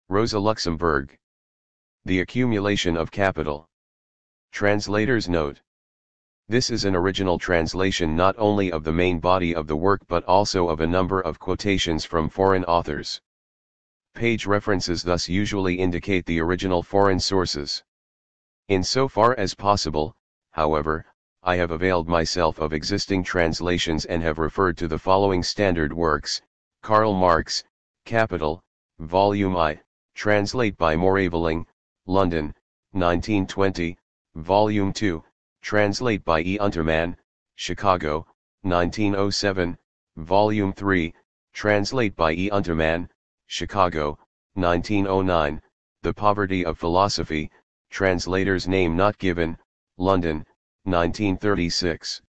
Rosa Luxemburg. The Accumulation of Capital. Translator's note. This is an original translation not only of the main body of the work but also of a number of quotations from foreign authors. Page references thus usually indicate the original foreign sources. In so far as possible, however, I have availed myself of existing translations and have referred to the following standard works: Karl Marx, Capital, Volume I, Translate by Moraveling, London, 1920, Volume II, Translate by E. Untermann, Chicago, 1907, Volume III, Translate by E. Untermann, Chicago, 1909, The Poverty of Philosophy, translator's name not given, London, 1936.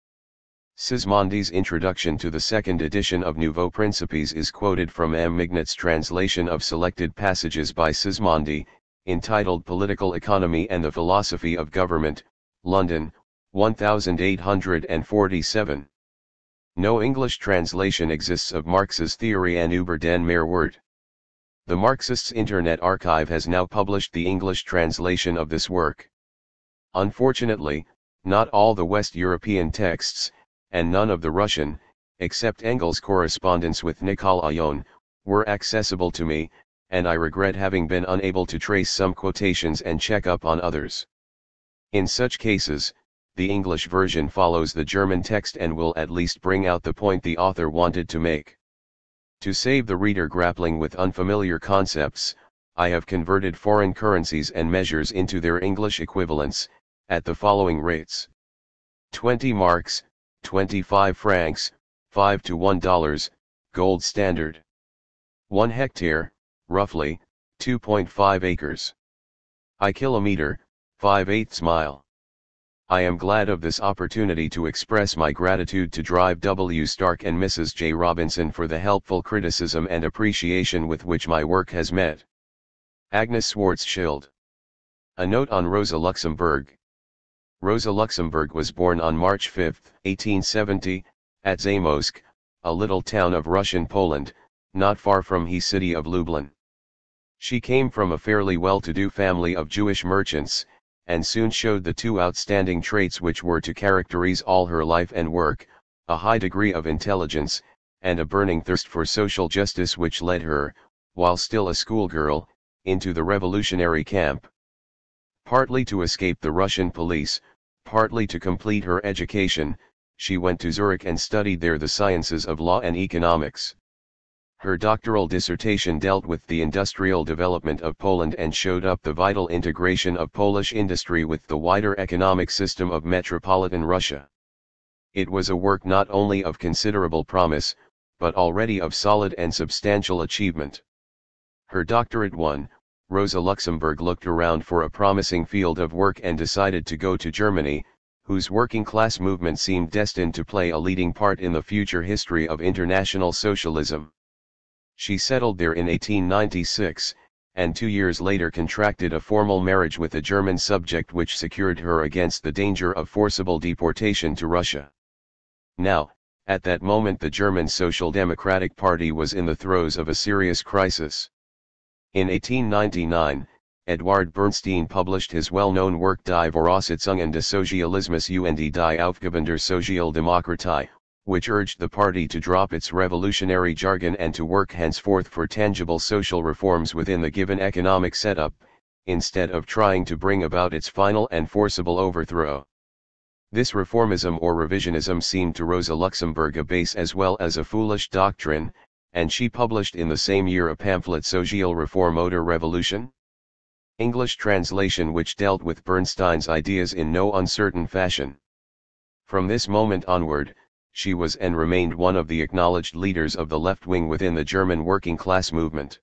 Sismondi's introduction to the second edition of Nouveaux Principes is quoted from M. Mignot's translation of selected passages by Sismondi, entitled Political Economy and the Philosophy of Government, London, 1847. No English translation exists of Marx's theory and über den Mehrwert. The Marxists' Internet Archive has now published the English translation of this work. Unfortunately, not all the West European texts, and none of the Russian, except Engel's correspondence with Nikolai Ayon, were accessible to me, and I regret having been unable to trace some quotations and check up on others. In such cases, the English version follows the German text and will at least bring out the point the author wanted to make. To save the reader grappling with unfamiliar concepts, I have converted foreign currencies and measures into their English equivalents, at the following rates: 20 marks, 25 francs, 5 to $1, gold standard. 1 hectare, roughly, 2.5 acres. I kilometer, 5/8 mile. I am glad of this opportunity to express my gratitude to Drive W. Stark and Mrs. J. Robinson for the helpful criticism and appreciation with which my work has met. Agnes Schwarzschild. A note on Rosa Luxemburg. Rosa Luxemburg was born on March 5, 1870, at Zamość, a little town of Russian Poland, not far from the city of Lublin. She came from a fairly well-to-do family of Jewish merchants, and soon showed the two outstanding traits which were to characterize all her life and work: a high degree of intelligence, and a burning thirst for social justice which led her, while still a schoolgirl, into the revolutionary camp. Partly to escape the Russian police, partly to complete her education, she went to Zurich and studied there the sciences of law and economics. Her doctoral dissertation dealt with the industrial development of Poland and showed up the vital integration of Polish industry with the wider economic system of metropolitan Russia. It was a work not only of considerable promise, but already of solid and substantial achievement. Her doctorate won, Rosa Luxemburg looked around for a promising field of work and decided to go to Germany, whose working class movement seemed destined to play a leading part in the future history of international socialism. She settled there in 1896, and 2 years later contracted a formal marriage with a German subject which secured her against the danger of forcible deportation to Russia. Now, at that moment the German Social Democratic Party was in the throes of a serious crisis. In 1899, Eduard Bernstein published his well-known work Die Voraussetzungen des Sozialismus und die Aufgaben der Sozialdemokratie, which urged the party to drop its revolutionary jargon and to work henceforth for tangible social reforms within the given economic setup, instead of trying to bring about its final and forcible overthrow. This reformism or revisionism seemed to Rosa Luxemburg a base as well as a foolish doctrine, and she published in the same year a pamphlet Social Reform oder Revolution? English translation which dealt with Bernstein's ideas in no uncertain fashion. From this moment onward, she was and remained one of the acknowledged leaders of the left wing within the German working class movement.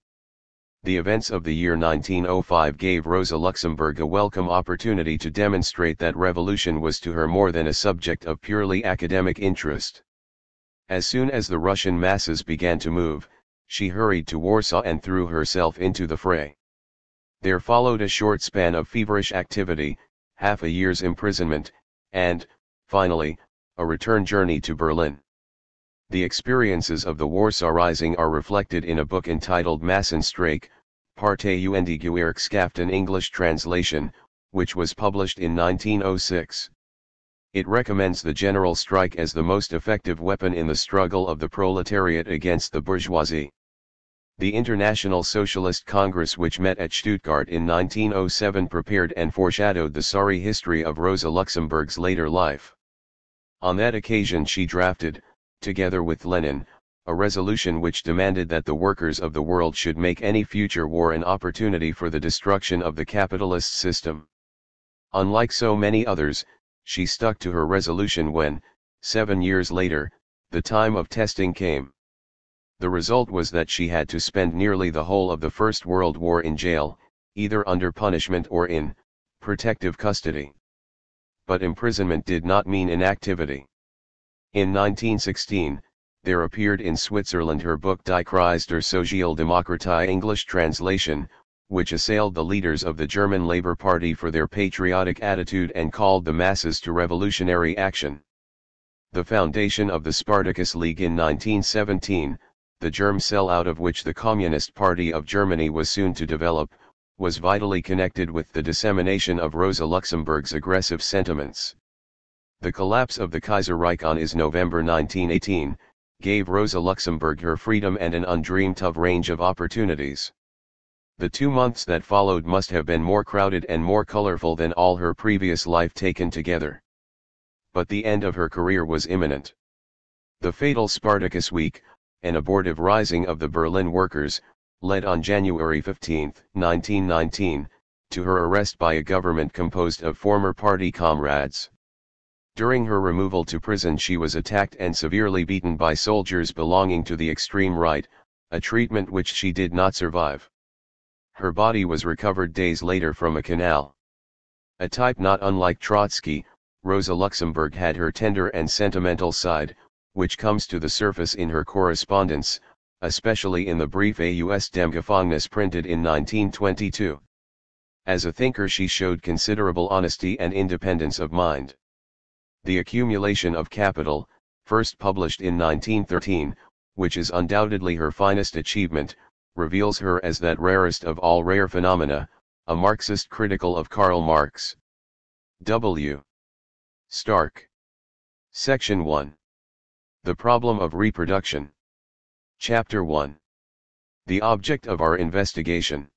The events of the year 1905 gave Rosa Luxemburg a welcome opportunity to demonstrate that revolution was to her more than a subject of purely academic interest. As soon as the Russian masses began to move, she hurried to Warsaw and threw herself into the fray. There followed a short span of feverish activity, half a year's imprisonment, and, finally, a return journey to Berlin. The experiences of the Warsaw Rising are reflected in a book entitled Massenstreik, Parte Uendige an English translation, which was published in 1906. It recommends the general strike as the most effective weapon in the struggle of the proletariat against the bourgeoisie. The International Socialist Congress, which met at Stuttgart in 1907, prepared and foreshadowed the sorry history of Rosa Luxemburg's later life. On that occasion she drafted, together with Lenin, a resolution which demanded that the workers of the world should make any future war an opportunity for the destruction of the capitalist system. Unlike so many others, she stuck to her resolution when, 7 years later, the time of testing came. The result was that she had to spend nearly the whole of the First World War in jail, either under punishment or in protective custody. But imprisonment did not mean inactivity. In 1916, there appeared in Switzerland her book Die Kreis der Sozialdemokratie, English translation, which assailed the leaders of the German Labour Party for their patriotic attitude and called the masses to revolutionary action. The foundation of the Spartacus League in 1917, the germ cell out of which the Communist Party of Germany was soon to develop, was vitally connected with the dissemination of Rosa Luxemburg's aggressive sentiments. The collapse of the Kaiserreich on November 1918, gave Rosa Luxemburg her freedom and an undreamed of range of opportunities. The 2 months that followed must have been more crowded and more colorful than all her previous life taken together. But the end of her career was imminent. The fatal Spartacus Week, an abortive rising of the Berlin workers, led on January 15, 1919, to her arrest by a government composed of former party comrades. During her removal to prison she was attacked and severely beaten by soldiers belonging to the extreme right, a treatment which she did not survive. Her body was recovered days later from a canal. A type not unlike Trotsky, Rosa Luxemburg had her tender and sentimental side, which comes to the surface in her correspondence, especially in the brief Aus dem Gefängnis printed in 1922. As a thinker she showed considerable honesty and independence of mind. The Accumulation of Capital, first published in 1913, which is undoubtedly her finest achievement, reveals her as that rarest of all rare phenomena, a Marxist critical of Karl Marx. W. Stark. Section 1. The Problem of Reproduction. Chapter 1. The Object of Our Investigation.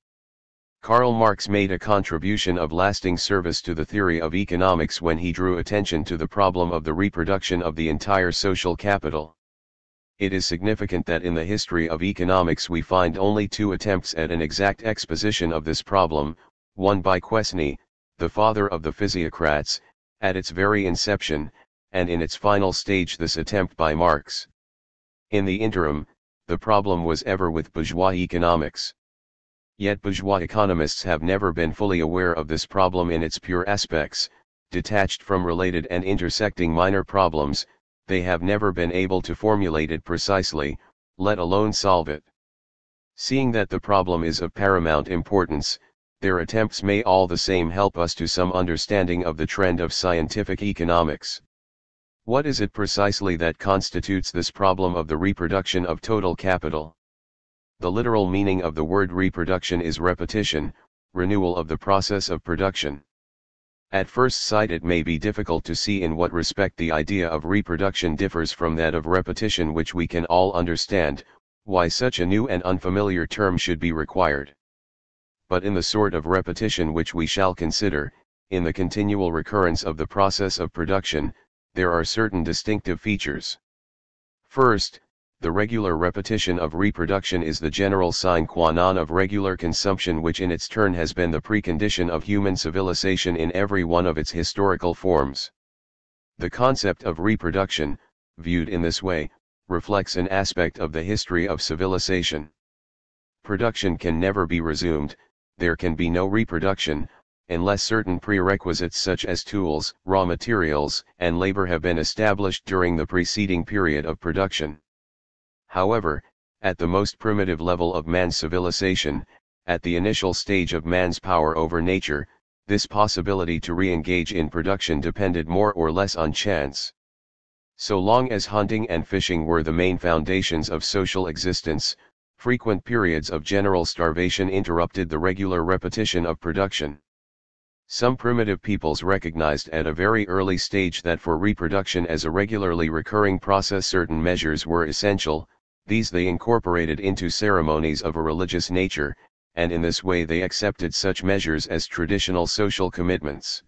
Karl Marx made a contribution of lasting service to the theory of economics when he drew attention to the problem of the reproduction of the entire social capital. It is significant that in the history of economics we find only 2 attempts at an exact exposition of this problem, one by Quesnay, the father of the physiocrats, at its very inception, and in its final stage this attempt by Marx. In the interim, the problem was ever with bourgeois economics. Yet bourgeois economists have never been fully aware of this problem in its pure aspects, detached from related and intersecting minor problems. They have never been able to formulate it precisely, let alone solve it. Seeing that the problem is of paramount importance, their attempts may all the same help us to some understanding of the trend of scientific economics. What is it precisely that constitutes this problem of the reproduction of total capital? The literal meaning of the word reproduction is repetition, renewal of the process of production. At first sight it may be difficult to see in what respect the idea of reproduction differs from that of repetition, which we can all understand, why such a new and unfamiliar term should be required. But in the sort of repetition which we shall consider, in the continual recurrence of the process of production, there are certain distinctive features. First, the regular repetition of reproduction is the general sine qua non of regular consumption, which in its turn has been the precondition of human civilization in every one of its historical forms. The concept of reproduction, viewed in this way, reflects an aspect of the history of civilization. Production can never be resumed, there can be no reproduction, unless certain prerequisites such as tools, raw materials, and labor have been established during the preceding period of production. However, at the most primitive level of man's civilization, at the initial stage of man's power over nature, this possibility to re-engage in production depended more or less on chance. So long as hunting and fishing were the main foundations of social existence, Frequent periods of general starvation interrupted the regular repetition of production. Some primitive peoples recognized at a very early stage that for reproduction as a regularly recurring process certain measures were essential. These they incorporated into ceremonies of a religious nature, and in this way they accepted such measures as traditional social commitments.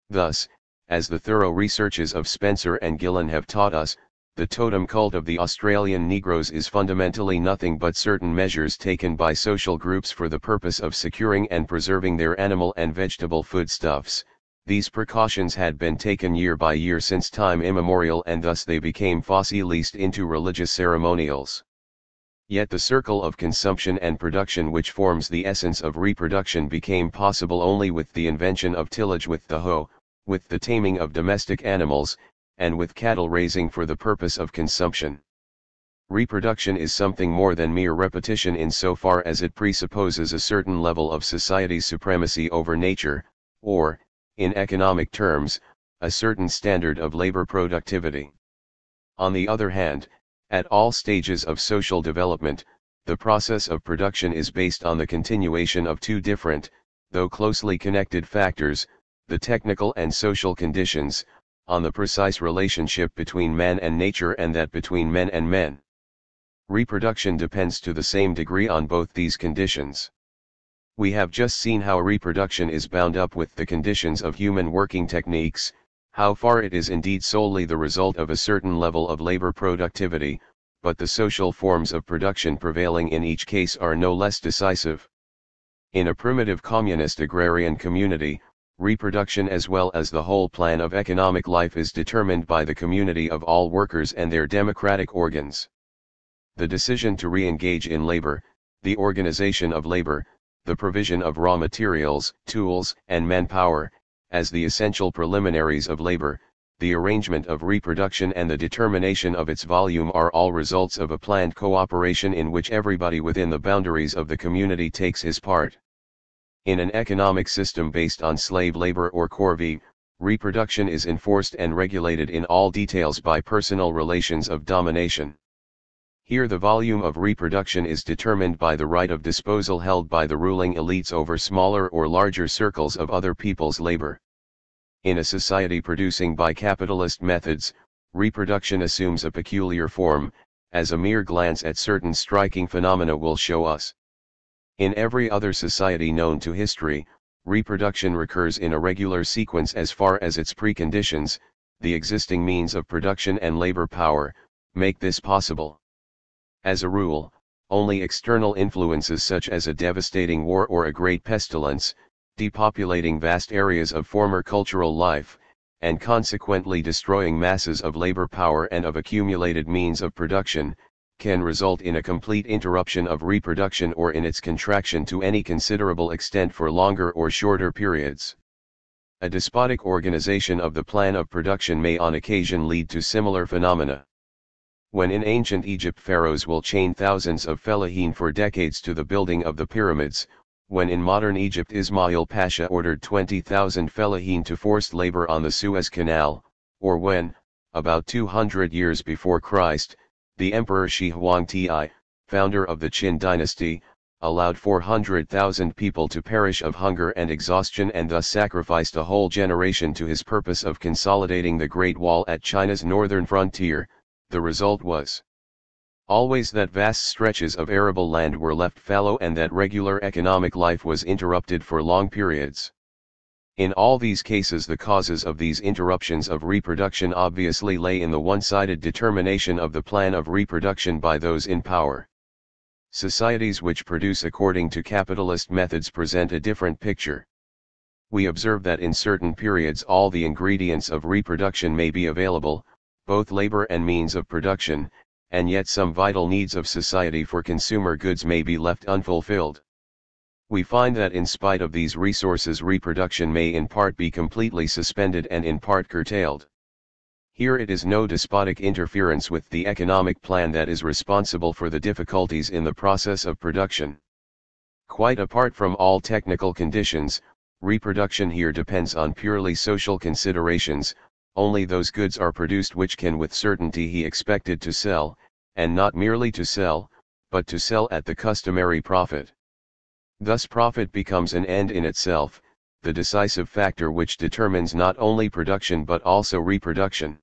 Thus, as the thorough researches of Spencer and Gillen have taught us, the totem cult of the Australian Negroes is fundamentally nothing but certain measures taken by social groups for the purpose of securing and preserving their animal and vegetable foodstuffs. These precautions had been taken year by year since time immemorial, and thus they became fossilized into religious ceremonials. Yet the circle of consumption and production which forms the essence of reproduction became possible only with the invention of tillage with the hoe, with the taming of domestic animals, and with cattle raising for the purpose of consumption. Reproduction is something more than mere repetition insofar as it presupposes a certain level of society's supremacy over nature, or, in economic terms, a certain standard of labor productivity. On the other hand, at all stages of social development, the process of production is based on the continuation of two different, though closely connected factors, the technical and social conditions, on the precise relationship between man and nature and that between men and men. Reproduction depends to the same degree on both these conditions. We have just seen how reproduction is bound up with the conditions of human working techniques, how far it is indeed solely the result of a certain level of labor productivity, but the social forms of production prevailing in each case are no less decisive. In a primitive communist agrarian community, reproduction as well as the whole plan of economic life is determined by the community of all workers and their democratic organs. The decision to re-engage in labor, the organization of labor, the provision of raw materials, tools, and manpower, as the essential preliminaries of labor, the arrangement of reproduction and the determination of its volume are all results of a planned cooperation in which everybody within the boundaries of the community takes his part. In an economic system based on slave labor or corvée, reproduction is enforced and regulated in all details by personal relations of domination. Here the volume of reproduction is determined by the right of disposal held by the ruling elites over smaller or larger circles of other people's labor. In a society producing by capitalist methods, reproduction assumes a peculiar form, as a mere glance at certain striking phenomena will show us. In every other society known to history, reproduction recurs in a regular sequence as far as its preconditions, the existing means of production and labor power, make this possible. As a rule, only external influences such as a devastating war or a great pestilence, depopulating vast areas of former cultural life, and consequently destroying masses of labor power and of accumulated means of production, can result in a complete interruption of reproduction or in its contraction to any considerable extent for longer or shorter periods. A despotic organization of the plan of production may on occasion lead to similar phenomena. When in ancient Egypt pharaohs will chain thousands of fellahin for decades to the building of the pyramids, when in modern Egypt Ismail Pasha ordered 20,000 fellahin to forced labor on the Suez Canal, or when, about 200 years before Christ, the Emperor Shi Huangti, founder of the Qin dynasty, allowed 400,000 people to perish of hunger and exhaustion and thus sacrificed a whole generation to his purpose of consolidating the Great Wall at China's northern frontier. The result was always that vast stretches of arable land were left fallow and that regular economic life was interrupted for long periods. In all these cases the causes of these interruptions of reproduction obviously lay in the one-sided determination of the plan of reproduction by those in power. Societies which produce according to capitalist methods present a different picture. We observe that in certain periods all the ingredients of reproduction may be available, both labor and means of production, and yet some vital needs of society for consumer goods may be left unfulfilled. We find that in spite of these resources reproduction may in part be completely suspended and in part curtailed. Here it is no despotic interference with the economic plan that is responsible for the difficulties in the process of production. Quite apart from all technical conditions, reproduction here depends on purely social considerations. Only those goods are produced which can with certainty be expected to sell, and not merely to sell, but to sell at the customary profit. Thus profit becomes an end in itself, the decisive factor which determines not only production but also reproduction.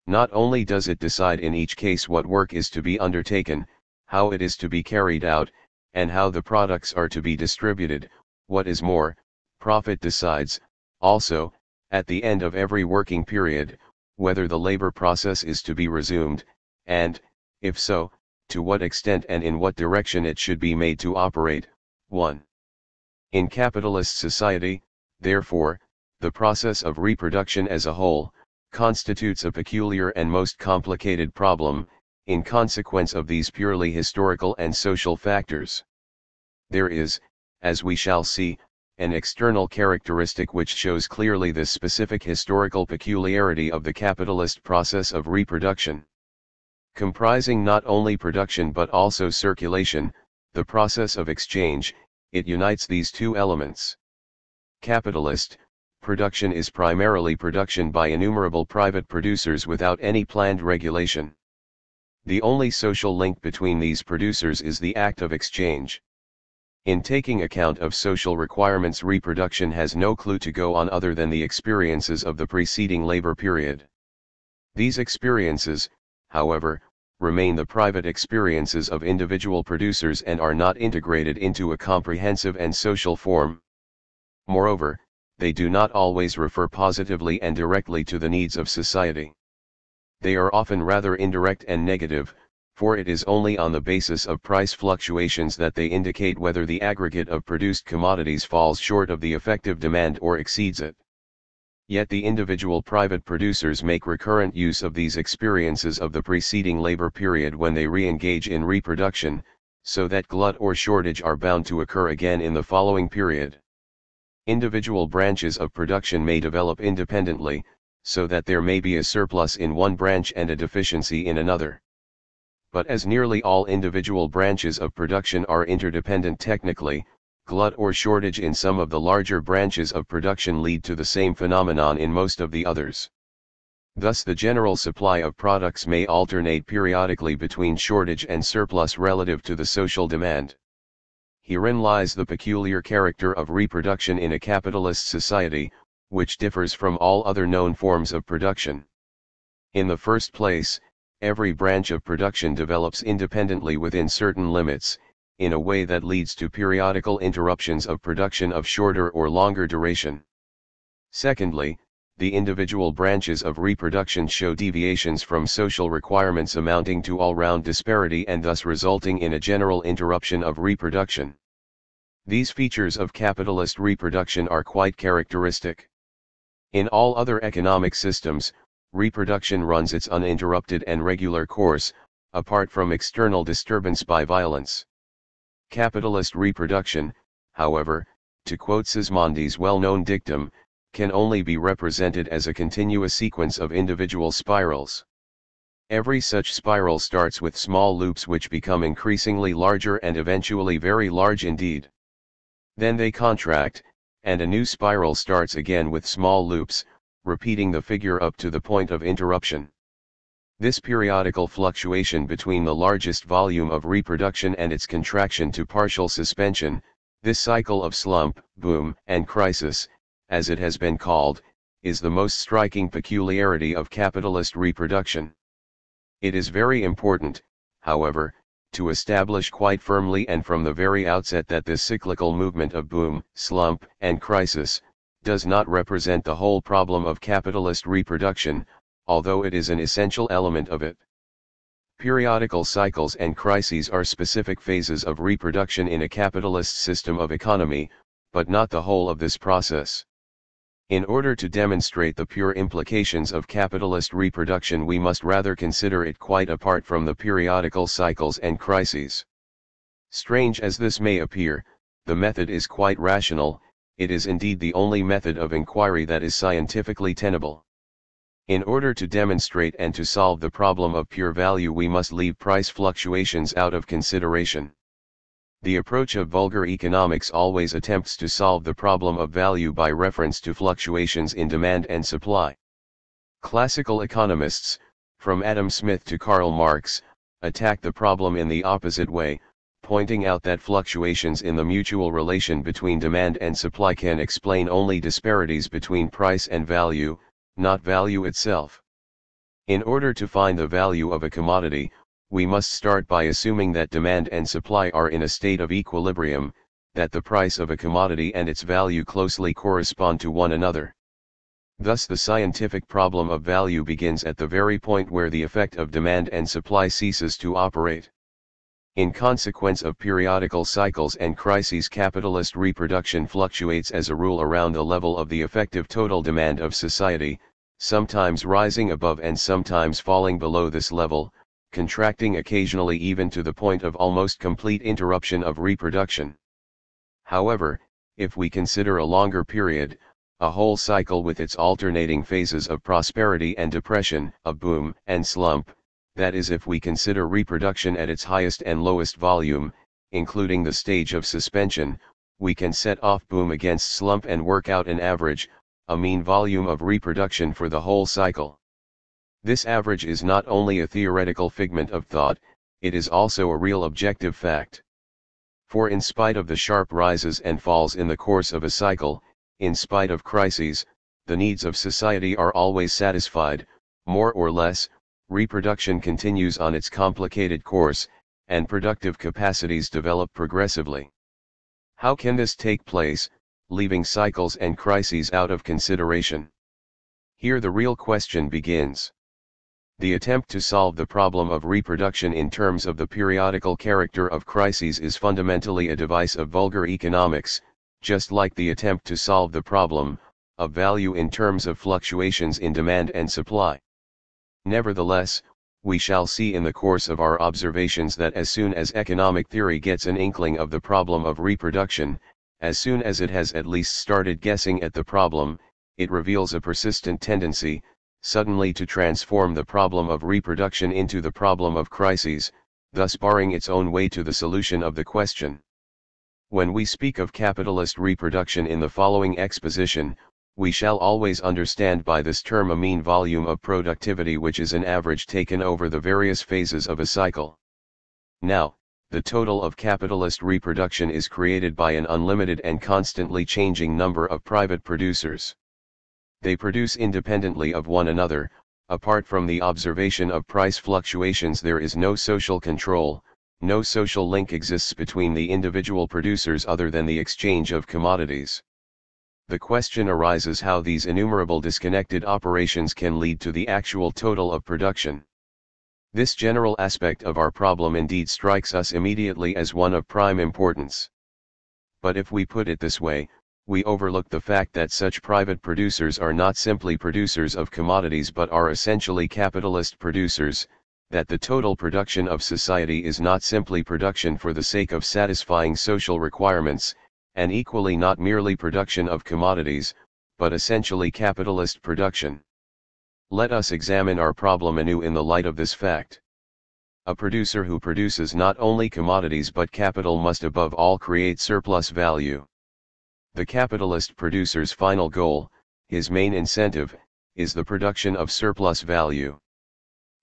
Not only does it decide in each case what work is to be undertaken, how it is to be carried out, and how the products are to be distributed, what is more, profit decides, also, at the end of every working period, whether the labor process is to be resumed, and, if so, to what extent and in what direction it should be made to operate. 1. In capitalist society, therefore, the process of reproduction as a whole, constitutes a peculiar and most complicated problem, in consequence of these purely historical and social factors. There is, as we shall see, an external characteristic which shows clearly this specific historical peculiarity of the capitalist process of reproduction. Comprising not only production but also circulation, the process of exchange, it unites these two elements. Capitalist production is primarily production by innumerable private producers without any planned regulation. The only social link between these producers is the act of exchange. In taking account of social requirements, reproduction has no clue to go on other than the experiences of the preceding labor period. These experiences, however, remain the private experiences of individual producers and are not integrated into a comprehensive and social form. Moreover, they do not always refer positively and directly to the needs of society. They are often rather indirect and negative, for it is only on the basis of price fluctuations that they indicate whether the aggregate of produced commodities falls short of the effective demand or exceeds it. Yet the individual private producers make recurrent use of these experiences of the preceding labor period when they re-engage in reproduction, so that glut or shortage are bound to occur again in the following period. Individual branches of production may develop independently, so that there may be a surplus in one branch and a deficiency in another. But as nearly all individual branches of production are interdependent technically, glut or shortage in some of the larger branches of production lead to the same phenomenon in most of the others. Thus the general supply of products may alternate periodically between shortage and surplus relative to the social demand. Herein lies the peculiar character of reproduction in a capitalist society, which differs from all other known forms of production. In the first place, every branch of production develops independently within certain limits, in a way that leads to periodical interruptions of production of shorter or longer duration. Secondly, the individual branches of reproduction show deviations from social requirements amounting to all-round disparity and thus resulting in a general interruption of reproduction. These features of capitalist reproduction are quite characteristic. In all other economic systems, reproduction runs its uninterrupted and regular course, apart from external disturbance by violence. Capitalist reproduction, however, to quote Sismondi's well-known dictum, can only be represented as a continuous sequence of individual spirals. Every such spiral starts with small loops which become increasingly larger and eventually very large indeed. Then they contract, and a new spiral starts again with small loops, repeating the figure up to the point of interruption. This periodical fluctuation between the largest volume of reproduction and its contraction to partial suspension, this cycle of slump, boom, and crisis, as it has been called, is the most striking peculiarity of capitalist reproduction. It is very important, however, to establish quite firmly and from the very outset that this cyclical movement of boom, slump, and crisis, does not represent the whole problem of capitalist reproduction, although it is an essential element of it. Periodical cycles and crises are specific phases of reproduction in a capitalist system of economy, but not the whole of this process. In order to demonstrate the pure implications of capitalist reproduction, we must rather consider it quite apart from the periodical cycles and crises. Strange as this may appear, the method is quite rational. It is indeed the only method of inquiry that is scientifically tenable. In order to demonstrate and to solve the problem of pure value, we must leave price fluctuations out of consideration. The approach of vulgar economics always attempts to solve the problem of value by reference to fluctuations in demand and supply. Classical economists, from Adam Smith to Karl Marx, attack the problem in the opposite way, pointing out that fluctuations in the mutual relation between demand and supply can explain only disparities between price and value, not value itself. In order to find the value of a commodity, we must start by assuming that demand and supply are in a state of equilibrium, that the price of a commodity and its value closely correspond to one another. Thus the scientific problem of value begins at the very point where the effect of demand and supply ceases to operate. In consequence of periodical cycles and crises, capitalist reproduction fluctuates as a rule around the level of the effective total demand of society, sometimes rising above and sometimes falling below this level, contracting occasionally even to the point of almost complete interruption of reproduction. However, if we consider a longer period, a whole cycle with its alternating phases of prosperity and depression, a boom and slump, that is, if we consider reproduction at its highest and lowest volume, including the stage of suspension, we can set off boom against slump and work out an average, a mean volume of reproduction for the whole cycle. This average is not only a theoretical figment of thought, it is also a real objective fact. For in spite of the sharp rises and falls in the course of a cycle, in spite of crises, the needs of society are always satisfied, more or less. Reproduction continues on its complicated course, and productive capacities develop progressively. How can this take place, leaving cycles and crises out of consideration? Here the real question begins. The attempt to solve the problem of reproduction in terms of the periodical character of crises is fundamentally a device of vulgar economics, just like the attempt to solve the problem of value in terms of fluctuations in demand and supply. Nevertheless, we shall see in the course of our observations that as soon as economic theory gets an inkling of the problem of reproduction, as soon as it has at least started guessing at the problem, it reveals a persistent tendency, suddenly to transform the problem of reproduction into the problem of crises, thus barring its own way to the solution of the question. When we speak of capitalist reproduction in the following exposition, we shall always understand by this term a mean volume of productivity, which is an average taken over the various phases of a cycle. Now, the total of capitalist reproduction is created by an unlimited and constantly changing number of private producers. They produce independently of one another. Apart from the observation of price fluctuations, there is no social control. No social link exists between the individual producers other than the exchange of commodities. The question arises how these innumerable disconnected operations can lead to the actual total of production. This general aspect of our problem indeed strikes us immediately as one of prime importance. But if we put it this way, we overlook the fact that such private producers are not simply producers of commodities but are essentially capitalist producers, that the total production of society is not simply production for the sake of satisfying social requirements, and equally not merely production of commodities, but essentially capitalist production. Let us examine our problem anew in the light of this fact. A producer who produces not only commodities but capital must above all create surplus value. The capitalist producer's final goal, his main incentive, is the production of surplus value.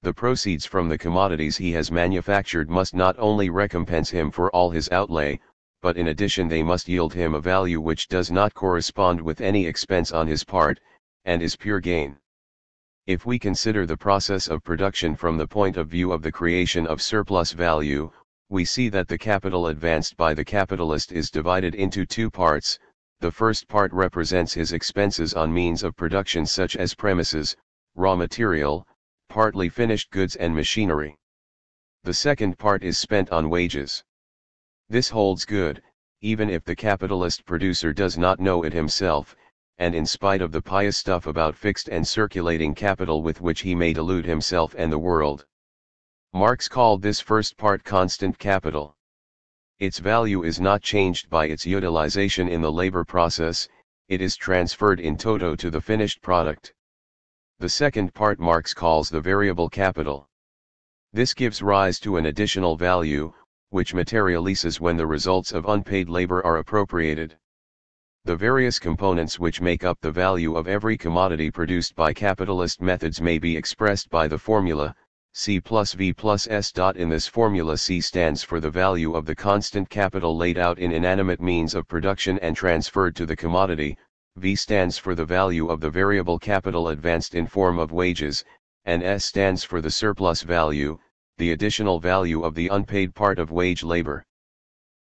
The proceeds from the commodities he has manufactured must not only recompense him for all his outlay, but in addition they must yield him a value which does not correspond with any expense on his part, and is pure gain. If we consider the process of production from the point of view of the creation of surplus value, we see that the capital advanced by the capitalist is divided into two parts. The first part represents his expenses on means of production such as premises, raw material, partly finished goods and machinery. The second part is spent on wages. This holds good, even if the capitalist producer does not know it himself, and in spite of the pious stuff about fixed and circulating capital with which he may delude himself and the world. Marx called this first part constant capital. Its value is not changed by its utilization in the labor process, it is transferred in toto to the finished product. The second part Marx calls the variable capital. This gives rise to an additional value, which materializes when the results of unpaid labor are appropriated. The various components which make up the value of every commodity produced by capitalist methods may be expressed by the formula, C plus V plus S. In this formula, C stands for the value of the constant capital laid out in inanimate means of production and transferred to the commodity, V stands for the value of the variable capital advanced in form of wages, and S stands for the surplus value, the additional value of the unpaid part of wage labor.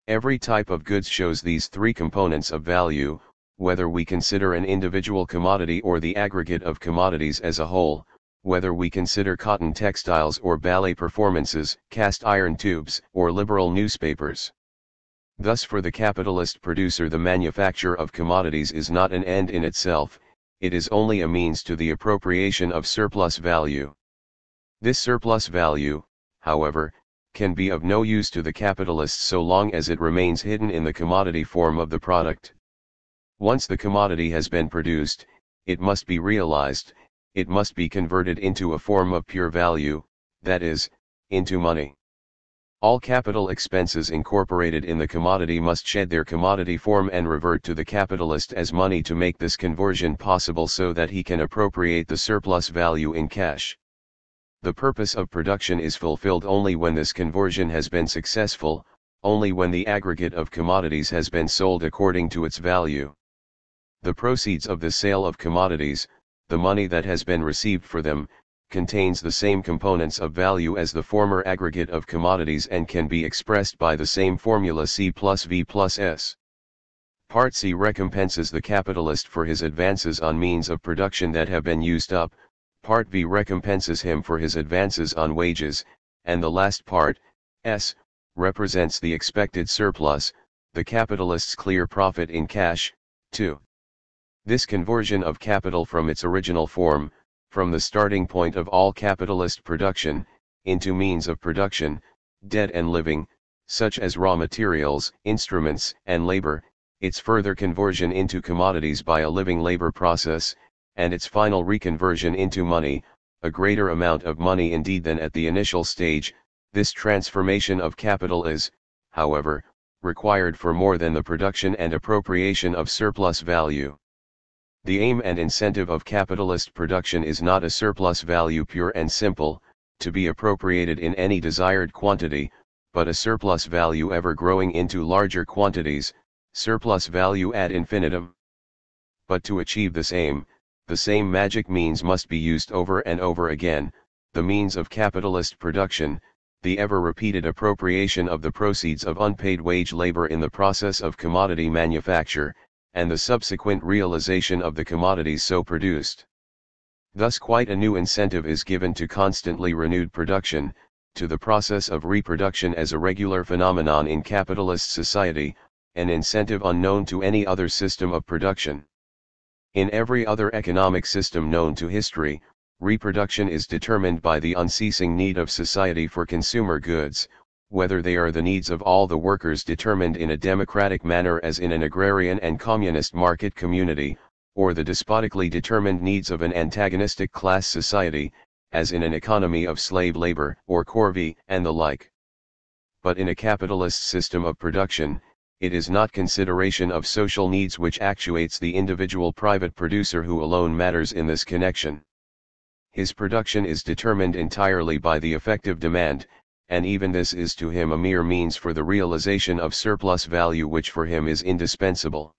Every type of goods shows these three components of value, whether we consider an individual commodity or the aggregate of commodities as a whole, whether we consider cotton textiles or ballet performances, cast iron tubes, or liberal newspapers. Thus, for the capitalist producer, the manufacture of commodities is not an end in itself, it is only a means to the appropriation of surplus value. This surplus value, however, can be of no use to the capitalist so long as it remains hidden in the commodity form of the product. Once the commodity has been produced, it must be realized, it must be converted into a form of pure value, that is, into money. All capital expenses incorporated in the commodity must shed their commodity form and revert to the capitalist as money to make this conversion possible so that he can appropriate the surplus value in cash. The purpose of production is fulfilled only when this conversion has been successful, only when the aggregate of commodities has been sold according to its value. The proceeds of the sale of commodities, the money that has been received for them, contains the same components of value as the former aggregate of commodities and can be expressed by the same formula C plus V plus S. Part C recompenses the capitalist for his advances on means of production that have been used up, Part V recompenses him for his advances on wages, and the last part, S, represents the expected surplus, the capitalist's clear profit in cash, too. This conversion of capital from its original form, from the starting point of all capitalist production, into means of production, dead and living, such as raw materials, instruments, and labor, its further conversion into commodities by a living labor process, and its final reconversion into money, a greater amount of money indeed than at the initial stage. This transformation of capital is, however, required for more than the production and appropriation of surplus value. The aim and incentive of capitalist production is not a surplus value pure and simple, to be appropriated in any desired quantity, but a surplus value ever growing into larger quantities, surplus value ad infinitum. But to achieve this aim, the same magic means must be used over and over again, the means of capitalist production, the ever-repeated appropriation of the proceeds of unpaid wage labor in the process of commodity manufacture, and the subsequent realization of the commodities so produced. Thus quite a new incentive is given to constantly renewed production, to the process of reproduction as a regular phenomenon in capitalist society, an incentive unknown to any other system of production. In every other economic system known to history, reproduction is determined by the unceasing need of society for consumer goods, whether they are the needs of all the workers determined in a democratic manner as in an agrarian and communist market community, or the despotically determined needs of an antagonistic class society, as in an economy of slave labor or corvée and the like. But in a capitalist system of production, it is not consideration of social needs which actuates the individual private producer who alone matters in this connection. His production is determined entirely by the effective demand, and even this is to him a mere means for the realization of surplus value which for him is indispensable.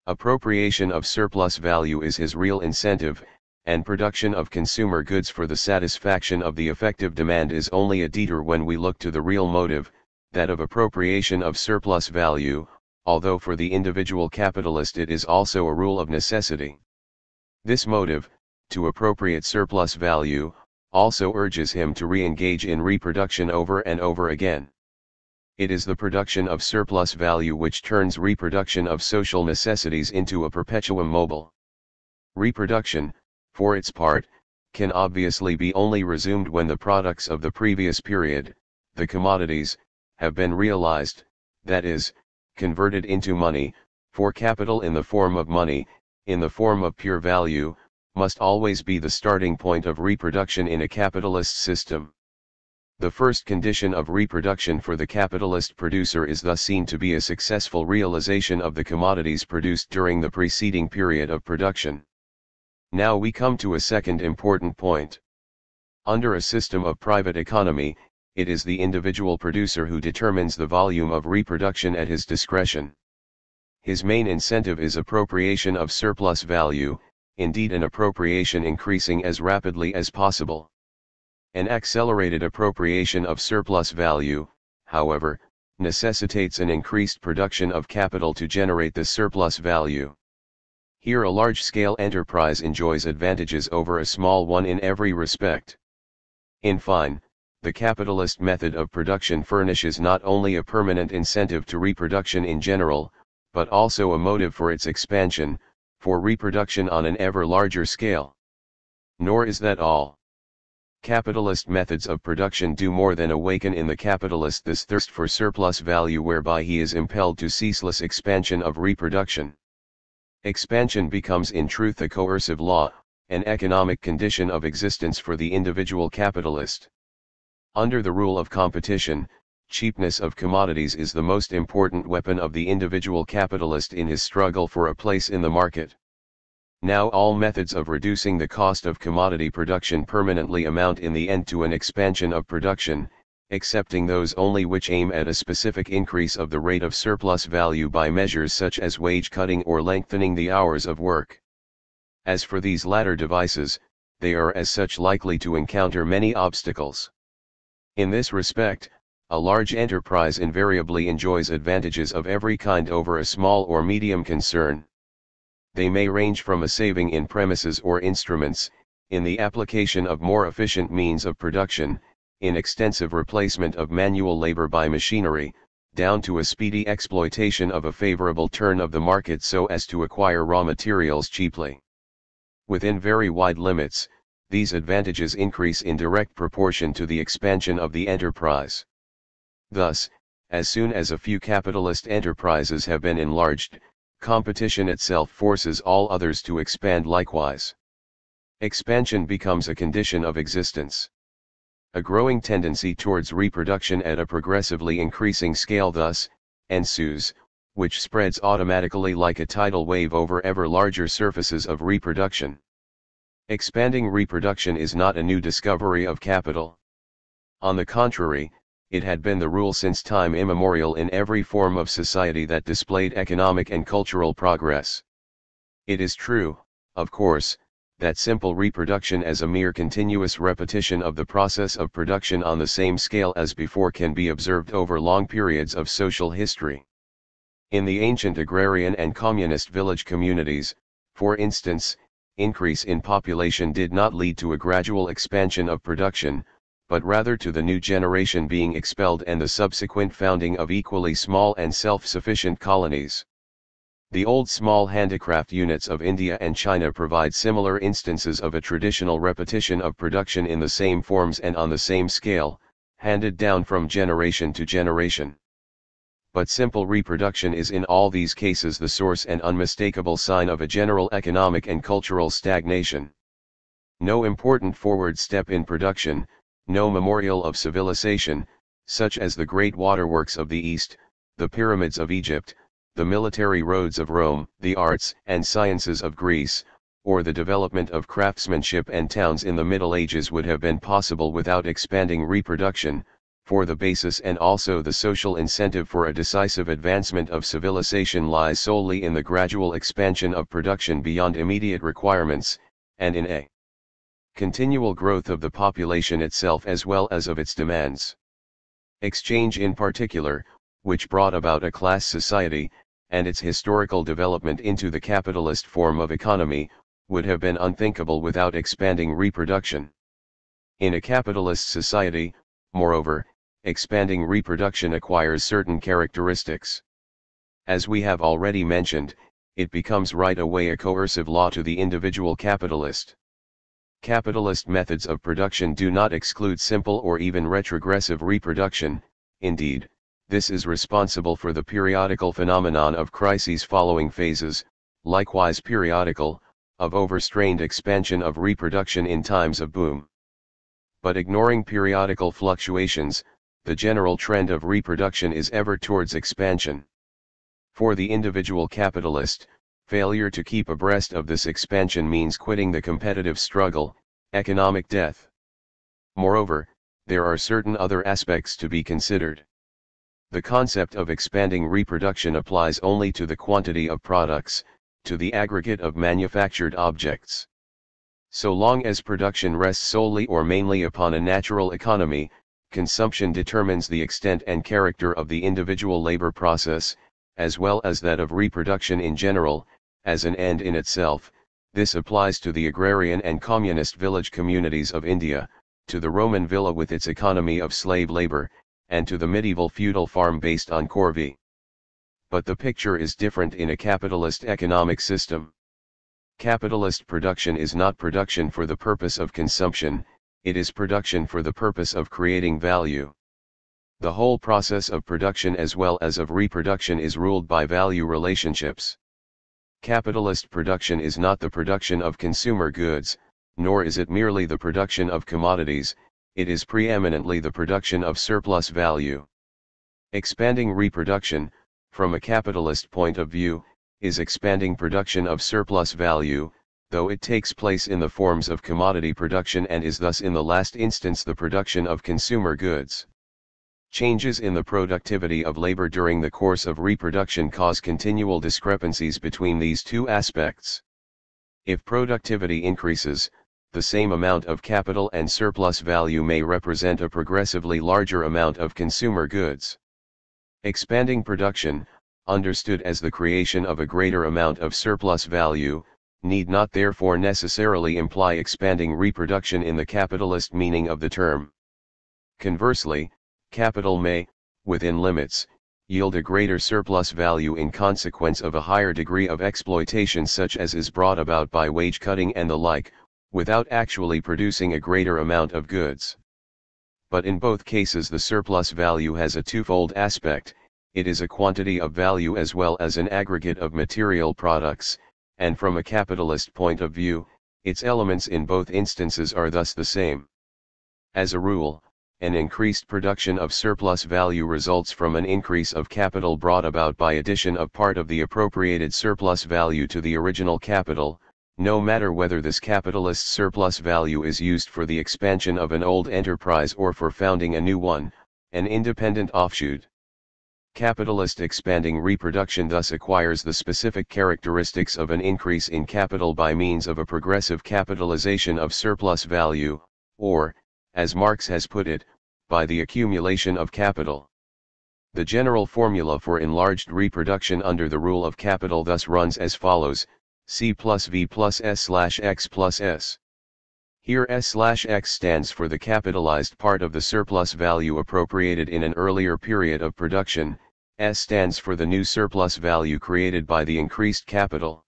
Appropriation of surplus value is his real incentive, and production of consumer goods for the satisfaction of the effective demand is only a detour when we look to the real motive, that of appropriation of surplus value, although for the individual capitalist it is also a rule of necessity. This motive, to appropriate surplus value, also urges him to re-engage in reproduction over and over again. It is the production of surplus value which turns reproduction of social necessities into a perpetuum mobile. Reproduction, for its part, can obviously be only resumed when the products of the previous period, the commodities, have been realized, that is, converted into money, for capital in the form of money, in the form of pure value, must always be the starting point of reproduction in a capitalist system. The first condition of reproduction for the capitalist producer is thus seen to be a successful realization of the commodities produced during the preceding period of production. Now we come to a second important point. Under a system of private economy, it is the individual producer who determines the volume of reproduction at his discretion. His main incentive is appropriation of surplus value, indeed an appropriation increasing as rapidly as possible. An accelerated appropriation of surplus value, however, necessitates an increased production of capital to generate the surplus value. Here a large-scale enterprise enjoys advantages over a small one in every respect. In fine, the capitalist method of production furnishes not only a permanent incentive to reproduction in general, but also a motive for its expansion, for reproduction on an ever larger scale. Nor is that all. Capitalist methods of production do more than awaken in the capitalist this thirst for surplus value whereby he is impelled to ceaseless expansion of reproduction. Expansion becomes in truth a coercive law, an economic condition of existence for the individual capitalist. Under the rule of competition, cheapness of commodities is the most important weapon of the individual capitalist in his struggle for a place in the market. Now all methods of reducing the cost of commodity production permanently amount in the end to an expansion of production, excepting those only which aim at a specific increase of the rate of surplus value by measures such as wage cutting or lengthening the hours of work. As for these latter devices, they are as such likely to encounter many obstacles. In this respect, a large enterprise invariably enjoys advantages of every kind over a small or medium concern. They may range from a saving in premises or instruments, in the application of more efficient means of production, in extensive replacement of manual labor by machinery, down to a speedy exploitation of a favorable turn of the market so as to acquire raw materials cheaply. Within very wide limits, these advantages increase in direct proportion to the expansion of the enterprise. Thus, as soon as a few capitalist enterprises have been enlarged, competition itself forces all others to expand likewise. Expansion becomes a condition of existence. A growing tendency towards reproduction at a progressively increasing scale thus ensues, which spreads automatically like a tidal wave over ever larger surfaces of reproduction. Expanding reproduction is not a new discovery of capital. On the contrary, it had been the rule since time immemorial in every form of society that displayed economic and cultural progress. It is true, of course, that simple reproduction as a mere continuous repetition of the process of production on the same scale as before can be observed over long periods of social history. In the ancient agrarian and communist village communities, for instance, increase in population did not lead to a gradual expansion of production, but rather to the new generation being expelled and the subsequent founding of equally small and self-sufficient colonies. The old small handicraft units of India and China provide similar instances of a traditional repetition of production in the same forms and on the same scale, handed down from generation to generation. But simple reproduction is in all these cases the source and unmistakable sign of a general economic and cultural stagnation. No important forward step in production, no memorial of civilization, such as the great waterworks of the East, the pyramids of Egypt, the military roads of Rome, the arts and sciences of Greece, or the development of craftsmanship and towns in the Middle Ages would have been possible without expanding reproduction, for the basis and also the social incentive for a decisive advancement of civilization lies solely in the gradual expansion of production beyond immediate requirements, and in a continual growth of the population itself as well as of its demands. Exchange in particular, which brought about a class society, and its historical development into the capitalist form of economy, would have been unthinkable without expanding reproduction. In a capitalist society, moreover, expanding reproduction acquires certain characteristics. As we have already mentioned, it becomes right away a coercive law to the individual capitalist. Capitalist methods of production do not exclude simple or even retrogressive reproduction, indeed, this is responsible for the periodical phenomenon of crises following phases, likewise periodical, of overstrained expansion of reproduction in times of boom. But ignoring periodical fluctuations, the general trend of reproduction is ever towards expansion. For the individual capitalist, failure to keep abreast of this expansion means quitting the competitive struggle, economic death. Moreover, there are certain other aspects to be considered. The concept of expanding reproduction applies only to the quantity of products, to the aggregate of manufactured objects. So long as production rests solely or mainly upon a natural economy, consumption determines the extent and character of the individual labor process, as well as that of reproduction in general, as an end in itself. This applies to the agrarian and communist village communities of India, to the Roman villa with its economy of slave labor, and to the medieval feudal farm based on corvée. But the picture is different in a capitalist economic system. Capitalist production is not production for the purpose of consumption, it is production for the purpose of creating value. The whole process of production as well as of reproduction is ruled by value relationships. Capitalist production is not the production of consumer goods, nor is it merely the production of commodities, it is preeminently the production of surplus value. Expanding reproduction, from a capitalist point of view, is expanding production of surplus value, though it takes place in the forms of commodity production and is thus in the last instance the production of consumer goods. Changes in the productivity of labor during the course of reproduction cause continual discrepancies between these two aspects. If productivity increases, the same amount of capital and surplus value may represent a progressively larger amount of consumer goods. Expanding production, understood as the creation of a greater amount of surplus value, need not therefore necessarily imply expanding reproduction in the capitalist meaning of the term. Conversely, capital may, within limits, yield a greater surplus value in consequence of a higher degree of exploitation such as is brought about by wage cutting and the like, without actually producing a greater amount of goods. But in both cases the surplus value has a twofold aspect: it is a quantity of value as well as an aggregate of material products, and from a capitalist point of view, its elements in both instances are thus the same. As a rule, an increased production of surplus value results from an increase of capital brought about by addition of part of the appropriated surplus value to the original capital, no matter whether this capitalist surplus value is used for the expansion of an old enterprise or for founding a new one, an independent offshoot. Capitalist expanding reproduction thus acquires the specific characteristics of an increase in capital by means of a progressive capitalization of surplus value, or, as Marx has put it, by the accumulation of capital. The general formula for enlarged reproduction under the rule of capital thus runs as follows: C plus V plus S/X plus S. Here S/X stands for the capitalized part of the surplus value appropriated in an earlier period of production, S stands for the new surplus value created by the increased capital.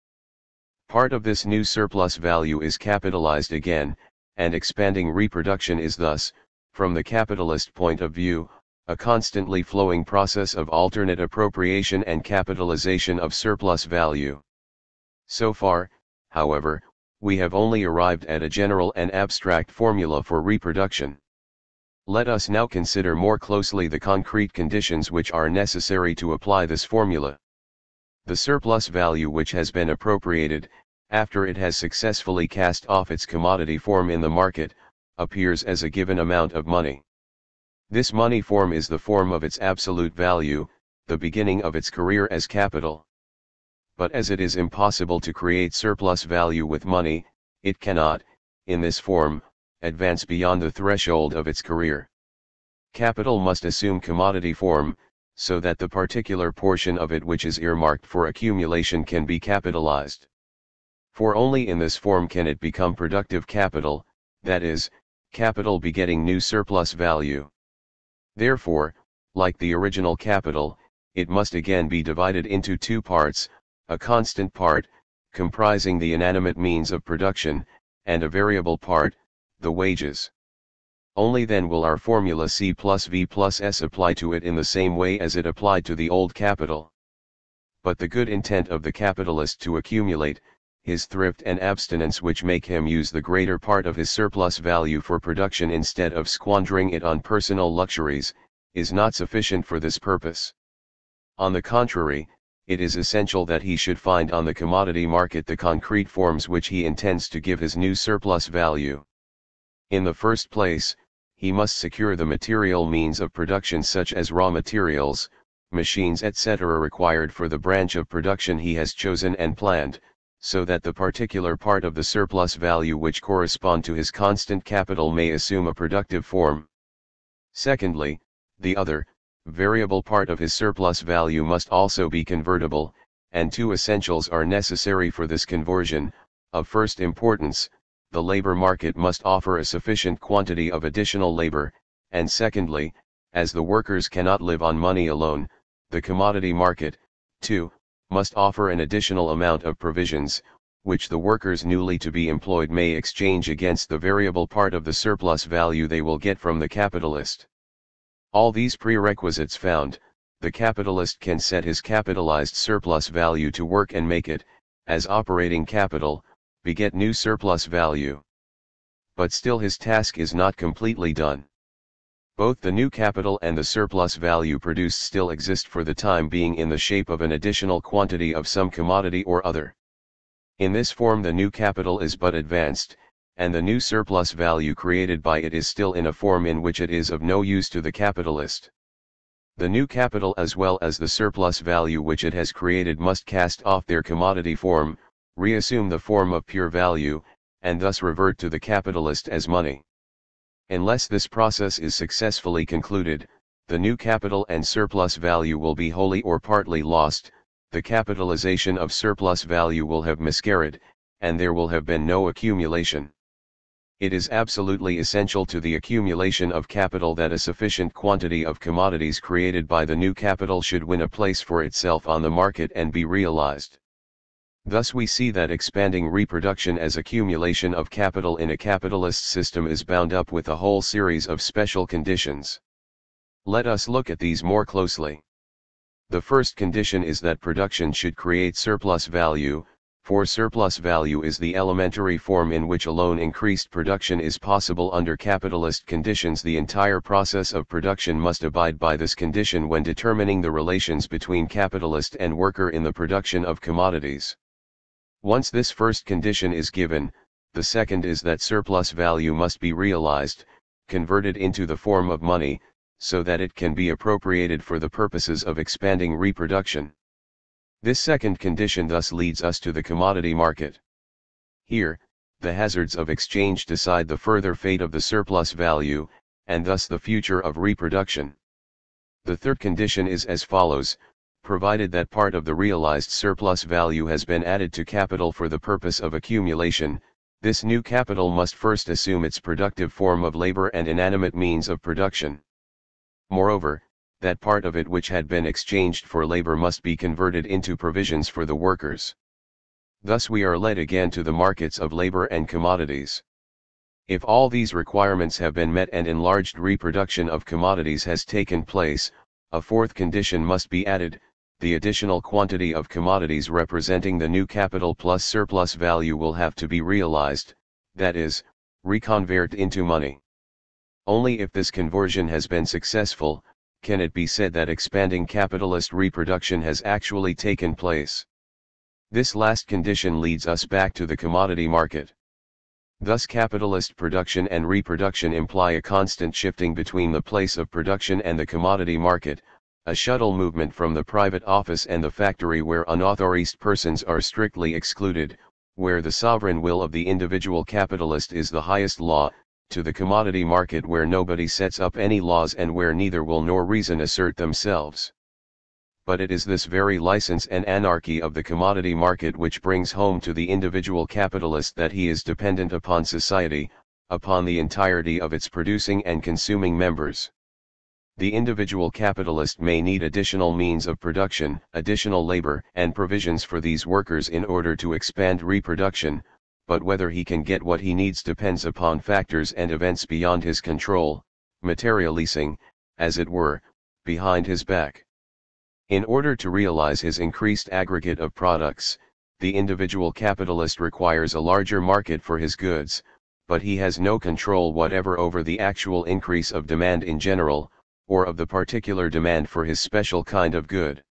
Part of this new surplus value is capitalized again, and expanding reproduction is thus, from the capitalist point of view, a constantly flowing process of alternate appropriation and capitalization of surplus value. So far, however, we have only arrived at a general and abstract formula for reproduction. Let us now consider more closely the concrete conditions which are necessary to apply this formula. The surplus value which has been appropriated, after it has successfully cast off its commodity form in the market, appears as a given amount of money. This money form is the form of its absolute value, the beginning of its career as capital. But as it is impossible to create surplus value with money, it cannot, in this form, advance beyond the threshold of its career. Capital must assume commodity form, so that the particular portion of it which is earmarked for accumulation can be capitalized. For only in this form can it become productive capital, that is, capital begetting new surplus value. Therefore, like the original capital, it must again be divided into two parts: a constant part, comprising the inanimate means of production, and a variable part, the wages. Only then will our formula C plus V plus S apply to it in the same way as it applied to the old capital. But the good intent of the capitalist to accumulate, his thrift and abstinence which make him use the greater part of his surplus value for production instead of squandering it on personal luxuries, is not sufficient for this purpose. On the contrary, it is essential that he should find on the commodity market the concrete forms which he intends to give his new surplus value. In the first place, he must secure the material means of production such as raw materials, machines etc. required for the branch of production he has chosen and planned, so that the particular part of the surplus value which correspond to his constant capital may assume a productive form. Secondly, the other, variable part of his surplus value must also be convertible, and two essentials are necessary for this conversion. Of first importance, the labor market must offer a sufficient quantity of additional labor, and secondly, as the workers cannot live on money alone, the commodity market, too, must offer an additional amount of provisions, which the workers newly to be employed may exchange against the variable part of the surplus value they will get from the capitalist. All these prerequisites found, the capitalist can set his capitalized surplus value to work and make it, as operating capital, beget new surplus value. But still his task is not completely done. Both the new capital and the surplus value produced still exist for the time being in the shape of an additional quantity of some commodity or other. In this form the new capital is but advanced, and the new surplus value created by it is still in a form in which it is of no use to the capitalist. The new capital as well as the surplus value which it has created must cast off their commodity form, reassume the form of pure value, and thus revert to the capitalist as money. Unless this process is successfully concluded, the new capital and surplus value will be wholly or partly lost, the capitalization of surplus value will have miscarried, and there will have been no accumulation. It is absolutely essential to the accumulation of capital that a sufficient quantity of commodities created by the new capital should win a place for itself on the market and be realized. Thus we see that expanding reproduction as accumulation of capital in a capitalist system is bound up with a whole series of special conditions. Let us look at these more closely. The first condition is that production should create surplus value, for surplus value is the elementary form in which alone increased production is possible under capitalist conditions. The entire process of production must abide by this condition when determining the relations between capitalist and worker in the production of commodities. Once this first condition is given, the second is that surplus value must be realized, converted into the form of money, so that it can be appropriated for the purposes of expanding reproduction. This second condition thus leads us to the commodity market. Here, the hazards of exchange decide the further fate of the surplus value, and thus the future of reproduction. The third condition is as follows: provided that part of the realized surplus value has been added to capital for the purpose of accumulation, this new capital must first assume its productive form of labor and inanimate means of production. Moreover, that part of it which had been exchanged for labor must be converted into provisions for the workers. Thus we are led again to the markets of labor and commodities. If all these requirements have been met and enlarged reproduction of commodities has taken place, a fourth condition must be added: the additional quantity of commodities representing the new capital plus surplus value will have to be realized, that is, reconvert into money. Only if this conversion has been successful, can it be said that expanding capitalist reproduction has actually taken place. This last condition leads us back to the commodity market. Thus capitalist production and reproduction imply a constant shifting between the place of production and the commodity market, a shuttle movement from the private office and the factory where unauthorized persons are strictly excluded, where the sovereign will of the individual capitalist is the highest law, to the commodity market where nobody sets up any laws and where neither will nor reason assert themselves. But it is this very license and anarchy of the commodity market which brings home to the individual capitalist that he is dependent upon society, upon the entirety of its producing and consuming members. The individual capitalist may need additional means of production, additional labor and provisions for these workers in order to expand reproduction, but whether he can get what he needs depends upon factors and events beyond his control, materializing, as it were, behind his back. In order to realize his increased aggregate of products, the individual capitalist requires a larger market for his goods, but he has no control whatever over the actual increase of demand in general, or of the particular demand for his special kind of good.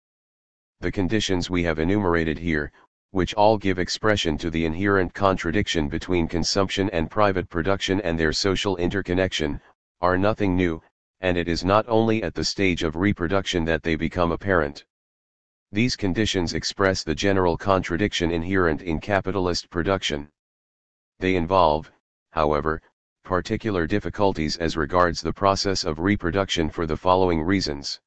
The conditions we have enumerated here, which all give expression to the inherent contradiction between consumption and private production and their social interconnection, are nothing new, and it is not only at the stage of reproduction that they become apparent. These conditions express the general contradiction inherent in capitalist production. They involve, however, particular difficulties as regards the process of reproduction for the following reasons.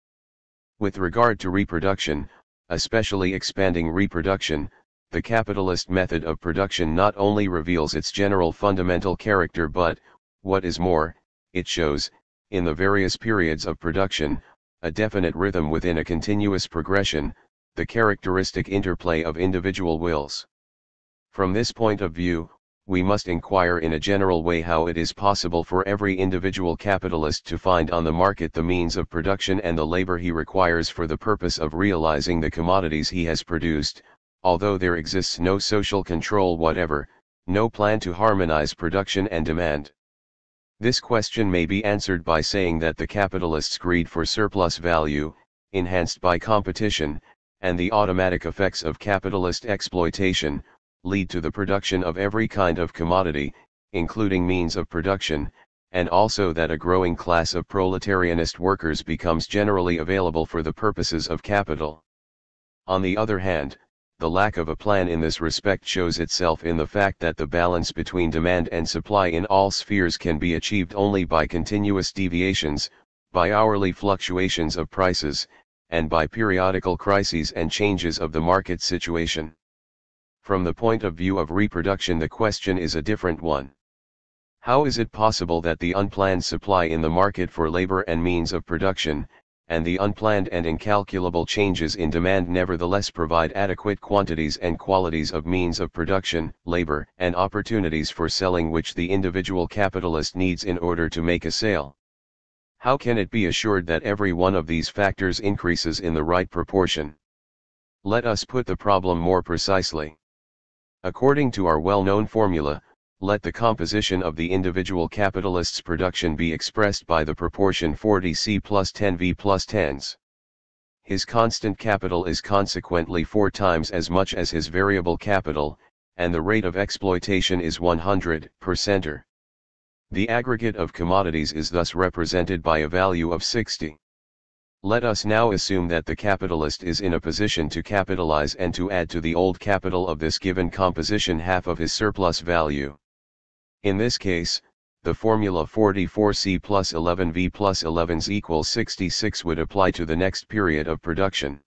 With regard to reproduction, especially expanding reproduction, the capitalist method of production not only reveals its general fundamental character but, what is more, it shows, in the various periods of production, a definite rhythm within a continuous progression, the characteristic interplay of individual wills. From this point of view, we must inquire in a general way how it is possible for every individual capitalist to find on the market the means of production and the labor he requires for the purpose of realizing the commodities he has produced, although there exists no social control whatever, no plan to harmonize production and demand. This question may be answered by saying that the capitalist's greed for surplus value, enhanced by competition, and the automatic effects of capitalist exploitation, lead to the production of every kind of commodity, including means of production, and also that a growing class of proletarianist workers becomes generally available for the purposes of capital. On the other hand, the lack of a plan in this respect shows itself in the fact that the balance between demand and supply in all spheres can be achieved only by continuous deviations, by hourly fluctuations of prices, and by periodical crises and changes of the market situation. From the point of view of reproduction, the question is a different one. How is it possible that the unplanned supply in the market for labor and means of production, and the unplanned and incalculable changes in demand nevertheless provide adequate quantities and qualities of means of production, labor, and opportunities for selling which the individual capitalist needs in order to make a sale? How can it be assured that every one of these factors increases in the right proportion? Let us put the problem more precisely. According to our well-known formula, let the composition of the individual capitalist's production be expressed by the proportion 40C plus 10V plus 10s. His constant capital is consequently 4 times as much as his variable capital, and the rate of exploitation is 100%. The aggregate of commodities is thus represented by a value of 60. Let us now assume that the capitalist is in a position to capitalize and to add to the old capital of this given composition half of his surplus value. In this case, the formula 44C plus 11V plus 11s equals 66 would apply to the next period of production.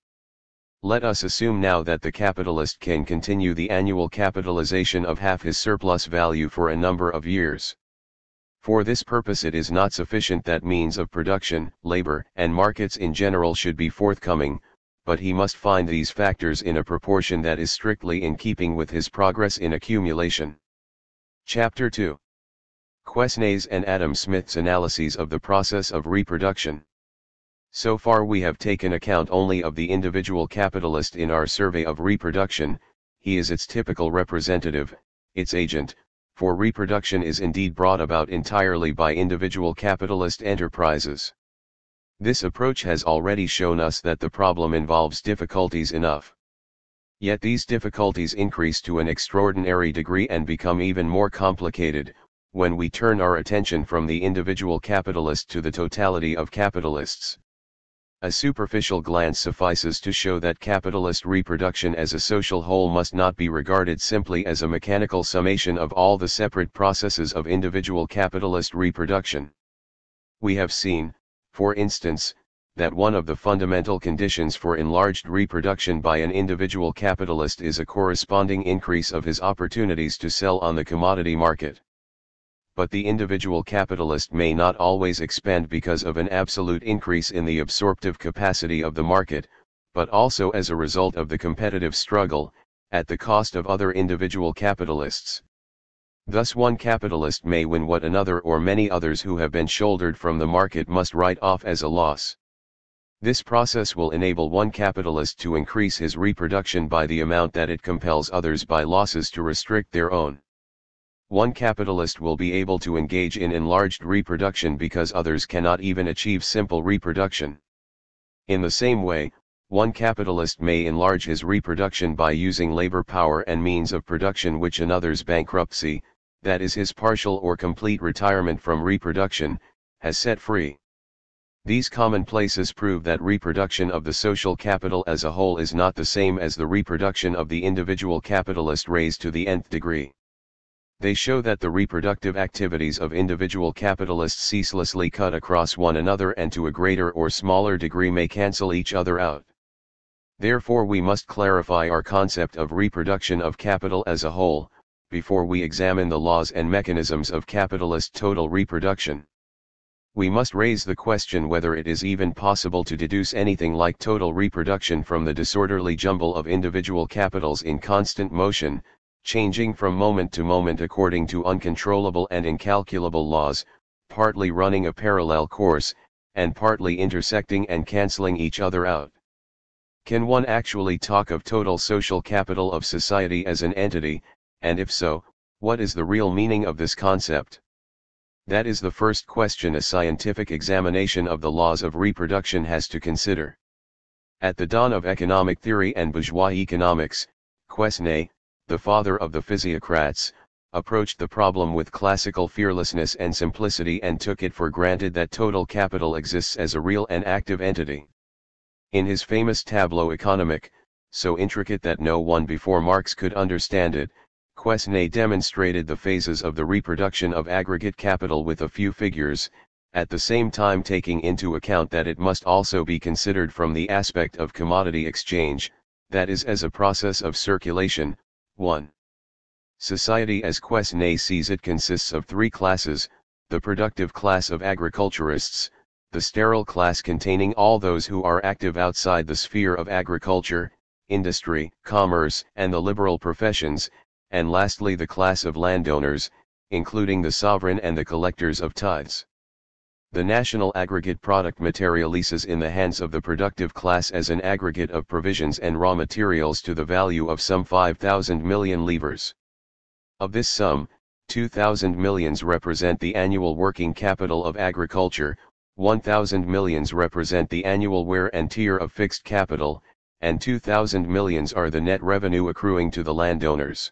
Let us assume now that the capitalist can continue the annual capitalization of half his surplus value for a number of years. For this purpose it is not sufficient that means of production, labor, and markets in general should be forthcoming, but he must find these factors in a proportion that is strictly in keeping with his progress in accumulation. Chapter 2. Quesnay's and Adam Smith's analyses of the process of reproduction. So far we have taken account only of the individual capitalist in our survey of reproduction. He is its typical representative, its agent, for reproduction is indeed brought about entirely by individual capitalist enterprises. This approach has already shown us that the problem involves difficulties enough. Yet these difficulties increase to an extraordinary degree and become even more complicated, when we turn our attention from the individual capitalist to the totality of capitalists. A superficial glance suffices to show that capitalist reproduction as a social whole must not be regarded simply as a mechanical summation of all the separate processes of individual capitalist reproduction. We have seen, for instance, that one of the fundamental conditions for enlarged reproduction by an individual capitalist is a corresponding increase of his opportunities to sell on the commodity market. But the individual capitalist may not always expand because of an absolute increase in the absorptive capacity of the market, but also as a result of the competitive struggle, at the cost of other individual capitalists. Thus one capitalist may win what another or many others who have been shouldered from the market must write off as a loss. This process will enable one capitalist to increase his reproduction by the amount that it compels others by losses to restrict their own. One capitalist will be able to engage in enlarged reproduction because others cannot even achieve simple reproduction. In the same way, one capitalist may enlarge his reproduction by using labor power and means of production which another's bankruptcy, that is his partial or complete retirement from reproduction, has set free. These commonplaces prove that reproduction of the social capital as a whole is not the same as the reproduction of the individual capitalist raised to the nth degree. They show that the reproductive activities of individual capitalists ceaselessly cut across one another and to a greater or smaller degree may cancel each other out. Therefore we must clarify our concept of reproduction of capital as a whole, before we examine the laws and mechanisms of capitalist total reproduction. We must raise the question whether it is even possible to deduce anything like total reproduction from the disorderly jumble of individual capitals in constant motion, changing from moment to moment according to uncontrollable and incalculable laws, partly running a parallel course, and partly intersecting and cancelling each other out. Can one actually talk of total social capital of society as an entity, and if so, what is the real meaning of this concept? That is the first question a scientific examination of the laws of reproduction has to consider. At the dawn of economic theory and bourgeois economics, Quesnay, the father of the physiocrats, approached the problem with classical fearlessness and simplicity and took it for granted that total capital exists as a real and active entity. In his famous tableau économique, so intricate that no one before Marx could understand it, Quesnay demonstrated the phases of the reproduction of aggregate capital with a few figures, at the same time taking into account that it must also be considered from the aspect of commodity exchange, that is as a process of circulation. 1. Society as Quesnay sees it consists of three classes: the productive class of agriculturists, the sterile class containing all those who are active outside the sphere of agriculture, industry, commerce, and the liberal professions, and lastly the class of landowners, including the sovereign and the collectors of tithes. The national aggregate product materializes in the hands of the productive class as an aggregate of provisions and raw materials to the value of some 5,000 million livres. Of this sum, 2,000 millions represent the annual working capital of agriculture, 1,000 millions represent the annual wear and tear of fixed capital, and 2,000 millions are the net revenue accruing to the landowners.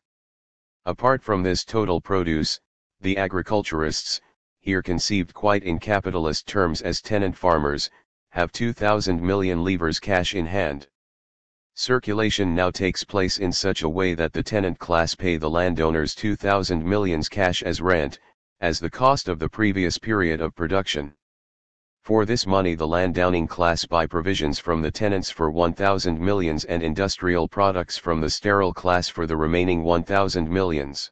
Apart from this total produce, the agriculturists, here conceived quite in capitalist terms as tenant farmers, have 2,000 million livres cash in hand. Circulation now takes place in such a way that the tenant class pay the landowners 2,000 millions cash as rent, as the cost of the previous period of production. For this money the landowning class buy provisions from the tenants for 1,000 millions and industrial products from the sterile class for the remaining 1,000 millions.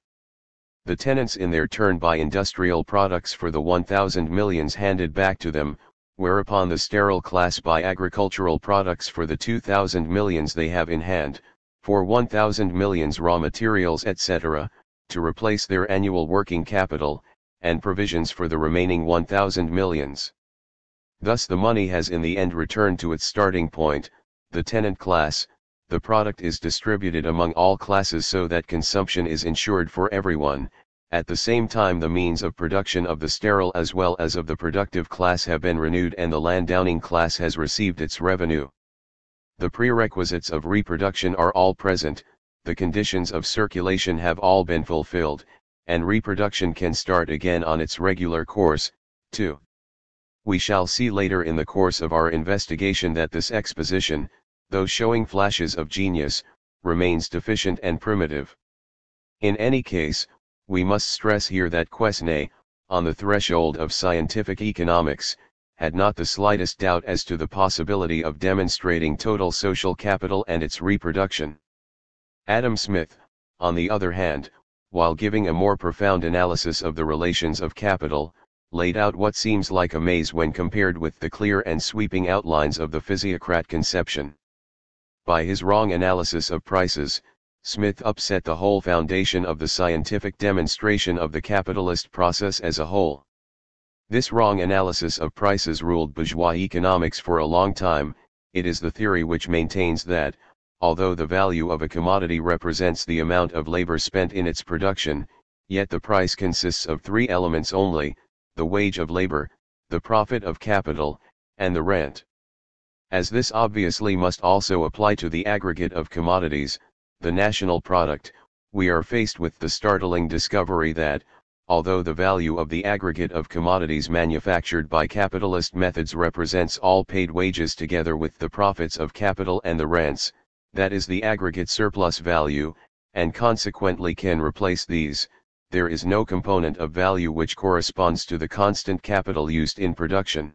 The tenants in their turn buy industrial products for the 1,000 millions handed back to them, whereupon the sterile class buy agricultural products for the 2,000 millions they have in hand, for 1,000 millions raw materials etc., to replace their annual working capital, and provisions for the remaining 1,000 millions. Thus the money has in the end returned to its starting point, the tenant class. The product is distributed among all classes so that consumption is ensured for everyone. At the same time the means of production of the sterile as well as of the productive class have been renewed and the landowning class has received its revenue. The prerequisites of reproduction are all present, the conditions of circulation have all been fulfilled, and reproduction can start again on its regular course. 2. We shall see later in the course of our investigation that this exposition, though showing flashes of genius, remains deficient and primitive. In any case, we must stress here that Quesnay, on the threshold of scientific economics, had not the slightest doubt as to the possibility of demonstrating total social capital and its reproduction. Adam Smith, on the other hand, while giving a more profound analysis of the relations of capital, laid out what seems like a maze when compared with the clear and sweeping outlines of the physiocrat conception. By his wrong analysis of prices, Smith upset the whole foundation of the scientific demonstration of the capitalist process as a whole. This wrong analysis of prices ruled bourgeois economics for a long time. It is the theory which maintains that, although the value of a commodity represents the amount of labor spent in its production, yet the price consists of three elements only: the wage of labor, the profit of capital, and the rent. As this obviously must also apply to the aggregate of commodities, the national product, we are faced with the startling discovery that, although the value of the aggregate of commodities manufactured by capitalist methods represents all paid wages together with the profits of capital and the rents, that is the aggregate surplus value, and consequently can replace these, there is no component of value which corresponds to the constant capital used in production.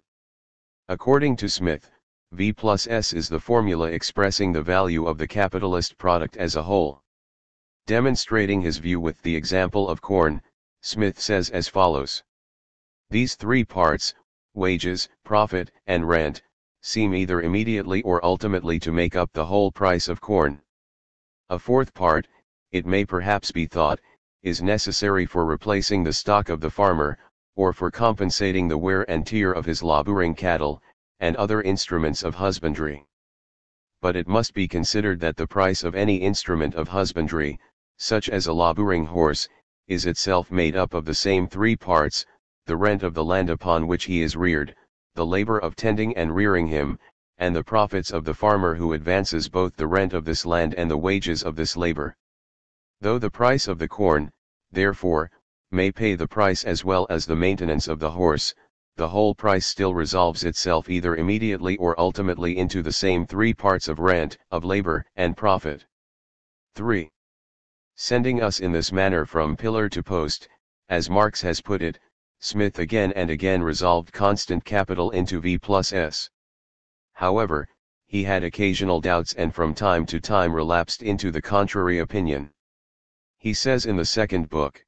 According to Smith, V plus S is the formula expressing the value of the capitalist product as a whole. Demonstrating his view with the example of corn, Smith says as follows. These three parts, wages, profit, and rent, seem either immediately or ultimately to make up the whole price of corn. A fourth part, it may perhaps be thought, is necessary for replacing the stock of the farmer, or for compensating the wear and tear of his laboring cattle, and other instruments of husbandry. But it must be considered that the price of any instrument of husbandry, such as a laboring horse, is itself made up of the same three parts, the rent of the land upon which he is reared, the labor of tending and rearing him, and the profits of the farmer who advances both the rent of this land and the wages of this labor. Though the price of the corn, therefore, may pay the price as well as the maintenance of the horse, the whole price still resolves itself either immediately or ultimately into the same three parts of rent, of labor, and profit. 3. Sending us in this manner from pillar to post, as Marx has put it, Smith again and again resolved constant capital into V plus S. However, he had occasional doubts and from time to time relapsed into the contrary opinion. He says in the second book,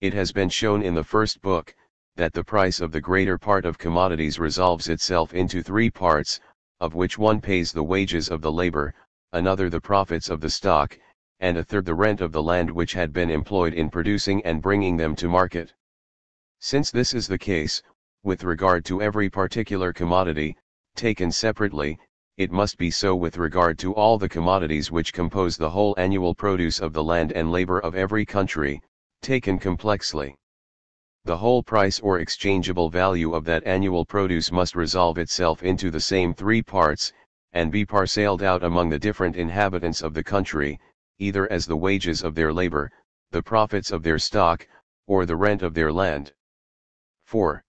"It has been shown in the first book, that the price of the greater part of commodities resolves itself into three parts, of which one pays the wages of the labor, another the profits of the stock, and a third the rent of the land which had been employed in producing and bringing them to market. Since this is the case, with regard to every particular commodity, taken separately, it must be so with regard to all the commodities which compose the whole annual produce of the land and labor of every country, taken complexly. The whole price or exchangeable value of that annual produce must resolve itself into the same three parts, and be parcelled out among the different inhabitants of the country, either as the wages of their labor, the profits of their stock, or the rent of their land." 4.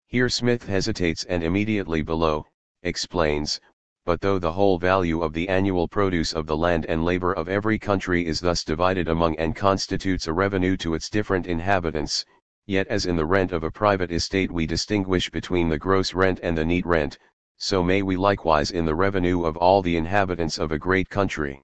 Here Smith hesitates and immediately below, explains, "But though the whole value of the annual produce of the land and labor of every country is thus divided among and constitutes a revenue to its different inhabitants, yet as in the rent of a private estate we distinguish between the gross rent and the neat rent, so may we likewise in the revenue of all the inhabitants of a great country.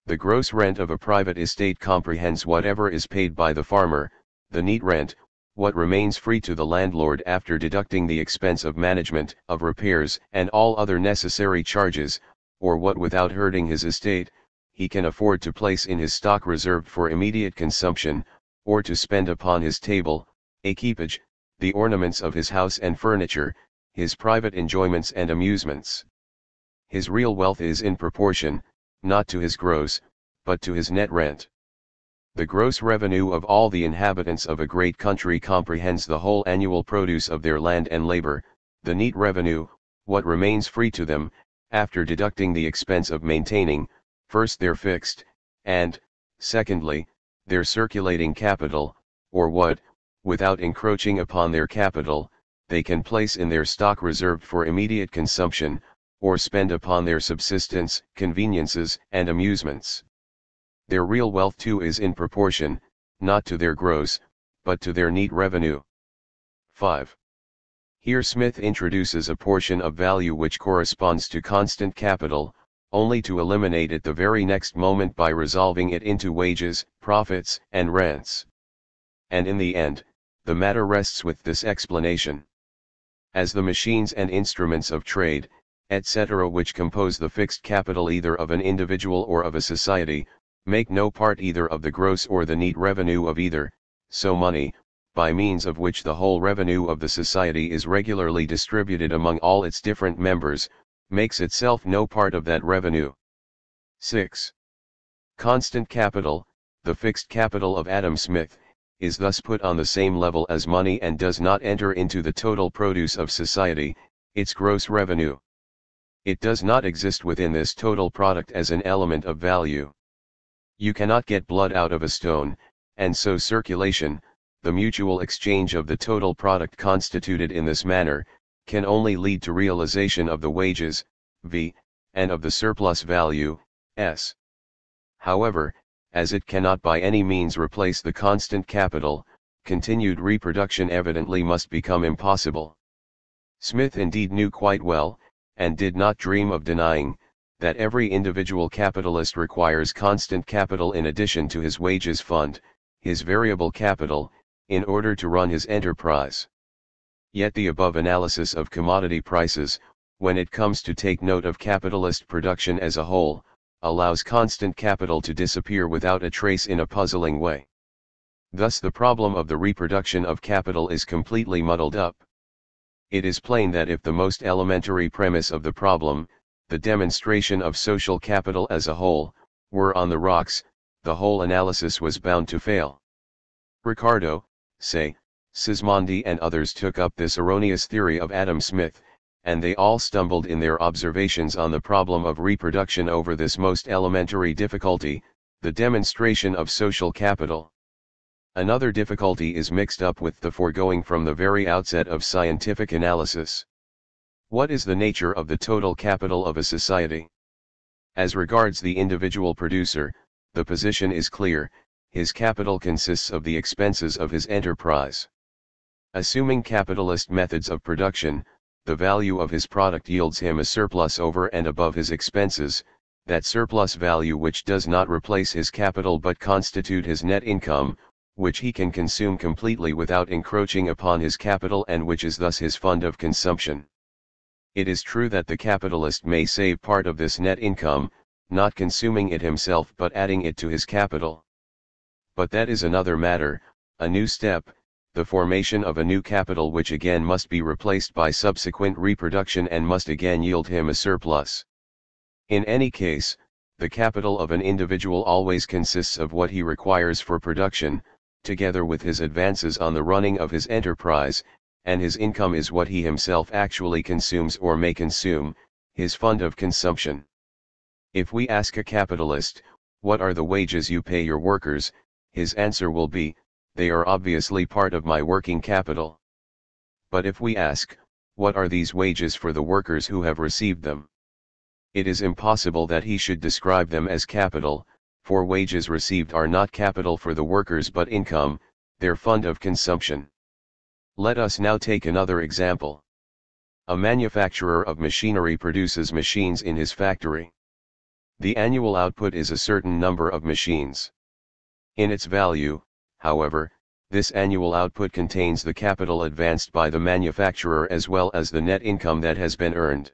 The gross rent of a private estate comprehends whatever is paid by the farmer, the neat rent, what remains free to the landlord after deducting the expense of management, of repairs, and all other necessary charges, or what without hurting his estate, he can afford to place in his stock reserved for immediate consumption, or to spend upon his table, equipage, the ornaments of his house and furniture, his private enjoyments and amusements. His real wealth is in proportion, not to his gross, but to his net rent. The gross revenue of all the inhabitants of a great country comprehends the whole annual produce of their land and labor, the neat revenue, what remains free to them, after deducting the expense of maintaining, first their fixed, and, secondly, their circulating capital, or what, without encroaching upon their capital, they can place in their stock reserved for immediate consumption, or spend upon their subsistence, conveniences, and amusements. Their real wealth too is in proportion, not to their gross, but to their neat revenue." 5. Here Smith introduces a portion of value which corresponds to constant capital, only to eliminate it the very next moment by resolving it into wages, profits, and rents. And in the end, the matter rests with this explanation. As the machines and instruments of trade, etc., which compose the fixed capital either of an individual or of a society, make no part either of the gross or the neat revenue of either, so money, by means of which the whole revenue of the society is regularly distributed among all its different members, makes itself no part of that revenue. 6. Constant capital, the fixed capital of Adam Smith, is thus put on the same level as money and does not enter into the total produce of society, its gross revenue. It does not exist within this total product as an element of value. You cannot get blood out of a stone, and so circulation, the mutual exchange of the total product constituted in this manner, can only lead to realization of the wages, V, and of the surplus value, S. However, as it cannot by any means replace the constant capital, continued reproduction evidently must become impossible. Smith indeed knew quite well, and did not dream of denying, that every individual capitalist requires constant capital in addition to his wages fund, his variable capital, in order to run his enterprise. Yet the above analysis of commodity prices, when it comes to take note of capitalist production as a whole, allows constant capital to disappear without a trace in a puzzling way. Thus the problem of the reproduction of capital is completely muddled up. It is plain that if the most elementary premise of the problem, the demonstration of social capital as a whole, were on the rocks, the whole analysis was bound to fail. Ricardo, Say, Sismondi and others took up this erroneous theory of Adam Smith, and they all stumbled in their observations on the problem of reproduction over this most elementary difficulty, the demonstration of social capital. Another difficulty is mixed up with the foregoing from the very outset of scientific analysis. What is the nature of the total capital of a society? As regards the individual producer, the position is clear: his capital consists of the expenses of his enterprise. Assuming capitalist methods of production, the value of his product yields him a surplus over and above his expenses, that surplus value which does not replace his capital but constitute his net income, which he can consume completely without encroaching upon his capital and which is thus his fund of consumption. It is true that the capitalist may save part of this net income, not consuming it himself but adding it to his capital. But that is another matter, a new step, the formation of a new capital which again must be replaced by subsequent reproduction and must again yield him a surplus. In any case, the capital of an individual always consists of what he requires for production, together with his advances on the running of his enterprise, and his income is what he himself actually consumes or may consume, his fund of consumption. If we ask a capitalist, what are the wages you pay your workers, his answer will be, they are obviously part of my working capital. But if we ask, what are these wages for the workers who have received them? It is impossible that he should describe them as capital, for wages received are not capital for the workers but income, their fund of consumption. Let us now take another example. A manufacturer of machinery produces machines in his factory. The annual output is a certain number of machines. In its value, however, this annual output contains the capital advanced by the manufacturer as well as the net income that has been earned.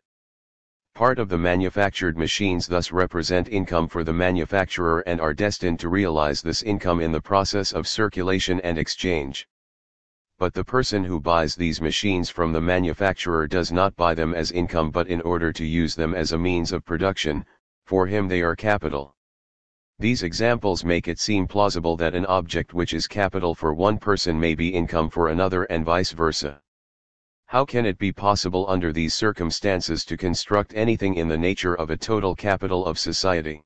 Part of the manufactured machines thus represent income for the manufacturer and are destined to realize this income in the process of circulation and exchange. But the person who buys these machines from the manufacturer does not buy them as income but in order to use them as a means of production, for him they are capital. These examples make it seem plausible that an object which is capital for one person may be income for another and vice versa. How can it be possible under these circumstances to construct anything in the nature of a total capital of society?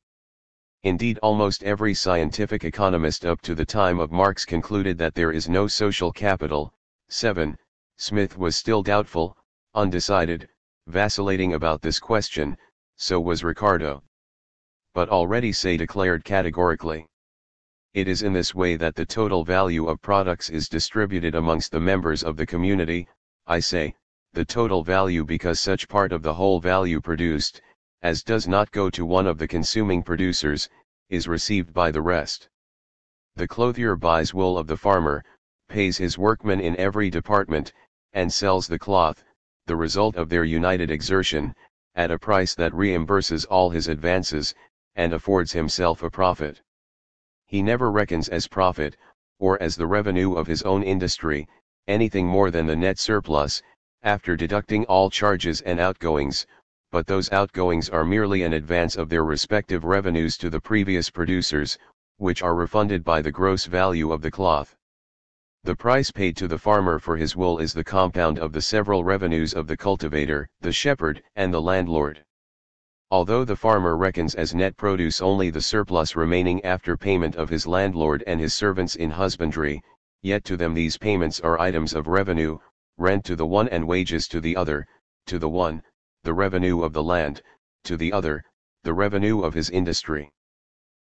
Indeed, almost every scientific economist up to the time of Marx concluded that there is no social capital. 7. Smith was still doubtful, undecided, vacillating about this question, so was Ricardo. But already Say declared categorically. It is in this way that the total value of products is distributed amongst the members of the community, I say, the total value because such part of the whole value produced, as does not go to one of the consuming producers, is received by the rest. The clothier buys wool of the farmer, pays his workmen in every department, and sells the cloth, the result of their united exertion, at a price that reimburses all his advances, and affords himself a profit. He never reckons as profit, or as the revenue of his own industry, anything more than the net surplus, after deducting all charges and outgoings, but those outgoings are merely an advance of their respective revenues to the previous producers, which are refunded by the gross value of the cloth. The price paid to the farmer for his wool is the compound of the several revenues of the cultivator, the shepherd, and the landlord. Although the farmer reckons as net produce only the surplus remaining after payment of his landlord and his servants in husbandry, yet to them these payments are items of revenue, rent to the one and wages to the other, to the one, the revenue of the land, to the other, the revenue of his industry.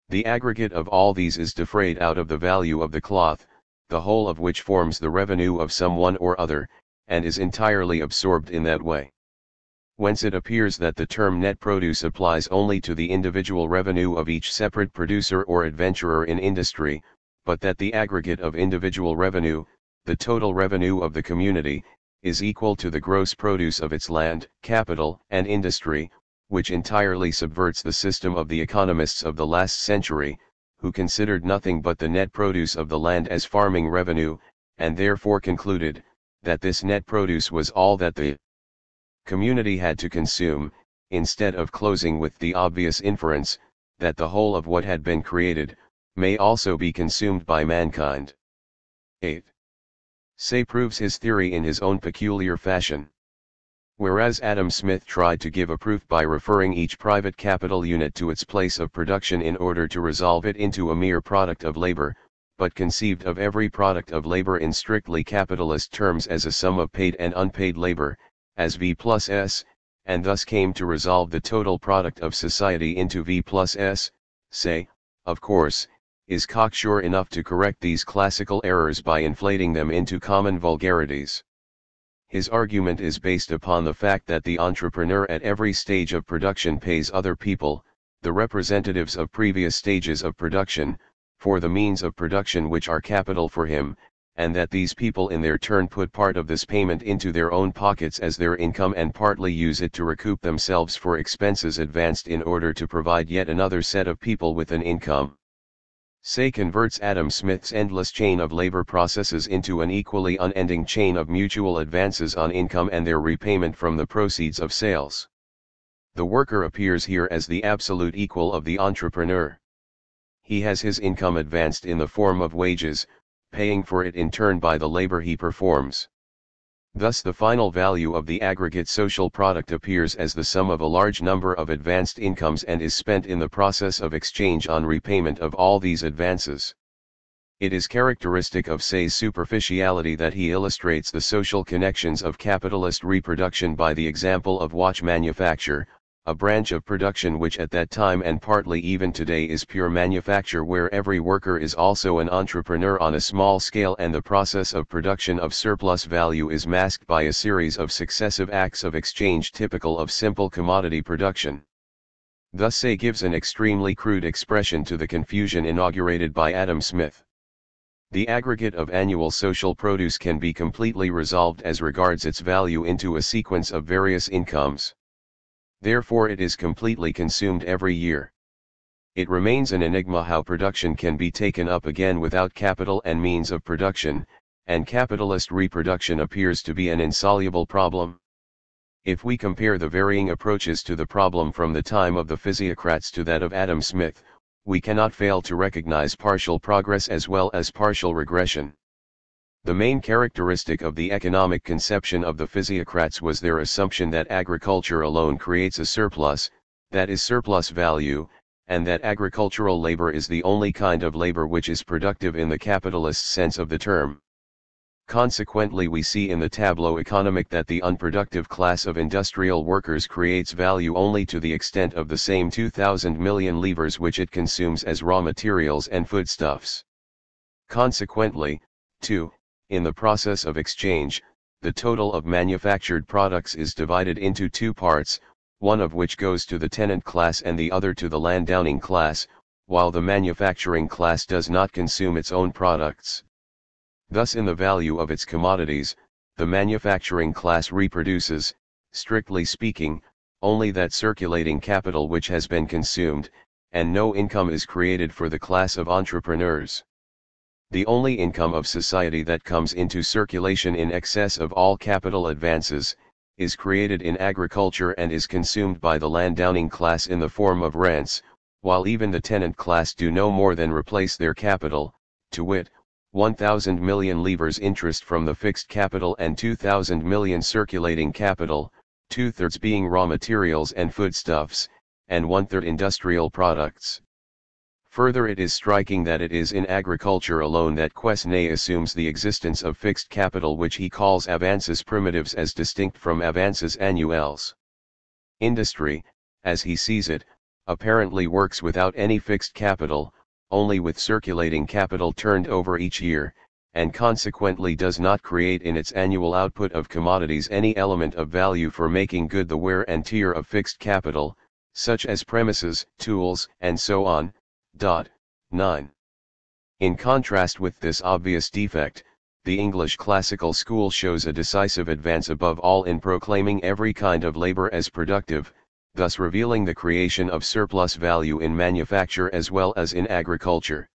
The aggregate of all these is defrayed out of the value of the cloth, the whole of which forms the revenue of some one or other, and is entirely absorbed in that way. Whence it appears that the term net produce applies only to the individual revenue of each separate producer or adventurer in industry, but that the aggregate of individual revenue, the total revenue of the community, is equal to the gross produce of its land, capital, and industry, which entirely subverts the system of the economists of the last century, who considered nothing but the net produce of the land as farming revenue, and therefore concluded, that this net produce was all that the community had to consume, instead of closing with the obvious inference, that the whole of what had been created, may also be consumed by mankind. 8. Say proves his theory in his own peculiar fashion. Whereas Adam Smith tried to give a proof by referring each private capital unit to its place of production in order to resolve it into a mere product of labor, but conceived of every product of labor in strictly capitalist terms as a sum of paid and unpaid labor, as V plus S, and thus came to resolve the total product of society into V plus S, Say, of course, is cocksure enough to correct these classical errors by inflating them into common vulgarities. His argument is based upon the fact that the entrepreneur at every stage of production pays other people, the representatives of previous stages of production, for the means of production which are capital for him, and that these people in their turn put part of this payment into their own pockets as their income and partly use it to recoup themselves for expenses advanced in order to provide yet another set of people with an income. Say converts Adam Smith's endless chain of labor processes into an equally unending chain of mutual advances on income and their repayment from the proceeds of sales. The worker appears here as the absolute equal of the entrepreneur. He has his income advanced in the form of wages, paying for it in turn by the labor he performs. Thus the final value of the aggregate social product appears as the sum of a large number of advanced incomes and is spent in the process of exchange on repayment of all these advances. It is characteristic of Say's superficiality that he illustrates the social connections of capitalist reproduction by the example of watch manufacture, a branch of production which at that time and partly even today is pure manufacture, where every worker is also an entrepreneur on a small scale and the process of production of surplus value is masked by a series of successive acts of exchange typical of simple commodity production. Thus Say gives an extremely crude expression to the confusion inaugurated by Adam Smith. The aggregate of annual social produce can be completely resolved as regards its value into a sequence of various incomes. Therefore it is completely consumed every year. It remains an enigma how production can be taken up again without capital and means of production, and capitalist reproduction appears to be an insoluble problem. If we compare the varying approaches to the problem from the time of the physiocrats to that of Adam Smith, we cannot fail to recognize partial progress as well as partial regression. The main characteristic of the economic conception of the physiocrats was their assumption that agriculture alone creates a surplus, that is surplus value, and that agricultural labor is the only kind of labor which is productive in the capitalist sense of the term. Consequently, we see in the tableau economic that the unproductive class of industrial workers creates value only to the extent of the same 2,000 million livres which it consumes as raw materials and foodstuffs. Consequently, too, in the process of exchange, the total of manufactured products is divided into two parts, one of which goes to the tenant class and the other to the landowning class, while the manufacturing class does not consume its own products. Thus in the value of its commodities, the manufacturing class reproduces, strictly speaking, only that circulating capital which has been consumed, and no income is created for the class of entrepreneurs. The only income of society that comes into circulation in excess of all capital advances, is created in agriculture and is consumed by the landowning class in the form of rents, while even the tenant class do no more than replace their capital, to wit, 1,000 million livres interest from the fixed capital and 2,000 million circulating capital, 2/3 being raw materials and foodstuffs, and 1/3 industrial products. Further, it is striking that it is in agriculture alone that Quesnay assumes the existence of fixed capital, which he calls avances primitives as distinct from avances annuels. Industry, as he sees it, apparently works without any fixed capital, only with circulating capital turned over each year, and consequently does not create in its annual output of commodities any element of value for making good the wear and tear of fixed capital, such as premises, tools, and so on. 9. In contrast with this obvious defect, the English classical school shows a decisive advance above all in proclaiming every kind of labor as productive, thus revealing the creation of surplus value in manufacture as well as in agriculture.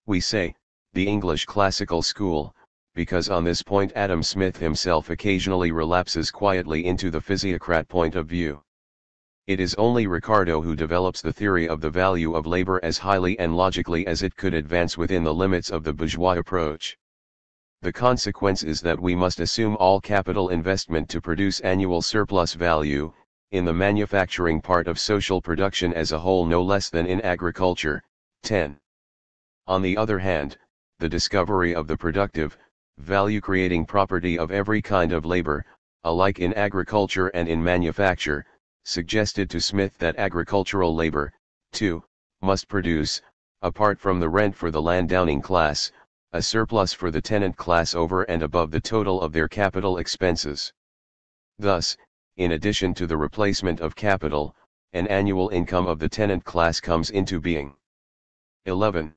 We say, the English classical school, because on this point Adam Smith himself occasionally relapses quietly into the physiocrat point of view. It is only Ricardo who develops the theory of the value of labor as highly and logically as it could advance within the limits of the bourgeois approach. The consequence is that we must assume all capital investment to produce annual surplus value, in the manufacturing part of social production as a whole no less than in agriculture. 10. On the other hand, the discovery of the productive, value-creating property of every kind of labor, alike in agriculture and in manufacture, suggested to Smith that agricultural labor, too, must produce, apart from the rent for the landowning class, a surplus for the tenant class over and above the total of their capital expenses. Thus, in addition to the replacement of capital, an annual income of the tenant class comes into being. 11.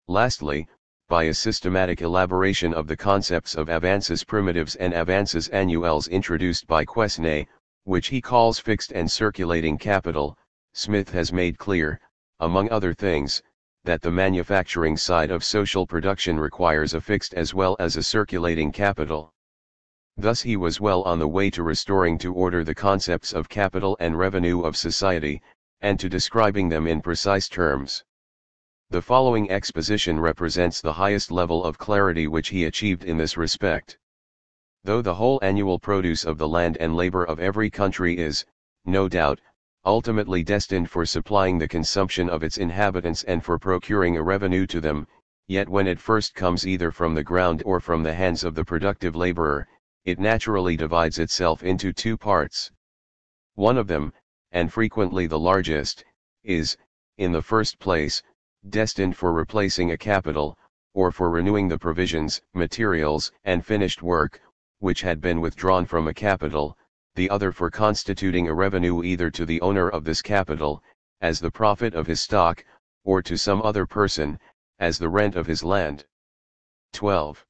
Lastly, by a systematic elaboration of the concepts of avances primitives and avances annuels introduced by Quesnay, which he calls fixed and circulating capital, Smith has made clear, among other things, that the manufacturing side of social production requires a fixed as well as a circulating capital. Thus he was well on the way to restoring to order the concepts of capital and revenue of society, and to describing them in precise terms. The following exposition represents the highest level of clarity which he achieved in this respect. Though the whole annual produce of the land and labor of every country is, no doubt, ultimately destined for supplying the consumption of its inhabitants and for procuring a revenue to them, yet when it first comes either from the ground or from the hands of the productive laborer, it naturally divides itself into two parts. One of them, and frequently the largest, is, in the first place, destined for replacing a capital, or for renewing the provisions, materials, and finished work, which had been withdrawn from a capital, the other for constituting a revenue either to the owner of this capital, as the profit of his stock, or to some other person, as the rent of his land. 12.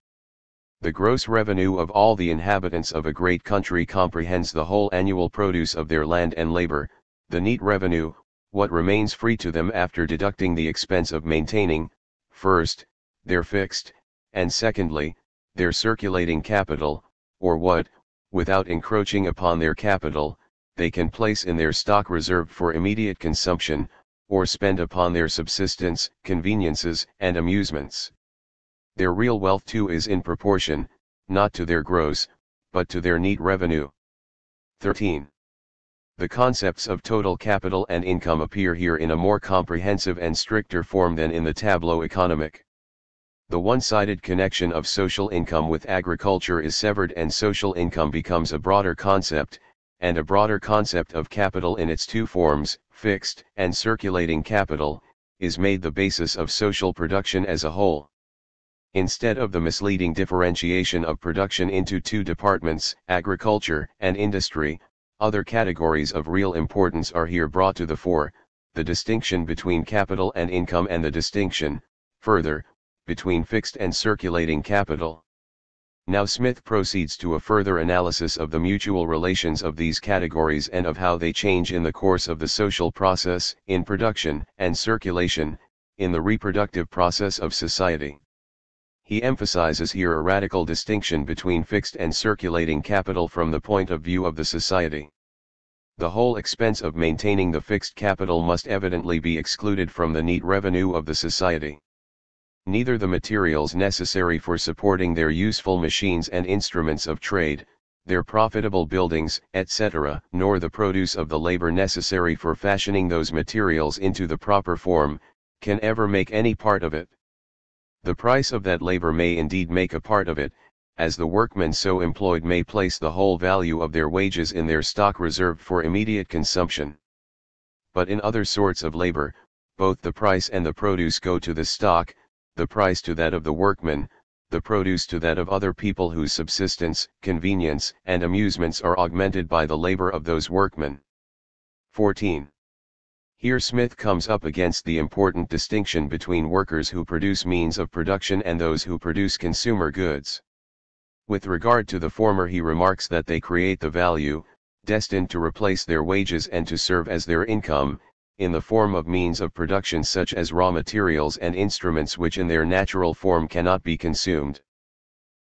The gross revenue of all the inhabitants of a great country comprehends the whole annual produce of their land and labor, the neat revenue, what remains free to them after deducting the expense of maintaining, first, their fixed, and secondly, their circulating capital, or what, without encroaching upon their capital, they can place in their stock reserved for immediate consumption, or spend upon their subsistence, conveniences, and amusements. Their real wealth too is in proportion, not to their gross, but to their neat revenue. 13. The concepts of total capital and income appear here in a more comprehensive and stricter form than in the tableau économique. The one-sided connection of social income with agriculture is severed and social income becomes a broader concept, and a broader concept of capital in its two forms, fixed and circulating capital, is made the basis of social production as a whole. Instead of the misleading differentiation of production into two departments, agriculture and industry, other categories of real importance are here brought to the fore, the distinction between capital and income and the distinction, further, between fixed and circulating capital. Now Smith proceeds to a further analysis of the mutual relations of these categories and of how they change in the course of the social process, in production and circulation, in the reproductive process of society. He emphasizes here a radical distinction between fixed and circulating capital from the point of view of the society. The whole expense of maintaining the fixed capital must evidently be excluded from the neat revenue of the society. Neither the materials necessary for supporting their useful machines and instruments of trade, their profitable buildings, etc., nor the produce of the labor necessary for fashioning those materials into the proper form, can ever make any part of it. The price of that labor may indeed make a part of it, as the workmen so employed may place the whole value of their wages in their stock reserved for immediate consumption. But in other sorts of labor, both the price and the produce go to the stock, the price to that of the workmen, the produce to that of other people whose subsistence, convenience, and amusements are augmented by the labor of those workmen. 14. Here Smith comes up against the important distinction between workers who produce means of production and those who produce consumer goods. With regard to the former, he remarks that they create the value, destined to replace their wages and to serve as their income, in the form of means of production such as raw materials and instruments which in their natural form cannot be consumed.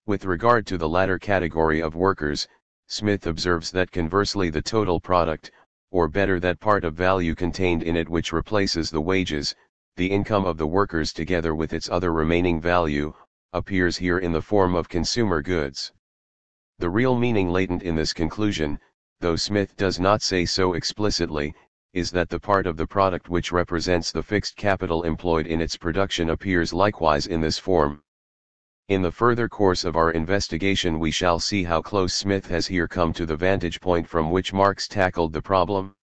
With regard to the latter category of workers, Smith observes that conversely the total product, or better that part of value contained in it which replaces the wages, the income of the workers together with its other remaining value, appears here in the form of consumer goods. The real meaning latent in this conclusion, though Smith does not say so explicitly, is that the part of the product which represents the fixed capital employed in its production appears likewise in this form. In the further course of our investigation we shall see how close Smith has here come to the vantage point from which Marx tackled the problem.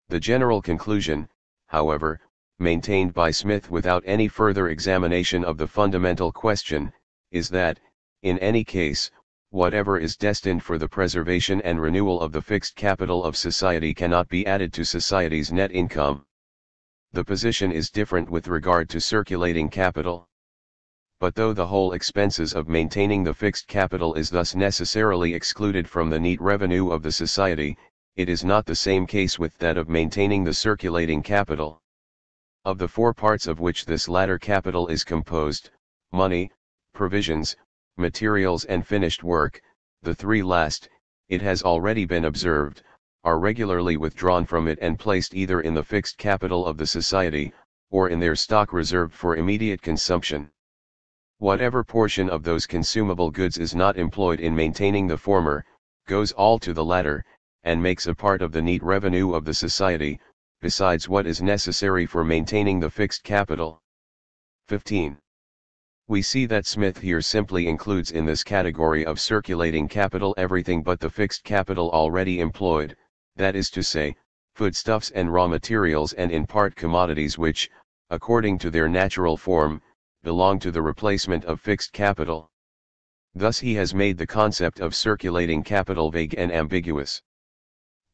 The general conclusion, however, maintained by Smith without any further examination of the fundamental question, is that, in any case, whatever is destined for the preservation and renewal of the fixed capital of society cannot be added to society's net income. The position is different with regard to circulating capital. But though the whole expenses of maintaining the fixed capital is thus necessarily excluded from the neat revenue of the society, it is not the same case with that of maintaining the circulating capital. Of the four parts of which this latter capital is composed, money, provisions, materials and finished work, the three last, it has already been observed, are regularly withdrawn from it and placed either in the fixed capital of the society, or in their stock reserved for immediate consumption. Whatever portion of those consumable goods is not employed in maintaining the former, goes all to the latter, and makes a part of the neat revenue of the society, besides what is necessary for maintaining the fixed capital. 15. We see that Smith here simply includes in this category of circulating capital everything but the fixed capital already employed, that is to say, foodstuffs and raw materials and in part commodities which, according to their natural form, belong to the replacement of fixed capital. Thus he has made the concept of circulating capital vague and ambiguous.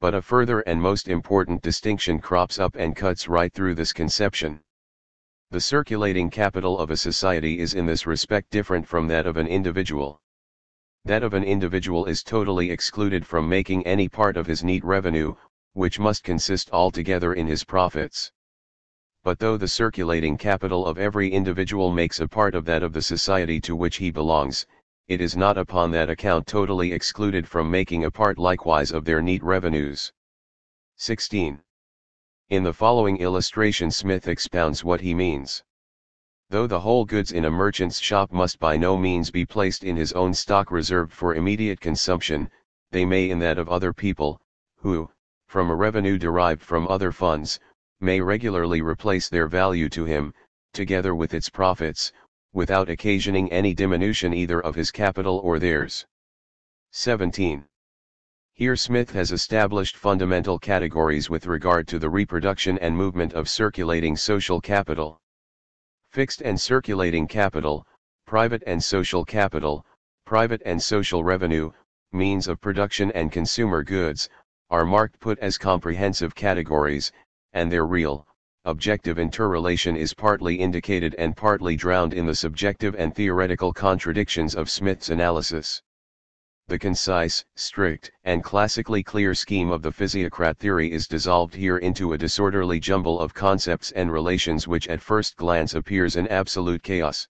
But a further and most important distinction crops up and cuts right through this conception. The circulating capital of a society is in this respect different from that of an individual. That of an individual is totally excluded from making any part of his neat revenue, which must consist altogether in his profits. But though the circulating capital of every individual makes a part of that of the society to which he belongs, it is not upon that account totally excluded from making a part likewise of their neat revenues. 16. In the following illustration Smith expounds what he means. Though the whole goods in a merchant's shop must by no means be placed in his own stock reserved for immediate consumption, they may in that of other people, who, from a revenue derived from other funds, may regularly replace their value to him, together with its profits, without occasioning any diminution either of his capital or theirs. 17. Here Smith has established fundamental categories with regard to the reproduction and movement of circulating social capital. Fixed and circulating capital, private and social capital, private and social revenue, means of production and consumer goods, are marked put as comprehensive categories, and their real, objective interrelation is partly indicated and partly drowned in the subjective and theoretical contradictions of Smith's analysis. The concise, strict, and classically clear scheme of the physiocrat theory is dissolved here into a disorderly jumble of concepts and relations which at first glance appears an absolute chaos.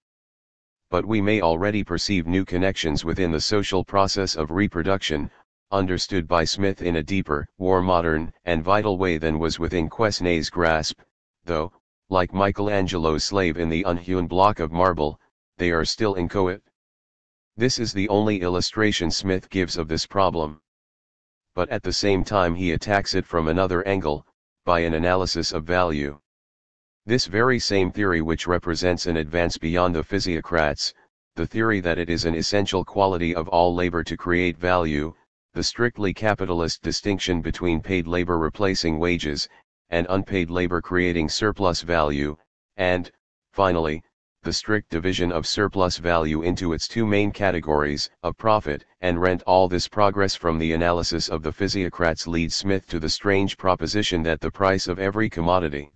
But we may already perceive new connections within the social process of reproduction, understood by Smith in a deeper, more modern, and vital way than was within Quesnay's grasp, though, like Michelangelo's slave in the unhewn block of marble, they are still inchoate. This is the only illustration Smith gives of this problem. But at the same time he attacks it from another angle, by an analysis of value. This very same theory, which represents an advance beyond the physiocrats, the theory that it is an essential quality of all labor to create value, the strictly capitalist distinction between paid labor replacing wages, and unpaid labor creating surplus value, and, finally, the strict division of surplus value into its two main categories, of profit and rent. All this progress from the analysis of the physiocrats leads Smith to the strange proposition that the price of every commodity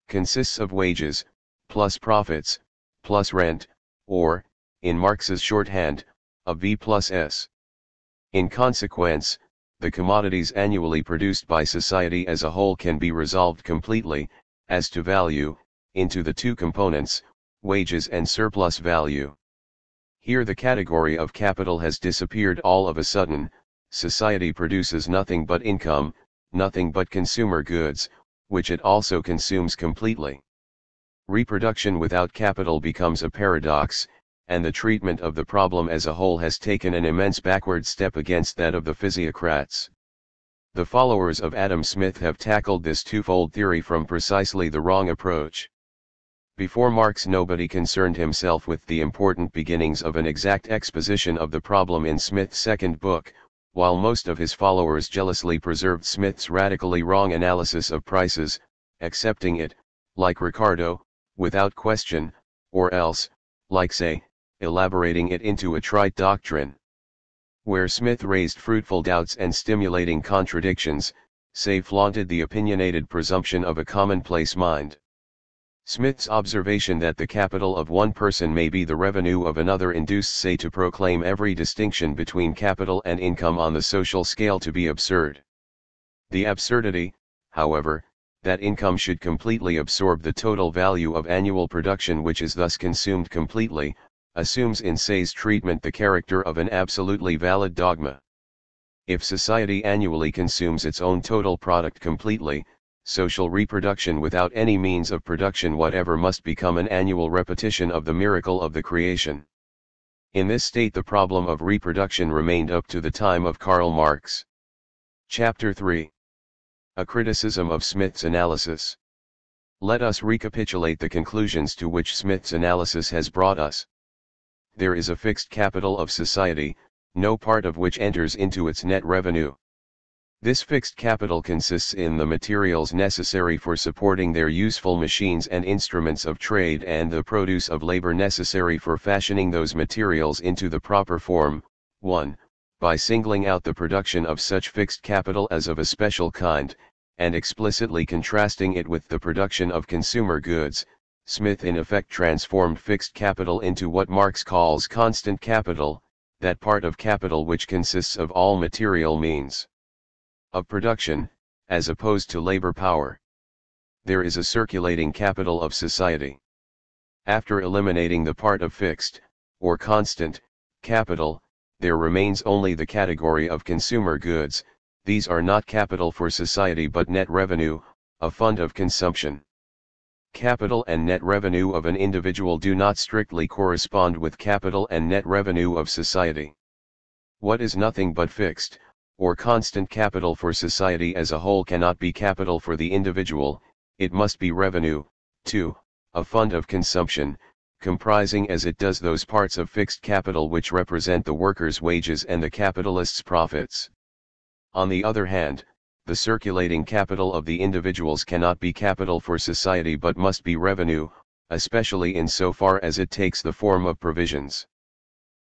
consists of wages, plus profits, plus rent, or, in Marx's shorthand, of V plus S. In consequence, the commodities annually produced by society as a whole can be resolved completely, as to value, into the two components, wages and surplus value. Here the category of capital has disappeared all of a sudden. Society produces nothing but income, nothing but consumer goods, which it also consumes completely. Reproduction without capital becomes a paradox, and the treatment of the problem as a whole has taken an immense backward step against that of the physiocrats. The followers of Adam Smith have tackled this twofold theory from precisely the wrong approach. Before Marx, nobody concerned himself with the important beginnings of an exact exposition of the problem in Smith's second book, while most of his followers jealously preserved Smith's radically wrong analysis of prices, accepting it, like Ricardo, without question, or else, like Say, elaborating it into a trite doctrine. Where Smith raised fruitful doubts and stimulating contradictions, Say flaunted the opinionated presumption of a commonplace mind. Smith's observation that the capital of one person may be the revenue of another induced Say to proclaim every distinction between capital and income on the social scale to be absurd. The absurdity, however, that income should completely absorb the total value of annual production, which is thus consumed completely, assumes in Say's treatment the character of an absolutely valid dogma. If society annually consumes its own total product completely, social reproduction without any means of production whatever must become an annual repetition of the miracle of the creation. In this state the problem of reproduction remained up to the time of Karl Marx. Chapter 3. A criticism of Smith's analysis. Let us recapitulate the conclusions to which Smith's analysis has brought us. There is a fixed capital of society, no part of which enters into its net revenue. This fixed capital consists in the materials necessary for supporting their useful machines and instruments of trade and the produce of labor necessary for fashioning those materials into the proper form. 1. By singling out the production of such fixed capital as of a special kind, and explicitly contrasting it with the production of consumer goods, Smith in effect transformed fixed capital into what Marx calls constant capital, that part of capital which consists of all material means of production, as opposed to labor power. There is a circulating capital of society. After eliminating the part of fixed, or constant, capital, there remains only the category of consumer goods. These are not capital for society but net revenue, a fund of consumption. Capital and net revenue of an individual do not strictly correspond with capital and net revenue of society. What is nothing but fixed, or constant capital for society as a whole cannot be capital for the individual, it must be revenue, too, a fund of consumption, comprising as it does those parts of fixed capital which represent the worker's wages and the capitalist's profits. On the other hand, the circulating capital of the individuals cannot be capital for society but must be revenue, especially in so far as it takes the form of provisions.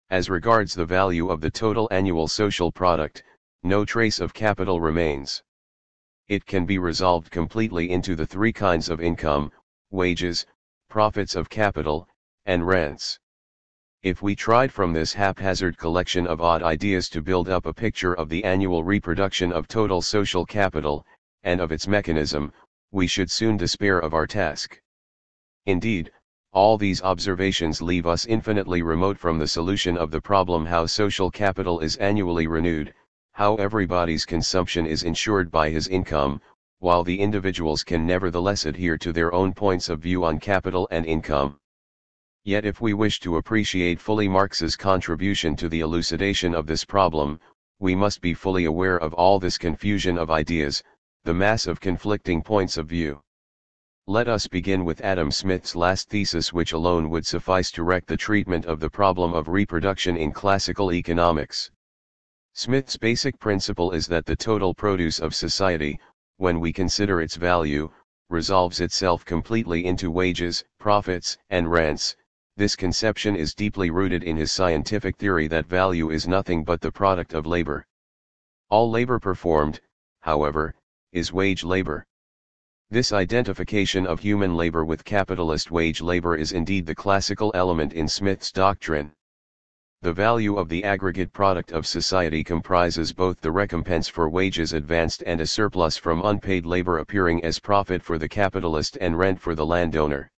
As regards the value of the total annual social product, no trace of capital remains. It can be resolved completely into the three kinds of income: wages, profits of capital, and rents. If we tried from this haphazard collection of odd ideas to build up a picture of the annual reproduction of total social capital, and of its mechanism, we should soon despair of our task. Indeed, all these observations leave us infinitely remote from the solution of the problem how social capital is annually renewed, how everybody's consumption is insured by his income, while the individuals can nevertheless adhere to their own points of view on capital and income. Yet if we wish to appreciate fully Marx's contribution to the elucidation of this problem, we must be fully aware of all this confusion of ideas, the mass of conflicting points of view. Let us begin with Adam Smith's last thesis, which alone would suffice to wreck the treatment of the problem of reproduction in classical economics. Smith's basic principle is that the total produce of society, when we consider its value, resolves itself completely into wages, profits, and rents. This conception is deeply rooted in his scientific theory that value is nothing but the product of labor. All labor performed, however, is wage labor. This identification of human labor with capitalist wage labor is indeed the classical element in Smith's doctrine. The value of the aggregate product of society comprises both the recompense for wages advanced and a surplus from unpaid labor appearing as profit for the capitalist and rent for the landowner.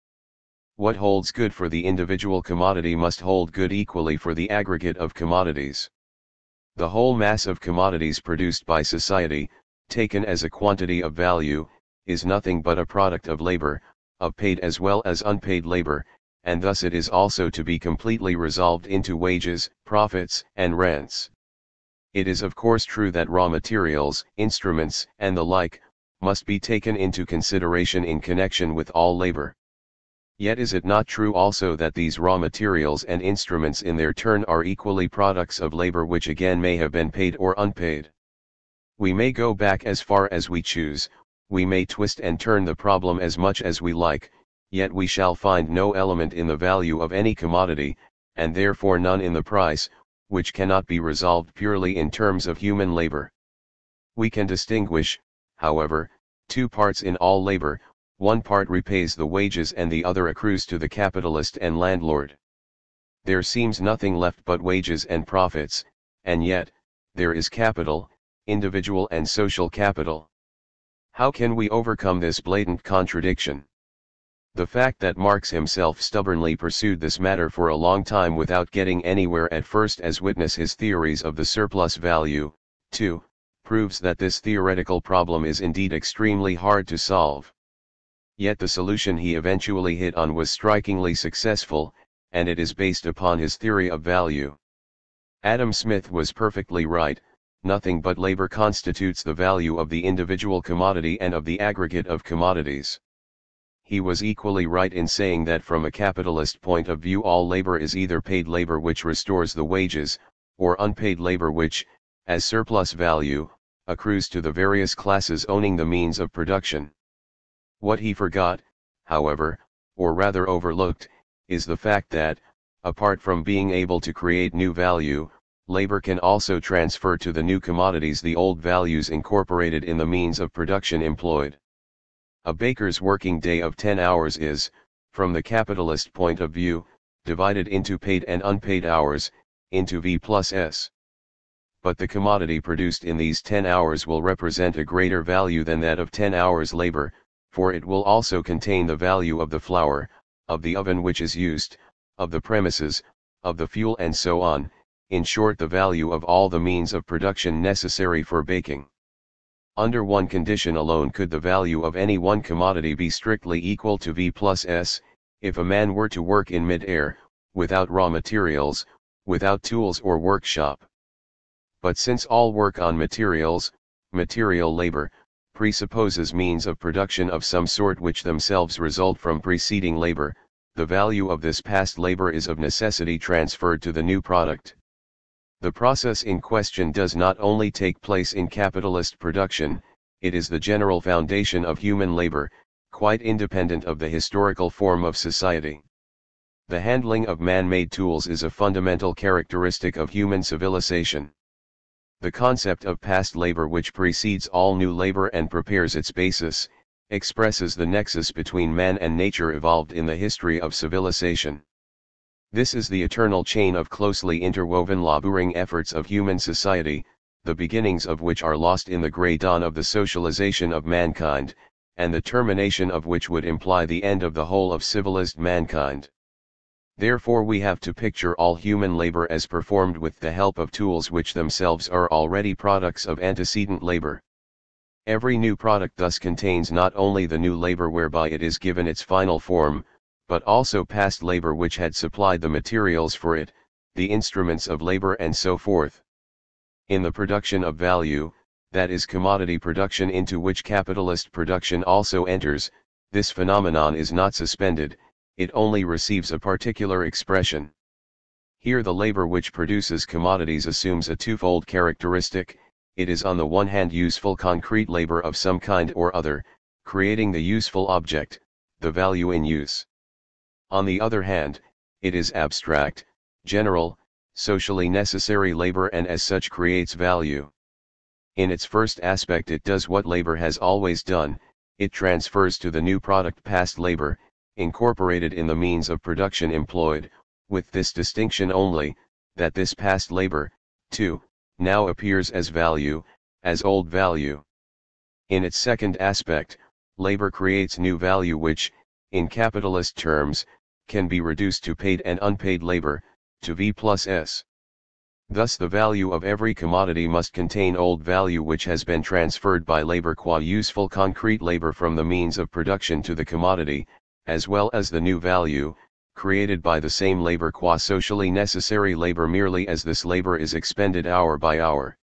What holds good for the individual commodity must hold good equally for the aggregate of commodities. The whole mass of commodities produced by society, taken as a quantity of value, is nothing but a product of labor, of paid as well as unpaid labor, and thus it is also to be completely resolved into wages, profits, and rents. It is of course true that raw materials, instruments, and the like, must be taken into consideration in connection with all labor. Yet is it not true also that these raw materials and instruments in their turn are equally products of labor which again may have been paid or unpaid? We may go back as far as we choose, we may twist and turn the problem as much as we like, yet we shall find no element in the value of any commodity, and therefore none in the price, which cannot be resolved purely in terms of human labor. We can distinguish, however, two parts in all labor. One part repays the wages and the other accrues to the capitalist and landlord. There seems nothing left but wages and profits, and yet, there is capital, individual and social capital. How can we overcome this blatant contradiction? The fact that Marx himself stubbornly pursued this matter for a long time without getting anywhere at first, as witness his theories of the surplus value, too, proves that this theoretical problem is indeed extremely hard to solve. Yet the solution he eventually hit on was strikingly successful, and it is based upon his theory of value. Adam Smith was perfectly right, nothing but labor constitutes the value of the individual commodity and of the aggregate of commodities. He was equally right in saying that from a capitalist point of view all labor is either paid labor which restores the wages, or unpaid labor which, as surplus value, accrues to the various classes owning the means of production. What he forgot, however, or rather overlooked, is the fact that, apart from being able to create new value, labor can also transfer to the new commodities the old values incorporated in the means of production employed. A baker's working day of 10 hours is, from the capitalist point of view, divided into paid and unpaid hours, into V plus S. But the commodity produced in these 10 hours will represent a greater value than that of 10 hours labor, for it will also contain the value of the flour, of the oven which is used, of the premises, of the fuel and so on, in short the value of all the means of production necessary for baking. Under one condition alone could the value of any one commodity be strictly equal to V plus S, if a man were to work in mid-air, without raw materials, without tools or workshop. But since all work on materials, material labor, presupposes means of production of some sort which themselves result from preceding labor, the value of this past labor is of necessity transferred to the new product. The process in question does not only take place in capitalist production, it is the general foundation of human labor, quite independent of the historical form of society. The handling of man-made tools is a fundamental characteristic of human civilization. The concept of past labor, which precedes all new labor and prepares its basis, expresses the nexus between man and nature evolved in the history of civilization. This is the eternal chain of closely interwoven laboring efforts of human society, the beginnings of which are lost in the grey dawn of the socialization of mankind, and the termination of which would imply the end of the whole of civilized mankind. Therefore we have to picture all human labor as performed with the help of tools which themselves are already products of antecedent labor. Every new product thus contains not only the new labor whereby it is given its final form, but also past labor which had supplied the materials for it, the instruments of labor and so forth. In the production of value, that is commodity production into which capitalist production also enters, This phenomenon is not suspended, it only receives a particular expression. Here the labor which produces commodities assumes a twofold characteristic. It is on the one hand useful concrete labor of some kind or other, creating the useful object, the value in use. On the other hand, it is abstract, general, socially necessary labor and as such creates value. In its first aspect it does what labor has always done, it transfers to the new product past labor, incorporated in the means of production employed, with this distinction only, that this past labor, too, now appears as value, as old value. In its second aspect, labor creates new value which, in capitalist terms, can be reduced to paid and unpaid labor, to V plus S. Thus the value of every commodity must contain old value which has been transferred by labor qua useful concrete labor from the means of production to the commodity, as well as the new value, created by the same labor qua socially necessary labor merely as this labor is expended hour by hour.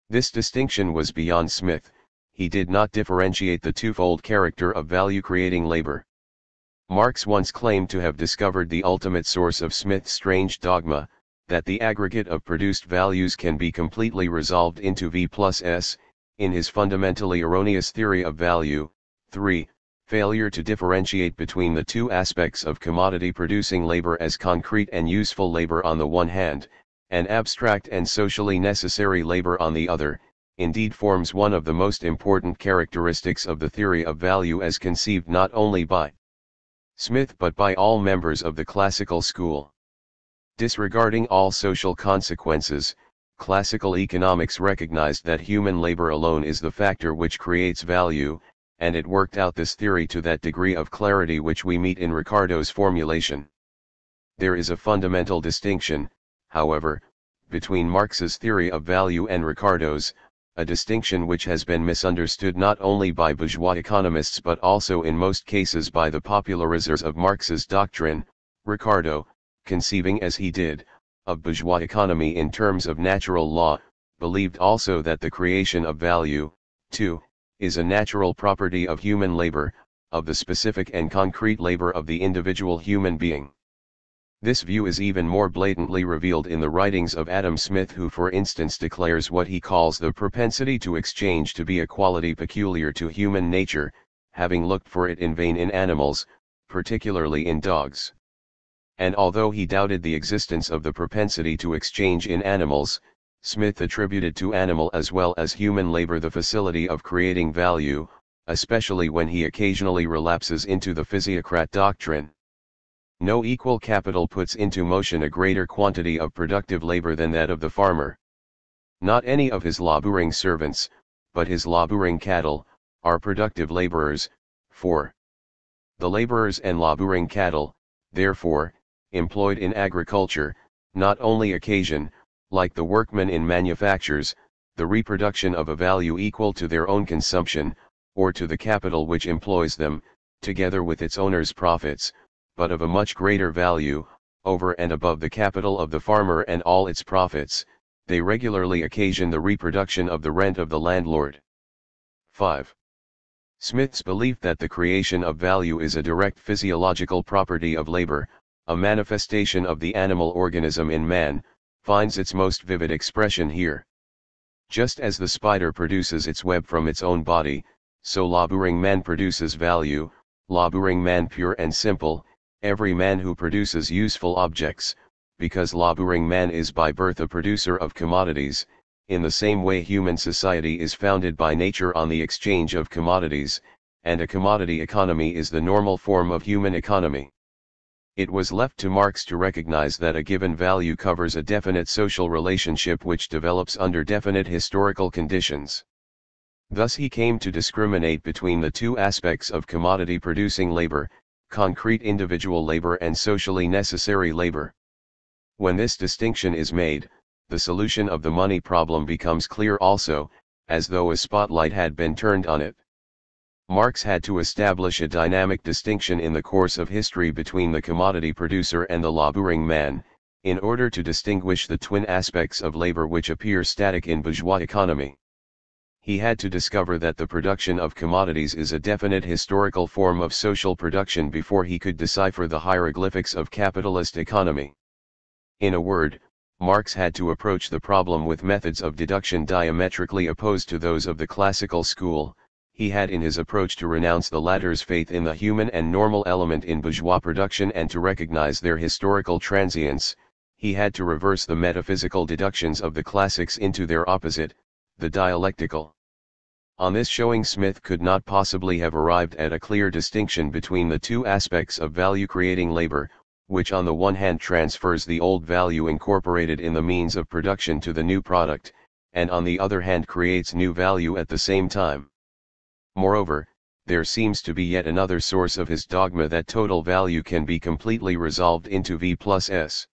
This distinction was beyond Smith, he did not differentiate the twofold character of value-creating labor. Marx once claimed to have discovered the ultimate source of Smith's strange dogma, that the aggregate of produced values can be completely resolved into V plus S, in his fundamentally erroneous theory of value. 3. Failure to differentiate between the two aspects of commodity-producing labor as concrete and useful labor on the one hand, and abstract and socially necessary labor on the other, indeed forms one of the most important characteristics of the theory of value as conceived not only by Smith but by all members of the classical school. Disregarding all social consequences, classical economics recognized that human labor alone is the factor which creates value, and it worked out this theory to that degree of clarity which we meet in Ricardo's formulation. There is a fundamental distinction, however, between Marx's theory of value and Ricardo's, a distinction which has been misunderstood not only by bourgeois economists but also in most cases by the popularizers of Marx's doctrine. Ricardo, conceiving as he did, of bourgeois economy in terms of natural law, believed also that the creation of value, too, is a natural property of human labor, of the specific and concrete labor of the individual human being. This view is even more blatantly revealed in the writings of Adam Smith, who for instance declares what he calls the propensity to exchange to be a quality peculiar to human nature, having looked for it in vain in animals, particularly in dogs. And although he doubted the existence of the propensity to exchange in animals, Smith attributed to animal as well as human labor the facility of creating value, especially when he occasionally relapses into the physiocrat doctrine. No equal capital puts into motion a greater quantity of productive labor than that of the farmer. Not any of his laboring servants, but his laboring cattle, are productive laborers. 4. The laborers and laboring cattle, therefore, employed in agriculture, not only occasion, like the workmen in manufactures, the reproduction of a value equal to their own consumption, or to the capital which employs them, together with its owner's profits, but of a much greater value, over and above the capital of the farmer and all its profits. They regularly occasion the reproduction of the rent of the landlord. 5. Smith's belief that the creation of value is a direct physiological property of labor, a manifestation of the animal organism in man, finds its most vivid expression here. Just as the spider produces its web from its own body, so laboring man produces value, laboring man pure and simple, every man who produces useful objects, because laboring man is by birth a producer of commodities. In the same way human society is founded by nature on the exchange of commodities, and a commodity economy is the normal form of human economy. It was left to Marx to recognize that a given value covers a definite social relationship which develops under definite historical conditions. Thus he came to discriminate between the two aspects of commodity-producing labor, concrete individual labor and socially necessary labor. When this distinction is made, the solution of the money problem becomes clear also, as though a spotlight had been turned on it. Marx had to establish a dynamic distinction in the course of history between the commodity producer and the laboring man, in order to distinguish the twin aspects of labor which appear static in bourgeois economy. he had to discover that the production of commodities is a definite historical form of social production before he could decipher the hieroglyphics of capitalist economy. In a word, Marx had to approach the problem with methods of deduction diametrically opposed to those of the classical school. He had in his approach to renounce the latter's faith in the human and normal element in bourgeois production and to recognize their historical transience. He had to reverse the metaphysical deductions of the classics into their opposite, the dialectical. On this showing Smith could not possibly have arrived at a clear distinction between the two aspects of value-creating labor, which on the one hand transfers the old value incorporated in the means of production to the new product, and on the other hand creates new value at the same time. Moreover, there seems to be yet another source of his dogma that total value can be completely resolved into V plus S.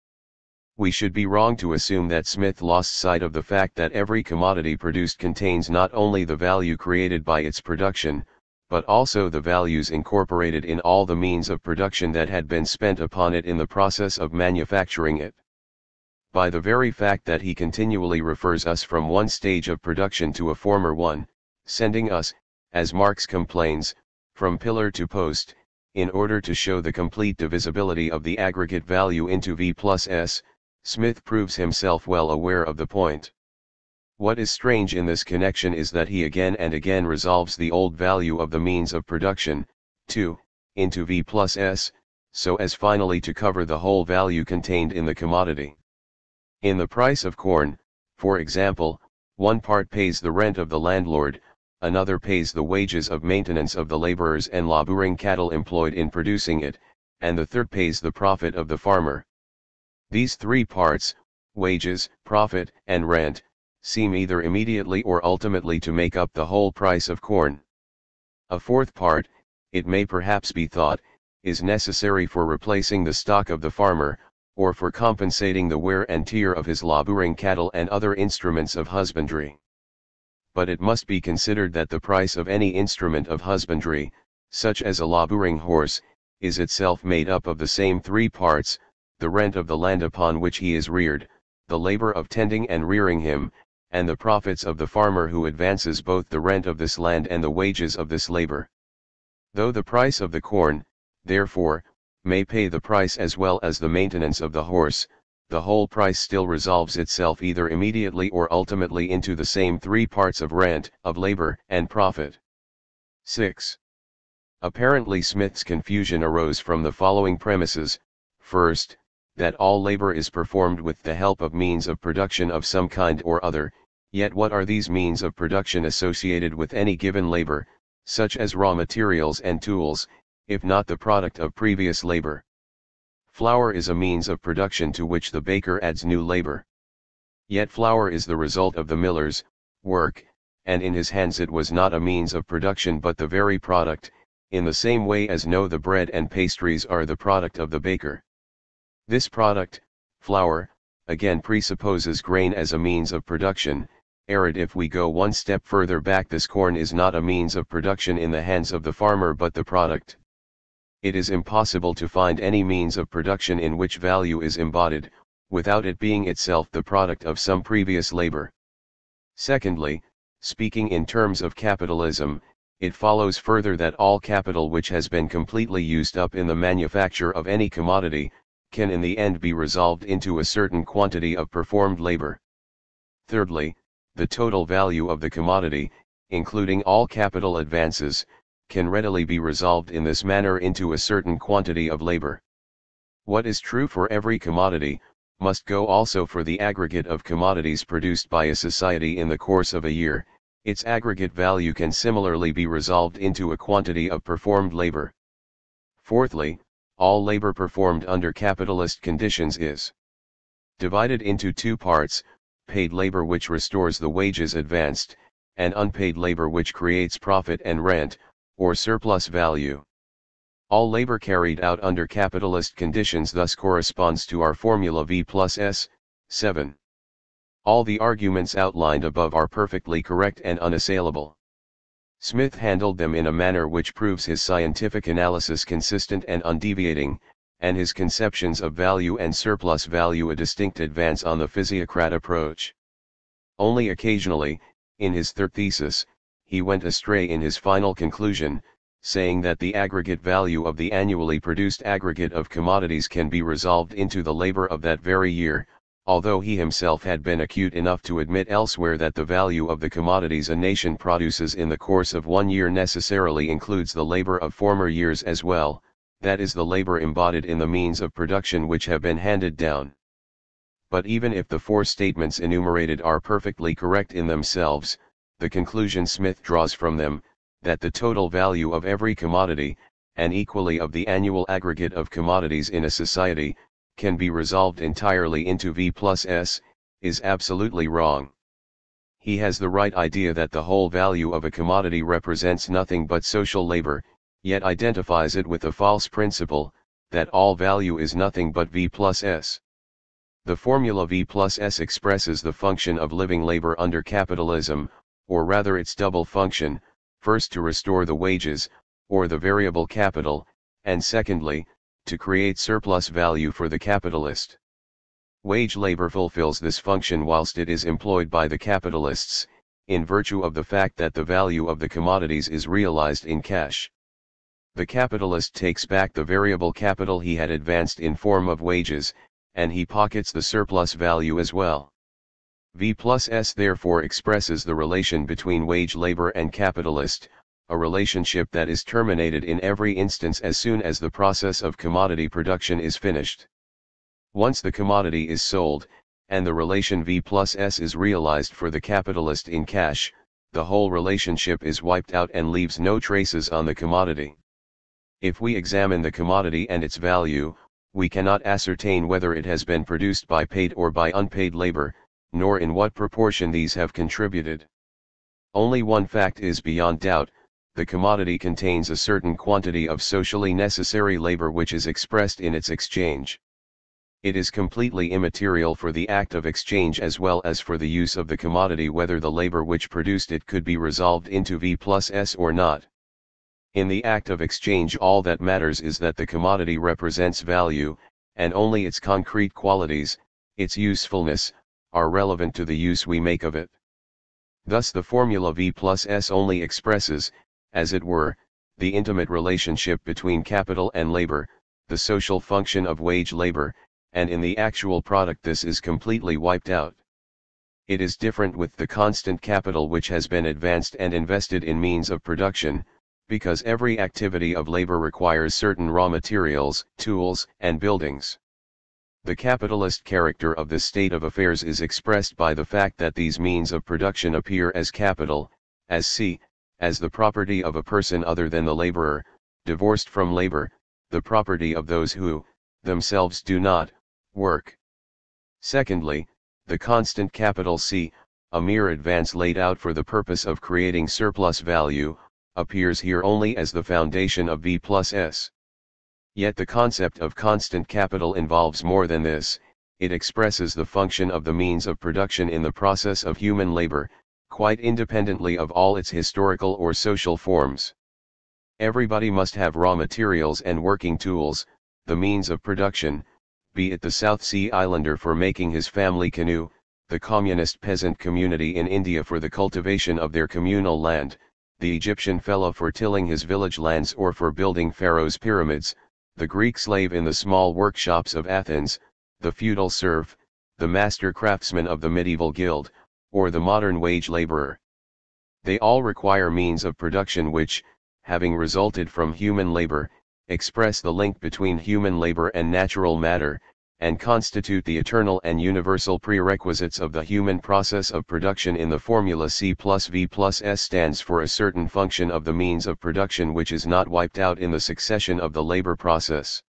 We should be wrong to assume that Smith lost sight of the fact that every commodity produced contains not only the value created by its production, but also the values incorporated in all the means of production that had been spent upon it in the process of manufacturing it. By the very fact that he continually refers us from one stage of production to a former one, sending us, as Marx complains, from pillar to post, in order to show the complete divisibility of the aggregate value into V plus S, Smith proves himself well aware of the point. What is strange in this connection is that he again and again resolves the old value of the means of production, 2, into V plus S, so as finally to cover the whole value contained in the commodity. In the price of corn, for example, one part pays the rent of the landlord, another pays the wages of maintenance of the laborers and laboring cattle employed in producing it, and the third pays the profit of the farmer. These three parts, wages, profit, and rent, seem either immediately or ultimately to make up the whole price of corn. A fourth part, it may perhaps be thought, is necessary for replacing the stock of the farmer, or for compensating the wear and tear of his laboring cattle and other instruments of husbandry. But it must be considered that the price of any instrument of husbandry, such as a laboring horse, is itself made up of the same three parts: the rent of the land upon which he is reared, the labor of tending and rearing him, and the profits of the farmer who advances both the rent of this land and the wages of this labor. Though the price of the corn, therefore, may pay the price as well as the maintenance of the horse, the whole price still resolves itself either immediately or ultimately into the same three parts of rent, of labor, and profit. 6. Apparently Smith's confusion arose from the following premises: first, that all labor is performed with the help of means of production of some kind or other, yet what are these means of production associated with any given labor, such as raw materials and tools, if not the product of previous labor? Flour is a means of production to which the baker adds new labor. Yet flour is the result of the miller's work, and in his hands it was not a means of production but the very product, in the same way as the bread and pastries are the product of the baker. This product, flour, again presupposes grain as a means of production. Arid, if we go one step further back, this corn is not a means of production in the hands of the farmer but the product. It is impossible to find any means of production in which value is embodied, without it being itself the product of some previous labor. Secondly, speaking in terms of capitalism, it follows further that all capital which has been completely used up in the manufacture of any commodity, can in the end be resolved into a certain quantity of performed labor. Thirdly, the total value of the commodity, including all capital advances, can readily be resolved in this manner into a certain quantity of labor. What is true for every commodity, must go also for the aggregate of commodities produced by a society in the course of a year. Its aggregate value can similarly be resolved into a quantity of performed labor. Fourthly, all labor performed under capitalist conditions is divided into two parts: paid labor which restores the wages advanced, and unpaid labor which creates profit and rent, or surplus value. All labor carried out under capitalist conditions thus corresponds to our formula V plus S. 7. All the arguments outlined above are perfectly correct and unassailable. Smith handled them in a manner which proves his scientific analysis consistent and undeviating, and his conceptions of value and surplus value a distinct advance on the physiocrat approach. Only occasionally, In his third thesis, he went astray in his final conclusion, saying that the aggregate value of the annually produced aggregate of commodities can be resolved into the labor of that very year, although he himself had been acute enough to admit elsewhere that the value of the commodities a nation produces in the course of one year necessarily includes the labor of former years as well, that is the labor embodied in the means of production which have been handed down. But even if the four statements enumerated are perfectly correct in themselves, the conclusion Smith draws from them, that the total value of every commodity, and equally of the annual aggregate of commodities in a society, can be resolved entirely into V plus S, is absolutely wrong. He has the right idea that the whole value of a commodity represents nothing but social labor, yet identifies it with a false principle, that all value is nothing but V plus S. The formula V plus S expresses the function of living labor under capitalism, or rather its double function, first to restore the wages, or the variable capital, and secondly, to create surplus value for the capitalist. Wage labor fulfills this function whilst it is employed by the capitalists, in virtue of the fact that the value of the commodities is realized in cash. The capitalist takes back the variable capital he had advanced in form of wages, and he pockets the surplus value as well. V plus S therefore expresses the relation between wage labor and capitalist, a relationship that is terminated in every instance as soon as the process of commodity production is finished. Once the commodity is sold, and the relation V plus S is realized for the capitalist in cash, the whole relationship is wiped out and leaves no traces on the commodity. If we examine the commodity and its value, we cannot ascertain whether it has been produced by paid or by unpaid labor, nor in what proportion these have contributed. Only one fact is beyond doubt: the commodity contains a certain quantity of socially necessary labor which is expressed in its exchange. It is completely immaterial for the act of exchange as well as for the use of the commodity whether the labor which produced it could be resolved into V plus S or not. In the act of exchange all that matters is that the commodity represents value, and only its concrete qualities, its usefulness, are relevant to the use we make of it. Thus the formula V plus S only expresses, as it were, the intimate relationship between capital and labor, the social function of wage labor, and in the actual product this is completely wiped out. It is different with the constant capital which has been advanced and invested in means of production, because every activity of labor requires certain raw materials, tools, and buildings. The capitalist character of this state of affairs is expressed by the fact that these means of production appear as capital, as the property of a person other than the laborer, divorced from labor, the property of those who, themselves do not, work. Secondly, the constant capital C, a mere advance laid out for the purpose of creating surplus value, appears here only as the foundation of V plus S. Yet the concept of constant capital involves more than this: it expresses the function of the means of production in the process of human labor, quite independently of all its historical or social forms. Everybody must have raw materials and working tools, the means of production, be it the South Sea Islander for making his family canoe, the communist peasant community in India for the cultivation of their communal land, the Egyptian fellow for tilling his village lands or for building Pharaoh's pyramids, the Greek slave in the small workshops of Athens, the feudal serf, the master craftsman of the medieval guild, or the modern wage laborer. They all require means of production which, having resulted from human labor, express the link between human labor and natural matter, and constitute the eternal and universal prerequisites of the human process of production. In the formula C plus V plus S stands for a certain function of the means of production which is not wiped out in the succession of the labor process.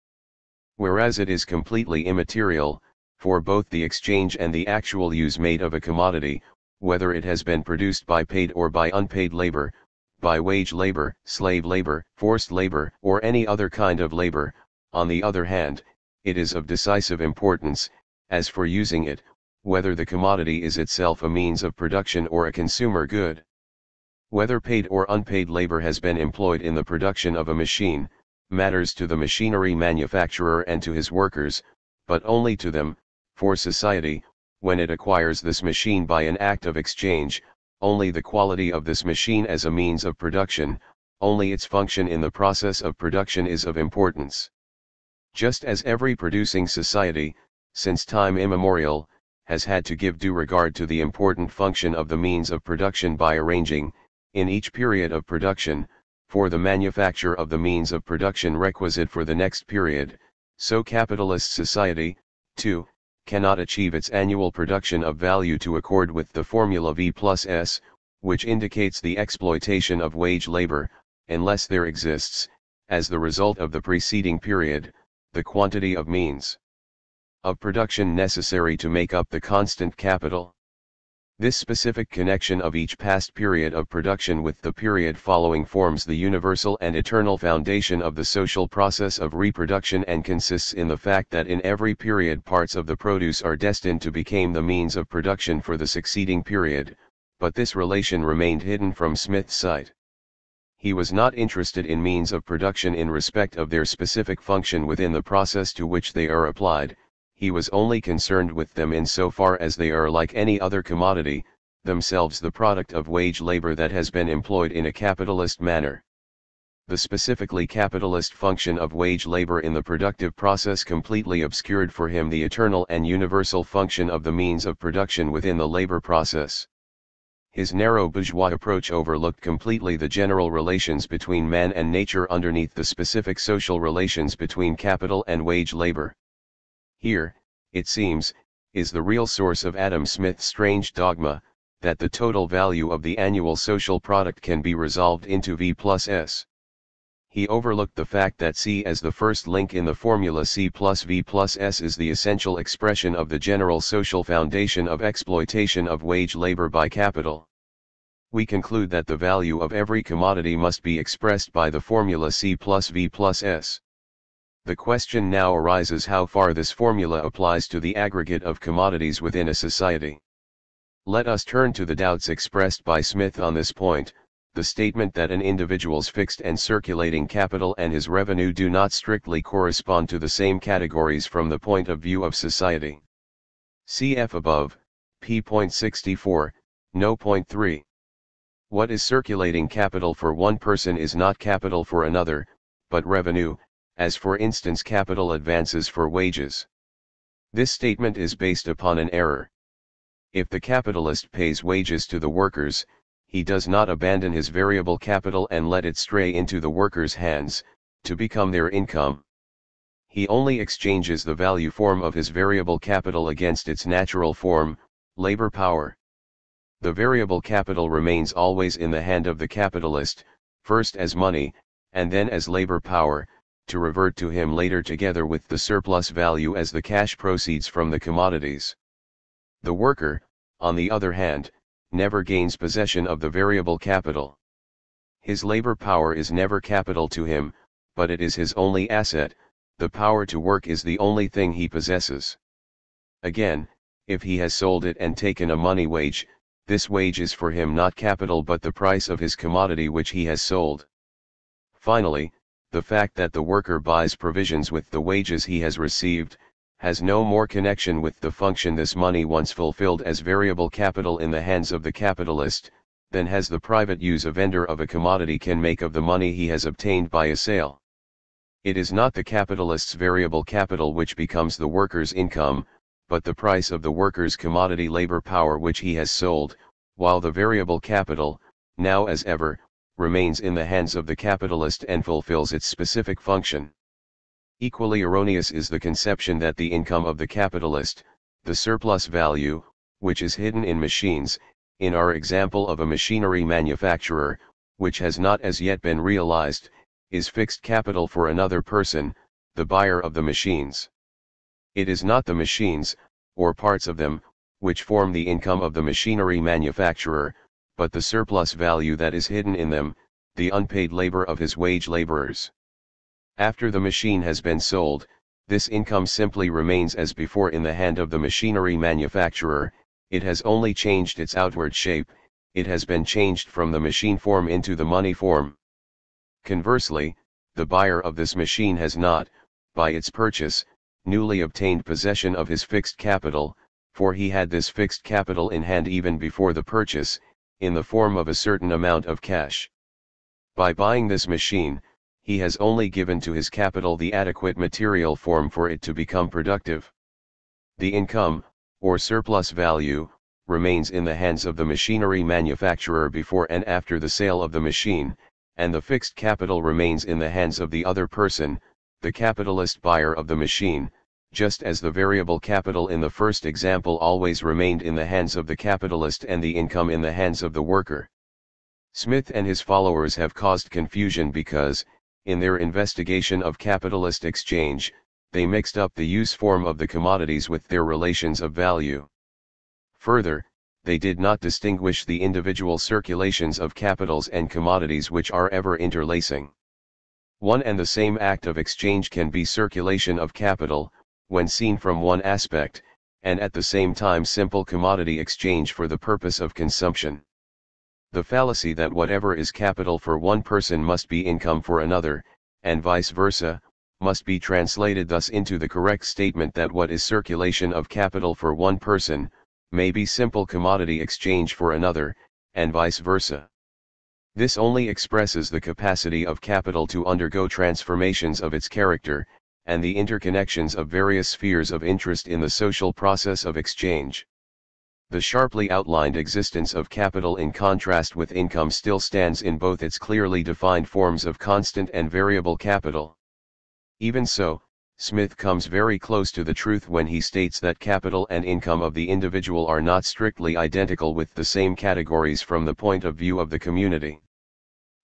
Whereas it is completely immaterial, for both the exchange and the actual use made of a commodity, whether it has been produced by paid or by unpaid labor, by wage labor, slave labor, forced labor, or any other kind of labor. On the other hand, it is of decisive importance, as for using it, whether the commodity is itself a means of production or a consumer good. Whether paid or unpaid labor has been employed in the production of a machine, matters to the machinery manufacturer and to his workers, but only to them, for society, when it acquires this machine by an act of exchange, only the quality of this machine as a means of production, only its function in the process of production is of importance. Just as every producing society, since time immemorial, has had to give due regard to the important function of the means of production by arranging, in each period of production, for the manufacture of the means of production requisite for the next period, so capitalist society, too, cannot achieve its annual production of value to accord with the formula V plus S, which indicates the exploitation of wage labor, unless there exists, as the result of the preceding period, the quantity of means of production necessary to make up the constant capital. This specific connection of each past period of production with the period following forms the universal and eternal foundation of the social process of reproduction and consists in the fact that in every period parts of the produce are destined to become the means of production for the succeeding period, but this relation remained hidden from Smith's sight. He was not interested in means of production in respect of their specific function within the process to which they are applied. He was only concerned with them in so far as they are like any other commodity, themselves the product of wage labor that has been employed in a capitalist manner. The specifically capitalist function of wage labor in the productive process completely obscured for him the eternal and universal function of the means of production within the labor process. His narrow bourgeois approach overlooked completely the general relations between man and nature underneath the specific social relations between capital and wage labor. Here, it seems, is the real source of Adam Smith's strange dogma, that the total value of the annual social product can be resolved into V plus S. He overlooked the fact that C as the first link in the formula C plus V plus S is the essential expression of the general social foundation of exploitation of wage labor by capital. We conclude that the value of every commodity must be expressed by the formula C plus V plus S. The question now arises how far this formula applies to the aggregate of commodities within a society. Let us turn to the doubts expressed by Smith on this point, the statement that an individual's fixed and circulating capital and his revenue do not strictly correspond to the same categories from the point of view of society. Cf. above, p.64, no. 3. What is circulating capital for one person is not capital for another, but revenue, as for instance capital advances for wages. This statement is based upon an error. If the capitalist pays wages to the workers, he does not abandon his variable capital and let it stray into the workers' hands, to become their income. He only exchanges the value form of his variable capital against its natural form, labor power. The variable capital remains always in the hand of the capitalist, first as money, and then as labor power, to revert to him later together with the surplus value as the cash proceeds from the commodities. The worker, on the other hand, never gains possession of the variable capital. His labor power is never capital to him, but it is his only asset. The power to work is the only thing he possesses. Again, if he has sold it and taken a money wage, this wage is for him not capital but the price of his commodity which he has sold. Finally, the fact that the worker buys provisions with the wages he has received, has no more connection with the function this money once fulfilled as variable capital in the hands of the capitalist, than has the private use a vendor of a commodity can make of the money he has obtained by a sale. It is not the capitalist's variable capital which becomes the worker's income, but the price of the worker's commodity labor power which he has sold, while the variable capital, now as ever, remains in the hands of the capitalist and fulfills its specific function. Equally erroneous is the conception that the income of the capitalist, the surplus value, which is hidden in machines, in our example of a machinery manufacturer, which has not as yet been realized, is fixed capital for another person, the buyer of the machines. It is not the machines, or parts of them, which form the income of the machinery manufacturer, but the surplus value that is hidden in them, the unpaid labor of his wage laborers. After the machine has been sold, this income simply remains as before in the hand of the machinery manufacturer. It has only changed its outward shape, it has been changed from the machine form into the money form. Conversely, the buyer of this machine has not, by its purchase, newly obtained possession of his fixed capital, for he had this fixed capital in hand even before the purchase. in the form of a certain amount of cash. By buying this machine, he has only given to his capital the adequate material form for it to become productive. The income, or surplus value, remains in the hands of the machinery manufacturer before and after the sale of the machine, and the fixed capital remains in the hands of the other person, the capitalist buyer of the machine, just as the variable capital in the first example always remained in the hands of the capitalist and the income in the hands of the worker. Smith and his followers have caused confusion because, in their investigation of capitalist exchange, they mixed up the use form of the commodities with their relations of value. Further, they did not distinguish the individual circulations of capitals and commodities which are ever interlacing. One and the same act of exchange can be circulation of capital, when seen from one aspect, and at the same time simple commodity exchange for the purpose of consumption. The fallacy that whatever is capital for one person must be income for another, and vice versa, must be translated thus into the correct statement that what is circulation of capital for one person, may be simple commodity exchange for another, and vice versa. This only expresses the capacity of capital to undergo transformations of its character, and the interconnections of various spheres of interest in the social process of exchange. The sharply outlined existence of capital in contrast with income still stands in both its clearly defined forms of constant and variable capital. Even so, Smith comes very close to the truth when he states that capital and income of the individual are not strictly identical with the same categories from the point of view of the community.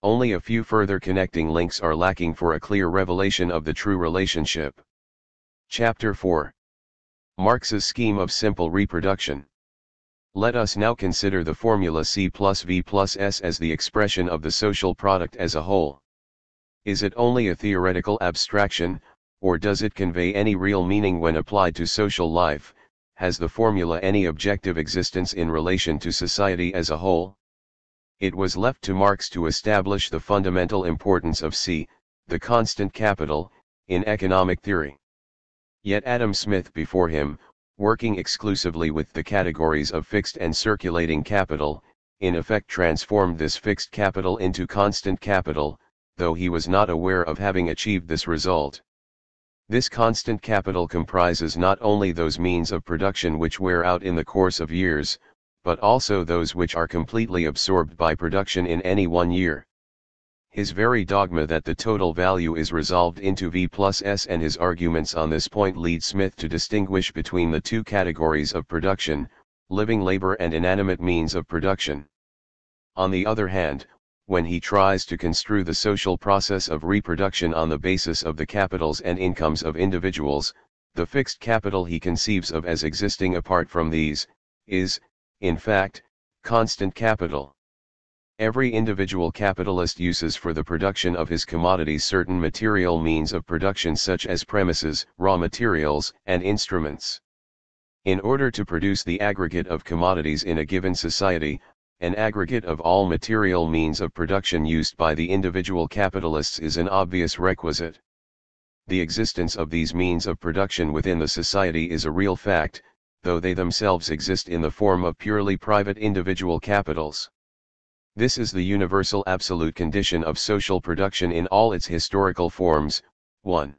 Only a few further connecting links are lacking for a clear revelation of the true relationship. Chapter 4. Marx's scheme of simple reproduction. Let us now consider the formula C plus V plus S as the expression of the social product as a whole. Is it only a theoretical abstraction, or does it convey any real meaning when applied to social life? Has the formula any objective existence in relation to society as a whole? It was left to Marx to establish the fundamental importance of C, the constant capital, in economic theory. Yet Adam Smith before him, working exclusively with the categories of fixed and circulating capital, in effect transformed this fixed capital into constant capital, though he was not aware of having achieved this result. This constant capital comprises not only those means of production which wear out in the course of years, but also those which are completely absorbed by production in any one year. His very dogma that the total value is resolved into V plus S and his arguments on this point lead Smith to distinguish between the two categories of production, living labor and inanimate means of production. On the other hand, when he tries to construe the social process of reproduction on the basis of the capitals and incomes of individuals, the fixed capital he conceives of as existing apart from these, is, in fact, constant capital. Every individual capitalist uses for the production of his commodities certain material means of production such as premises, raw materials, and instruments. In order to produce the aggregate of commodities in a given society, an aggregate of all material means of production used by the individual capitalists is an obvious requisite. The existence of these means of production within the society is a real fact, though they themselves exist in the form of purely private individual capitals. This is the universal absolute condition of social production in all its historical forms. 1.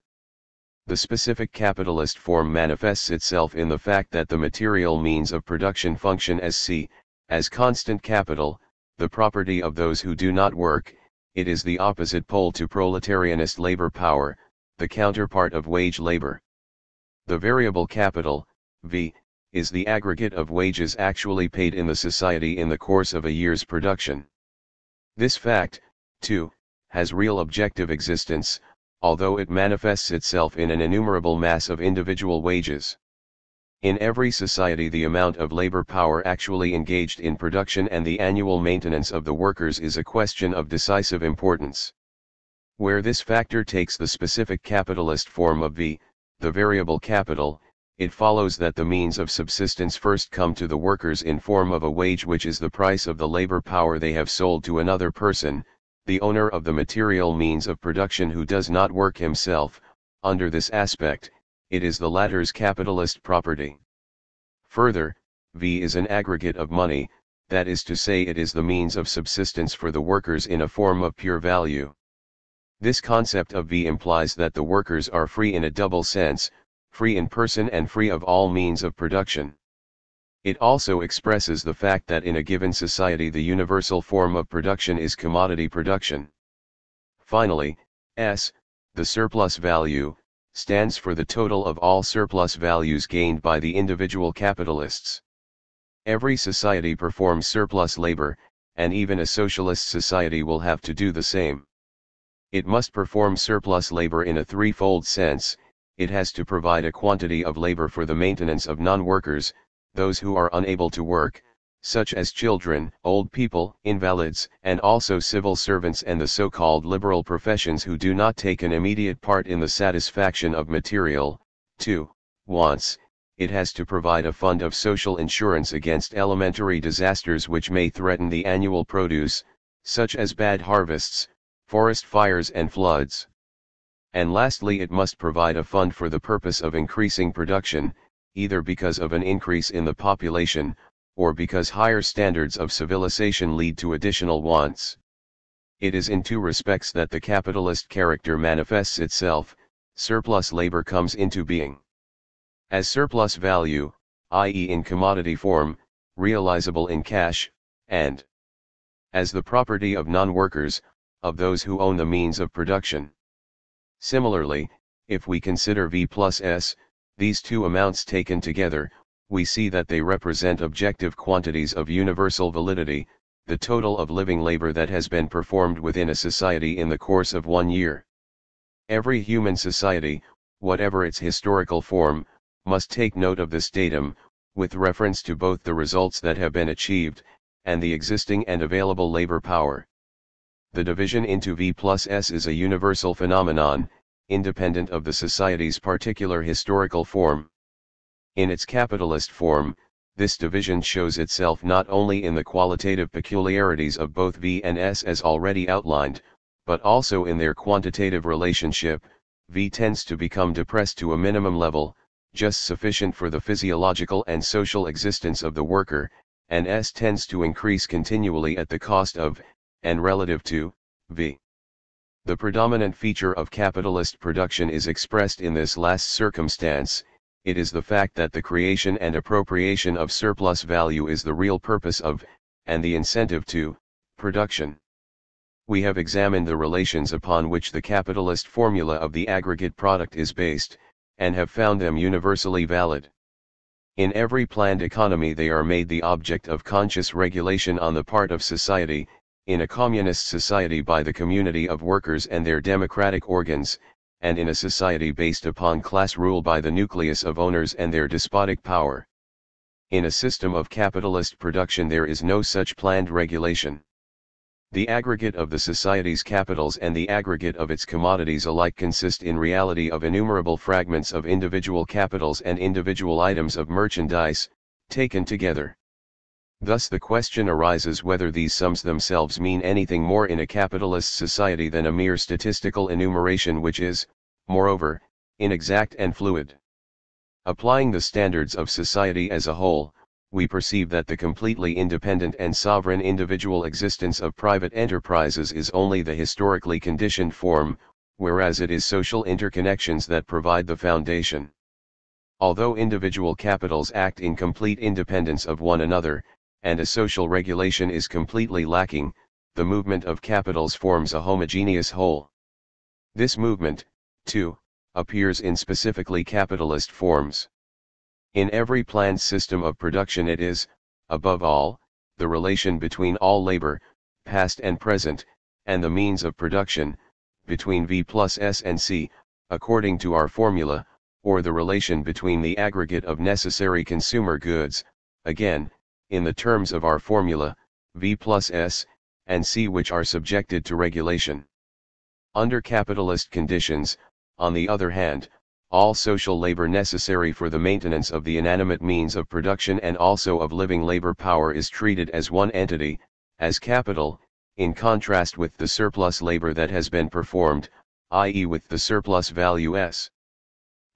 The specific capitalist form manifests itself in the fact that the material means of production function as C, as constant capital, the property of those who do not work. It is the opposite pole to proletarianist labor power, the counterpart of wage labor. The variable capital, V, is the aggregate of wages actually paid in the society in the course of a year's production. This fact, too, has real objective existence, although it manifests itself in an innumerable mass of individual wages. In every society the amount of labor power actually engaged in production and the annual maintenance of the workers is a question of decisive importance. Where this factor takes the specific capitalist form of V, the variable capital, it follows that the means of subsistence first come to the workers in form of a wage which is the price of the labor power they have sold to another person, the owner of the material means of production who does not work himself. Under this aspect, it is the latter's capitalist property. Further, V is an aggregate of money, that is to say it is the means of subsistence for the workers in a form of pure value. This concept of V implies that the workers are free in a double sense, free in person and free of all means of production. It also expresses the fact that in a given society the universal form of production is commodity production. Finally, S, the surplus value, stands for the total of all surplus values gained by the individual capitalists. Every society performs surplus labor, and even a socialist society will have to do the same. It must perform surplus labor in a threefold sense. It has to provide a quantity of labor for the maintenance of non-workers, those who are unable to work, such as children, old people, invalids, and also civil servants and the so-called liberal professions who do not take an immediate part in the satisfaction of material, 2. wants. It has to provide a fund of social insurance against elementary disasters which may threaten the annual produce, such as bad harvests, forest fires and floods. And lastly, it must provide a fund for the purpose of increasing production, either because of an increase in the population, or because higher standards of civilization lead to additional wants. It is in two respects that the capitalist character manifests itself. Surplus labor comes into being as surplus value, i.e. in commodity form, realizable in cash, and as the property of non-workers, of those who own the means of production. Similarly, if we consider V plus S, these two amounts taken together, we see that they represent objective quantities of universal validity, the total of living labor that has been performed within a society in the course of 1 year. Every human society, whatever its historical form, must take note of this datum, with reference to both the results that have been achieved, and the existing and available labor power. The division into V plus S is a universal phenomenon, independent of the society's particular historical form. In its capitalist form, this division shows itself not only in the qualitative peculiarities of both V and S as already outlined, but also in their quantitative relationship. V tends to become depressed to a minimum level, just sufficient for the physiological and social existence of the worker, and S tends to increase continually at the cost of, and relative to, V. The predominant feature of capitalist production is expressed in this last circumstance. It is the fact that the creation and appropriation of surplus value is the real purpose of, and the incentive to, production. We have examined the relations upon which the capitalist formula of the aggregate product is based, and have found them universally valid. In every planned economy they are made the object of conscious regulation on the part of society, in a communist society by the community of workers and their democratic organs, and in a society based upon class rule by the nucleus of owners and their despotic power. In a system of capitalist production there is no such planned regulation. The aggregate of the society's capitals and the aggregate of its commodities alike consist in reality of innumerable fragments of individual capitals and individual items of merchandise, taken together. Thus the question arises whether these sums themselves mean anything more in a capitalist society than a mere statistical enumeration which is, moreover, inexact and fluid. Applying the standards of society as a whole, we perceive that the completely independent and sovereign individual existence of private enterprises is only the historically conditioned form, whereas it is social interconnections that provide the foundation. Although individual capitals act in complete independence of one another, and a social regulation is completely lacking, the movement of capitals forms a homogeneous whole. This movement, too, appears in specifically capitalist forms. In every planned system of production it is, above all, the relation between all labor, past and present, and the means of production, between V plus S and C, according to our formula, or the relation between the aggregate of necessary consumer goods, again, in the terms of our formula, V plus S, and C which are subjected to regulation. Under capitalist conditions, on the other hand, all social labor necessary for the maintenance of the inanimate means of production and also of living labor power is treated as one entity, as capital, in contrast with the surplus labor that has been performed, i.e. with the surplus value S.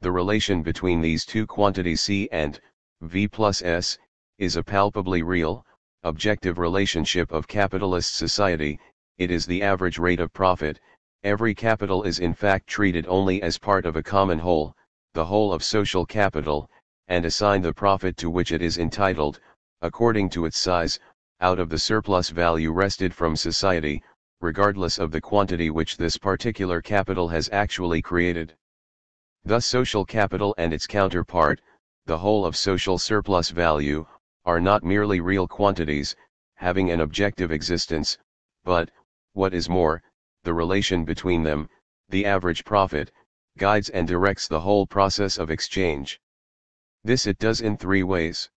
The relation between these two quantities C and V plus S is a palpably real, objective relationship of capitalist society, it is the average rate of profit. Every capital is in fact treated only as part of a common whole, the whole of social capital, and assigned the profit to which it is entitled, according to its size, out of the surplus value wrested from society, regardless of the quantity which this particular capital has actually created. Thus social capital and its counterpart, the whole of social surplus value, are not merely real quantities, having an objective existence, but, what is more, the relation between them, the average profit, guides and directs the whole process of exchange. This it does in three ways.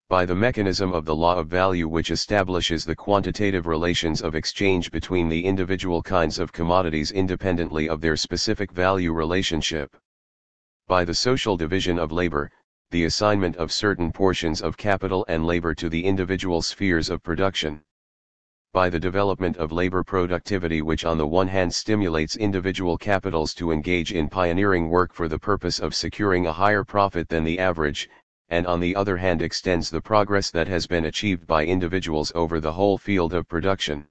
By the mechanism of the law of value, which establishes the quantitative relations of exchange between the individual kinds of commodities independently of their specific value relationship. By the social division of labor, the assignment of certain portions of capital and labor to the individual spheres of production. By the development of labor productivity, which on the one hand stimulates individual capitals to engage in pioneering work for the purpose of securing a higher profit than the average, and on the other hand extends the progress that has been achieved by individuals over the whole field of production.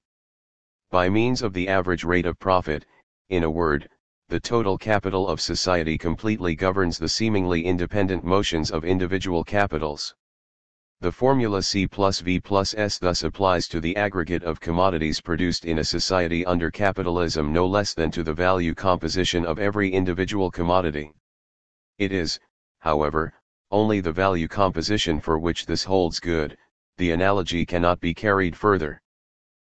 By means of the average rate of profit, in a word, the total capital of society completely governs the seemingly independent motions of individual capitals. The formula C plus V plus S thus applies to the aggregate of commodities produced in a society under capitalism no less than to the value composition of every individual commodity. It is, however, only the value composition for which this holds good. The analogy cannot be carried further.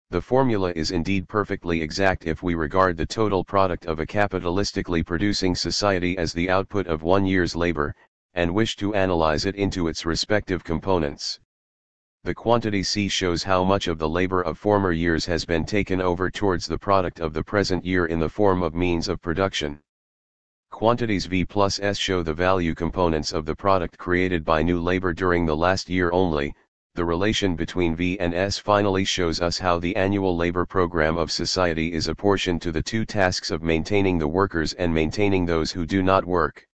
The formula is indeed perfectly exact if we regard the total product of a capitalistically producing society as the output of 1 year's labor, and wish to analyze it into its respective components. The quantity C shows how much of the labor of former years has been taken over towards the product of the present year in the form of means of production. Quantities V plus S show the value components of the product created by new labor during the last year only. The relation between V and S finally shows us how the annual labor program of society is apportioned to the two tasks of maintaining the workers and maintaining those who do not work.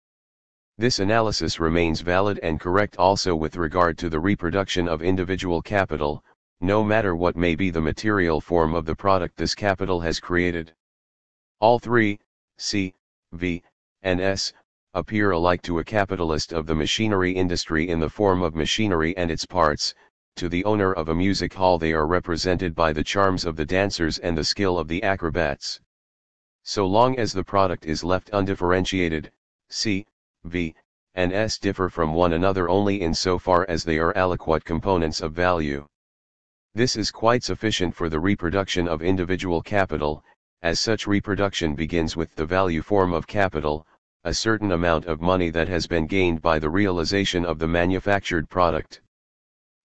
This analysis remains valid and correct also with regard to the reproduction of individual capital, no matter what may be the material form of the product this capital has created. All three, C, V, and S, appear alike to a capitalist of the machinery industry in the form of machinery and its parts. To the owner of a music hall they are represented by the charms of the dancers and the skill of the acrobats. So long as the product is left undifferentiated, C, V, and S differ from one another only in so far as they are aliquot components of value. This is quite sufficient for the reproduction of individual capital, as such reproduction begins with the value form of capital, a certain amount of money that has been gained by the realization of the manufactured product.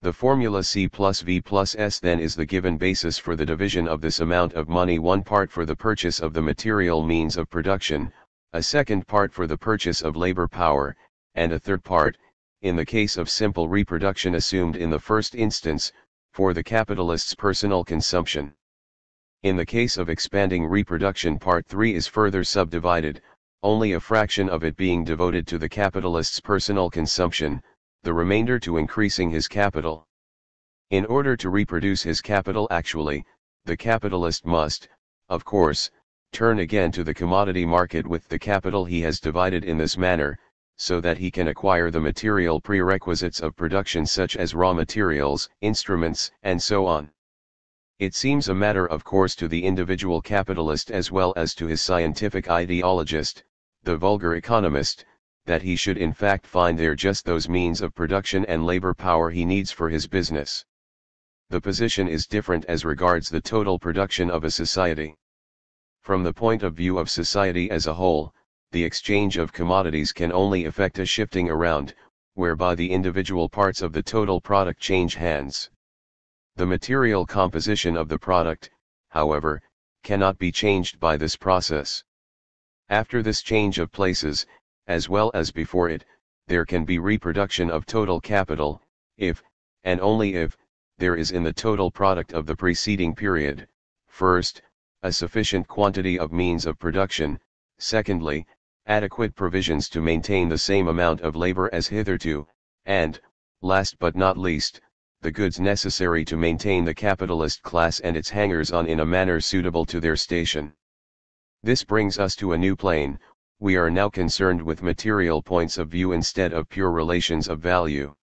The formula C plus V plus S then is the given basis for the division of this amount of money: one part for the purchase of the material means of production, a second part for the purchase of labor power, and a third part, in the case of simple reproduction assumed in the first instance, for the capitalist's personal consumption. In the case of expanding reproduction, part 3 is further subdivided, only a fraction of it being devoted to the capitalist's personal consumption, the remainder to increasing his capital. In order to reproduce his capital actually, the capitalist must, of course, turn again to the commodity market with the capital he has divided in this manner, so that he can acquire the material prerequisites of production such as raw materials, instruments, and so on. It seems a matter of course to the individual capitalist as well as to his scientific ideologist, the vulgar economist, that he should in fact find there just those means of production and labor power he needs for his business. The position is different as regards the total production of a society. From the point of view of society as a whole, the exchange of commodities can only effect a shifting around, whereby the individual parts of the total product change hands. The material composition of the product, however, cannot be changed by this process. After this change of places, as well as before it, there can be reproduction of total capital, if, and only if, there is in the total product of the preceding period, first, a sufficient quantity of means of production, secondly, adequate provisions to maintain the same amount of labor as hitherto, and, last but not least, the goods necessary to maintain the capitalist class and its hangers-on in a manner suitable to their station. This brings us to a new plane. We are now concerned with material points of view instead of pure relations of value.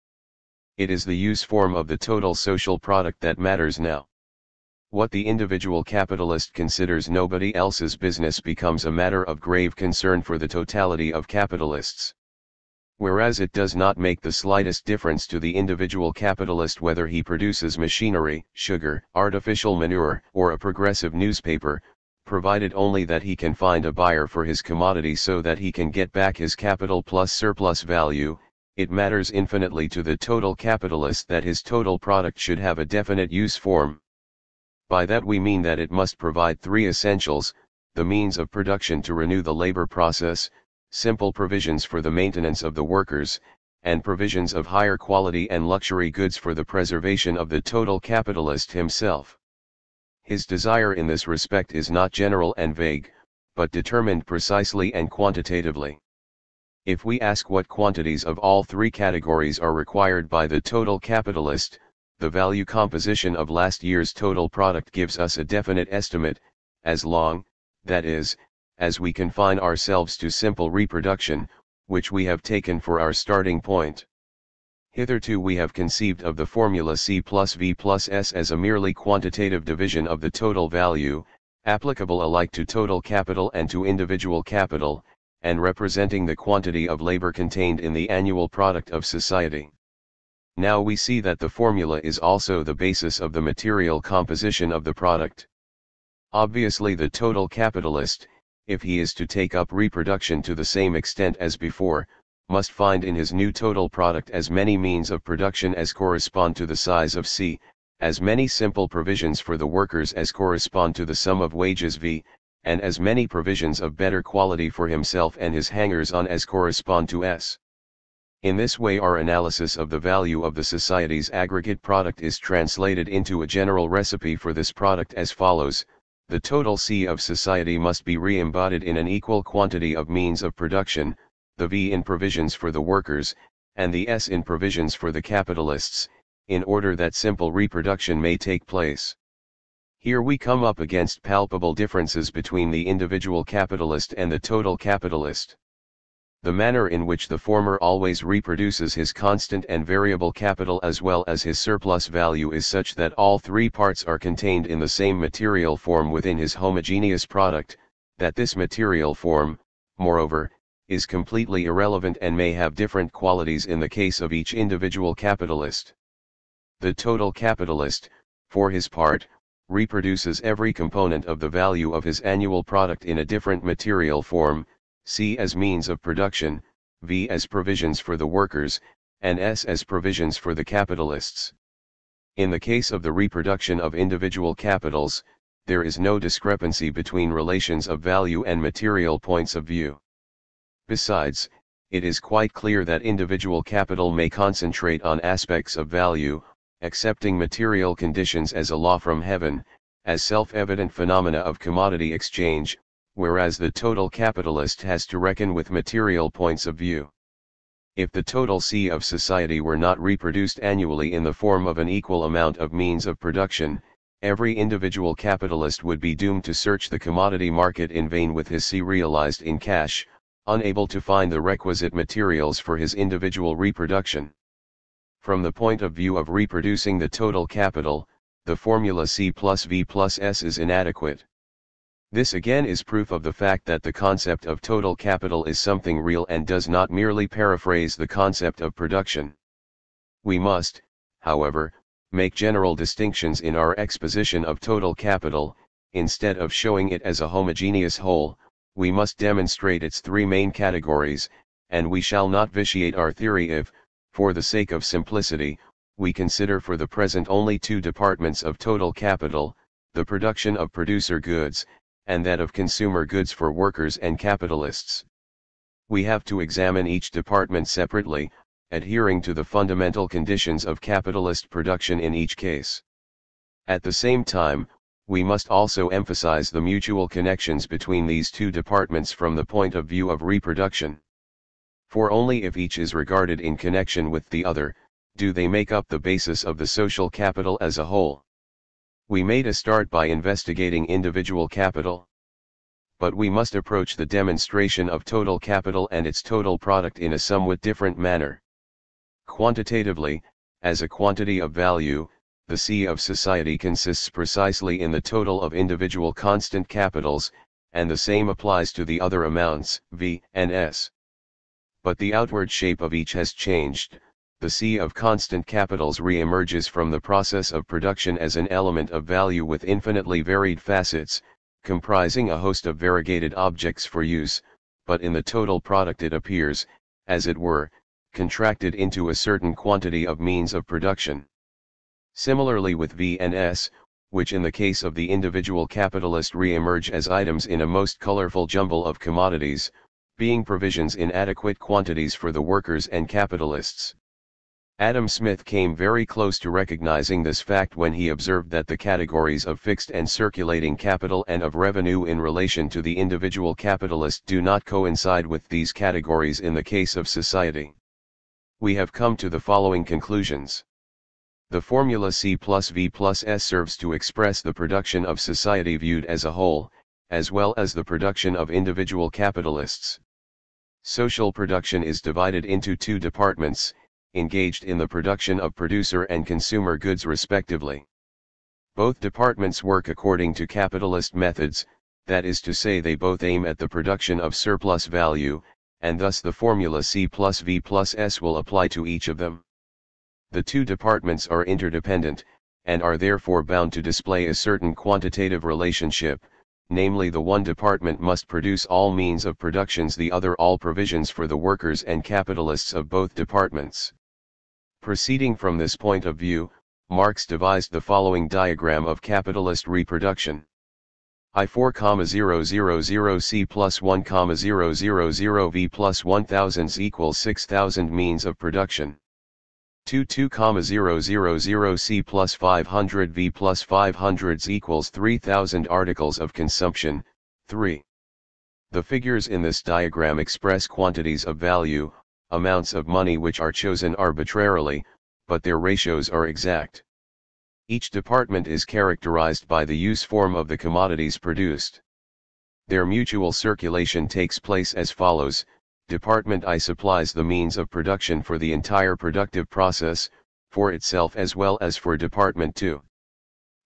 It is the use form of the total social product that matters now. What the individual capitalist considers nobody else's business becomes a matter of grave concern for the totality of capitalists. Whereas it does not make the slightest difference to the individual capitalist whether he produces machinery, sugar, artificial manure, or a progressive newspaper, provided only that he can find a buyer for his commodity so that he can get back his capital plus surplus value, it matters infinitely to the total capitalist that his total product should have a definite use form. By that we mean that it must provide three essentials: the means of production to renew the labor process, simple provisions for the maintenance of the workers, and provisions of higher quality and luxury goods for the preservation of the total capitalist himself. His desire in this respect is not general and vague, but determined precisely and quantitatively. If we ask what quantities of all three categories are required by the total capitalist, the value composition of last year's total product gives us a definite estimate, as long, that is, as we confine ourselves to simple reproduction, which we have taken for our starting point. Hitherto we have conceived of the formula C plus V plus S as a merely quantitative division of the total value, applicable alike to total capital and to individual capital, and representing the quantity of labor contained in the annual product of society. Now we see that the formula is also the basis of the material composition of the product. Obviously the total capitalist, if he is to take up reproduction to the same extent as before, must find in his new total product as many means of production as correspond to the size of C, as many simple provisions for the workers as correspond to the sum of wages V, and as many provisions of better quality for himself and his hangers-on as correspond to S. In this way our analysis of the value of the society's aggregate product is translated into a general recipe for this product as follows: the total C of society must be re-embodied in an equal quantity of means of production, the V in provisions for the workers, and the S in provisions for the capitalists, in order that simple reproduction may take place. Here we come up against palpable differences between the individual capitalist and the total capitalist. The manner in which the former always reproduces his constant and variable capital as well as his surplus value is such that all three parts are contained in the same material form within his homogeneous product, that this material form, moreover, is completely irrelevant and may have different qualities in the case of each individual capitalist. The total capitalist, for his part, reproduces every component of the value of his annual product in a different material form, C as means of production, V as provisions for the workers, and S as provisions for the capitalists. In the case of the reproduction of individual capitals, there is no discrepancy between relations of value and material points of view. Besides, it is quite clear that individual capital may concentrate on aspects of value, accepting material conditions as a law from heaven, as self-evident phenomena of commodity exchange, whereas the total capitalist has to reckon with material points of view. If the total C of society were not reproduced annually in the form of an equal amount of means of production, every individual capitalist would be doomed to search the commodity market in vain with his C realized in cash, unable to find the requisite materials for his individual reproduction. From the point of view of reproducing the total capital, the formula C plus V plus S is inadequate. This again is proof of the fact that the concept of total capital is something real and does not merely paraphrase the concept of production. We must, however, make general distinctions in our exposition of total capital. Instead of showing it as a homogeneous whole, we must demonstrate its three main categories, and we shall not vitiate our theory if, for the sake of simplicity, we consider for the present only two departments of total capital, the production of producer goods, and that of consumer goods for workers and capitalists. We have to examine each department separately, adhering to the fundamental conditions of capitalist production in each case. At the same time, we must also emphasize the mutual connections between these two departments from the point of view of reproduction. For only if each is regarded in connection with the other, do they make up the basis of the social capital as a whole? We made a start by investigating individual capital. But we must approach the demonstration of total capital and its total product in a somewhat different manner. Quantitatively, as a quantity of value, the C of society consists precisely in the total of individual constant capitals, and the same applies to the other amounts, V and S. But the outward shape of each has changed. The C of constant capitals re-emerges from the process of production as an element of value with infinitely varied facets, comprising a host of variegated objects for use, but in the total product it appears, as it were, contracted into a certain quantity of means of production. Similarly with V and S, which in the case of the individual capitalist re-emerge as items in a most colorful jumble of commodities, being provisions in adequate quantities for the workers and capitalists. Adam Smith came very close to recognizing this fact when he observed that the categories of fixed and circulating capital and of revenue in relation to the individual capitalist do not coincide with these categories in the case of society. We have come to the following conclusions. The formula C plus V plus S serves to express the production of society viewed as a whole, as well as the production of individual capitalists. Social production is divided into two departments, engaged in the production of producer and consumer goods respectively. Both departments work according to capitalist methods, that is to say they both aim at the production of surplus value, and thus the formula C plus V plus S will apply to each of them. The two departments are interdependent, and are therefore bound to display a certain quantitative relationship, namely the one department must produce all means of productions, the other all provisions for the workers and capitalists of both departments. Proceeding from this point of view, Marx devised the following diagram of capitalist reproduction. I4,000 C plus 1,000 V plus 1000 equals 6,000 means of production. 22,000 C plus 500 V plus 500 equals 3,000 articles of consumption. 3. The figures in this diagram express quantities of value, amounts of money which are chosen arbitrarily, but their ratios are exact. Each department is characterized by the use form of the commodities produced. Their mutual circulation takes place as follows. Department I supplies the means of production for the entire productive process, for itself as well as for Department II.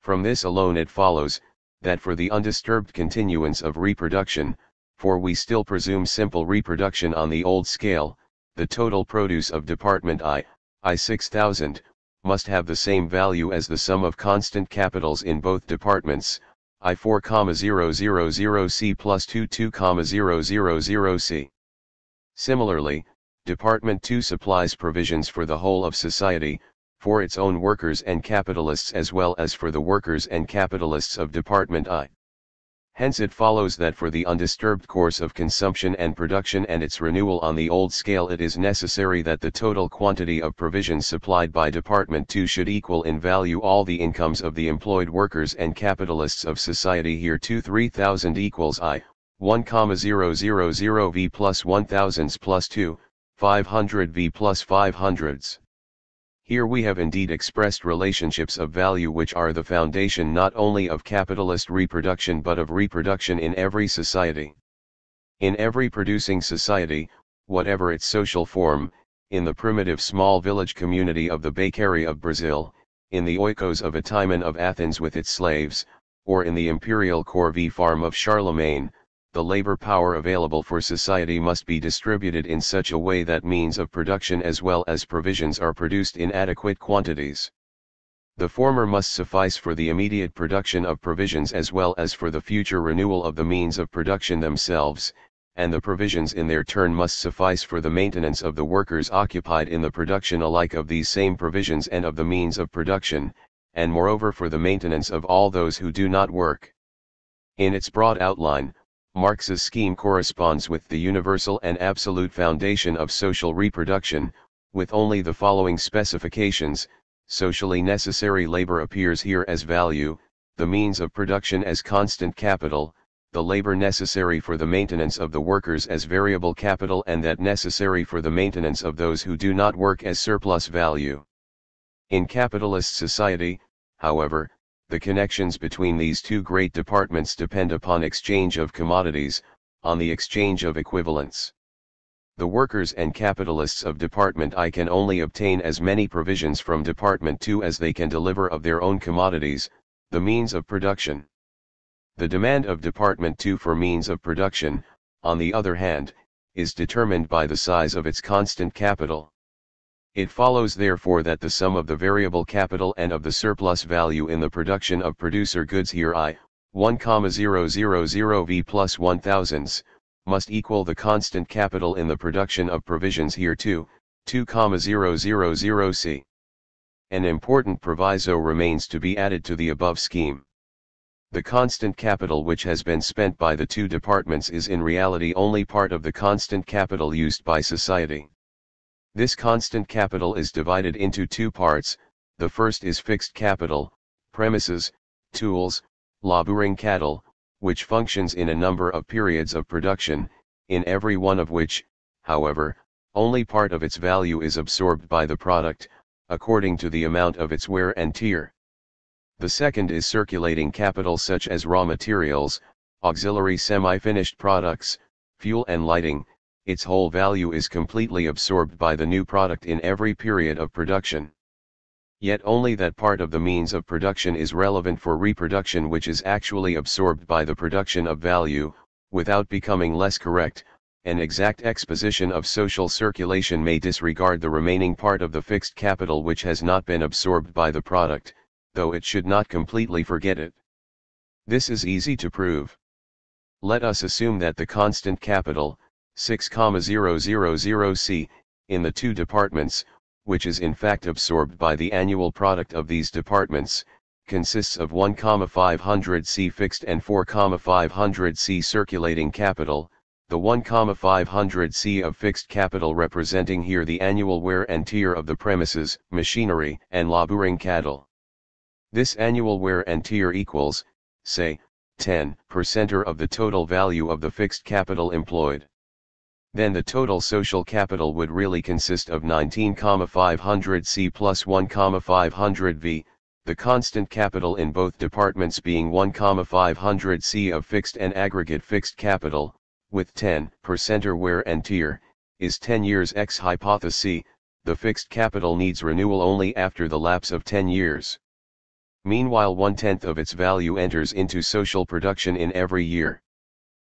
From this alone it follows, that for the undisturbed continuance of reproduction, for we still presume simple reproduction on the old scale, the total produce of Department I 6,000, must have the same value as the sum of constant capitals in both departments, I4,000 C plus 22,000 C. Similarly, Department II supplies provisions for the whole of society, for its own workers and capitalists as well as for the workers and capitalists of Department I. Hence it follows that for the undisturbed course of consumption and production and its renewal on the old scale it is necessary that the total quantity of provisions supplied by Department II should equal in value all the incomes of the employed workers and capitalists of society. Here 3,000 equals I, 1,000 V plus 1000s plus 2, 500 V plus 500s. Here we have indeed expressed relationships of value which are the foundation not only of capitalist reproduction but of reproduction in every society. In every producing society, whatever its social form, in the primitive small village community of the Bakery of Brazil, in the oikos of a Timon of Athens with its slaves, or in the imperial corvée farm of Charlemagne, the labor power available for society must be distributed in such a way that means of production as well as provisions are produced in adequate quantities. The former must suffice for the immediate production of provisions as well as for the future renewal of the means of production themselves, and the provisions in their turn must suffice for the maintenance of the workers occupied in the production alike of these same provisions and of the means of production, and moreover for the maintenance of all those who do not work. In its broad outline, Marx's scheme corresponds with the universal and absolute foundation of social reproduction, with only the following specifications. Socially necessary labor appears here as value, the means of production as constant capital, the labor necessary for the maintenance of the workers as variable capital, and that necessary for the maintenance of those who do not work as surplus value. In capitalist society, however, the connections between these two great departments depend upon exchange of commodities, on the exchange of equivalents. The workers and capitalists of Department I can only obtain as many provisions from Department II as they can deliver of their own commodities, the means of production. The demand of Department II for means of production, on the other hand, is determined by the size of its constant capital. It follows therefore that the sum of the variable capital and of the surplus value in the production of producer goods here I, 1,000 V plus 1,000s, must equal the constant capital in the production of provisions here 2,000 C. An important proviso remains to be added to the above scheme. The constant capital which has been spent by the two departments is in reality only part of the constant capital used by society. This constant capital is divided into two parts. The first is fixed capital, premises, tools, laboring cattle, which functions in a number of periods of production, in every one of which, however, only part of its value is absorbed by the product, according to the amount of its wear and tear. The second is circulating capital such as raw materials, auxiliary semi-finished products, fuel and lighting. Its whole value is completely absorbed by the new product in every period of production. Yet only that part of the means of production is relevant for reproduction which is actually absorbed by the production of value. Without becoming less correct, an exact exposition of social circulation may disregard the remaining part of the fixed capital which has not been absorbed by the product, though it should not completely forget it. This is easy to prove. Let us assume that the constant capital, 6,000 C, in the two departments, which is in fact absorbed by the annual product of these departments, consists of 1,500 C fixed and 4,500 C circulating capital, the 1,500 C of fixed capital representing here the annual wear and tear of the premises, machinery, and laboring cattle. This annual wear and tear equals, say, 10% of the total value of the fixed capital employed. Then the total social capital would really consist of 19,500 C plus 1,500 V, the constant capital in both departments being 1,500 C of fixed and aggregate fixed capital, with 10% wear and tear, is 10 years ex hypothesis. The fixed capital needs renewal only after the lapse of 10 years. Meanwhile 1/10 of its value enters into social production in every year.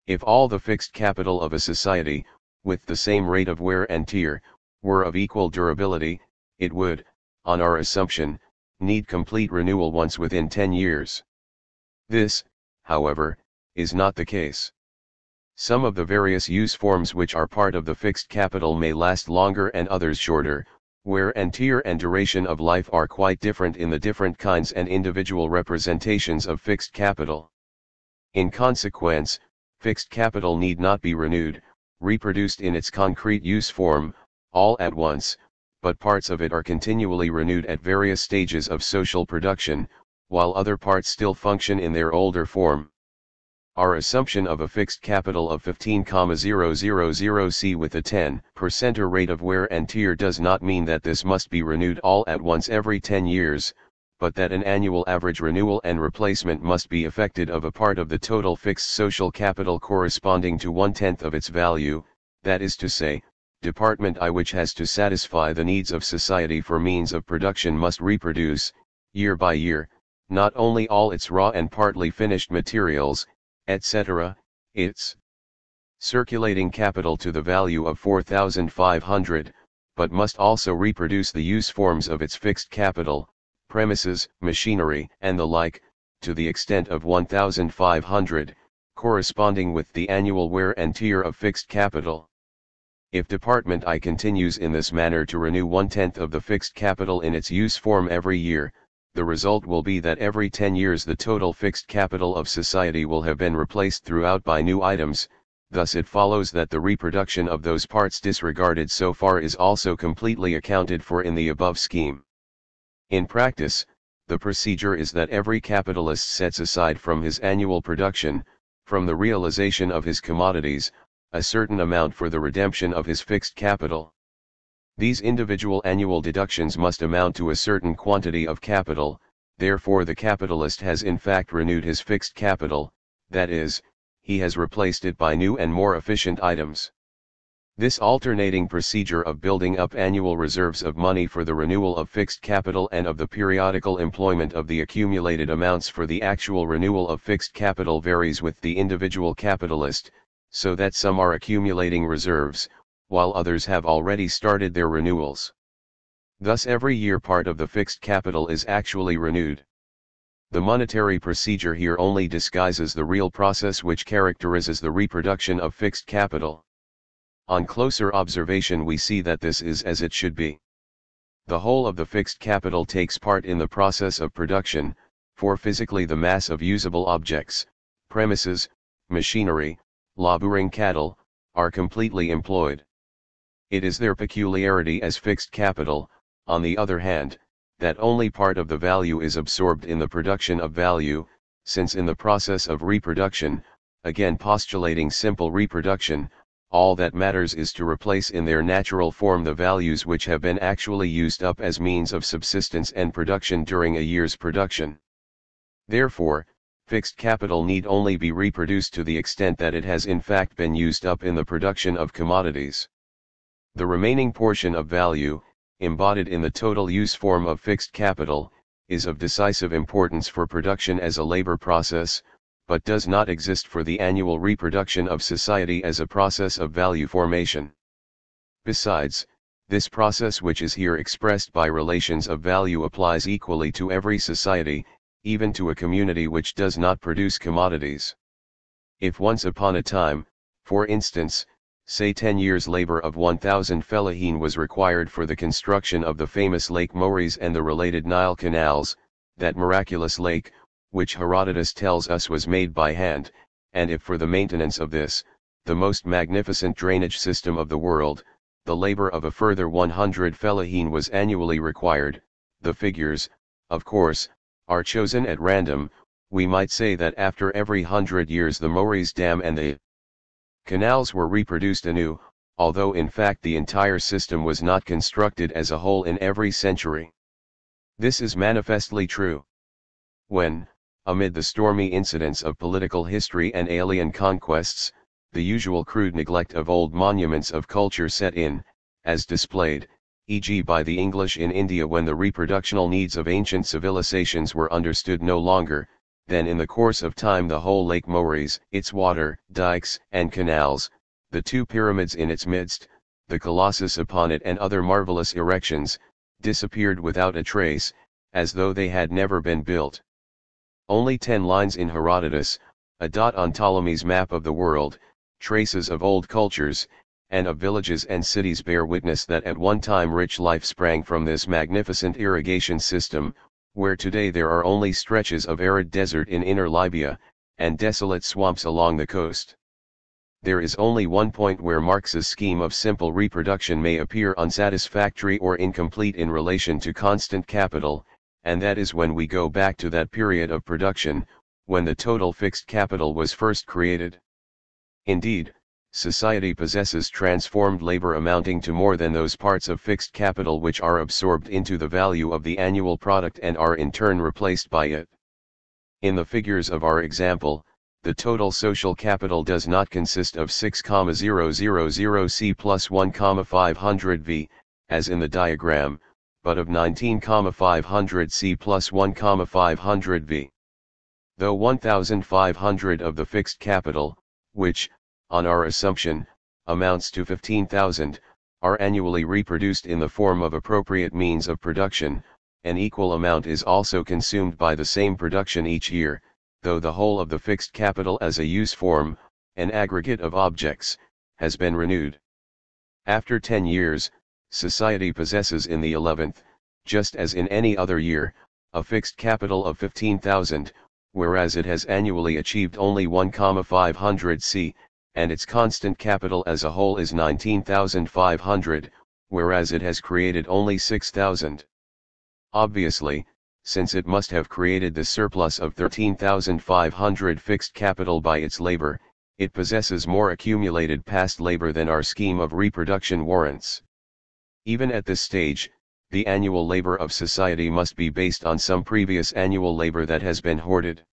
If all the fixed capital of a society, with the same rate of wear and tear, were of equal durability, it would, on our assumption, need complete renewal once within 10 years. This, however, is not the case. Some of the various use forms which are part of the fixed capital may last longer and others shorter. Wear and tear and duration of life are quite different in the different kinds and individual representations of fixed capital. In consequence, fixed capital need not be renewed, reproduced in its concrete use form, all at once, but parts of it are continually renewed at various stages of social production, while other parts still function in their older form. Our assumption of a fixed capital of 15,000 C with a 10% rate of wear and tear does not mean that this must be renewed all at once every 10 years, but that an annual average renewal and replacement must be effected of a part of the total fixed social capital corresponding to 1/10 of its value, that is to say, Department I which has to satisfy the needs of society for means of production must reproduce, year by year, not only all its raw and partly finished materials, etc., its circulating capital to the value of 4,500, but must also reproduce the use forms of its fixed capital, premises, machinery, and the like, to the extent of 1,500, corresponding with the annual wear and tear of fixed capital. If Department I continues in this manner to renew 1/10 of the fixed capital in its use form every year, the result will be that every 10 years the total fixed capital of society will have been replaced throughout by new items. Thus it follows that the reproduction of those parts disregarded so far is also completely accounted for in the above scheme. In practice, the procedure is that every capitalist sets aside from his annual production, from the realization of his commodities, a certain amount for the redemption of his fixed capital. These individual annual deductions must amount to a certain quantity of capital, therefore the capitalist has in fact renewed his fixed capital, that is, he has replaced it by new and more efficient items. This alternating procedure of building up annual reserves of money for the renewal of fixed capital and of the periodical employment of the accumulated amounts for the actual renewal of fixed capital varies with the individual capitalist, so that some are accumulating reserves, while others have already started their renewals. Thus every year part of the fixed capital is actually renewed. The monetary procedure here only disguises the real process which characterizes the reproduction of fixed capital. On closer observation we see that this is as it should be. The whole of the fixed capital takes part in the process of production, for physically the mass of usable objects, premises, machinery, laboring cattle, are completely employed. It is their peculiarity as fixed capital, on the other hand, that only part of the value is absorbed in the production of value, since in the process of reproduction, again postulating simple reproduction, all that matters is to replace in their natural form the values which have been actually used up as means of subsistence and production during a year's production. Therefore, fixed capital need only be reproduced to the extent that it has in fact been used up in the production of commodities. The remaining portion of value, embodied in the total use form of fixed capital, is of decisive importance for production as a labor process, but does not exist for the annual reproduction of society as a process of value formation. Besides, this process which is here expressed by relations of value applies equally to every society, even to a community which does not produce commodities. If once upon a time, for instance, say 10 years' labor of 1,000 fellahin was required for the construction of the famous Lake Moeris and the related Nile canals, that miraculous lake, which Herodotus tells us was made by hand, and if for the maintenance of this, the most magnificent drainage system of the world, the labor of a further 100 fellahin was annually required, the figures, of course, are chosen at random. We might say that after every 100 years the Moeris Dam and the canals were reproduced anew, although in fact the entire system was not constructed as a whole in every century. This is manifestly true. When, amid the stormy incidents of political history and alien conquests, the usual crude neglect of old monuments of culture set in, as displayed, e.g. by the English in India when the reproductional needs of ancient civilizations were understood no longer, then in the course of time the whole Lake Moeris, its water, dikes, and canals, the two pyramids in its midst, the colossus upon it and other marvelous erections, disappeared without a trace, as though they had never been built. Only 10 lines in Herodotus, a dot on Ptolemy's map of the world, traces of old cultures, and of villages and cities bear witness that at one time rich life sprang from this magnificent irrigation system, where today there are only stretches of arid desert in inner Libya, and desolate swamps along the coast. There is only one point where Marx's scheme of simple reproduction may appear unsatisfactory or incomplete in relation to constant capital, and that is when we go back to that period of production, when the total fixed capital was first created. Indeed, society possesses transformed labor amounting to more than those parts of fixed capital which are absorbed into the value of the annual product and are in turn replaced by it. In the figures of our example, the total social capital does not consist of 6,000 C plus 1,500 V, as in the diagram, but of 19,500 C plus 1,500 V. Though 1,500 of the fixed capital, which, on our assumption, amounts to 15,000, are annually reproduced in the form of appropriate means of production, an equal amount is also consumed by the same production each year, though the whole of the fixed capital as a use form, an aggregate of objects, has been renewed. After 10 years, society possesses in the 11th, just as in any other year, a fixed capital of 15,000, whereas it has annually achieved only 1,500 C, and its constant capital as a whole is 19,500, whereas it has created only 6,000. Obviously, since it must have created the surplus of 13,500 fixed capital by its labor, it possesses more accumulated past labor than our scheme of reproduction warrants. Even at this stage, the annual labor of society must be based on some previous annual labor that has been hoarded.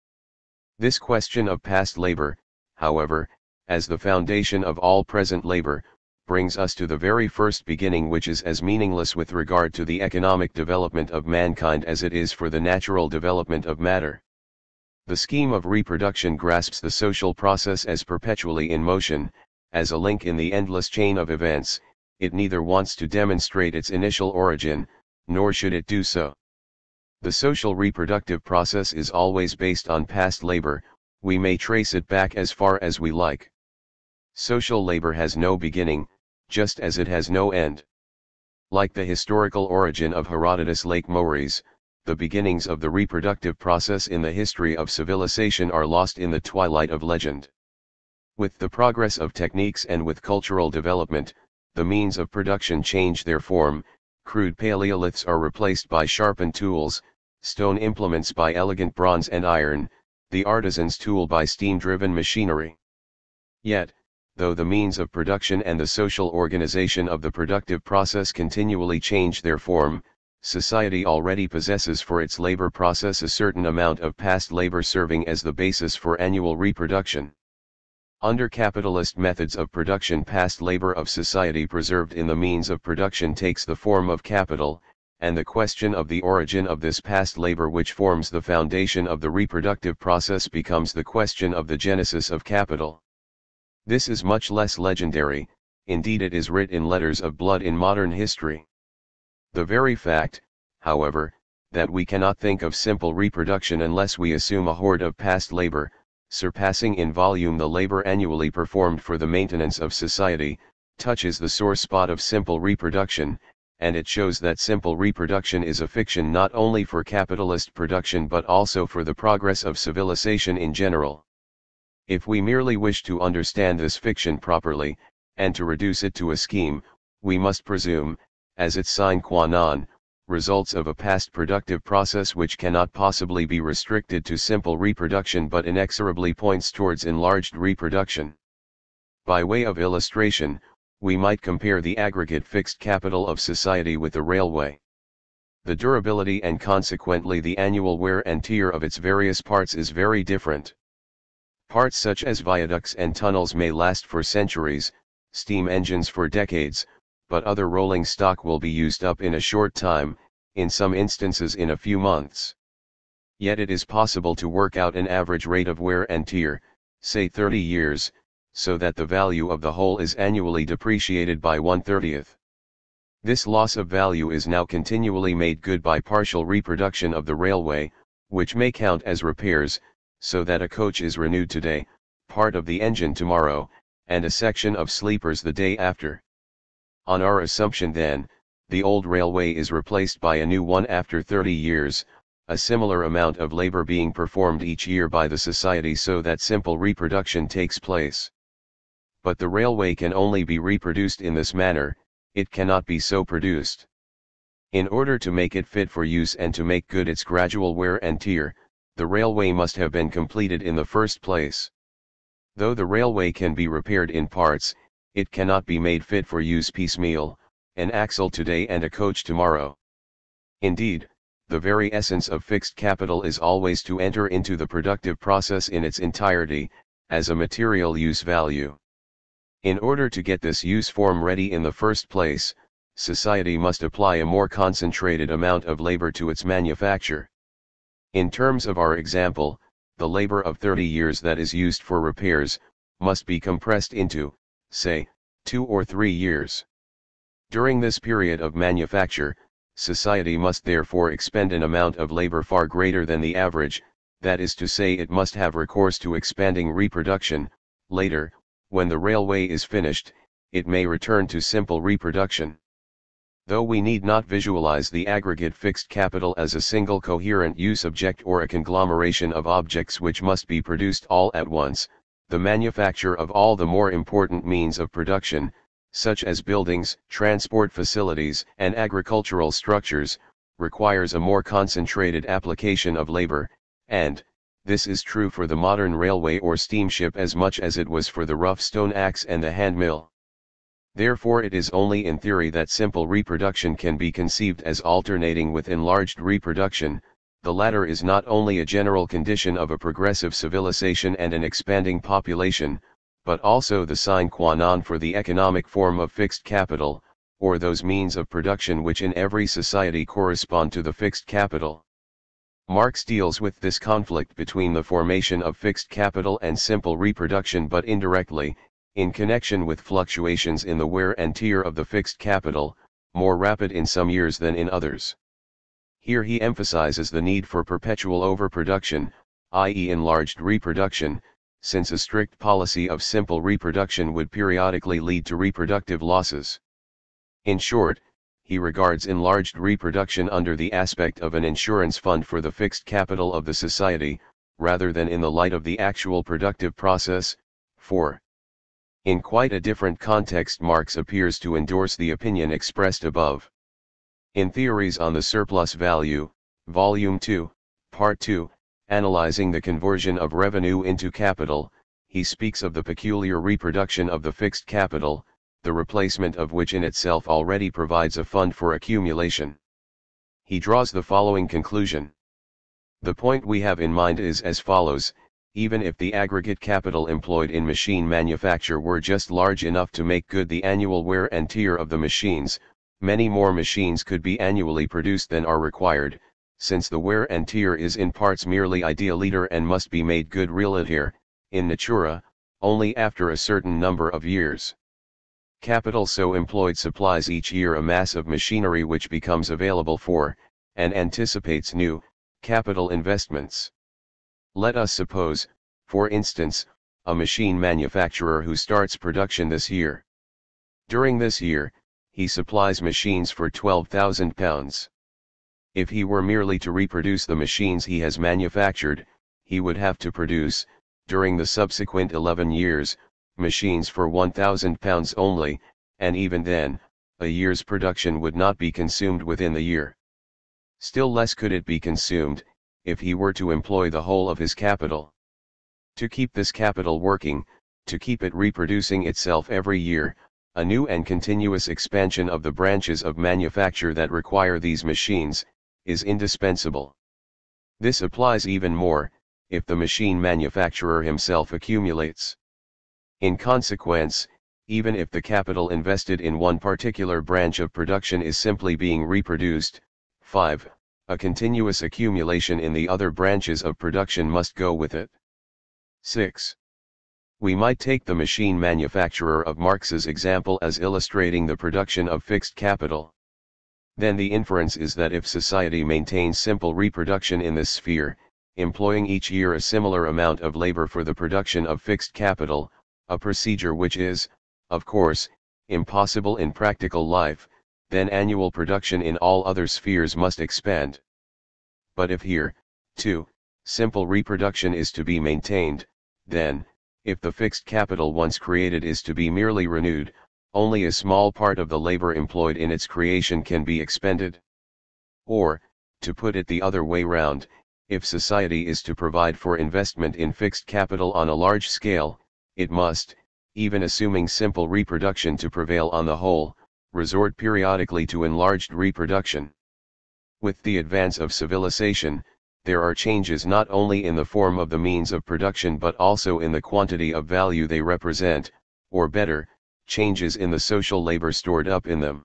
This question of past labor, however, as the foundation of all present labor, brings us to the very first beginning, which is as meaningless with regard to the economic development of mankind as it is for the natural development of matter. The scheme of reproduction grasps the social process as perpetually in motion, as a link in the endless chain of events. It neither wants to demonstrate its initial origin, nor should it do so. The social reproductive process is always based on past labor, we may trace it back as far as we like. Social labor has no beginning, just as it has no end. Like the historical origin of Herodotus Lake Moeris, the beginnings of the reproductive process in the history of civilization are lost in the twilight of legend. With the progress of techniques and with cultural development, the means of production change their form, crude paleoliths are replaced by sharpened tools, stone implements by elegant bronze and iron, the artisan's tool by steam-driven machinery. Yet, though the means of production and the social organization of the productive process continually change their form, society already possesses for its labor process a certain amount of past labor serving as the basis for annual reproduction. Under capitalist methods of production, past labor of society preserved in the means of production takes the form of capital, and the question of the origin of this past labor, which forms the foundation of the reproductive process, becomes the question of the genesis of capital. This is much less legendary, indeed it is writ in letters of blood in modern history. The very fact, however, that we cannot think of simple reproduction unless we assume a hoard of past labor, surpassing in volume the labor annually performed for the maintenance of society, touches the sore spot of simple reproduction, and it shows that simple reproduction is a fiction not only for capitalist production but also for the progress of civilization in general. If we merely wish to understand this fiction properly, and to reduce it to a scheme, we must presume, as its sine qua non, results of a past productive process which cannot possibly be restricted to simple reproduction but inexorably points towards enlarged reproduction. By way of illustration, we might compare the aggregate fixed capital of society with a railway. The durability and consequently the annual wear and tear of its various parts is very different. Parts such as viaducts and tunnels may last for centuries, steam engines for decades, but other rolling stock will be used up in a short time, in some instances in a few months. Yet it is possible to work out an average rate of wear and tear, say 30 years, so that the value of the whole is annually depreciated by 1/30. This loss of value is now continually made good by partial reproduction of the railway, which may count as repairs, so that a coach is renewed today, part of the engine tomorrow, and a section of sleepers the day after. On our assumption then, the old railway is replaced by a new one after 30 years, a similar amount of labor being performed each year by the society so that simple reproduction takes place. But the railway can only be reproduced in this manner, it cannot be so produced. In order to make it fit for use and to make good its gradual wear and tear, the railway must have been completed in the first place. Though the railway can be repaired in parts, it cannot be made fit for use piecemeal, an axle today and a coach tomorrow. Indeed, the very essence of fixed capital is always to enter into the productive process in its entirety, as a material use value. In order to get this use form ready in the first place, society must apply a more concentrated amount of labor to its manufacture. In terms of our example, the labor of 30 years that is used for repairs, must be compressed into, say, 2 or 3 years. During this period of manufacture, society must therefore expend an amount of labor far greater than the average, that is to say it must have recourse to expanding reproduction. Later, when the railway is finished, it may return to simple reproduction. Though we need not visualize the aggregate fixed capital as a single coherent use object or a conglomeration of objects which must be produced all at once, the manufacture of all the more important means of production, such as buildings, transport facilities, and agricultural structures, requires a more concentrated application of labor, and, this is true for the modern railway or steamship as much as it was for the rough stone axe and the hand mill. Therefore it is only in theory that simple reproduction can be conceived as alternating with enlarged reproduction. The latter is not only a general condition of a progressive civilization and an expanding population, but also the sine qua non for the economic form of fixed capital, or those means of production which in every society correspond to the fixed capital. Marx deals with this conflict between the formation of fixed capital and simple reproduction, but indirectly, in connection with fluctuations in the wear and tear of the fixed capital, more rapid in some years than in others. Here he emphasizes the need for perpetual overproduction, i.e. enlarged reproduction, since a strict policy of simple reproduction would periodically lead to reproductive losses. In short, he regards enlarged reproduction under the aspect of an insurance fund for the fixed capital of the society, rather than in the light of the actual productive process. 4. In quite a different context, Marx appears to endorse the opinion expressed above. In Theories on the Surplus Value, Volume 2, Part 2, analyzing the conversion of revenue into capital, he speaks of the peculiar reproduction of the fixed capital, the replacement of which in itself already provides a fund for accumulation. He draws the following conclusion. The point we have in mind is as follows: even if the aggregate capital employed in machine manufacture were just large enough to make good the annual wear and tear of the machines, many more machines could be annually produced than are required, since the wear and tear is in parts merely idealiter and must be made good relater, in natura, only after a certain number of years. Capital so employed supplies each year a mass of machinery which becomes available for, and anticipates new, capital investments. Let us suppose, for instance, a machine manufacturer who starts production this year. During this year, he supplies machines for £12,000. If he were merely to reproduce the machines he has manufactured, he would have to produce, during the subsequent 11 years, machines for £1,000 only, and even then, a year's production would not be consumed within the year. Still less could it be consumed, if he were to employ the whole of his capital. To keep this capital working, to keep it reproducing itself every year, a new and continuous expansion of the branches of manufacture that require these machines, is indispensable. This applies even more, if the machine manufacturer himself accumulates. In consequence, even if the capital invested in one particular branch of production is simply being reproduced, 5. A continuous accumulation in the other branches of production must go with it. 6. We might take the machine manufacturer of Marx's example as illustrating the production of fixed capital. Then the inference is that if society maintains simple reproduction in this sphere, employing each year a similar amount of labor for the production of fixed capital, a procedure which is, of course, impossible in practical life, then annual production in all other spheres must expand. But if here, too, simple reproduction is to be maintained, then, if the fixed capital once created is to be merely renewed, only a small part of the labor employed in its creation can be expended. Or, to put it the other way round, if society is to provide for investment in fixed capital on a large scale, it must, even assuming simple reproduction to prevail on the whole, resort periodically to enlarged reproduction. With the advance of civilization, there are changes not only in the form of the means of production but also in the quantity of value they represent, or better, changes in the social labor stored up in them.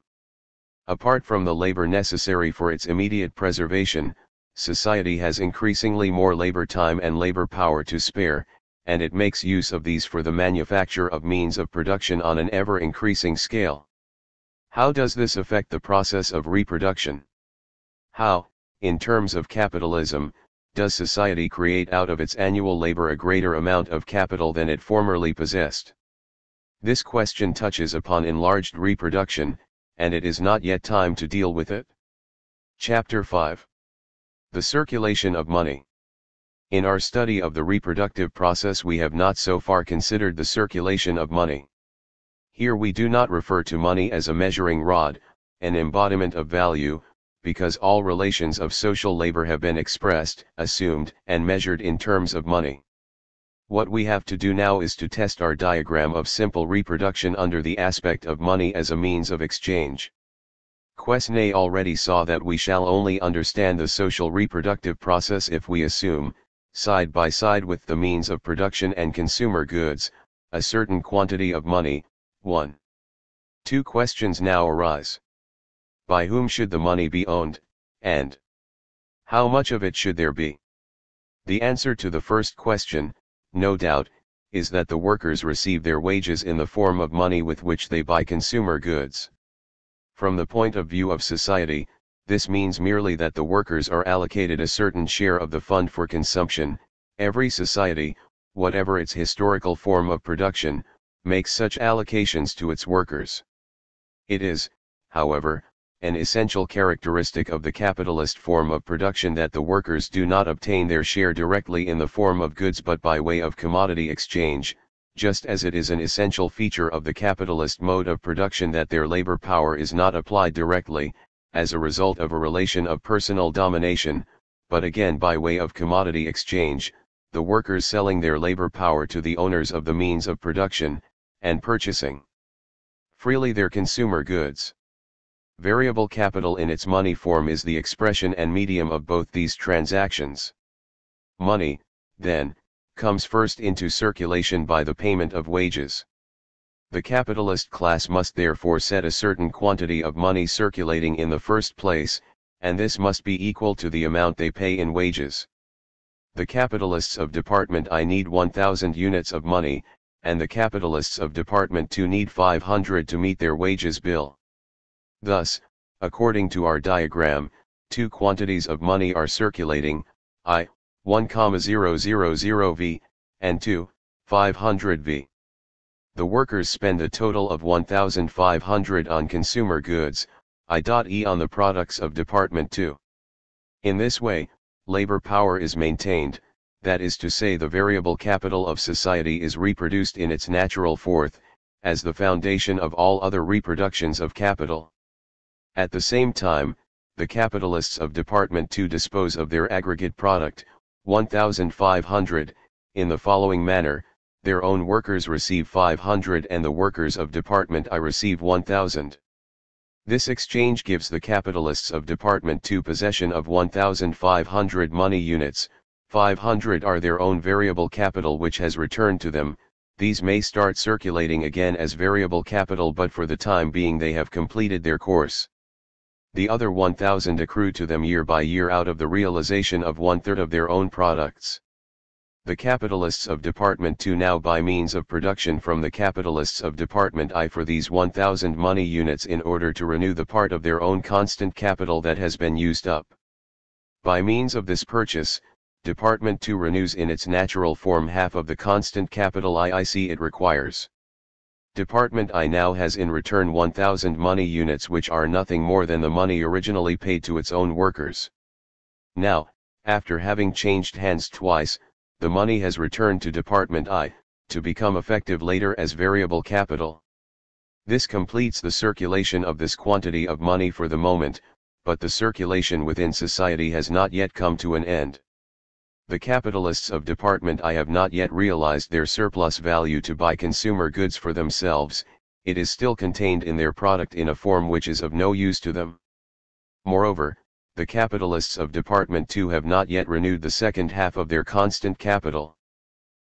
Apart from the labor necessary for its immediate preservation, society has increasingly more labor time and labor power to spare, and it makes use of these for the manufacture of means of production on an ever-increasing scale. How does this affect the process of reproduction? How, in terms of capitalism, does society create out of its annual labor a greater amount of capital than it formerly possessed? This question touches upon enlarged reproduction, and it is not yet time to deal with it. Chapter 5. The circulation of money. In our study of the reproductive process we have not so far considered the circulation of money. Here we do not refer to money as a measuring rod, an embodiment of value, because all relations of social labor have been expressed, assumed, and measured in terms of money. What we have to do now is to test our diagram of simple reproduction under the aspect of money as a means of exchange. Quesnay already saw that we shall only understand the social reproductive process if we assume, side by side with the means of production and consumer goods, a certain quantity of money. 1. Two questions now arise. By whom should the money be owned, and how much of it should there be? The answer to the first question, no doubt, is that the workers receive their wages in the form of money with which they buy consumer goods. From the point of view of society, this means merely that the workers are allocated a certain share of the fund for consumption. Every society, whatever its historical form of production, makes such allocations to its workers. It is, however, an essential characteristic of the capitalist form of production that the workers do not obtain their share directly in the form of goods but by way of commodity exchange, just as it is an essential feature of the capitalist mode of production that their labor power is not applied directly, as a result of a relation of personal domination, but again by way of commodity exchange, the workers selling their labor power to the owners of the means of production, and purchasing freely their consumer goods. Variable capital in its money form is the expression and medium of both these transactions. Money, then, comes first into circulation by the payment of wages. The capitalist class must therefore set a certain quantity of money circulating in the first place, and this must be equal to the amount they pay in wages. The capitalists of Department I need 1,000 units of money, and the capitalists of Department II need 500 to meet their wages bill. Thus, according to our diagram, two quantities of money are circulating, I, 1,000 V, and 2, 500 V. The workers spend a total of 1,500 on consumer goods, I.E. on the products of Department II. In this way, labor power is maintained, that is to say the variable capital of society is reproduced in its natural forth, as the foundation of all other reproductions of capital. At the same time, the capitalists of Department II dispose of their aggregate product, 1,500, in the following manner: their own workers receive 500 and the workers of Department I receive 1,000. This exchange gives the capitalists of Department II possession of 1,500 money units. 500 are their own variable capital which has returned to them. These may start circulating again as variable capital, but for the time being they have completed their course. The other 1,000 accrue to them year by year out of the realization of 1/3 of their own products. The capitalists of Department II now buy means of production from the capitalists of Department I for these 1,000 money units in order to renew the part of their own constant capital that has been used up. By means of this purchase, Department II renews in its natural form half of the constant capital IIC it requires. Department I now has in return 1,000 money units which are nothing more than the money originally paid to its own workers. Now, after having changed hands twice, the money has returned to Department I, to become effective later as variable capital. This completes the circulation of this quantity of money for the moment, but the circulation within society has not yet come to an end. The capitalists of Department I have not yet realized their surplus value to buy consumer goods for themselves. It is still contained in their product in a form which is of no use to them. Moreover, the capitalists of Department II have not yet renewed the second half of their constant capital.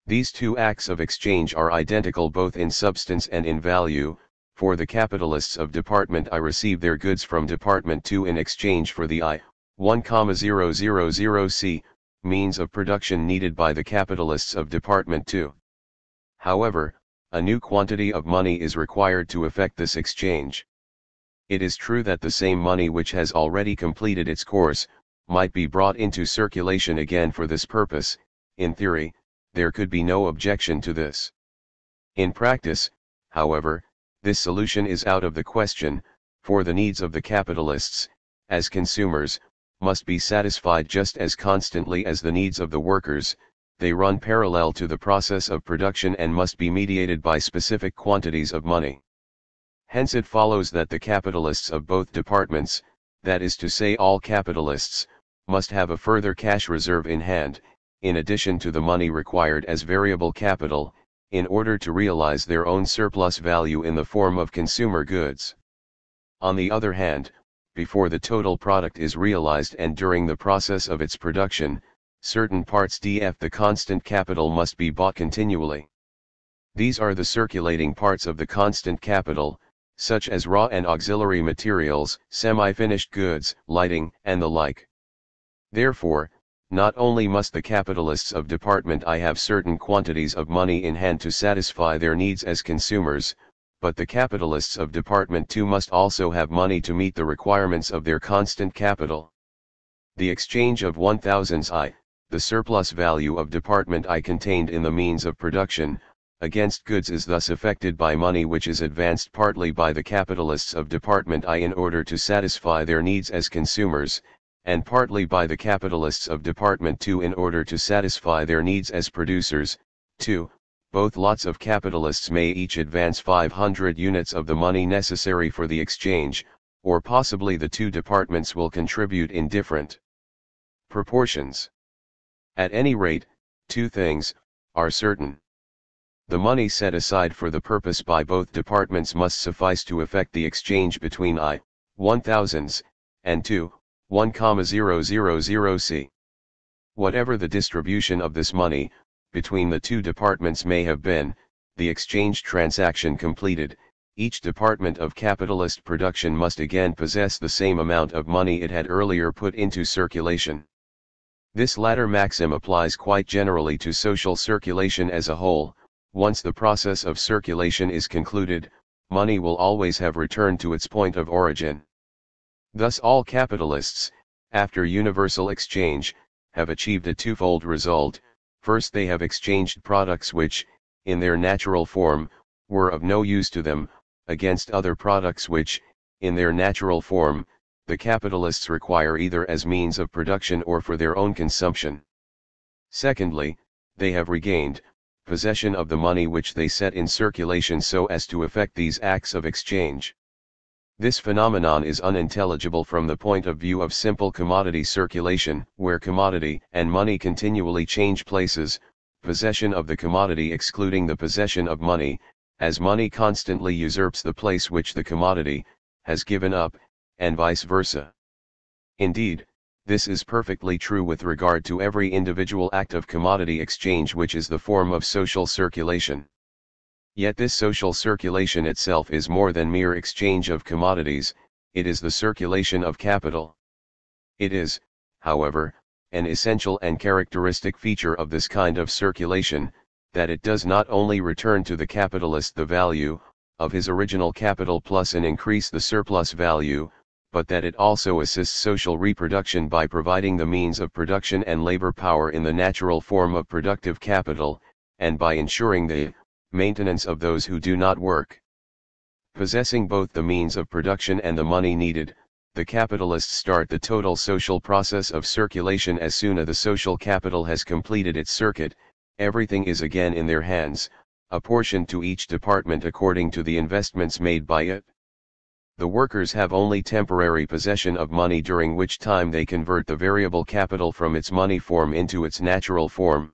These two acts of exchange are identical both in substance and in value, for the capitalists of Department I receive their goods from Department II in exchange for the I, 1,000 C, means of production needed by the capitalists of Department II. However, a new quantity of money is required to effect this exchange. It is true that the same money which has already completed its course, might be brought into circulation again for this purpose. In theory, there could be no objection to this. In practice, however, this solution is out of the question, for the needs of the capitalists, as consumers, must be satisfied just as constantly as the needs of the workers. They run parallel to the process of production and must be mediated by specific quantities of money. Hence it follows that the capitalists of both departments, that is to say all capitalists, must have a further cash reserve in hand, in addition to the money required as variable capital, in order to realize their own surplus value in the form of consumer goods. On the other hand, before the total product is realized and during the process of its production, certain parts df the constant capital must be bought continually. These are the circulating parts of the constant capital, such as raw and auxiliary materials, semi-finished goods, lighting, and the like. Therefore, not only must the capitalists of Department I have certain quantities of money in hand to satisfy their needs as consumers, but the capitalists of Department II must also have money to meet the requirements of their constant capital. The exchange of 1000s I, the surplus value of Department I contained in the means of production, against goods is thus affected by money which is advanced partly by the capitalists of Department I in order to satisfy their needs as consumers, and partly by the capitalists of Department II in order to satisfy their needs as producers. 2. Both lots of capitalists may each advance 500 units of the money necessary for the exchange, or possibly the two departments will contribute in different proportions. At any rate, two things are certain. The money set aside for the purpose by both departments must suffice to effect the exchange between I, 1000s, and 2, 1,000C. Whatever the distribution of this money, between the two departments may have been, the exchange transaction completed, each department of capitalist production must again possess the same amount of money it had earlier put into circulation. This latter maxim applies quite generally to social circulation as a whole. Once the process of circulation is concluded, money will always have returned to its point of origin. Thus all capitalists, after universal exchange, have achieved a twofold result. First, they have exchanged products which, in their natural form, were of no use to them, against other products which, in their natural form, the capitalists require either as means of production or for their own consumption. Secondly, they have regained possession of the money which they set in circulation so as to effect these acts of exchange. This phenomenon is unintelligible from the point of view of simple commodity circulation, where commodity and money continually change places, possession of the commodity excluding the possession of money, as money constantly usurps the place which the commodity has given up, and vice versa. Indeed, this is perfectly true with regard to every individual act of commodity exchange which is the form of social circulation. Yet this social circulation itself is more than mere exchange of commodities, it is the circulation of capital. It is, however, an essential and characteristic feature of this kind of circulation, that it does not only return to the capitalist the value of his original capital plus and increase the surplus value, but that it also assists social reproduction by providing the means of production and labor power in the natural form of productive capital, and by ensuring the maintenance of those who do not work. Possessing both the means of production and the money needed, the capitalists start the total social process of circulation as soon as the social capital has completed its circuit. Everything is again in their hands, apportioned to each department according to the investments made by it. The workers have only temporary possession of money, during which time they convert the variable capital from its money form into its natural form.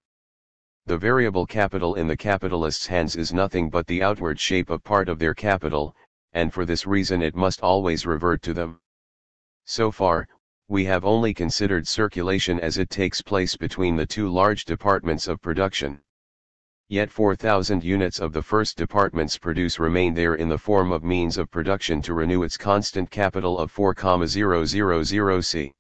The variable capital in the capitalists' hands is nothing but the outward shape of part of their capital, and for this reason it must always revert to them. So far, we have only considered circulation as it takes place between the two large departments of production. Yet 4,000 units of the first department's produce remain there in the form of means of production to renew its constant capital of 4,000C.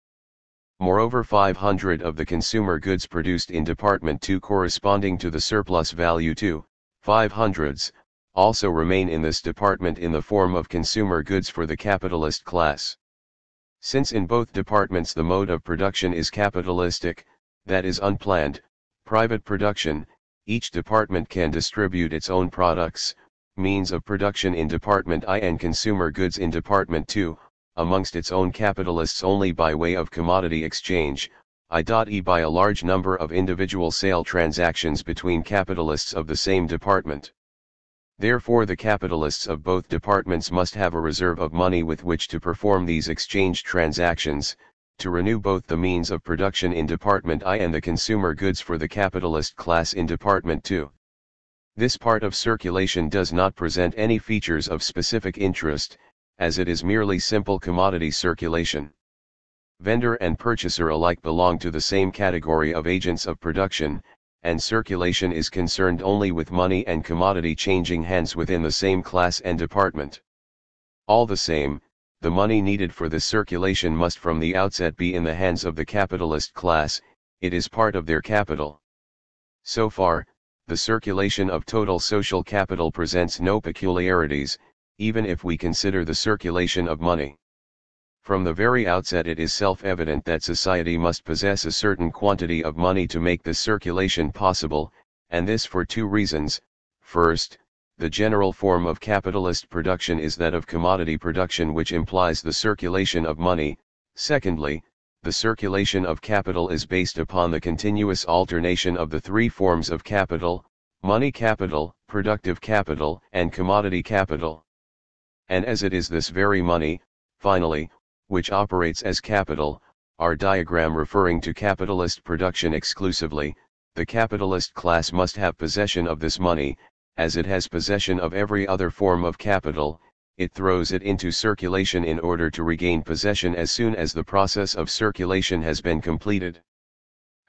Moreover, 500 of the consumer goods produced in Department II corresponding to the surplus value 500s, also remain in this department in the form of consumer goods for the capitalist class. Since in both departments the mode of production is capitalistic, that is unplanned, private production, each department can distribute its own products, means of production in Department I and consumer goods in Department II, amongst its own capitalists only by way of commodity exchange, i.e. by a large number of individual sale transactions between capitalists of the same department. Therefore the capitalists of both departments must have a reserve of money with which to perform these exchange transactions, to renew both the means of production in Department I and the consumer goods for the capitalist class in Department II. This part of circulation does not present any features of specific interest, as it is merely simple commodity circulation. Vendor and purchaser alike belong to the same category of agents of production, and circulation is concerned only with money and commodity changing hands within the same class and department. All the same, the money needed for this circulation must from the outset be in the hands of the capitalist class, it is part of their capital. So far, the circulation of total social capital presents no peculiarities, even if we consider the circulation of money. From the very outset it is self-evident that society must possess a certain quantity of money to make this circulation possible, and this for two reasons. First, the general form of capitalist production is that of commodity production, which implies the circulation of money. Secondly, the circulation of capital is based upon the continuous alternation of the three forms of capital: money capital, productive capital, and commodity capital. And as it is this very money, finally, which operates as capital, our diagram referring to capitalist production exclusively, the capitalist class must have possession of this money. As it has possession of every other form of capital, it throws it into circulation in order to regain possession as soon as the process of circulation has been completed.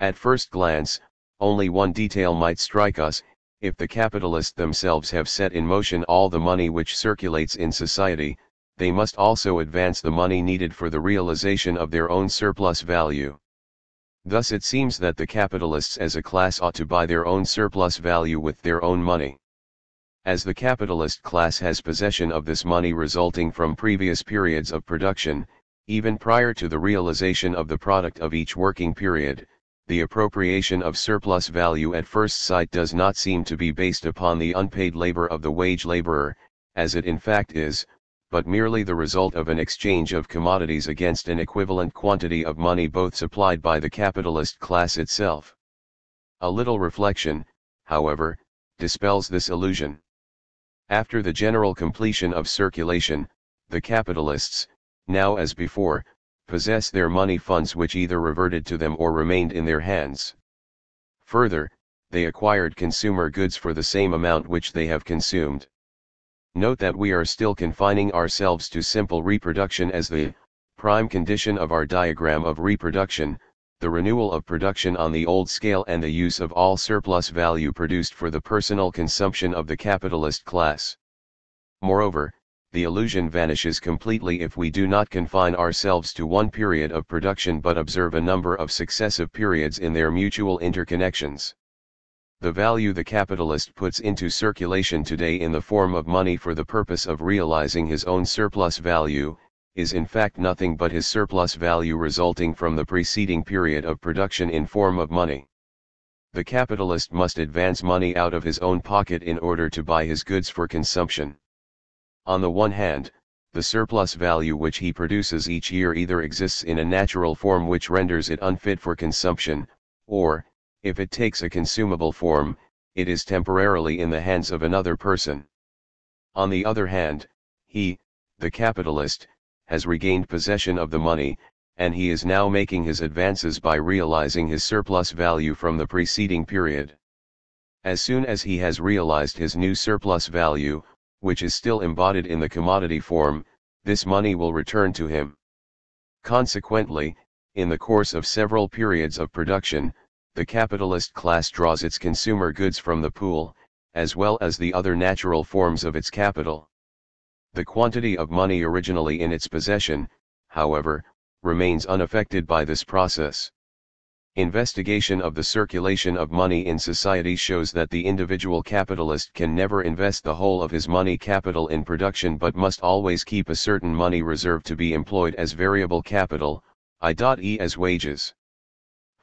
At first glance, only one detail might strike us: if the capitalists themselves have set in motion all the money which circulates in society, they must also advance the money needed for the realization of their own surplus value. Thus it seems that the capitalists as a class ought to buy their own surplus value with their own money. As the capitalist class has possession of this money resulting from previous periods of production, even prior to the realization of the product of each working period, the appropriation of surplus value at first sight does not seem to be based upon the unpaid labor of the wage laborer, as it in fact is, but merely the result of an exchange of commodities against an equivalent quantity of money both supplied by the capitalist class itself. A little reflection, however, dispels this illusion. After the general completion of circulation, the capitalists, now as before, possess their money funds which either reverted to them or remained in their hands. Further, they acquired consumer goods for the same amount which they have consumed. Note that we are still confining ourselves to simple reproduction as the prime condition of our diagram of reproduction, the renewal of production on the old scale and the use of all surplus value produced for the personal consumption of the capitalist class. Moreover, the illusion vanishes completely if we do not confine ourselves to one period of production but observe a number of successive periods in their mutual interconnections. The value the capitalist puts into circulation today in the form of money for the purpose of realizing his own surplus value, is in fact nothing but his surplus value resulting from the preceding period of production in form of money. The capitalist must advance money out of his own pocket in order to buy his goods for consumption. On the one hand, the surplus value which he produces each year either exists in a natural form which renders it unfit for consumption, or, if it takes a consumable form, it is temporarily in the hands of another person. On the other hand, he, the capitalist, has regained possession of the money, and he is now making his advances by realizing his surplus value from the preceding period. As soon as he has realized his new surplus value, which is still embodied in the commodity form, this money will return to him. Consequently, in the course of several periods of production, the capitalist class draws its consumer goods from the pool, as well as the other natural forms of its capital. The quantity of money originally in its possession, however, remains unaffected by this process. Investigation of the circulation of money in society shows that the individual capitalist can never invest the whole of his money capital in production but must always keep a certain money reserve to be employed as variable capital, i.e. as wages.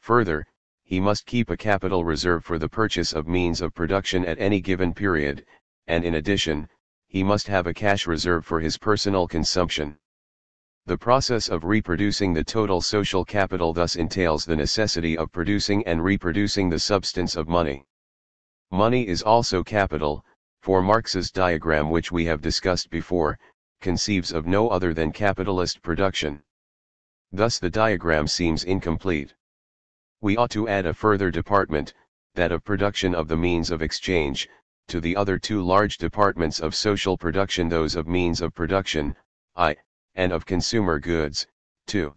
Further, he must keep a capital reserve for the purchase of means of production at any given period, and in addition, he must have a cash reserve for his personal consumption. The process of reproducing the total social capital thus entails the necessity of producing and reproducing the substance of money. Money is also capital, for Marx's diagram, which we have discussed before, conceives of no other than capitalist production. Thus the diagram seems incomplete. We ought to add a further department, that of production of the means of exchange, to the other two large departments of social production, those of means of production, I, and of consumer goods, 2.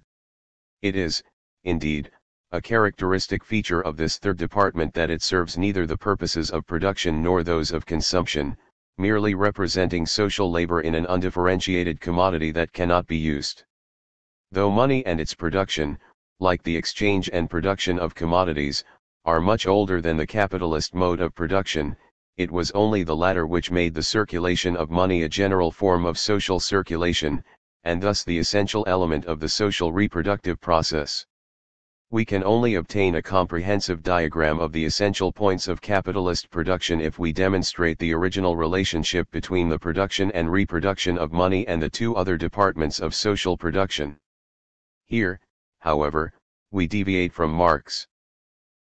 It is, indeed, a characteristic feature of this third department that it serves neither the purposes of production nor those of consumption, merely representing social labor in an undifferentiated commodity that cannot be used. Though money and its production, like the exchange and production of commodities, are much older than the capitalist mode of production, it was only the latter which made the circulation of money a general form of social circulation, and thus the essential element of the social reproductive process. We can only obtain a comprehensive diagram of the essential points of capitalist production if we demonstrate the original relationship between the production and reproduction of money and the two other departments of social production. Here, however, we deviate from Marx.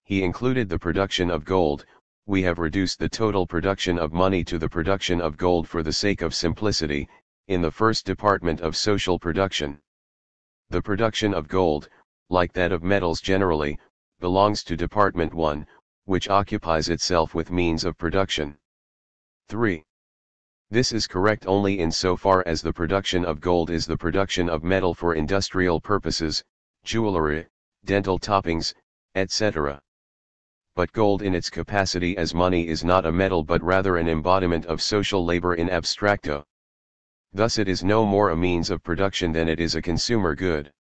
He included the production of gold. We have reduced the total production of money to the production of gold for the sake of simplicity, in the first department of social production. The production of gold, like that of metals generally, belongs to Department 1, which occupies itself with means of production. 3. This is correct only in so far as the production of gold is the production of metal for industrial purposes, jewelry, dental toppings, etc. But gold in its capacity as money is not a metal but rather an embodiment of social labor in abstracto. Thus it is no more a means of production than it is a consumer good.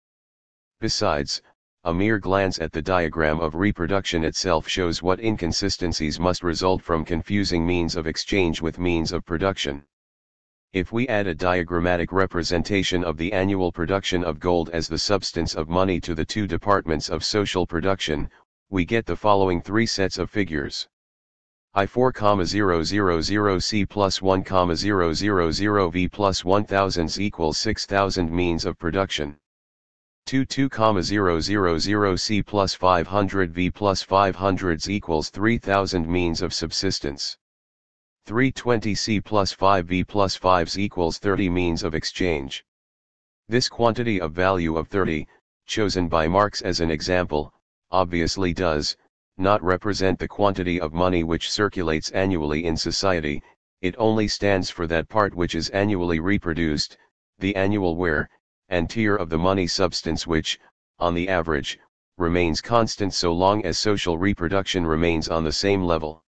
Besides, a mere glance at the diagram of reproduction itself shows what inconsistencies must result from confusing means of exchange with means of production. If we add a diagrammatic representation of the annual production of gold as the substance of money to the two departments of social production, we get the following three sets of figures. I4,000 C plus 1,000 V plus 1000 equals 6000 means of production. 22,000 C plus 500 V plus 500 equals 3000 means of subsistence. 320 C plus 5 V plus 5 equals 30 means of exchange. This quantity of value of 30, chosen by Marx as an example, obviously does not represent the quantity of money which circulates annually in society. It only stands for that part which is annually reproduced, the annual wear and tear of the money substance which, on the average, remains constant so long as social reproduction remains on the same level.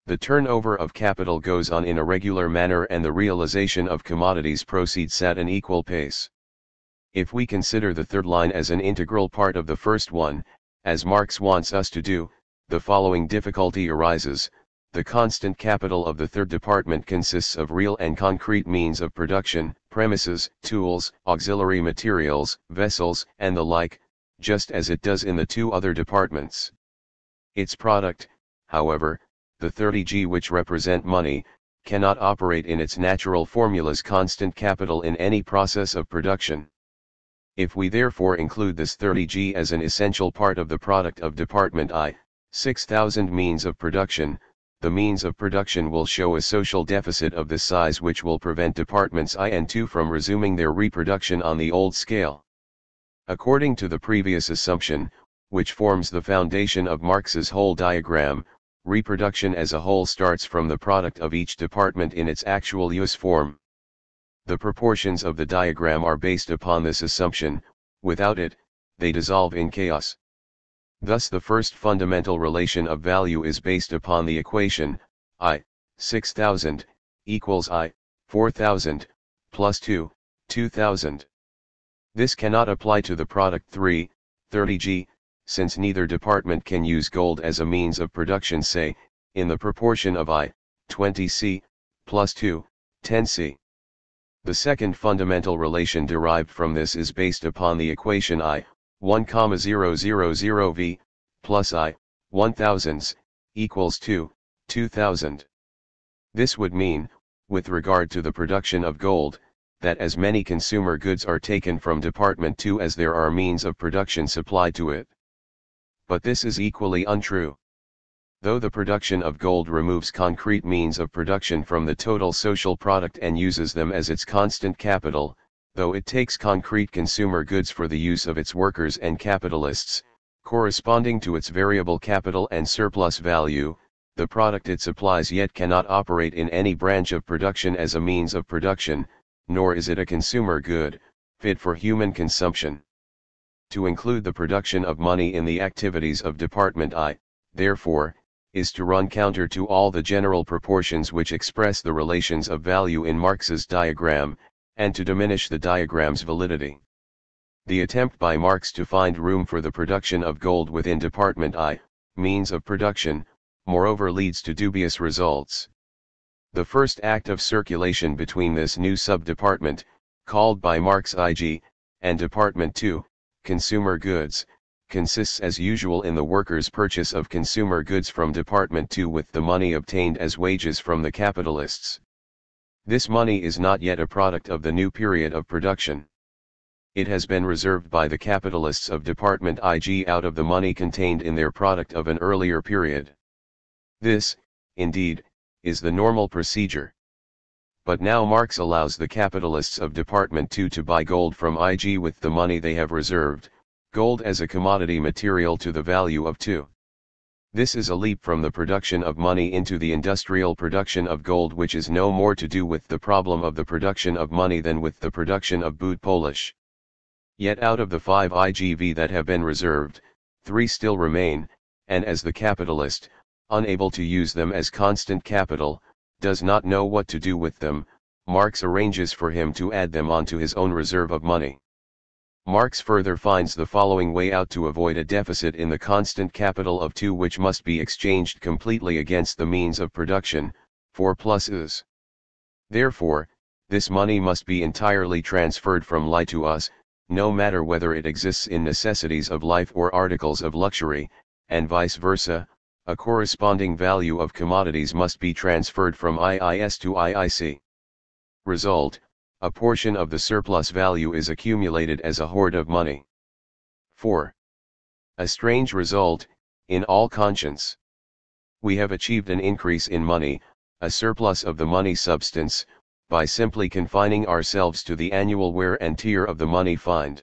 The turnover of capital goes on in a regular manner and the realization of commodities proceeds at an equal pace. If we consider the third line as an integral part of the first one, as Marx wants us to do, the following difficulty arises. The constant capital of the third department consists of real and concrete means of production, premises, tools, auxiliary materials, vessels, and the like, just as it does in the two other departments. Its product, however, the 30G which represent money, cannot operate in its natural formulas constant capital in any process of production. If we therefore include this 30G as an essential part of the product of Department I, 6000 means of production, the means of production will show a social deficit of this size which will prevent Departments I and II from resuming their reproduction on the old scale. According to the previous assumption, which forms the foundation of Marx's whole diagram, reproduction as a whole starts from the product of each department in its actual use form. The proportions of the diagram are based upon this assumption. Without it, they dissolve in chaos. Thus the first fundamental relation of value is based upon the equation, I, 6000, equals I, 4000, plus 2, 2000. This cannot apply to the product 3, 30G, since neither department can use gold as a means of production say, in the proportion of I, 20C, plus 2, 10C. The second fundamental relation derived from this is based upon the equation I, 1,000 V, plus I, 1000, equals 2, 2000. This would mean, with regard to the production of gold, that as many consumer goods are taken from Department 2 as there are means of production supplied to it. But this is equally untrue. Though the production of gold removes concrete means of production from the total social product and uses them as its constant capital, though it takes concrete consumer goods for the use of its workers and capitalists, corresponding to its variable capital and surplus value, the product it supplies yet cannot operate in any branch of production as a means of production, nor is it a consumer good, fit for human consumption. To include the production of money in the activities of Department I, therefore, is to run counter to all the general proportions which express the relations of value in Marx's diagram, and to diminish the diagram's validity. The attempt by Marx to find room for the production of gold within Department I, means of production, moreover leads to dubious results. The first act of circulation between this new sub-department, called by Marx IG, and Department II, consumer goods, consists as usual in the workers' purchase of consumer goods from Department II with the money obtained as wages from the capitalists. This money is not yet a product of the new period of production. It has been reserved by the capitalists of Department IG out of the money contained in their product of an earlier period. This, indeed, is the normal procedure. But now Marx allows the capitalists of Department II to buy gold from IG with the money they have reserved, gold as a commodity material to the value of 2. This is a leap from the production of money into the industrial production of gold, which is no more to do with the problem of the production of money than with the production of boot polish. Yet out of the 5 IGV that have been reserved, 3 still remain, and as the capitalist, unable to use them as constant capital, does not know what to do with them, Marx arranges for him to add them onto his own reserve of money. Marx further finds the following way out to avoid a deficit in the constant capital of 2 which must be exchanged completely against the means of production, 4 plus is. Therefore, this money must be entirely transferred from Lie to us, no matter whether it exists in necessities of life or articles of luxury, and vice versa. A corresponding value of commodities must be transferred from IIS to IIC. Result, a portion of the surplus value is accumulated as a hoard of money. 4. A strange result, in all conscience. We have achieved an increase in money, a surplus of the money substance, by simply confining ourselves to the annual wear and tear of the money find.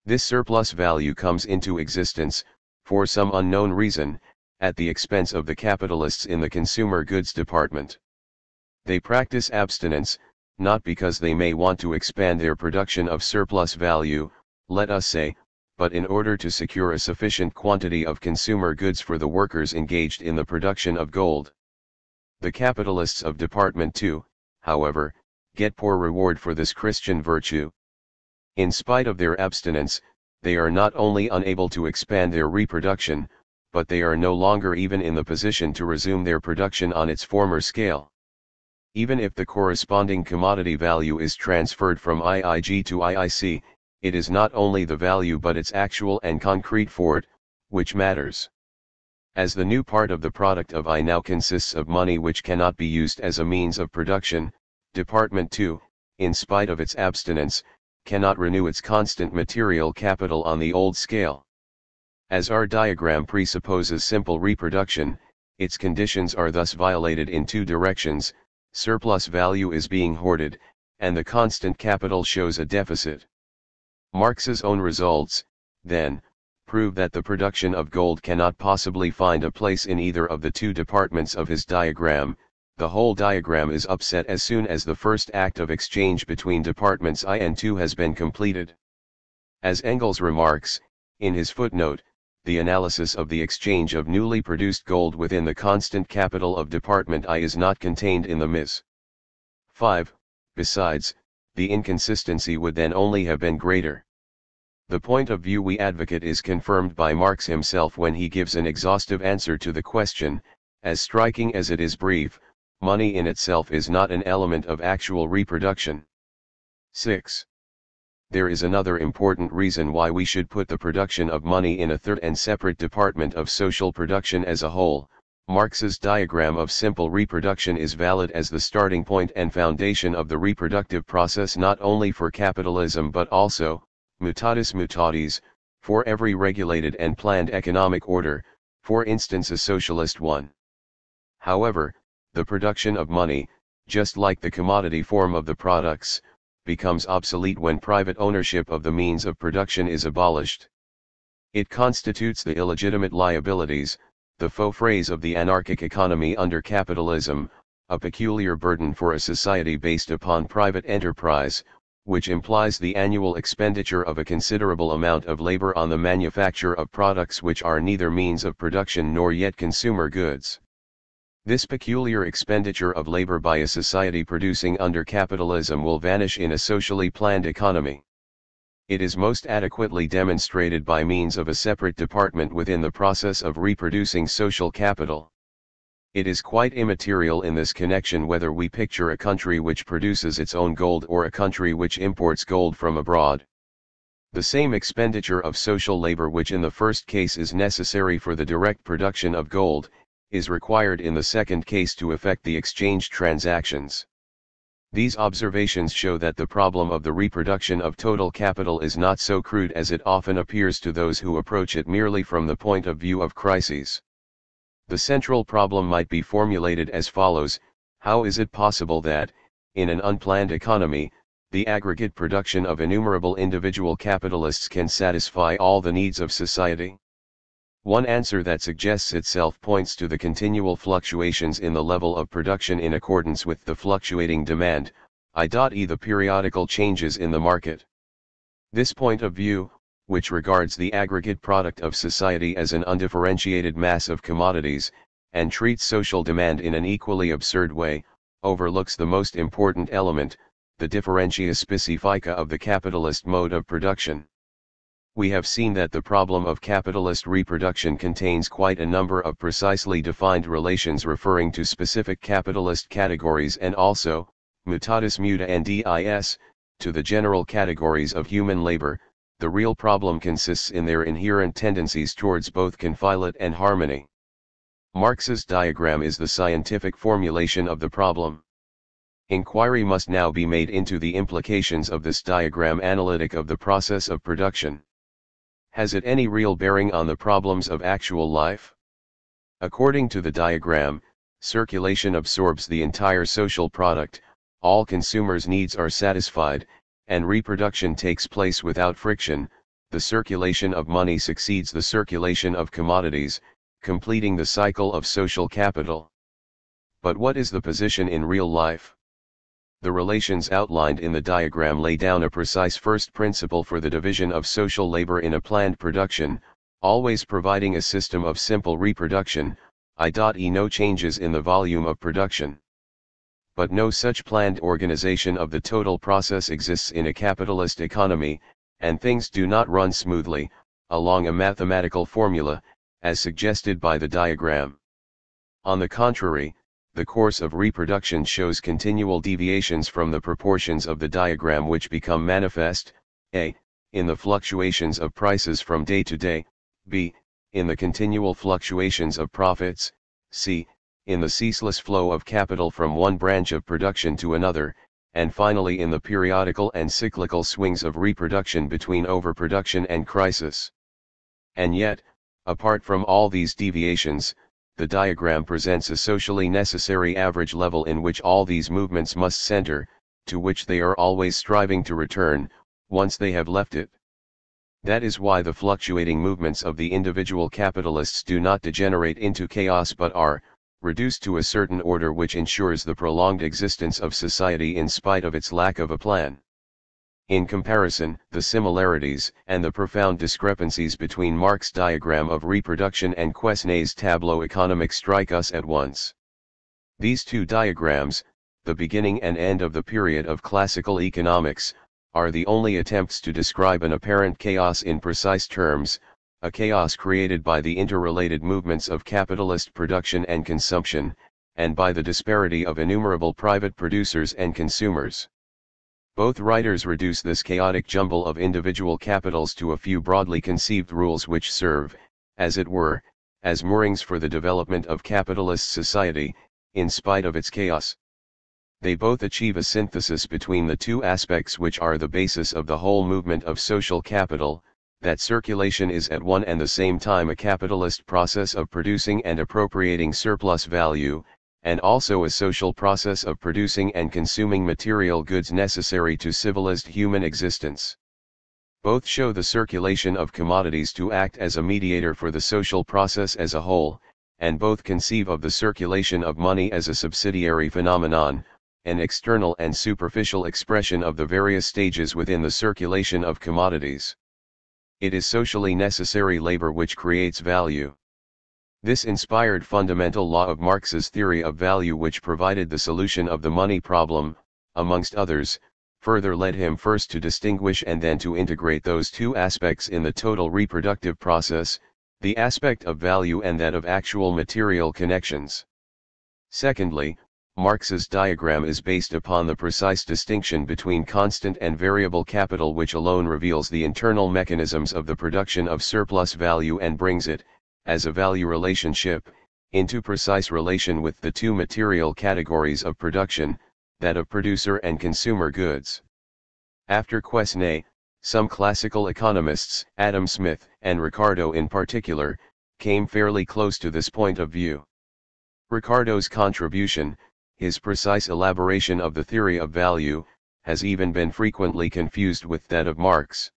This surplus value comes into existence, for some unknown reason, at the expense of the capitalists in the consumer goods department. They practice abstinence, not because they may want to expand their production of surplus value, let us say, but in order to secure a sufficient quantity of consumer goods for the workers engaged in the production of gold. The capitalists of Department II, however, get poor reward for this Christian virtue. In spite of their abstinence, they are not only unable to expand their reproduction, but they are no longer even in the position to resume their production on its former scale. Even if the corresponding commodity value is transferred from IIG to IIC, it is not only the value but its actual and concrete for it, which matters. As the new part of the product of I now consists of money which cannot be used as a means of production, Department II, in spite of its abstinence, cannot renew its constant material capital on the old scale. As our diagram presupposes simple reproduction, its conditions are thus violated in 2 directions: surplus value is being hoarded, and the constant capital shows a deficit. Marx's own results, then, prove that the production of gold cannot possibly find a place in either of the 2 departments of his diagram. The whole diagram is upset as soon as the first act of exchange between departments I and II has been completed. As Engels remarks, in his footnote, the analysis of the exchange of newly produced gold within the constant capital of Department I is not contained in the Ms. 5. Besides, the inconsistency would then only have been greater. The point of view we advocate is confirmed by Marx himself when he gives an exhaustive answer to the question, as striking as it is brief: money in itself is not an element of actual reproduction. 6. There is another important reason why we should put the production of money in a third and separate department of social production as a whole. Marx's diagram of simple reproduction is valid as the starting point and foundation of the reproductive process not only for capitalism but also, mutatis mutandis, for every regulated and planned economic order, for instance a socialist one. However, the production of money, just like the commodity form of the products, becomes obsolete when private ownership of the means of production is abolished. It constitutes the illegitimate liabilities, the faux phrase of the anarchic economy under capitalism, a peculiar burden for a society based upon private enterprise, which implies the annual expenditure of a considerable amount of labor on the manufacture of products which are neither means of production nor yet consumer goods. This peculiar expenditure of labor by a society producing under capitalism will vanish in a socially planned economy. It is most adequately demonstrated by means of a separate department within the process of reproducing social capital. It is quite immaterial in this connection whether we picture a country which produces its own gold or a country which imports gold from abroad. The same expenditure of social labor which in the first case is necessary for the direct production of gold, is required in the second case to effect the exchange transactions. These observations show that the problem of the reproduction of total capital is not so crude as it often appears to those who approach it merely from the point of view of crises. The central problem might be formulated as follows: how is it possible that, in an unplanned economy, the aggregate production of innumerable individual capitalists can satisfy all the needs of society? One answer that suggests itself points to the continual fluctuations in the level of production in accordance with the fluctuating demand, i.e. the periodical changes in the market. This point of view, which regards the aggregate product of society as an undifferentiated mass of commodities, and treats social demand in an equally absurd way, overlooks the most important element, the differentia specifica of the capitalist mode of production. We have seen that the problem of capitalist reproduction contains quite a number of precisely defined relations referring to specific capitalist categories and also, mutatis mutandis, to the general categories of human labor. The real problem consists in their inherent tendencies towards both conflict and harmony. Marx's diagram is the scientific formulation of the problem. Inquiry must now be made into the implications of this diagram analytic of the process of production. Has it any real bearing on the problems of actual life? According to the diagram, circulation absorbs the entire social product, all consumers' needs are satisfied, and reproduction takes place without friction. The circulation of money succeeds the circulation of commodities, completing the cycle of social capital. But what is the position in real life? The relations outlined in the diagram lay down a precise first principle for the division of social labor in a planned production, always providing a system of simple reproduction, i.e. no changes in the volume of production. But no such planned organization of the total process exists in a capitalist economy, and things do not run smoothly, along a mathematical formula, as suggested by the diagram. On the contrary, the course of reproduction shows continual deviations from the proportions of the diagram which become manifest, a. in the fluctuations of prices from day to day, b. in the continual fluctuations of profits, c. in the ceaseless flow of capital from one branch of production to another, and finally in the periodical and cyclical swings of reproduction between overproduction and crisis. And yet, apart from all these deviations, the diagram presents a socially necessary average level in which all these movements must center, to which they are always striving to return, once they have left it. That is why the fluctuating movements of the individual capitalists do not degenerate into chaos but are reduced to a certain order which ensures the prolonged existence of society in spite of its lack of a plan. In comparison, the similarities and the profound discrepancies between Marx's diagram of reproduction and Quesnay's tableau économique strike us at once. These two diagrams, the beginning and end of the period of classical economics, are the only attempts to describe an apparent chaos in precise terms, a chaos created by the interrelated movements of capitalist production and consumption, and by the disparity of innumerable private producers and consumers. Both writers reduce this chaotic jumble of individual capitals to a few broadly conceived rules which serve, as it were, as moorings for the development of capitalist society, in spite of its chaos. They both achieve a synthesis between the two aspects which are the basis of the whole movement of social capital, that circulation is at one and the same time a capitalist process of producing and appropriating surplus value, and also a social process of producing and consuming material goods necessary to civilized human existence. Both show the circulation of commodities to act as a mediator for the social process as a whole, and both conceive of the circulation of money as a subsidiary phenomenon, an external and superficial expression of the various stages within the circulation of commodities. It is socially necessary labor which creates value. This inspired fundamental law of Marx's theory of value, which provided the solution of the money problem, amongst others, further led him first to distinguish and then to integrate those two aspects in the total reproductive process, the aspect of value and that of actual material connections. Secondly, Marx's diagram is based upon the precise distinction between constant and variable capital, which alone reveals the internal mechanisms of the production of surplus value and brings it, as a value relationship, into precise relation with the two material categories of production, that of producer and consumer goods. After Quesnay, some classical economists, Adam Smith and Ricardo in particular, came fairly close to this point of view. Ricardo's contribution, his precise elaboration of the theory of value, has even been frequently confused with that of Marx.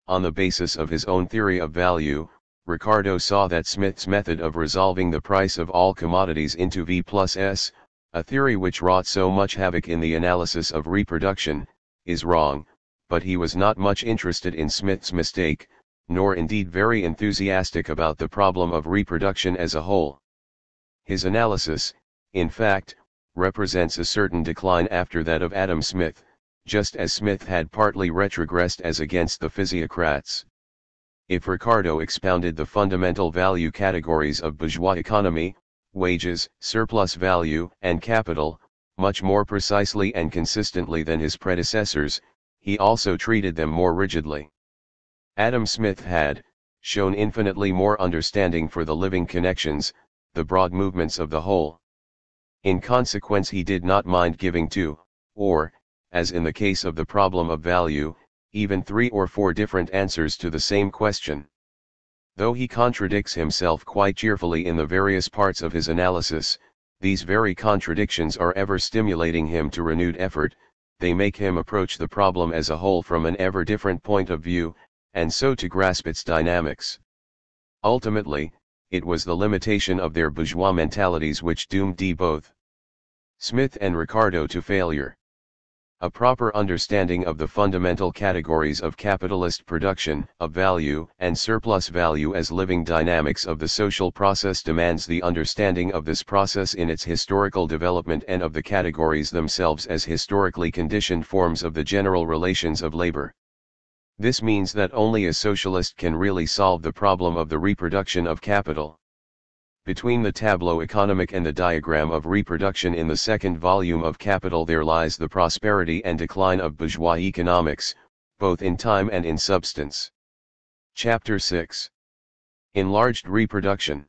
On the basis of his own theory of value, Ricardo saw that Smith's method of resolving the price of all commodities into V plus S, a theory which wrought so much havoc in the analysis of reproduction, is wrong, but he was not much interested in Smith's mistake, nor indeed very enthusiastic about the problem of reproduction as a whole. His analysis, in fact, represents a certain decline after that of Adam Smith, just as Smith had partly retrogressed as against the physiocrats. If Ricardo expounded the fundamental value categories of bourgeois economy, wages, surplus value, and capital, much more precisely and consistently than his predecessors, he also treated them more rigidly. Adam Smith had shown infinitely more understanding for the living connections, the broad movements of the whole. In consequence, he did not mind giving two, or, as in the case of the problem of value, even 3 or 4 different answers to the same question. Though he contradicts himself quite cheerfully in the various parts of his analysis, these very contradictions are ever stimulating him to renewed effort, they make him approach the problem as a whole from an ever different point of view, and so to grasp its dynamics. Ultimately, it was the limitation of their bourgeois mentalities which doomed both Smith and Ricardo to failure. A proper understanding of the fundamental categories of capitalist production, of value and surplus value as living dynamics of the social process demands the understanding of this process in its historical development and of the categories themselves as historically conditioned forms of the general relations of labor. This means that only a socialist can really solve the problem of the reproduction of capital. Between the tableau économique and the diagram of reproduction in the second volume of Capital there lies the prosperity and decline of bourgeois economics, both in time and in substance. Chapter 6. Enlarged reproduction.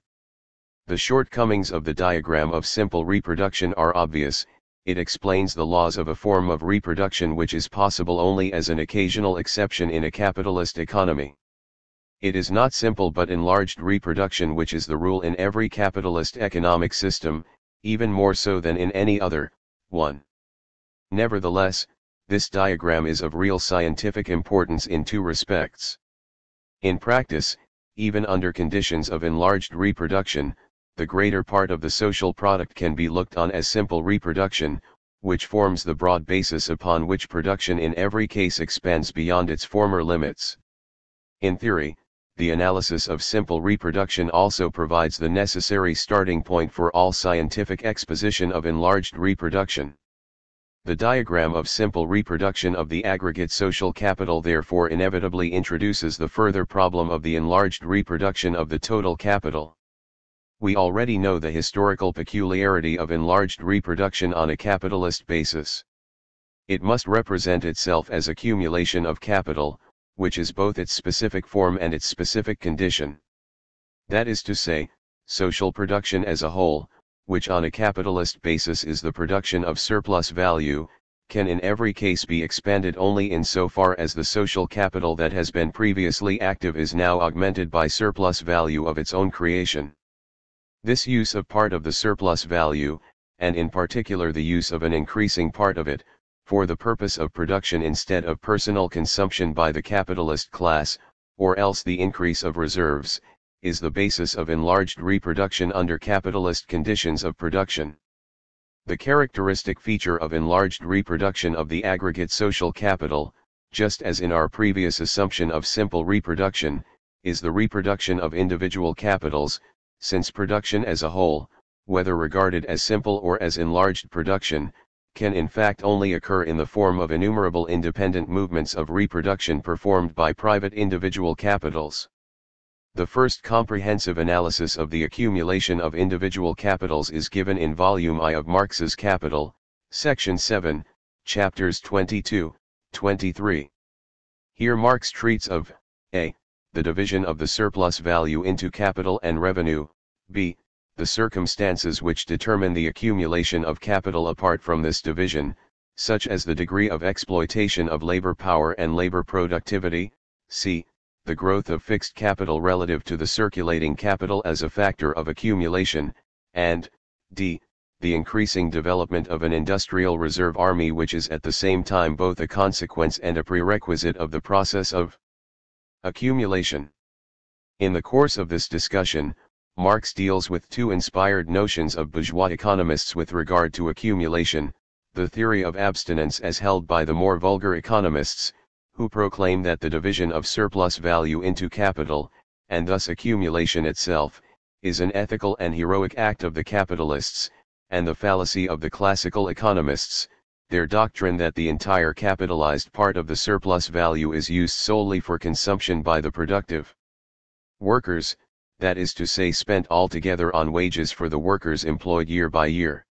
The shortcomings of the diagram of simple reproduction are obvious. It explains the laws of a form of reproduction which is possible only as an occasional exception in a capitalist economy. It is not simple but enlarged reproduction which is the rule in every capitalist economic system, even more so than in any other one. Nevertheless, this diagram is of real scientific importance in 2 respects. In practice, even under conditions of enlarged reproduction, the greater part of the social product can be looked on as simple reproduction, which forms the broad basis upon which production in every case expands beyond its former limits. In theory, the analysis of simple reproduction also provides the necessary starting point for all scientific exposition of enlarged reproduction. The diagram of simple reproduction of the aggregate social capital therefore inevitably introduces the further problem of the enlarged reproduction of the total capital. We already know the historical peculiarity of enlarged reproduction on a capitalist basis. It must represent itself as accumulation of capital, which is both its specific form and its specific condition. That is to say, social production as a whole, which on a capitalist basis is the production of surplus value, can in every case be expanded only in so far as the social capital that has been previously active is now augmented by surplus value of its own creation. This use of part of the surplus value, and in particular the use of an increasing part of it, for the purpose of production instead of personal consumption by the capitalist class, or else the increase of reserves, is the basis of enlarged reproduction under capitalist conditions of production. The characteristic feature of enlarged reproduction of the aggregate social capital, just as in our previous assumption of simple reproduction, is the reproduction of individual capitals, since production as a whole, whether regarded as simple or as enlarged production, can in fact only occur in the form of innumerable independent movements of reproduction performed by private individual capitals. The first comprehensive analysis of the accumulation of individual capitals is given in Volume I of Marx's Capital, Section 7, Chapters 22, 23. Here Marx treats of a. the division of the surplus value into capital and revenue, b. the circumstances which determine the accumulation of capital apart from this division, such as the degree of exploitation of labor power and labor productivity, c. the growth of fixed capital relative to the circulating capital as a factor of accumulation, and d. the increasing development of an industrial reserve army which is at the same time both a consequence and a prerequisite of the process of accumulation. In the course of this discussion, Marx deals with two inspired notions of bourgeois economists with regard to accumulation, the theory of abstinence as held by the more vulgar economists, who proclaim that the division of surplus value into capital, and thus accumulation itself, is an ethical and heroic act of the capitalists, and the fallacy of the classical economists, their doctrine that the entire capitalized part of the surplus value is used solely for consumption by the productive workers, that is to say spent altogether on wages for the workers employed year by year.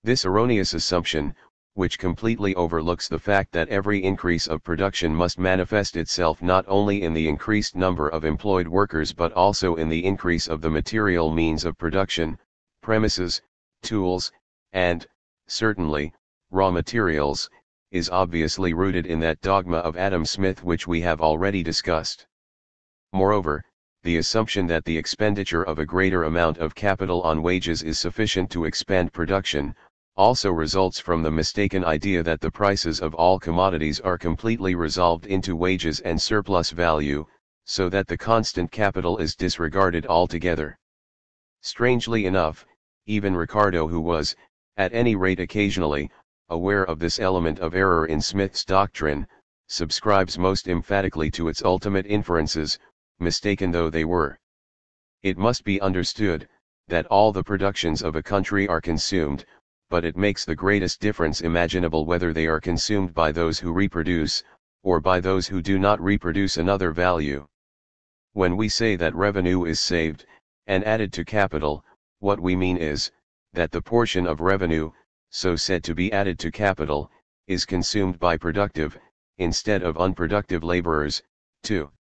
This erroneous assumption, which completely overlooks the fact that every increase of production must manifest itself not only in the increased number of employed workers but also in the increase of the material means of production, premises, tools, and, certainly, raw materials, is obviously rooted in that dogma of Adam Smith which we have already discussed. Moreover, the assumption that the expenditure of a greater amount of capital on wages is sufficient to expand production, also results from the mistaken idea that the prices of all commodities are completely resolved into wages and surplus value, so that the constant capital is disregarded altogether. Strangely enough, even Ricardo, who was, at any rate occasionally, aware of this element of error in Smith's doctrine, subscribes most emphatically to its ultimate inferences, mistaken though they were. It must be understood, that all the productions of a country are consumed, but it makes the greatest difference imaginable whether they are consumed by those who reproduce, or by those who do not reproduce another value. When we say that revenue is saved, and added to capital, what we mean is, that the portion of revenue, so said to be added to capital, is consumed by productive, instead of unproductive laborers, too.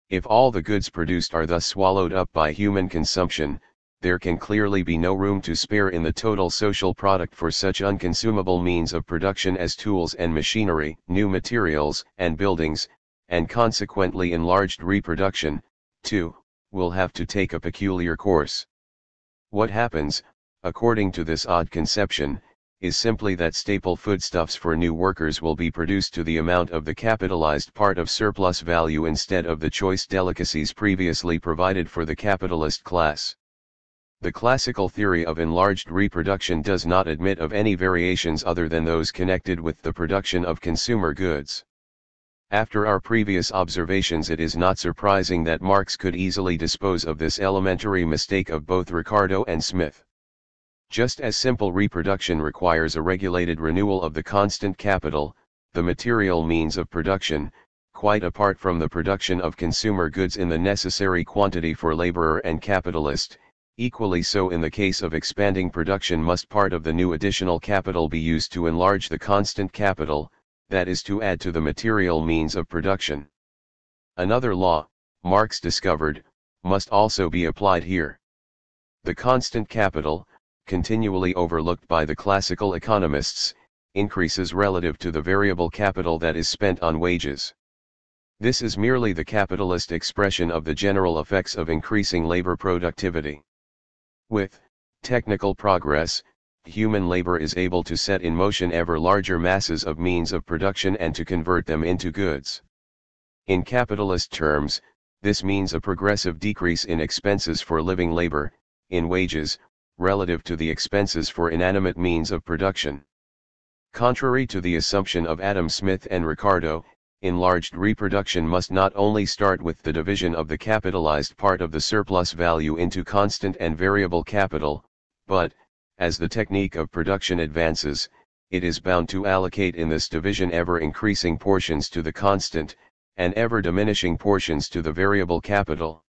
If all the goods produced are thus swallowed up by human consumption, there can clearly be no room to spare in the total social product for such unconsumable means of production as tools and machinery, new materials and buildings, and consequently enlarged reproduction, too, will have to take a peculiar course. What happens, according to this odd conception, is simply that staple foodstuffs for new workers will be produced to the amount of the capitalized part of surplus value instead of the choice delicacies previously provided for the capitalist class. The classical theory of enlarged reproduction does not admit of any variations other than those connected with the production of consumer goods. After our previous observations, it is not surprising that Marx could easily dispose of this elementary mistake of both Ricardo and Smith. Just as simple reproduction requires a regulated renewal of the constant capital, the material means of production, quite apart from the production of consumer goods in the necessary quantity for laborer and capitalist, equally so in the case of expanding production must part of the new additional capital be used to enlarge the constant capital, that is to add to the material means of production. Another law, Marx discovered, must also be applied here. The constant capital, continually overlooked by the classical economists, increases relative to the variable capital that is spent on wages. This is merely the capitalist expression of the general effects of increasing labor productivity. With technical progress, human labor is able to set in motion ever larger masses of means of production and to convert them into goods. In capitalist terms, this means a progressive decrease in expenses for living labor, in wages, relative to the expenses for inanimate means of production. Contrary to the assumption of Adam Smith and Ricardo, enlarged reproduction must not only start with the division of the capitalized part of the surplus value into constant and variable capital, but, as the technique of production advances, it is bound to allocate in this division ever-increasing portions to the constant, and ever-diminishing portions to the variable capital.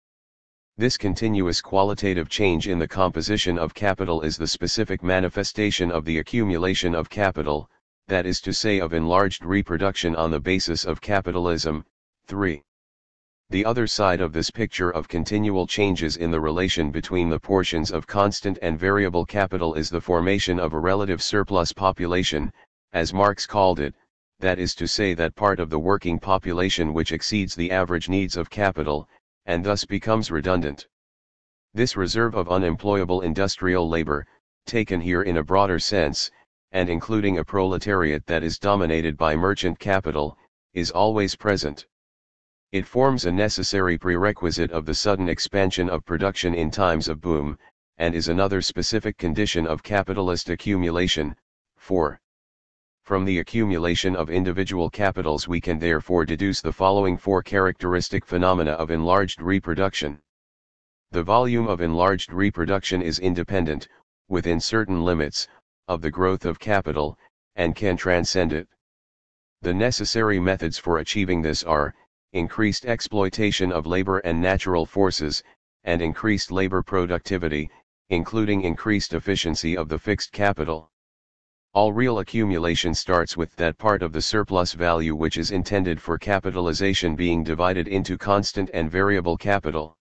This continuous qualitative change in the composition of capital is the specific manifestation of the accumulation of capital, that is to say of enlarged reproduction on the basis of capitalism. 3. The other side of this picture of continual changes in the relation between the portions of constant and variable capital is the formation of a relative surplus population, as Marx called it, that is to say that part of the working population which exceeds the average needs of capital, and thus becomes redundant. This reserve of unemployable industrial labor, taken here in a broader sense, and including a proletariat that is dominated by merchant capital, is always present. It forms a necessary prerequisite of the sudden expansion of production in times of boom, and is another specific condition of capitalist accumulation. 4. From the accumulation of individual capitals we can therefore deduce the following four characteristic phenomena of enlarged reproduction. The volume of enlarged reproduction is independent, within certain limits, of the growth of capital, and can transcend it. The necessary methods for achieving this are, increased exploitation of labor and natural forces, and increased labor productivity, including increased efficiency of the fixed capital. All real accumulation starts with that part of the surplus value which is intended for capitalization being divided into constant and variable capital.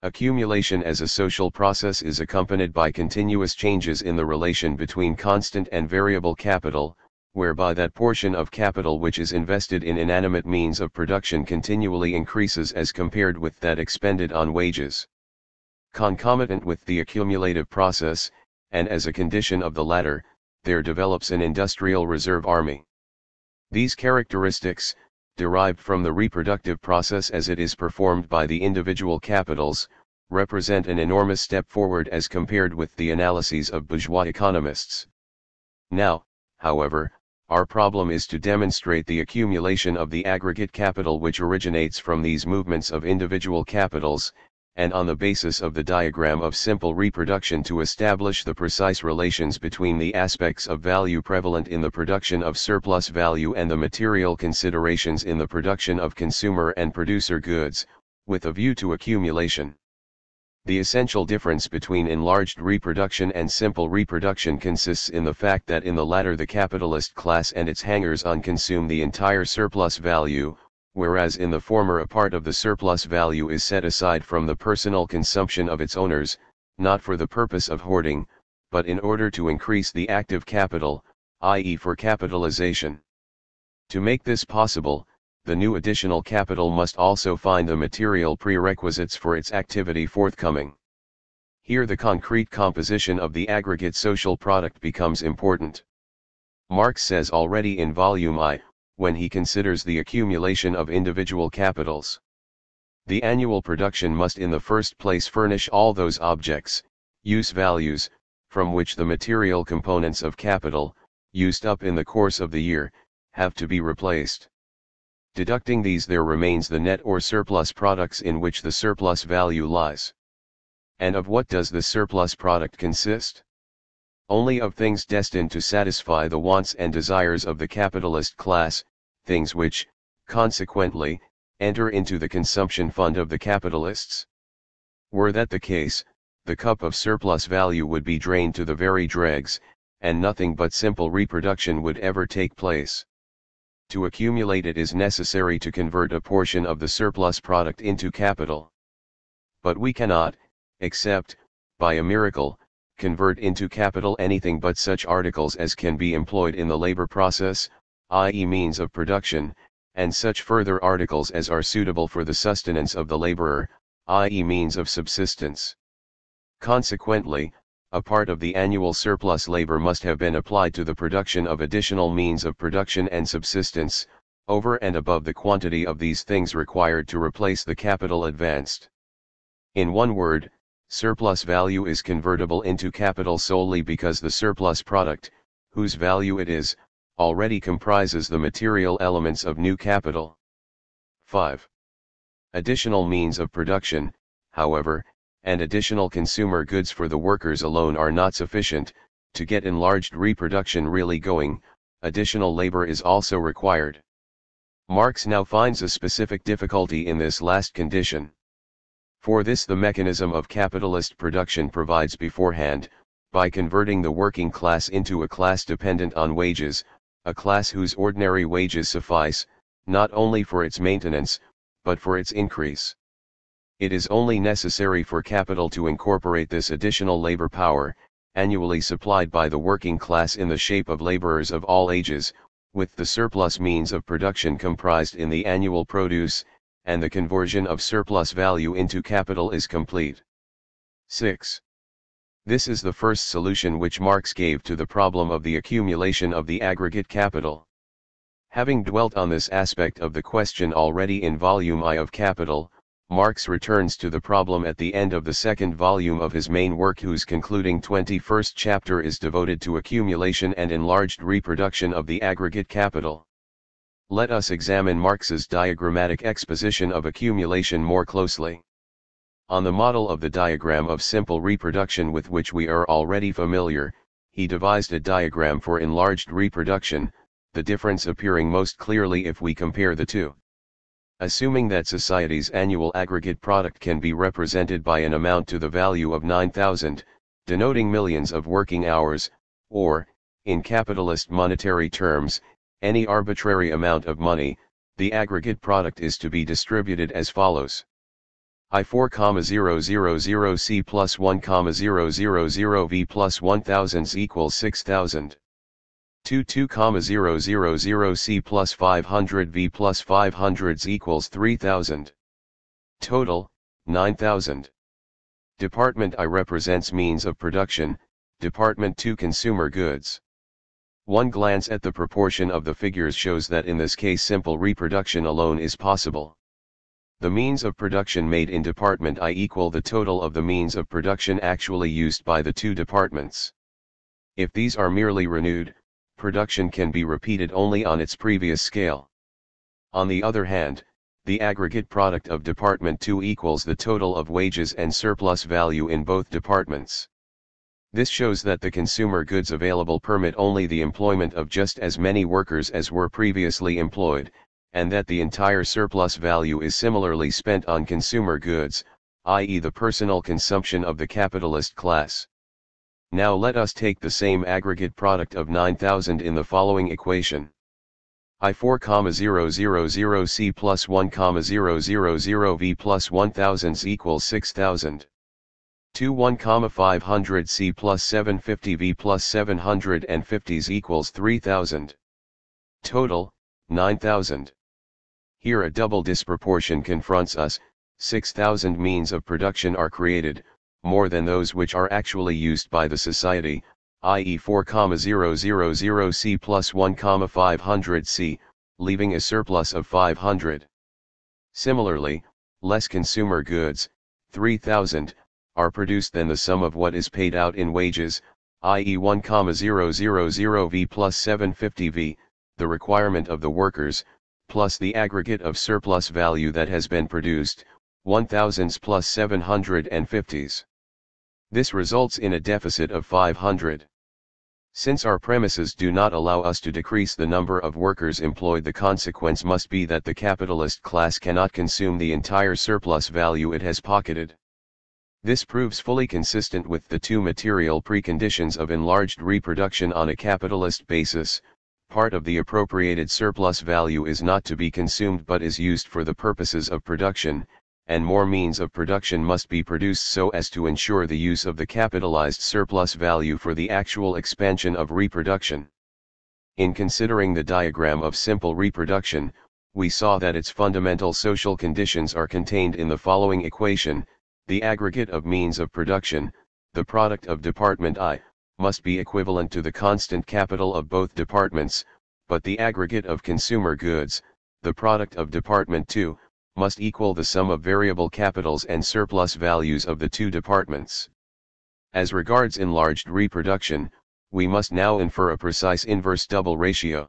Accumulation as a social process is accompanied by continuous changes in the relation between constant and variable capital, whereby that portion of capital which is invested in inanimate means of production continually increases as compared with that expended on wages. Concomitant with the accumulative process, and as a condition of the latter, there develops an industrial reserve army. These characteristics, derived from the reproductive process as it is performed by the individual capitals, represent an enormous step forward as compared with the analyses of bourgeois economists. Now, however, our problem is to demonstrate the accumulation of the aggregate capital which originates from these movements of individual capitals, and on the basis of the diagram of simple reproduction to establish the precise relations between the aspects of value prevalent in the production of surplus value and the material considerations in the production of consumer and producer goods, with a view to accumulation. The essential difference between enlarged reproduction and simple reproduction consists in the fact that in the latter the capitalist class and its hangers-on consume the entire surplus value, whereas in the former a part of the surplus value is set aside from the personal consumption of its owners, not for the purpose of hoarding, but in order to increase the active capital, i.e. for capitalization. To make this possible, the new additional capital must also find the material prerequisites for its activity forthcoming. Here the concrete composition of the aggregate social product becomes important. Marx says already in volume I, when he considers the accumulation of individual capitals. The annual production must in the first place furnish all those objects, use values, from which the material components of capital, used up in the course of the year, have to be replaced. Deducting these there remains the net or surplus products in which the surplus value lies. And of what does the surplus product consist? Only of things destined to satisfy the wants and desires of the capitalist class, things which, consequently, enter into the consumption fund of the capitalists. Were that the case, the cup of surplus value would be drained to the very dregs, and nothing but simple reproduction would ever take place. To accumulate it is necessary to convert a portion of the surplus product into capital. But we cannot, except, by a miracle, convert into capital anything but such articles as can be employed in the labor process, i.e. means of production, and such further articles as are suitable for the sustenance of the laborer, i.e. means of subsistence. Consequently, a part of the annual surplus labor must have been applied to the production of additional means of production and subsistence, over and above the quantity of these things required to replace the capital advanced. In one word, surplus value is convertible into capital solely because the surplus product, whose value it is, already comprises the material elements of new capital. 5. Additional means of production, however, and additional consumer goods for the workers alone are not sufficient. To get enlarged reproduction really going, additional labor is also required. Marx now finds a specific difficulty in this last condition. For this the mechanism of capitalist production provides beforehand, by converting the working class into a class dependent on wages, a class whose ordinary wages suffice, not only for its maintenance, but for its increase. It is only necessary for capital to incorporate this additional labor power, annually supplied by the working class in the shape of laborers of all ages, with the surplus means of production comprised in the annual produce, and the conversion of surplus value into capital is complete. 6. This is the first solution which Marx gave to the problem of the accumulation of the aggregate capital. Having dwelt on this aspect of the question already in Volume I of Capital, Marx returns to the problem at the end of the second volume of his main work, whose concluding 21st chapter is devoted to accumulation and enlarged reproduction of the aggregate capital. Let us examine Marx's diagrammatic exposition of accumulation more closely. On the model of the diagram of simple reproduction with which we are already familiar, he devised a diagram for enlarged reproduction, the difference appearing most clearly if we compare the two. Assuming that society's annual aggregate product can be represented by an amount to the value of 9,000, denoting millions of working hours, or, in capitalist monetary terms, any arbitrary amount of money, the aggregate product is to be distributed as follows. I4,000 C plus 1,000 V plus 1,000 equals 6,000. 22,000 C plus 500 V plus 500 equals 3,000. Total, 9,000. Department I represents means of production, Department II consumer goods. One glance at the proportion of the figures shows that in this case simple reproduction alone is possible. The means of production made in Department I equal the total of the means of production actually used by the two departments. If these are merely renewed, production can be repeated only on its previous scale. On the other hand, the aggregate product of Department II equals the total of wages and surplus value in both departments. This shows that the consumer goods available permit only the employment of just as many workers as were previously employed, and that the entire surplus value is similarly spent on consumer goods, i.e. the personal consumption of the capitalist class. Now let us take the same aggregate product of 9,000 in the following equation. I4,000 C plus 1,000 V plus 1,000 equals 6,000. 21,500 C plus 750 V plus 750 equals 3,000. Total, 9,000. Here a double disproportion confronts us. 6,000 means of production are created, more than those which are actually used by the society, i.e. 4,000 C plus 1,500 C, leaving a surplus of 500. Similarly, less consumer goods, 3,000, are produced than the sum of what is paid out in wages, i.e. 1,000 V plus 750 V, the requirement of the workers, plus the aggregate of surplus value that has been produced, 1,000s plus 750s. This results in a deficit of 500. Since our premises do not allow us to decrease the number of workers employed, the consequence must be that the capitalist class cannot consume the entire surplus value it has pocketed. This proves fully consistent with the two material preconditions of enlarged reproduction on a capitalist basis. Part of the appropriated surplus value is not to be consumed but is used for the purposes of production, and more means of production must be produced so as to ensure the use of the capitalized surplus value for the actual expansion of reproduction. In considering the diagram of simple reproduction, we saw that its fundamental social conditions are contained in the following equation: the aggregate of means of production, the product of Department I, must be equivalent to the constant capital of both departments, but the aggregate of consumer goods, the product of Department II, must equal the sum of variable capitals and surplus values of the two departments. As regards enlarged reproduction, we must now infer a precise inverse double ratio.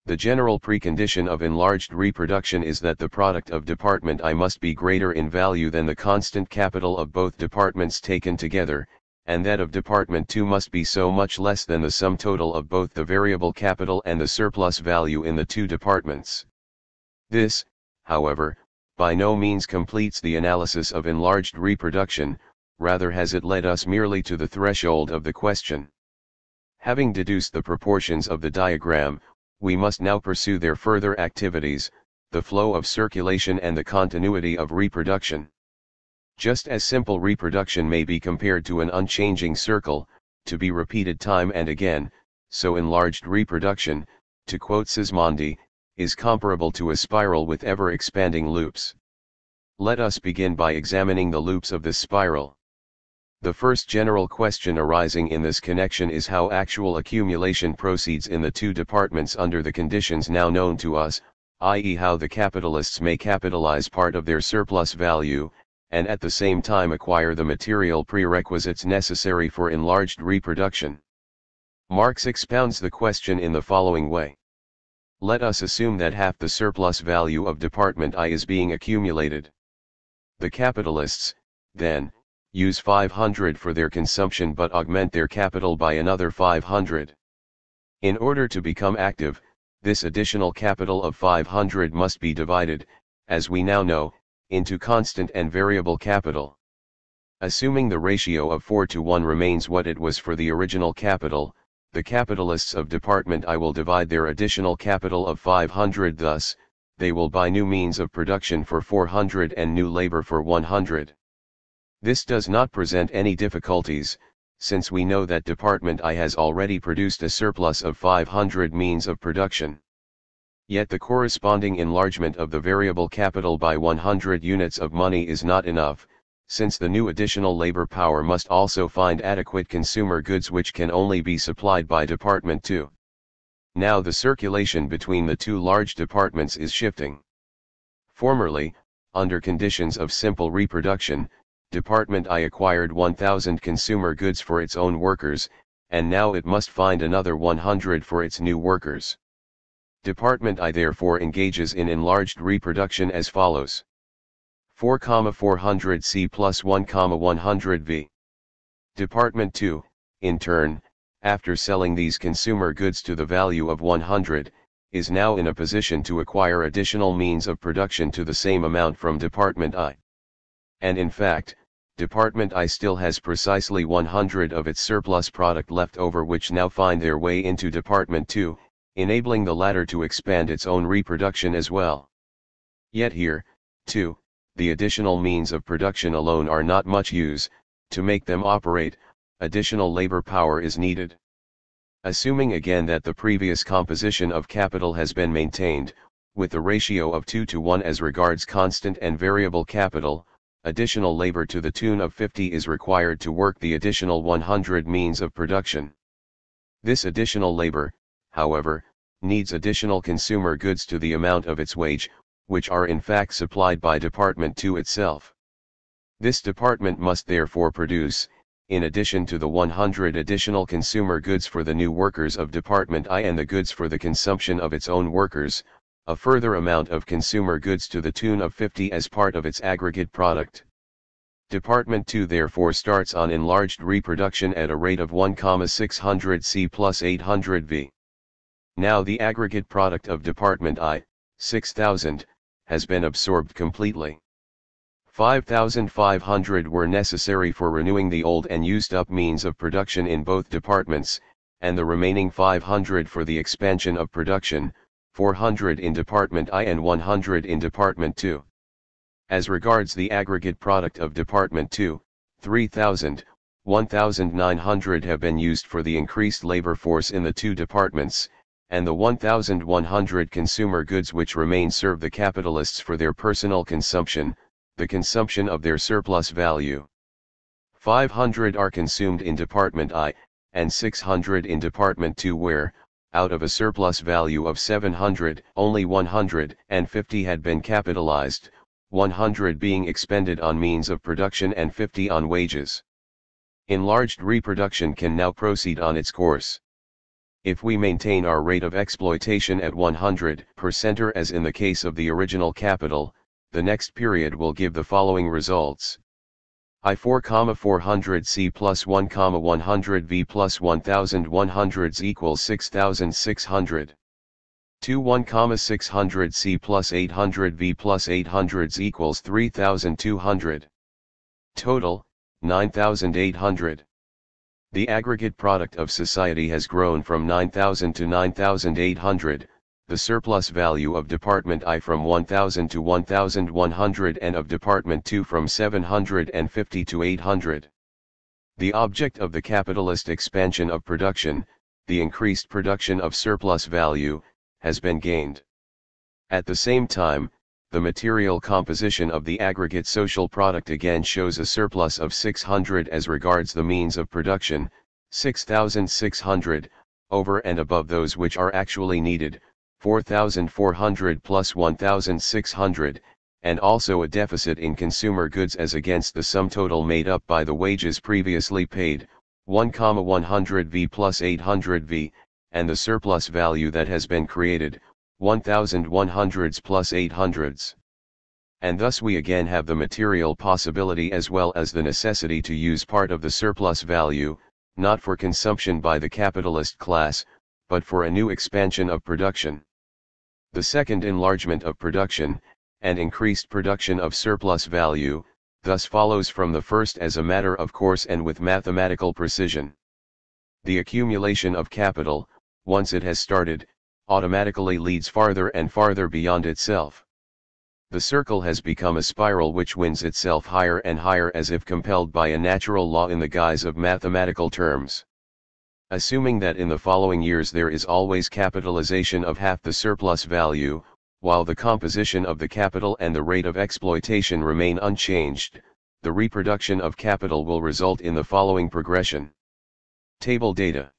The general precondition of enlarged reproduction is that the product of Department I must be greater in value than the constant capital of both departments taken together, and that of Department II must be so much less than the sum total of both the variable capital and the surplus value in the two departments. This, however, by no means completes the analysis of enlarged reproduction, rather has it led us merely to the threshold of the question. Having deduced the proportions of the diagram, we must now pursue their further activities, the flow of circulation and the continuity of reproduction. Just as simple reproduction may be compared to an unchanging circle, to be repeated time and again, so enlarged reproduction, to quote Sismondi, is comparable to a spiral with ever-expanding loops. Let us begin by examining the loops of this spiral. The first general question arising in this connection is how actual accumulation proceeds in the two departments under the conditions now known to us, i.e. how the capitalists may capitalize part of their surplus value, and at the same time acquire the material prerequisites necessary for enlarged reproduction. Marx expounds the question in the following way. Let us assume that half the surplus value of Department I is being accumulated. The capitalists, then, use 500 for their consumption but augment their capital by another 500. In order to become active, this additional capital of 500 must be divided, as we now know, into constant and variable capital. Assuming the ratio of 4:1 remains what it was for the original capital, the capitalists of Department I will divide their additional capital of 500 thus, they will buy new means of production for 400 and new labor for 100. This does not present any difficulties, since we know that Department I has already produced a surplus of 500 means of production. Yet the corresponding enlargement of the variable capital by 100 units of money is not enough, since the new additional labor power must also find adequate consumer goods which can only be supplied by Department II. Now the circulation between the two large departments is shifting. Formerly, under conditions of simple reproduction, Department I acquired 1,000 consumer goods for its own workers, and now it must find another 100 for its new workers. Department I therefore engages in enlarged reproduction as follows. 4,400 C plus 1,100 V. Department II, in turn, after selling these consumer goods to the value of 100, is now in a position to acquire additional means of production to the same amount from Department I. And in fact, Department I still has precisely 100 of its surplus product left over which now find their way into Department II, enabling the latter to expand its own reproduction as well. Yet here, too, the additional means of production alone are not much use. To make them operate, additional labor power is needed. Assuming again that the previous composition of capital has been maintained, with the ratio of 2:1 as regards constant and variable capital, additional labor to the tune of 50 is required to work the additional 100 means of production. This additional labor, however, needs additional consumer goods to the amount of its wage, which are in fact supplied by Department II itself. This department must therefore produce, in addition to the 100 additional consumer goods for the new workers of Department I and the goods for the consumption of its own workers, a further amount of consumer goods to the tune of 50 as part of its aggregate product. Department II therefore starts on enlarged reproduction at a rate of 1,600 C plus 800 V. Now the aggregate product of Department I, 6,000, has been absorbed completely. 5,500 were necessary for renewing the old and used up means of production in both departments, and the remaining 500 for the expansion of production, 400 in Department I and 100 in Department II. As regards the aggregate product of Department II, 3,000, 1,900 have been used for the increased labor force in the two departments, and the 1,100 consumer goods which remain serve the capitalists for their personal consumption, the consumption of their surplus value. 500 are consumed in Department I, and 600 in Department II where, out of a surplus value of 700, only 150 had been capitalized, 100 being expended on means of production and 50 on wages. Enlarged reproduction can now proceed on its course. If we maintain our rate of exploitation at 100% or as in the case of the original capital, the next period will give the following results. I4, 400 C plus 1, 100 V plus 1100s equals 6600. 2 1, 600 C plus 800 V plus 800s equals 3200. Total, 9800. The aggregate product of society has grown from 9000 to 9800, the surplus value of Department I from 1000 to 1100 and of Department II from 750 to 800. The object of the capitalist expansion of production, the increased production of surplus value, has been gained. At the same time, the material composition of the aggregate social product again shows a surplus of 600 as regards the means of production, 6600, over and above those which are actually needed, 4400 plus 1600, and also a deficit in consumer goods as against the sum total made up by the wages previously paid, 1, 100 V plus 800 V, and the surplus value that has been created, 1100s plus 800s. And thus we again have the material possibility as well as the necessity to use part of the surplus value, not for consumption by the capitalist class, but for a new expansion of production. The second enlargement of production, and increased production of surplus value, thus follows from the first as a matter of course and with mathematical precision. The accumulation of capital, once it has started, automatically leads farther and farther beyond itself. The circle has become a spiral which wins itself higher and higher as if compelled by a natural law in the guise of mathematical terms. Assuming that in the following years there is always capitalization of half the surplus value, while the composition of the capital and the rate of exploitation remain unchanged, the reproduction of capital will result in the following progression. Table data.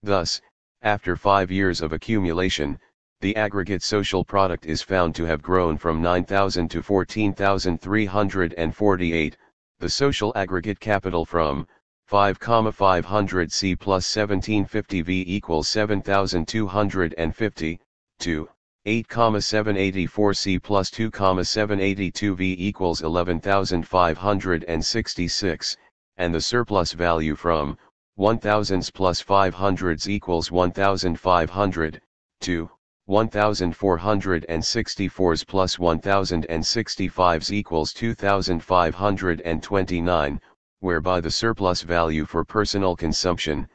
Thus, after 5 years of accumulation, the aggregate social product is found to have grown from 9,000 to 14,348, the social aggregate capital from 5, 500 C plus 1750 V equals 7,250, to 8, 784 C plus 2, 782 V equals 11,566, and the surplus value from 1000s plus 500s equals 1,500, to 1,464s plus 1,065s equals 2,529, whereby the surplus value for personal consumption,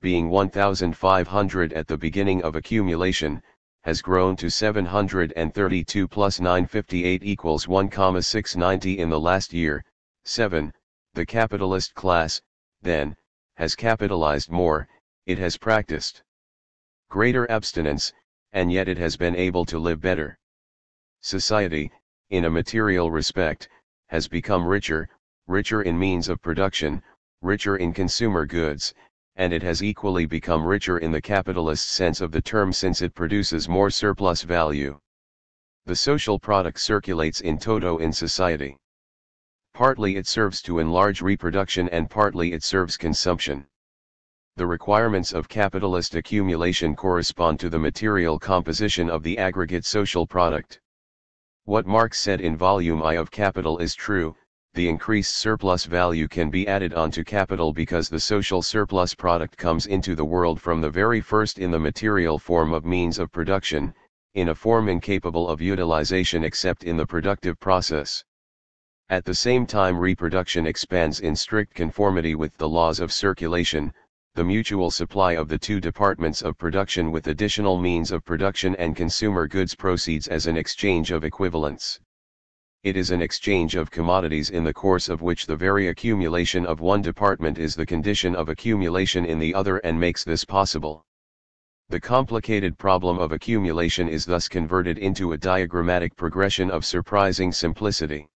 being 1,500 at the beginning of accumulation, has grown to 732 plus 958 equals 1,690 in the last year. 7. The capitalist class, then, has capitalized more, it has practiced greater abstinence, and yet it has been able to live better. Society, in a material respect, has become richer, richer in means of production, richer in consumer goods, and it has equally become richer in the capitalist sense of the term since it produces more surplus value. The social product circulates in toto in society. Partly it serves to enlarge reproduction and partly it serves consumption. The requirements of capitalist accumulation correspond to the material composition of the aggregate social product. What Marx said in Volume I of Capital is true: the increased surplus value can be added onto capital because the social surplus product comes into the world from the very first in the material form of means of production, in a form incapable of utilization except in the productive process. At the same time reproduction expands in strict conformity with the laws of circulation, the mutual supply of the two departments of production with additional means of production and consumer goods proceeds as an exchange of equivalents. It is an exchange of commodities in the course of which the very accumulation of one department is the condition of accumulation in the other and makes this possible. The complicated problem of accumulation is thus converted into a diagrammatic progression of surprising simplicity.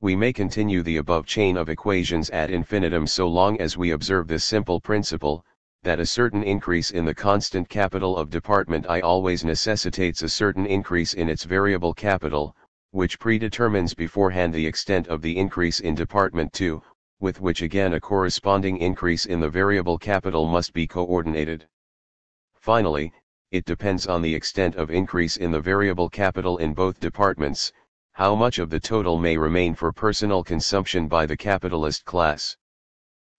We may continue the above chain of equations ad infinitum so long as we observe this simple principle, that a certain increase in the constant capital of department I always necessitates a certain increase in its variable capital, which predetermines beforehand the extent of the increase in department 2, with which again a corresponding increase in the variable capital must be coordinated. Finally, it depends on the extent of increase in the variable capital in both departments, how much of the total may remain for personal consumption by the capitalist class.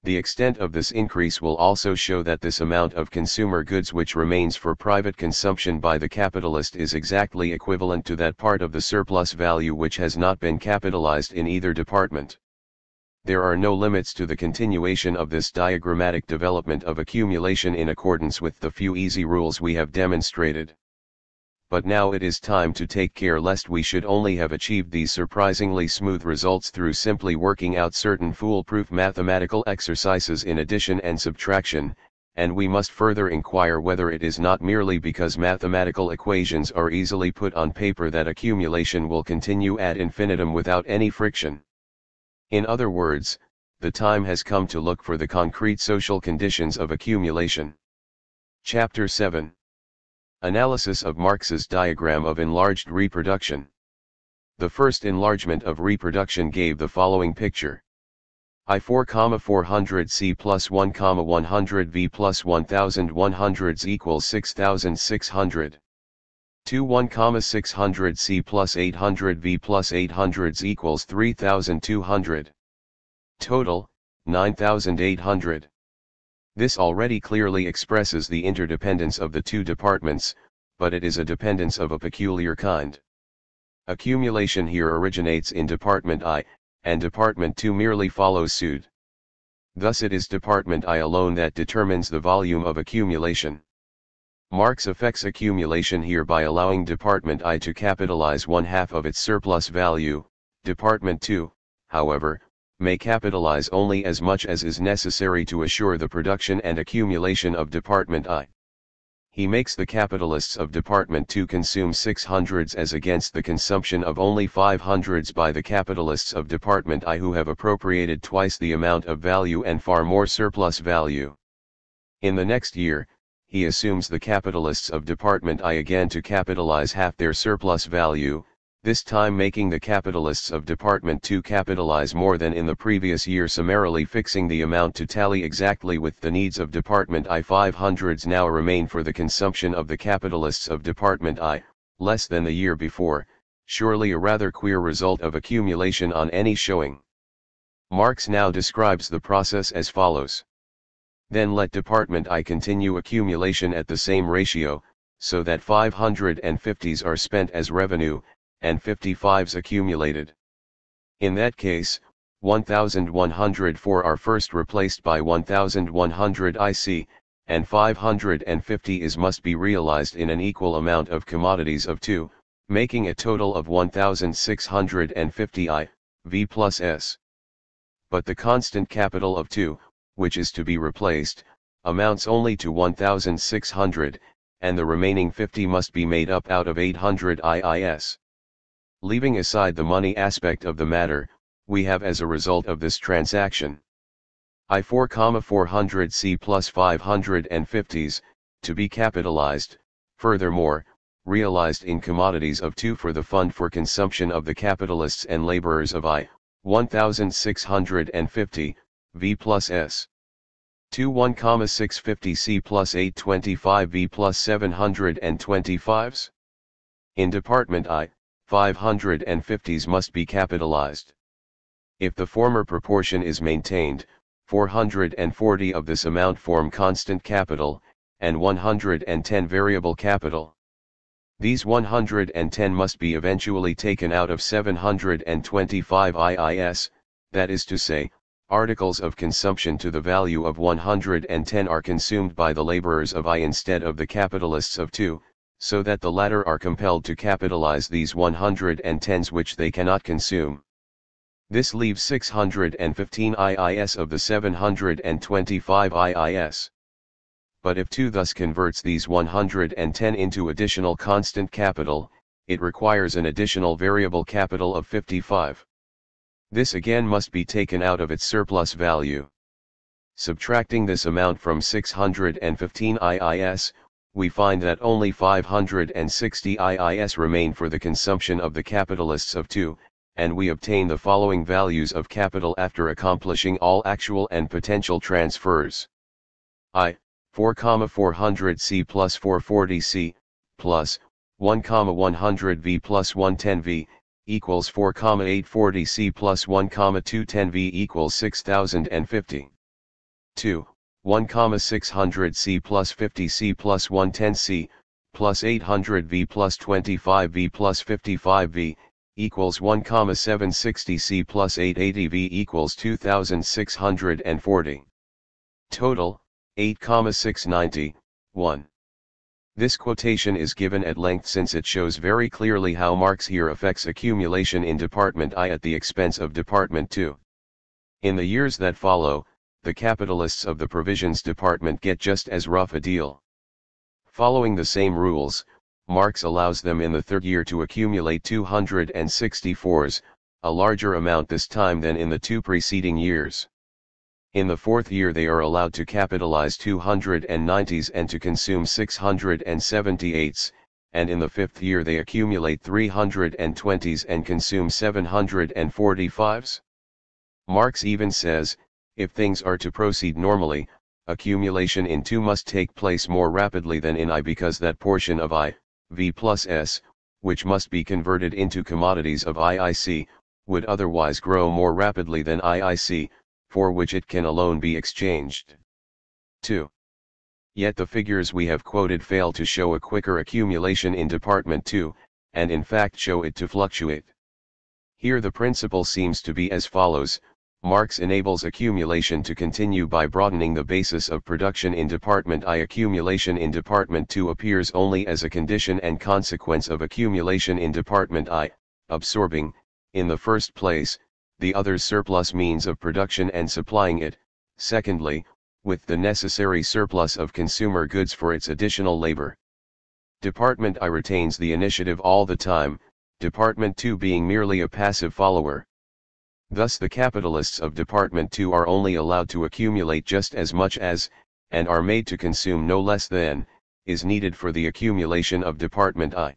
The extent of this increase will also show that this amount of consumer goods which remains for private consumption by the capitalist is exactly equivalent to that part of the surplus value which has not been capitalized in either department. There are no limits to the continuation of this diagrammatic development of accumulation in accordance with the few easy rules we have demonstrated. But now it is time to take care lest we should only have achieved these surprisingly smooth results through simply working out certain foolproof mathematical exercises in addition and subtraction, and we must further inquire whether it is not merely because mathematical equations are easily put on paper that accumulation will continue ad infinitum without any friction. In other words, the time has come to look for the concrete social conditions of accumulation. Chapter 7. Analysis of Marx's diagram of enlarged reproduction. The first enlargement of reproduction gave the following picture. I4, 400 C plus 1, 100 V plus 1100s equals 6600. 2 1, 600 C plus 800 V plus 800s equals 3200. Total, 9800. This already clearly expresses the interdependence of the two departments, but it is a dependence of a peculiar kind. Accumulation here originates in Department I, and Department 2 merely follows suit. Thus it is Department I alone that determines the volume of accumulation. Marx affects accumulation here by allowing Department I to capitalize 1/2 of its surplus value. Department 2, however, may capitalize only as much as is necessary to assure the production and accumulation of Department I. He makes the capitalists of Department 2 consume 600s as against the consumption of only 500s by the capitalists of Department I, who have appropriated twice the amount of value and far more surplus value. In the next year, he assumes the capitalists of Department I again to capitalize half their surplus value, this time making the capitalists of Department 2 capitalize more than in the previous year, summarily fixing the amount to tally exactly with the needs of Department I. 500s now remain for the consumption of the capitalists of Department I, less than the year before, surely a rather queer result of accumulation on any showing. Marx now describes the process as follows. Then let Department I continue accumulation at the same ratio, so that 550s are spent as revenue, and 55s accumulated. In that case, 1104 are first replaced by 1100 IC, and 550 is must be realized in an equal amount of commodities of 2, making a total of 1650 I, V plus S. But the constant capital of 2, which is to be replaced, amounts only to 1600, and the remaining 50 must be made up out of 800 IIS. Leaving aside the money aspect of the matter, we have as a result of this transaction I4, 400 C plus 550s, to be capitalized, furthermore, realized in commodities of 2 for the fund for consumption of the capitalists and laborers of I, 1650, V plus S. 2 1, 650 C plus 825 V plus 725s. In Department I, 550s must be capitalized. If the former proportion is maintained, 440 of this amount form constant capital, and 110 variable capital. These 110 must be eventually taken out of 725 IIS, that is to say, articles of consumption to the value of 110 are consumed by the laborers of I instead of the capitalists of 2, so that the latter are compelled to capitalize these 110s which they cannot consume. This leaves 615 IIS of the 725 IIS. But if 2 thus converts these 110 into additional constant capital, it requires an additional variable capital of 55. This again must be taken out of its surplus value. Subtracting this amount from 615 IIS, we find that only 560 IIS remain for the consumption of the capitalists of 2, and we obtain the following values of capital after accomplishing all actual and potential transfers. 4,400 C plus 440 C, plus 1,100 V plus 110 V, equals 4,840 C plus 1,210 V equals 6,050. 2. 1,600 C plus 50 C plus 110 C, plus 800 V plus 25 V plus 55 V, equals 1,760 C plus 880 V equals 2,640. Total, 8,690, 1. This quotation is given at length since it shows very clearly how Marx here affects accumulation in Department I at the expense of Department II. In the years that follow, the capitalists of the provisions department get just as rough a deal. Following the same rules, Marx allows them in the third year to accumulate 264s, a larger amount this time than in the 2 preceding years. In the fourth year they are allowed to capitalize 290s and to consume 678s, and in the fifth year they accumulate 320s and consume 745s. Marx even says, if things are to proceed normally, accumulation in 2 must take place more rapidly than in I because that portion of I, V plus S, which must be converted into commodities of IIC, would otherwise grow more rapidly than IIC, for which it can alone be exchanged. 2. Yet the figures we have quoted fail to show a quicker accumulation in Department 2, and in fact show it to fluctuate. Here the principle seems to be as follows. Marx enables accumulation to continue by broadening the basis of production in Department I. Accumulation in Department II appears only as a condition and consequence of accumulation in Department I, absorbing, in the first place, the other's surplus means of production and supplying it, secondly, with the necessary surplus of consumer goods for its additional labor. Department I retains the initiative all the time, Department II being merely a passive follower. Thus the capitalists of Department II are only allowed to accumulate just as much as, and are made to consume no less than, is needed for the accumulation of Department I.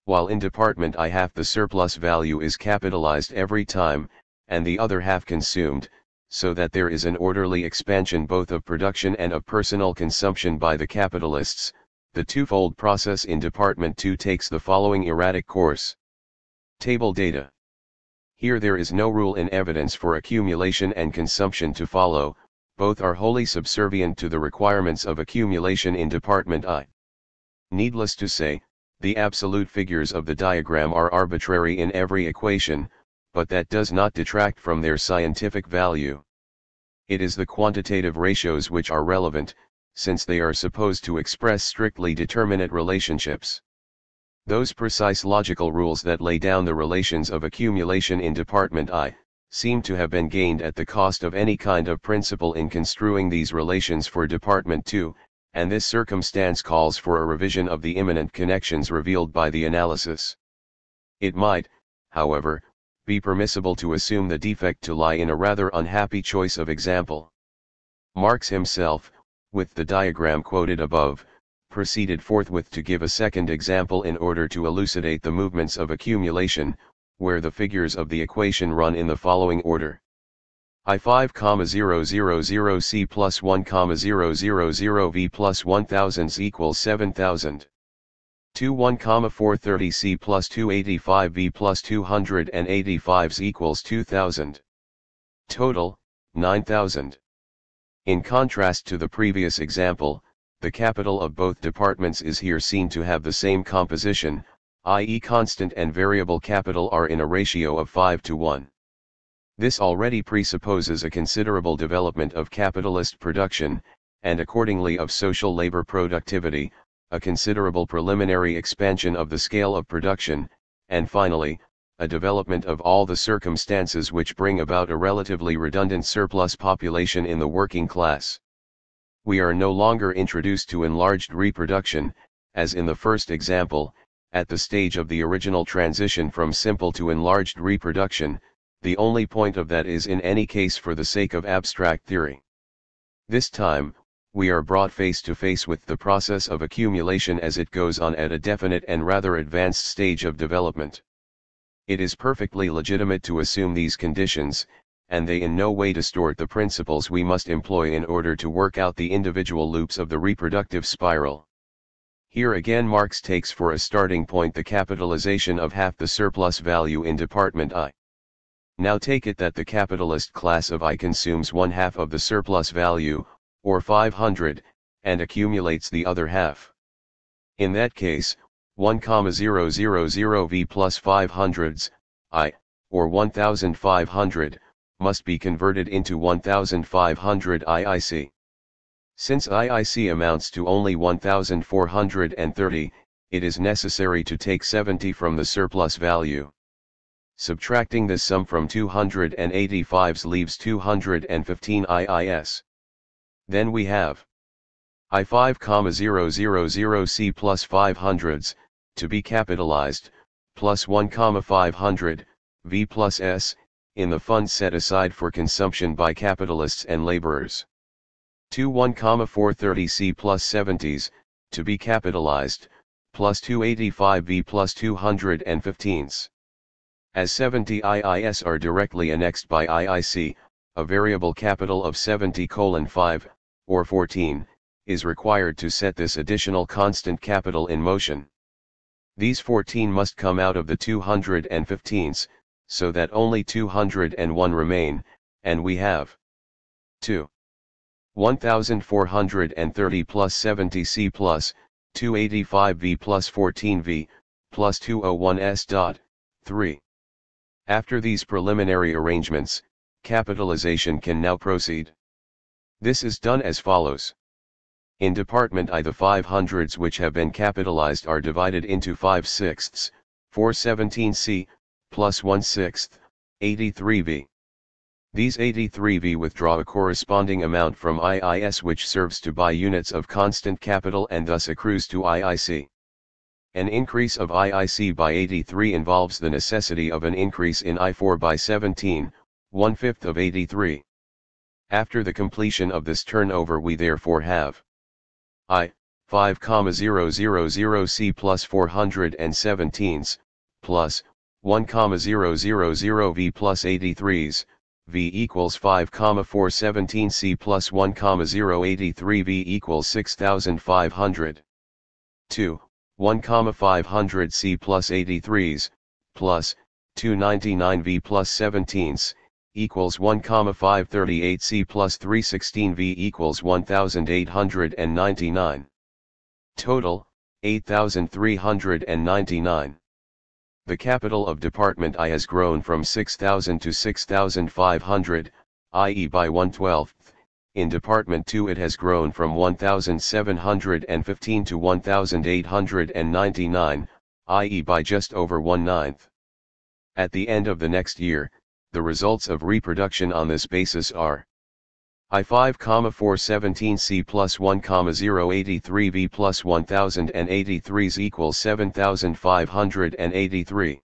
While in Department I half the surplus value is capitalized every time, and the other half consumed, so that there is an orderly expansion both of production and of personal consumption by the capitalists, the twofold process in Department II takes the following erratic course. Table data. Here there is no rule in evidence for accumulation and consumption to follow, both are wholly subservient to the requirements of accumulation in Department I. Needless to say, the absolute figures of the diagram are arbitrary in every equation, but that does not detract from their scientific value. It is the quantitative ratios which are relevant, since they are supposed to express strictly determinate relationships. Those precise logical rules that lay down the relations of accumulation in Department I, seem to have been gained at the cost of any kind of principle in construing these relations for Department II, and this circumstance calls for a revision of the immanent connections revealed by the analysis. It might, however, be permissible to assume the defect to lie in a rather unhappy choice of example. Marx himself, with the diagram quoted above, proceeded forthwith to give a second example in order to elucidate the movements of accumulation, where the figures of the equation run in the following order. I5,000 C plus 1,000 V plus 1000s equals 7000. 1,430 C plus 285 V plus 285s equals 2000. Total, 9000. In contrast to the previous example, the capital of both departments is here seen to have the same composition, i.e. constant and variable capital are in a ratio of 5:1. This already presupposes a considerable development of capitalist production, and accordingly of social labor productivity, a considerable preliminary expansion of the scale of production, and finally, a development of all the circumstances which bring about a relatively redundant surplus population in the working class. We are no longer introduced to enlarged reproduction, as in the first example, at the stage of the original transition from simple to enlarged reproduction, the only point of that is in any case for the sake of abstract theory. This time, we are brought face to face with the process of accumulation as it goes on at a definite and rather advanced stage of development. It is perfectly legitimate to assume these conditions, and they in no way distort the principles we must employ in order to work out the individual loops of the reproductive spiral. Here again Marx takes for a starting point the capitalization of half the surplus value in department I. Now take it that the capitalist class of I consumes one half of the surplus value, or 500, and accumulates the other half. In that case, 1,000 V plus 500s, I, or 1,500, must be converted into 1,500 IIC. Since IIC amounts to only 1,430, it is necessary to take 70 from the surplus value. Subtracting this sum from 285s leaves 215 IIS. Then we have I5,000C plus 500s, to be capitalized, plus 1,500, V plus S, in the fund set aside for consumption by capitalists and laborers. 1,430C plus 70s, to be capitalized, plus 285V plus 215s. As 70 IIS are directly annexed by IIC, a variable capital of 70:5, or 14, is required to set this additional constant capital in motion. These 14 must come out of the 215s, so that only 201 remain, and we have 1,430 plus 70C plus 285V plus 14V plus 201S.3. After these preliminary arrangements, capitalization can now proceed. This is done as follows. In department I, the 500s which have been capitalized are divided into 5/6, 417C, plus 1/6, 83V. These 83V withdraw a corresponding amount from IIS which serves to buy units of constant capital and thus accrues to IIC. An increase of IIC by 83 involves the necessity of an increase in I4 by 17, 1/5 of 83. After the completion of this turnover we therefore have I, 5,000C plus 417s, plus 1,000V plus 83s, V equals 5,417C plus 1,083V equals 6,500. 2. 1,500C plus 83s, plus 299V plus 17s, equals 1,538C plus 316V equals 1,899. Total, 8,399. The capital of Department I has grown from 6,000 to 6,500, i.e. by 1/12. In Department 2 it has grown from 1,715 to 1,899, i.e. by just over 1/9. At the end of the next year, the results of reproduction on this basis are I5,417C plus 1,083V plus 1,083s equals 7,583.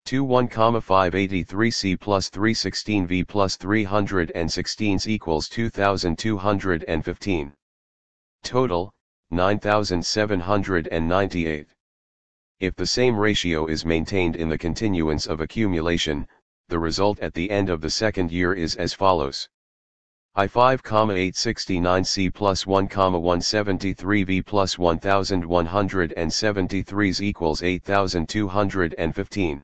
1,583C plus 316V plus 316s equals 2,215. Total, 9,798. If the same ratio is maintained in the continuance of accumulation, the result at the end of the second year is as follows. I5,869C plus 1,173V plus 1,173s equals 8,215.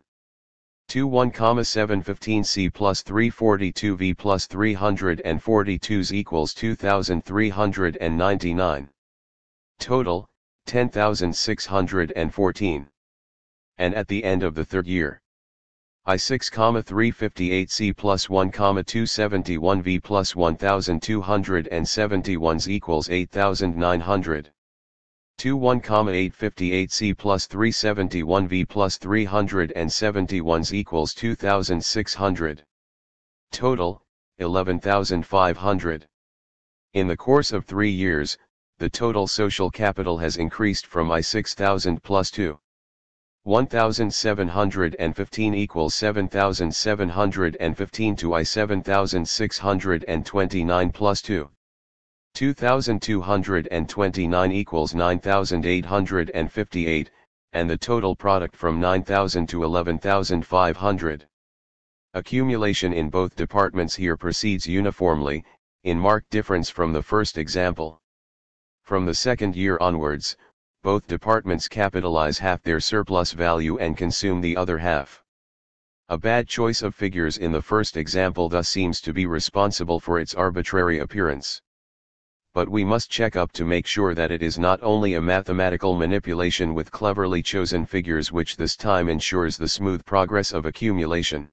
1,715C plus 342V plus 342s equals 2,399. Total, 10,614. And at the end of the third year, I6,358C plus 1,271V plus 1,271s equals 8,900. 1,858C plus 371V plus 371s equals 2,600. Total, 11,500. In the course of 3 years, the total social capital has increased from I6,000 plus 2. 1715 equals 7715 to I 7629 plus 2. 2229 equals 9858, and the total product from 9000 to 11500. Accumulation in both departments here proceeds uniformly, in marked difference from the first example. From the second year onwards, both departments capitalize half their surplus value and consume the other half. A bad choice of figures in the first example thus seems to be responsible for its arbitrary appearance. But we must check up to make sure that it is not only a mathematical manipulation with cleverly chosen figures which this time ensures the smooth progress of accumulation.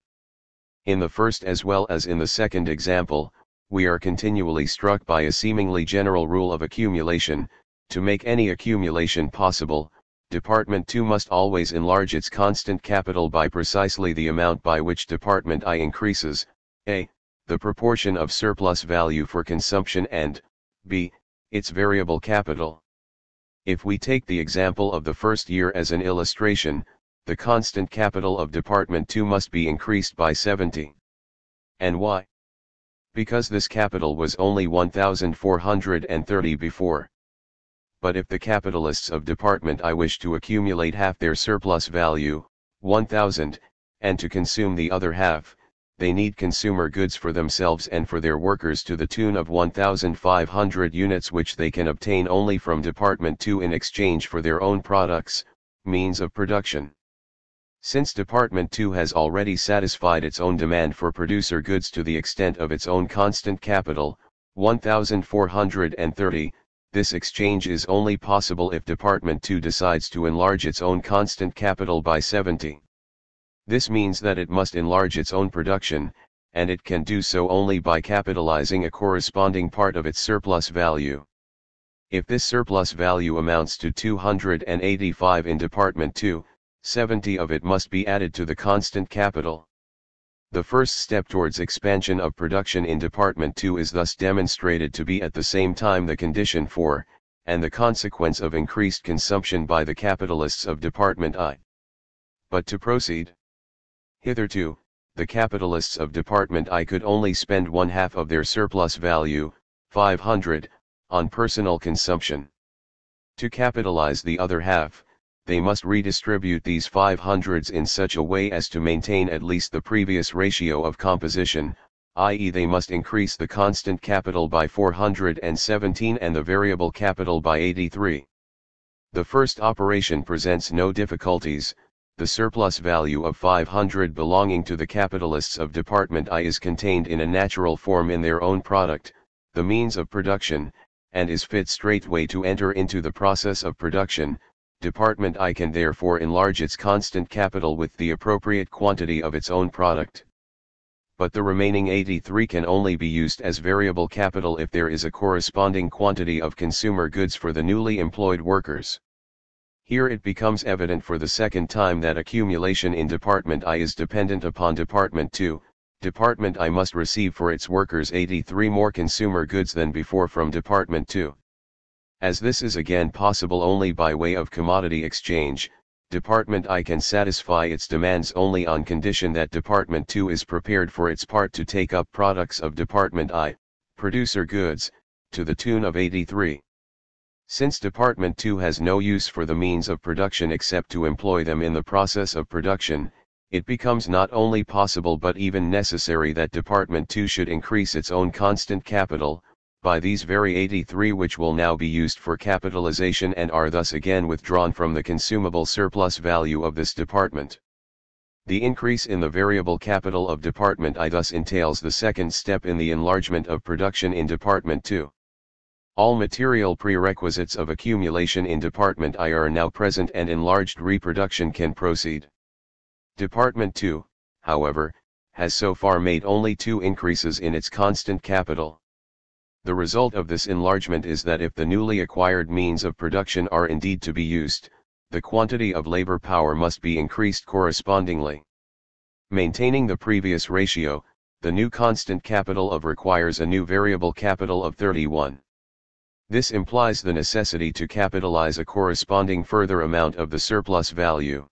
In the first as well as in the second example, we are continually struck by a seemingly general rule of accumulation. To make any accumulation possible, Department 2 must always enlarge its constant capital by precisely the amount by which Department I increases, a. the proportion of surplus value for consumption and, b. its variable capital. If we take the example of the first year as an illustration, the constant capital of Department 2 must be increased by 70. And why? Because this capital was only 1,430 before. But if the capitalists of Department I wish to accumulate half their surplus value, 1,000, and to consume the other half, they need consumer goods for themselves and for their workers to the tune of 1,500 units, which they can obtain only from Department 2 in exchange for their own products, means of production. Since Department 2 has already satisfied its own demand for producer goods to the extent of its own constant capital, 1,430, this exchange is only possible if Department 2 decides to enlarge its own constant capital by 70. This means that it must enlarge its own production, and it can do so only by capitalizing a corresponding part of its surplus value. If this surplus value amounts to 285 in Department 2, 70 of it must be added to the constant capital. The first step towards expansion of production in Department 2 is thus demonstrated to be at the same time the condition for, and the consequence of increased consumption by the capitalists of Department I. But to proceed. Hitherto, the capitalists of Department I could only spend one half of their surplus value, 500, on personal consumption. To capitalize the other half, they must redistribute these 500s in such a way as to maintain at least the previous ratio of composition, i.e. they must increase the constant capital by 417 and the variable capital by 83. The first operation presents no difficulties. The surplus value of 500 belonging to the capitalists of Department I is contained in a natural form in their own product, the means of production, and is fit straightway to enter into the process of production. Department I can therefore enlarge its constant capital with the appropriate quantity of its own product. But the remaining 83 can only be used as variable capital if there is a corresponding quantity of consumer goods for the newly employed workers. Here it becomes evident for the second time that accumulation in Department I is dependent upon Department 2. Department I must receive for its workers 83 more consumer goods than before from Department 2. As this is again possible only by way of commodity exchange, Department I can satisfy its demands only on condition that Department 2 is prepared for its part to take up products of Department I, producer goods, to the tune of 83. Since Department 2 has no use for the means of production except to employ them in the process of production, it becomes not only possible but even necessary that Department 2 should increase its own constant capital, by these very 83 which will now be used for capitalization and are thus again withdrawn from the consumable surplus value of this department. The increase in the variable capital of Department I thus entails the second step in the enlargement of production in Department 2. All material prerequisites of accumulation in Department I are now present and enlarged reproduction can proceed. Department 2, however, has so far made only 2 increases in its constant capital. The result of this enlargement is that if the newly acquired means of production are indeed to be used, the quantity of labor power must be increased correspondingly. Maintaining the previous ratio, the new constant capital of requires a new variable capital of 31. This implies the necessity to capitalize a corresponding further amount of the surplus value.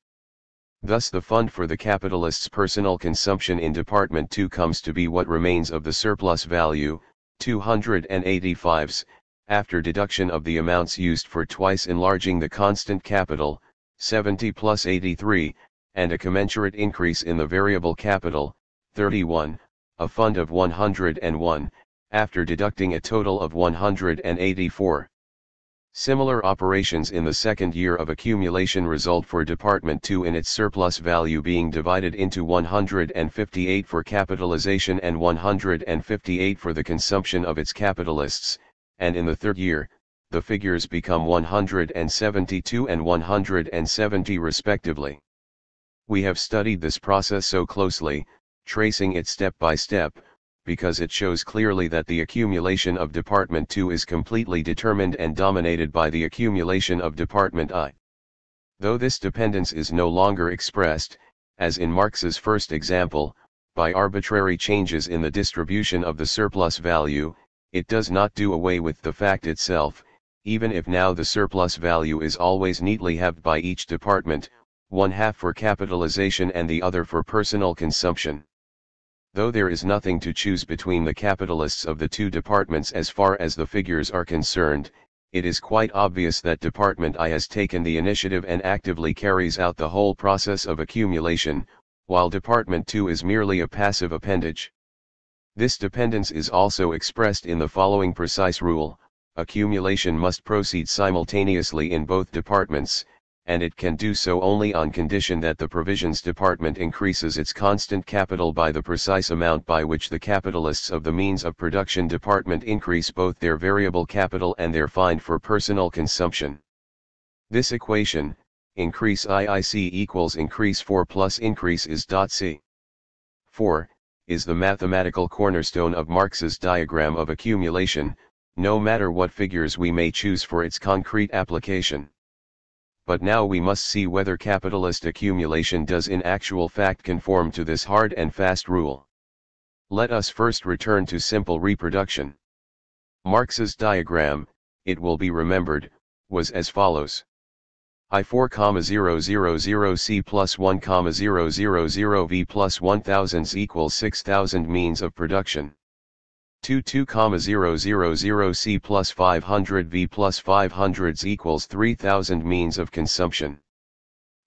Thus the fund for the capitalist's personal consumption in Department 2 comes to be what remains of the surplus value, 285s, after deduction of the amounts used for twice enlarging the constant capital, 70 plus 83, and a commensurate increase in the variable capital, 31, a fund of 101, after deducting a total of 184. Similar operations in the second year of accumulation result for Department 2 in its surplus value being divided into 158 for capitalization and 158 for the consumption of its capitalists, and in the third year, the figures become 172 and 170 respectively. We have studied this process so closely, tracing it step by step, because it shows clearly that the accumulation of Department 2 is completely determined and dominated by the accumulation of Department I. Though this dependence is no longer expressed, as in Marx's first example, by arbitrary changes in the distribution of the surplus value, it does not do away with the fact itself, even if now the surplus value is always neatly halved by each department, one half for capitalization and the other for personal consumption. Though there is nothing to choose between the capitalists of the two departments as far as the figures are concerned, it is quite obvious that Department I has taken the initiative and actively carries out the whole process of accumulation, while Department 2 is merely a passive appendage. This dependence is also expressed in the following precise rule: accumulation must proceed simultaneously in both departments, and it can do so only on condition that the provisions department increases its constant capital by the precise amount by which the capitalists of the means of production department increase both their variable capital and their fund for personal consumption. This equation, increase IIC equals increase 4 plus increase is .c. 4, is the mathematical cornerstone of Marx's diagram of accumulation, no matter what figures we may choose for its concrete application. But now we must see whether capitalist accumulation does in actual fact conform to this hard and fast rule. Let us first return to simple reproduction. Marx's diagram, it will be remembered, was as follows. I4,000C plus 1,000V plus 1000s equals 6000 means of production. 22,000C plus 500V plus 500s equals 3000 means of consumption.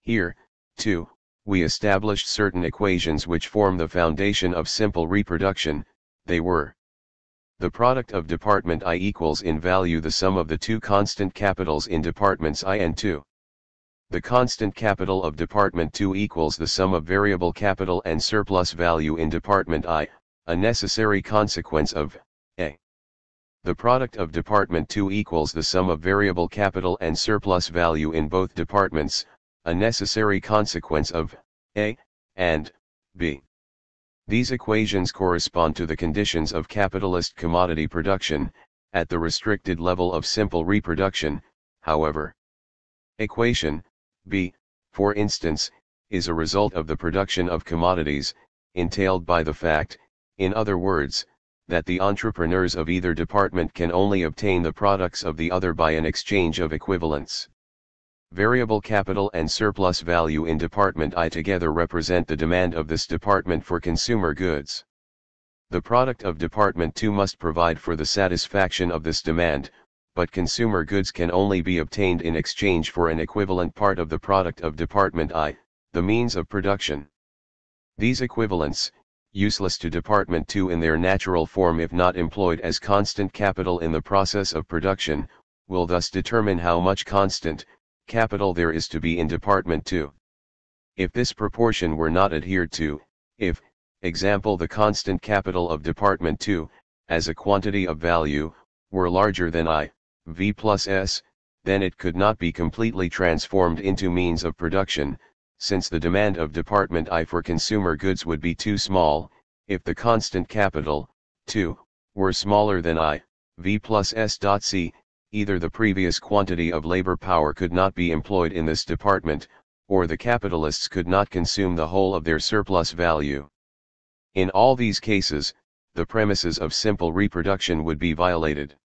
Here, too, we established certain equations which form the foundation of simple reproduction. They were: the product of Department I equals in value the sum of the two constant capitals in Departments I and II. The constant capital of Department 2 equals the sum of variable capital and surplus value in Department I, a necessary consequence of A. The product of Department 2 equals the sum of variable capital and surplus value in both departments, a necessary consequence of A and B. These equations correspond to the conditions of capitalist commodity production, at the restricted level of simple reproduction. However, equation B, for instance, is a result of the production of commodities, entailed by the fact, in other words, that the entrepreneurs of either department can only obtain the products of the other by an exchange of equivalents. Variable capital and surplus value in Department I together represent the demand of this department for consumer goods. The product of Department 2 must provide for the satisfaction of this demand, but consumer goods can only be obtained in exchange for an equivalent part of the product of Department I, the means of production. These equivalents, useless to Department 2 in their natural form if not employed as constant capital in the process of production, will thus determine how much constant capital there is to be in Department 2. If this proportion were not adhered to, if, example, the constant capital of Department 2, as a quantity of value, were larger than I, V plus S, then it could not be completely transformed into means of production, since the demand of Department I for consumer goods would be too small. If the constant capital, 2, were smaller than I, V plus S. C, either the previous quantity of labor power could not be employed in this department, or the capitalists could not consume the whole of their surplus value. In all these cases, the premises of simple reproduction would be violated.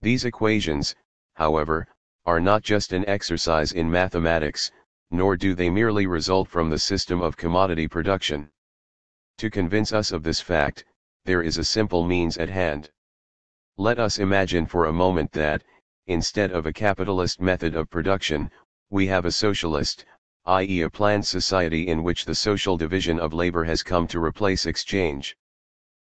These equations, however, are not just an exercise in mathematics, nor do they merely result from the system of commodity production. To convince us of this fact, there is a simple means at hand. Let us imagine for a moment that, instead of a capitalist method of production, we have a socialist, i.e. a planned society in which the social division of labor has come to replace exchange.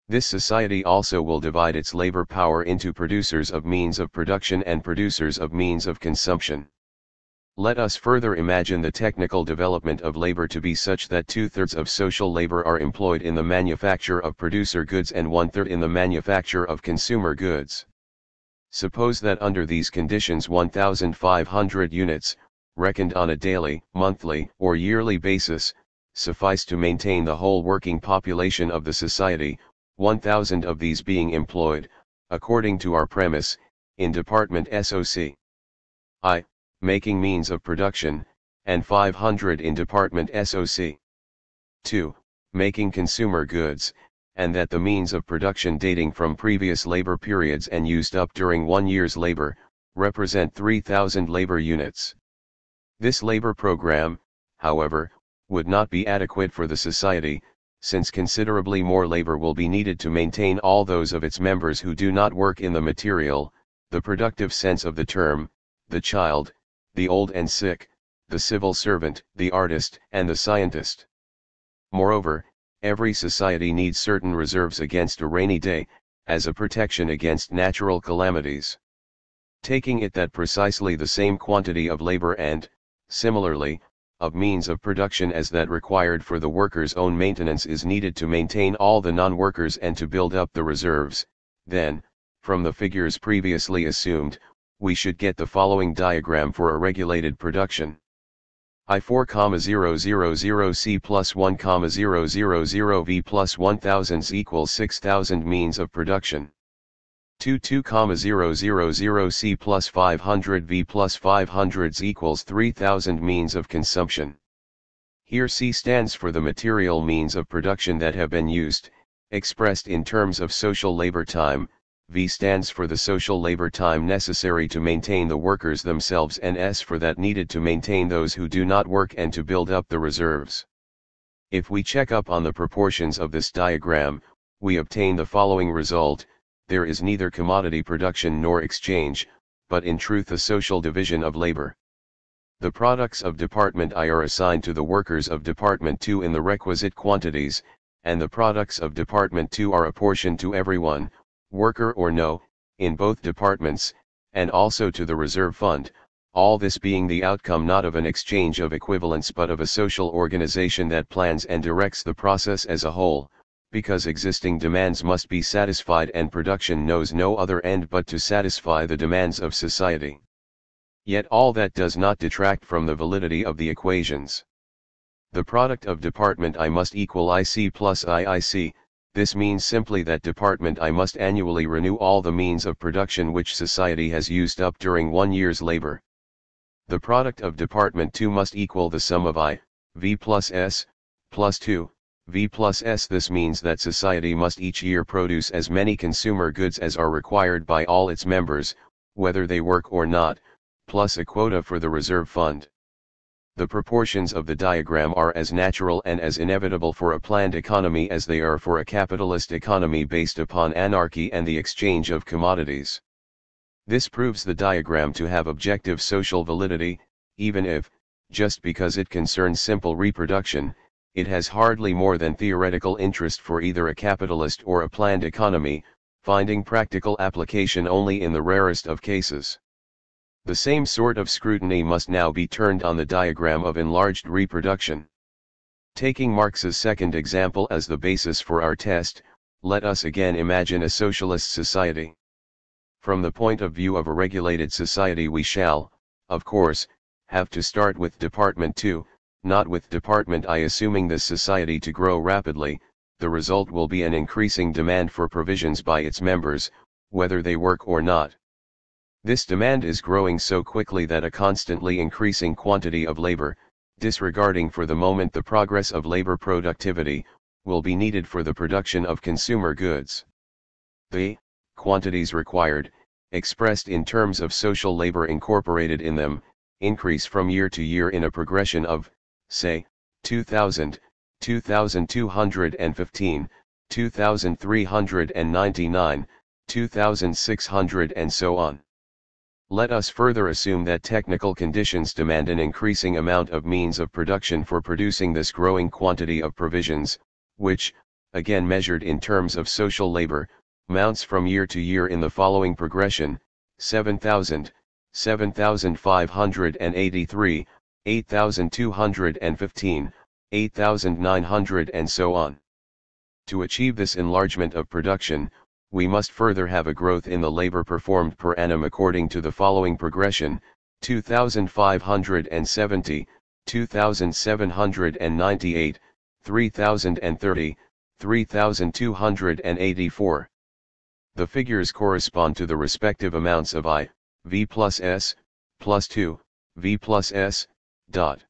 This society also will divide its labor power into producers of means of production and producers of means of consumption. Let us further imagine the technical development of labor to be such that 2/3 of social labor are employed in the manufacture of producer goods and 1/3 in the manufacture of consumer goods. Suppose that under these conditions 1,500 units, reckoned on a daily, monthly, or yearly basis, suffice to maintain the whole working population of the society, 1,000 of these being employed, according to our premise, in Department SOC. I, making means of production, and 500 in Department SOC. 2. Making consumer goods, and that the means of production dating from previous labor periods and used up during 1 year's labor, represent 3,000 labor units. This labor program, however, would not be adequate for the society, since considerably more labor will be needed to maintain all those of its members who do not work in the material, the productive sense of the term, the child, the old and sick, the civil servant, the artist, and the scientist. Moreover, every society needs certain reserves against a rainy day, as a protection against natural calamities. Taking it that precisely the same quantity of labor and, similarly, of means of production as that required for the workers' own maintenance is needed to maintain all the non-workers and to build up the reserves, then, from the figures previously assumed, we should get the following diagram for a regulated production. I4,000 C plus 1,000 V plus 1000 equals 6,000 means of production. 22,000 C plus 500 V plus 500 equals 3,000 means of consumption. Here C stands for the material means of production that have been used, expressed in terms of social labor time, V stands for the social labor time necessary to maintain the workers themselves, and S for that needed to maintain those who do not work and to build up the reserves. If we check up on the proportions of this diagram, we obtain the following result: there is neither commodity production nor exchange, but in truth a social division of labor. The products of Department I are assigned to the workers of Department 2 in the requisite quantities, and the products of Department 2 are apportioned to everyone, worker or no, in both departments, and also to the reserve fund, all this being the outcome not of an exchange of equivalents but of a social organization that plans and directs the process as a whole, because existing demands must be satisfied and production knows no other end but to satisfy the demands of society. Yet all that does not detract from the validity of the equations. The product of Department I must equal IC plus IIC. This means simply that Department I must annually renew all the means of production which society has used up during 1 year's labor. The product of Department 2 must equal the sum of I, V plus S, plus 2, V plus S. This means that society must each year produce as many consumer goods as are required by all its members, whether they work or not, plus a quota for the reserve fund. The proportions of the diagram are as natural and as inevitable for a planned economy as they are for a capitalist economy based upon anarchy and the exchange of commodities. This proves the diagram to have objective social validity, even if, just because it concerns simple reproduction, it has hardly more than theoretical interest for either a capitalist or a planned economy, finding practical application only in the rarest of cases. The same sort of scrutiny must now be turned on the diagram of enlarged reproduction. Taking Marx's second example as the basis for our test, let us again imagine a socialist society. From the point of view of a regulated society, we shall, of course, have to start with Department 2, not with Department I. Assuming this society to grow rapidly, the result will be an increasing demand for provisions by its members, whether they work or not. This demand is growing so quickly that a constantly increasing quantity of labor, disregarding for the moment the progress of labor productivity, will be needed for the production of consumer goods. The quantities required, expressed in terms of social labor incorporated in them, increase from year to year in a progression of, say, 2000, 2215, 2399, 2600 and so on. Let us further assume that technical conditions demand an increasing amount of means of production for producing this growing quantity of provisions, which, again measured in terms of social labor, mounts from year to year in the following progression: 7,000, 7,583, 8,215, 8,900 and so on. To achieve this enlargement of production, we must further have a growth in the labor performed per annum according to the following progression: 2,570, 2,798, 3,030, 3,284. The figures correspond to the respective amounts of I, V plus S, plus 2, V plus S, dot.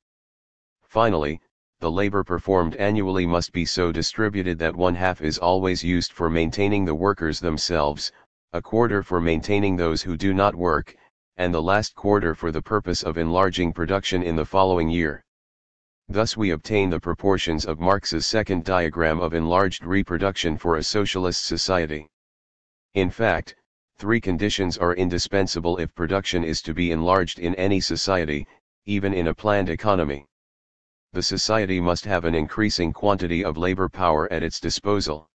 Finally, the labor performed annually must be so distributed that 1/2 is always used for maintaining the workers themselves, a quarter for maintaining those who do not work, and the last quarter for the purpose of enlarging production in the following year. Thus we obtain the proportions of Marx's second diagram of enlarged reproduction for a socialist society. In fact, 3 conditions are indispensable if production is to be enlarged in any society, even in a planned economy. The society must have an increasing quantity of labor power at its disposal.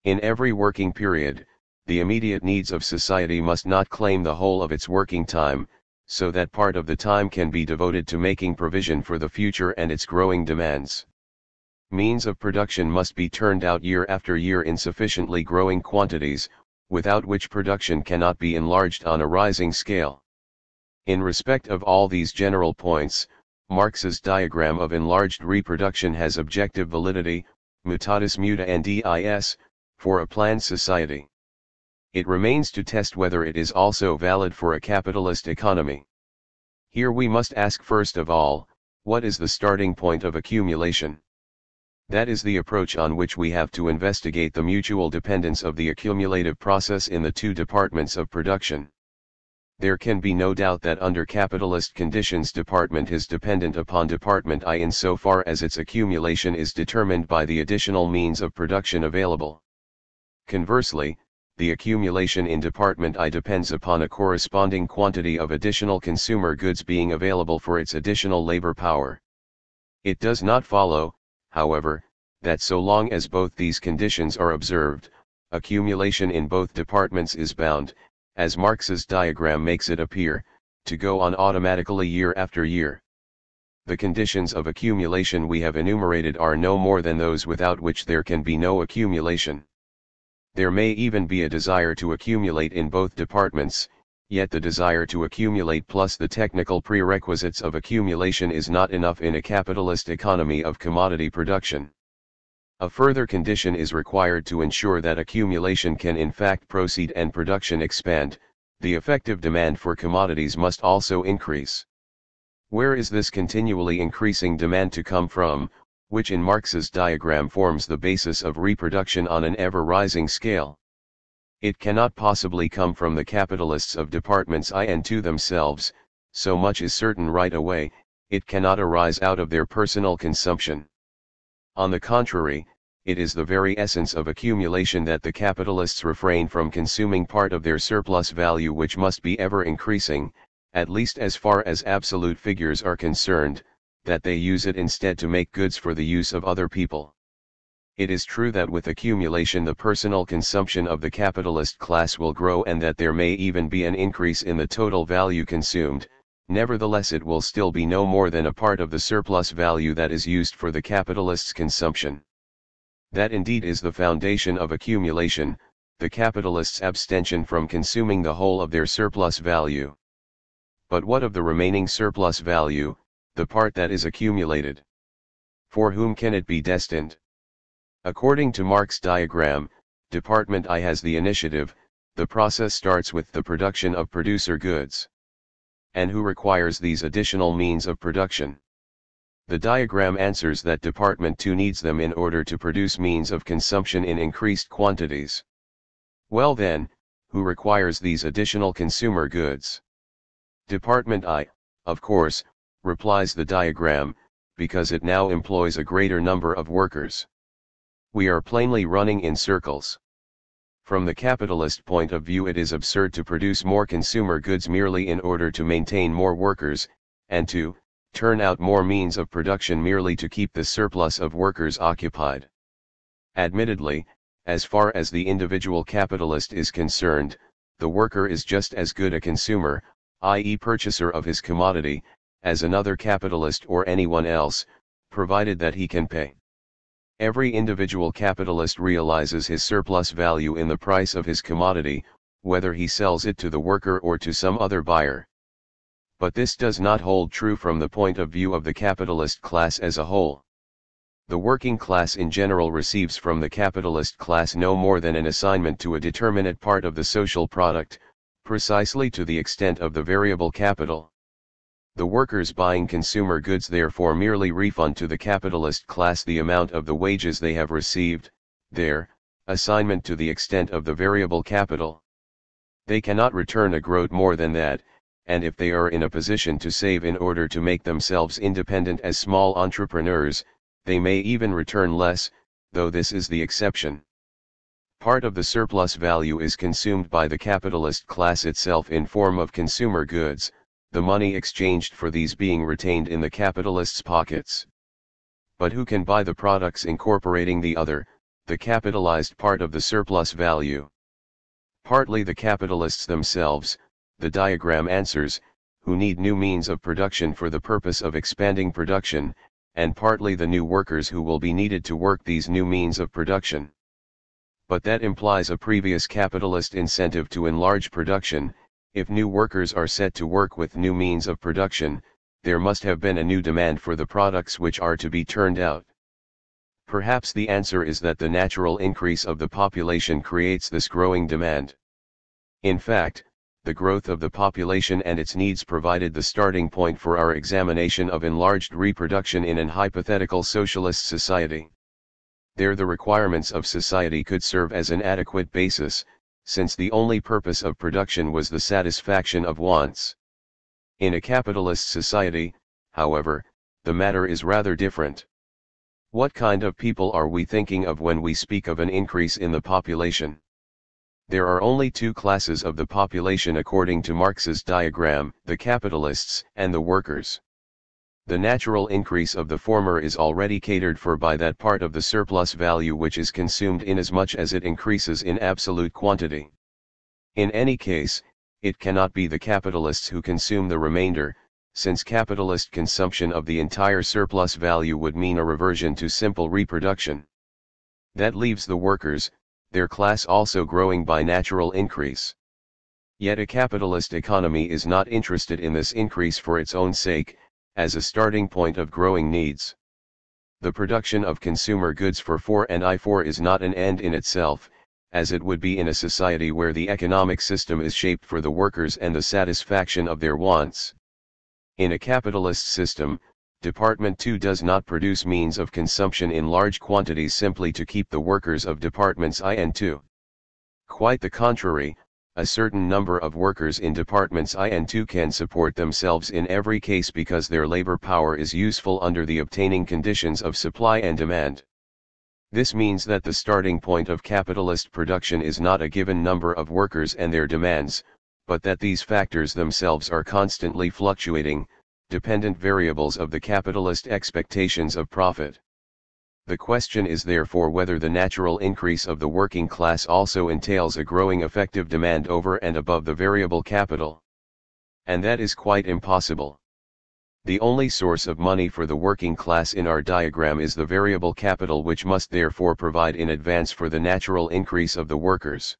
In every working period, the immediate needs of society must not claim the whole of its working time, so that part of the time can be devoted to making provision for the future and its growing demands. Means of production must be turned out year after year in sufficiently growing quantities, without which production cannot be enlarged on a rising scale. In respect of all these general points, Marx's diagram of enlarged reproduction has objective validity, mutatis mutandis, for a planned society. It remains to test whether it is also valid for a capitalist economy. Here we must ask first of all, what is the starting point of accumulation? That is the approach on which we have to investigate the mutual dependence of the accumulative process in the 2 departments of production. There can be no doubt that under capitalist conditions department is dependent upon department I insofar as its accumulation is determined by the additional means of production available. Conversely, the accumulation in department I depends upon a corresponding quantity of additional consumer goods being available for its additional labor power. It does not follow, however, that so long as both these conditions are observed, accumulation in both departments is bound, as Marx's diagram makes it appear, to go on automatically year after year. The conditions of accumulation we have enumerated are no more than those without which there can be no accumulation. There may even be a desire to accumulate in both departments, yet the desire to accumulate plus the technical prerequisites of accumulation is not enough in a capitalist economy of commodity production. A further condition is required to ensure that accumulation can in fact proceed and production expand: the effective demand for commodities must also increase. Where is this continually increasing demand to come from, which in Marx's diagram forms the basis of reproduction on an ever-rising scale? It cannot possibly come from the capitalists of departments I and II themselves, so much is certain right away. It cannot arise out of their personal consumption. On the contrary, it is the very essence of accumulation that the capitalists refrain from consuming part of their surplus value, which must be ever increasing, at least as far as absolute figures are concerned, that they use it instead to make goods for the use of other people. It is true that with accumulation the personal consumption of the capitalist class will grow and that there may even be an increase in the total value consumed. Nevertheless, it will still be no more than a part of the surplus value that is used for the capitalist's consumption. That indeed is the foundation of accumulation, the capitalist's abstention from consuming the whole of their surplus value. But what of the remaining surplus value, the part that is accumulated? For whom can it be destined? According to Marx's diagram, Department I has the initiative. The process starts with the production of producer goods. And who requires these additional means of production? The diagram answers that Department II needs them in order to produce means of consumption in increased quantities. Well then, who requires these additional consumer goods? Department I, Of course, replies the diagram, because it now employs a greater number of workers. We are plainly running in circles. From the capitalist point of view, it is absurd to produce more consumer goods merely in order to maintain more workers, and to turn out more means of production merely to keep the surplus of workers occupied. Admittedly, as far as the individual capitalist is concerned, the worker is just as good a consumer, i.e. purchaser of his commodity, as another capitalist or anyone else, provided that he can pay. Every individual capitalist realizes his surplus value in the price of his commodity, whether he sells it to the worker or to some other buyer. But this does not hold true from the point of view of the capitalist class as a whole. The working class in general receives from the capitalist class no more than an assignment to a determinate part of the social product, precisely to the extent of the variable capital. The workers buying consumer goods therefore merely refund to the capitalist class the amount of the wages they have received, their assignment to the extent of the variable capital. They cannot return a groat more than that, and if they are in a position to save in order to make themselves independent as small entrepreneurs, they may even return less, though this is the exception. Part of the surplus value is consumed by the capitalist class itself in form of consumer goods, the money exchanged for these being retained in the capitalist's pockets. But who can buy the products incorporating the other, the capitalized part of the surplus value? Partly the capitalists themselves, the diagram answers, who need new means of production for the purpose of expanding production, and partly the new workers who will be needed to work these new means of production. But that implies a previous capitalist incentive to enlarge production. If new workers are set to work with new means of production, there must have been a new demand for the products which are to be turned out. Perhaps the answer is that the natural increase of the population creates this growing demand. In fact, the growth of the population and its needs provided the starting point for our examination of enlarged reproduction in an hypothetical socialist society. There the requirements of society could serve as an adequate basis, since the only purpose of production was the satisfaction of wants. In a capitalist society, however, the matter is rather different. What kind of people are we thinking of when we speak of an increase in the population? There are only two classes of the population according to Marx's diagram, the capitalists and the workers. The natural increase of the former is already catered for by that part of the surplus value which is consumed inasmuch as it increases in absolute quantity. In any case, it cannot be the capitalists who consume the remainder, since capitalist consumption of the entire surplus value would mean a reversion to simple reproduction. That leaves the workers, their class also growing by natural increase. Yet a capitalist economy is not interested in this increase for its own sake, as a starting point of growing needs. The production of consumer goods for 4 and I4 is not an end in itself, as it would be in a society where the economic system is shaped for the workers and the satisfaction of their wants. In a capitalist system, Department 2 does not produce means of consumption in large quantities simply to keep the workers of Departments I and II. Quite the contrary, a certain number of workers in Departments I and II can support themselves in every case because their labor power is useful under the obtaining conditions of supply and demand. This means that the starting point of capitalist production is not a given number of workers and their demands, but that these factors themselves are constantly fluctuating, dependent variables of the capitalist expectations of profit. The question is therefore whether the natural increase of the working class also entails a growing effective demand over and above the variable capital. And that is quite impossible. The only source of money for the working class in our diagram is the variable capital, which must therefore provide in advance for the natural increase of the workers.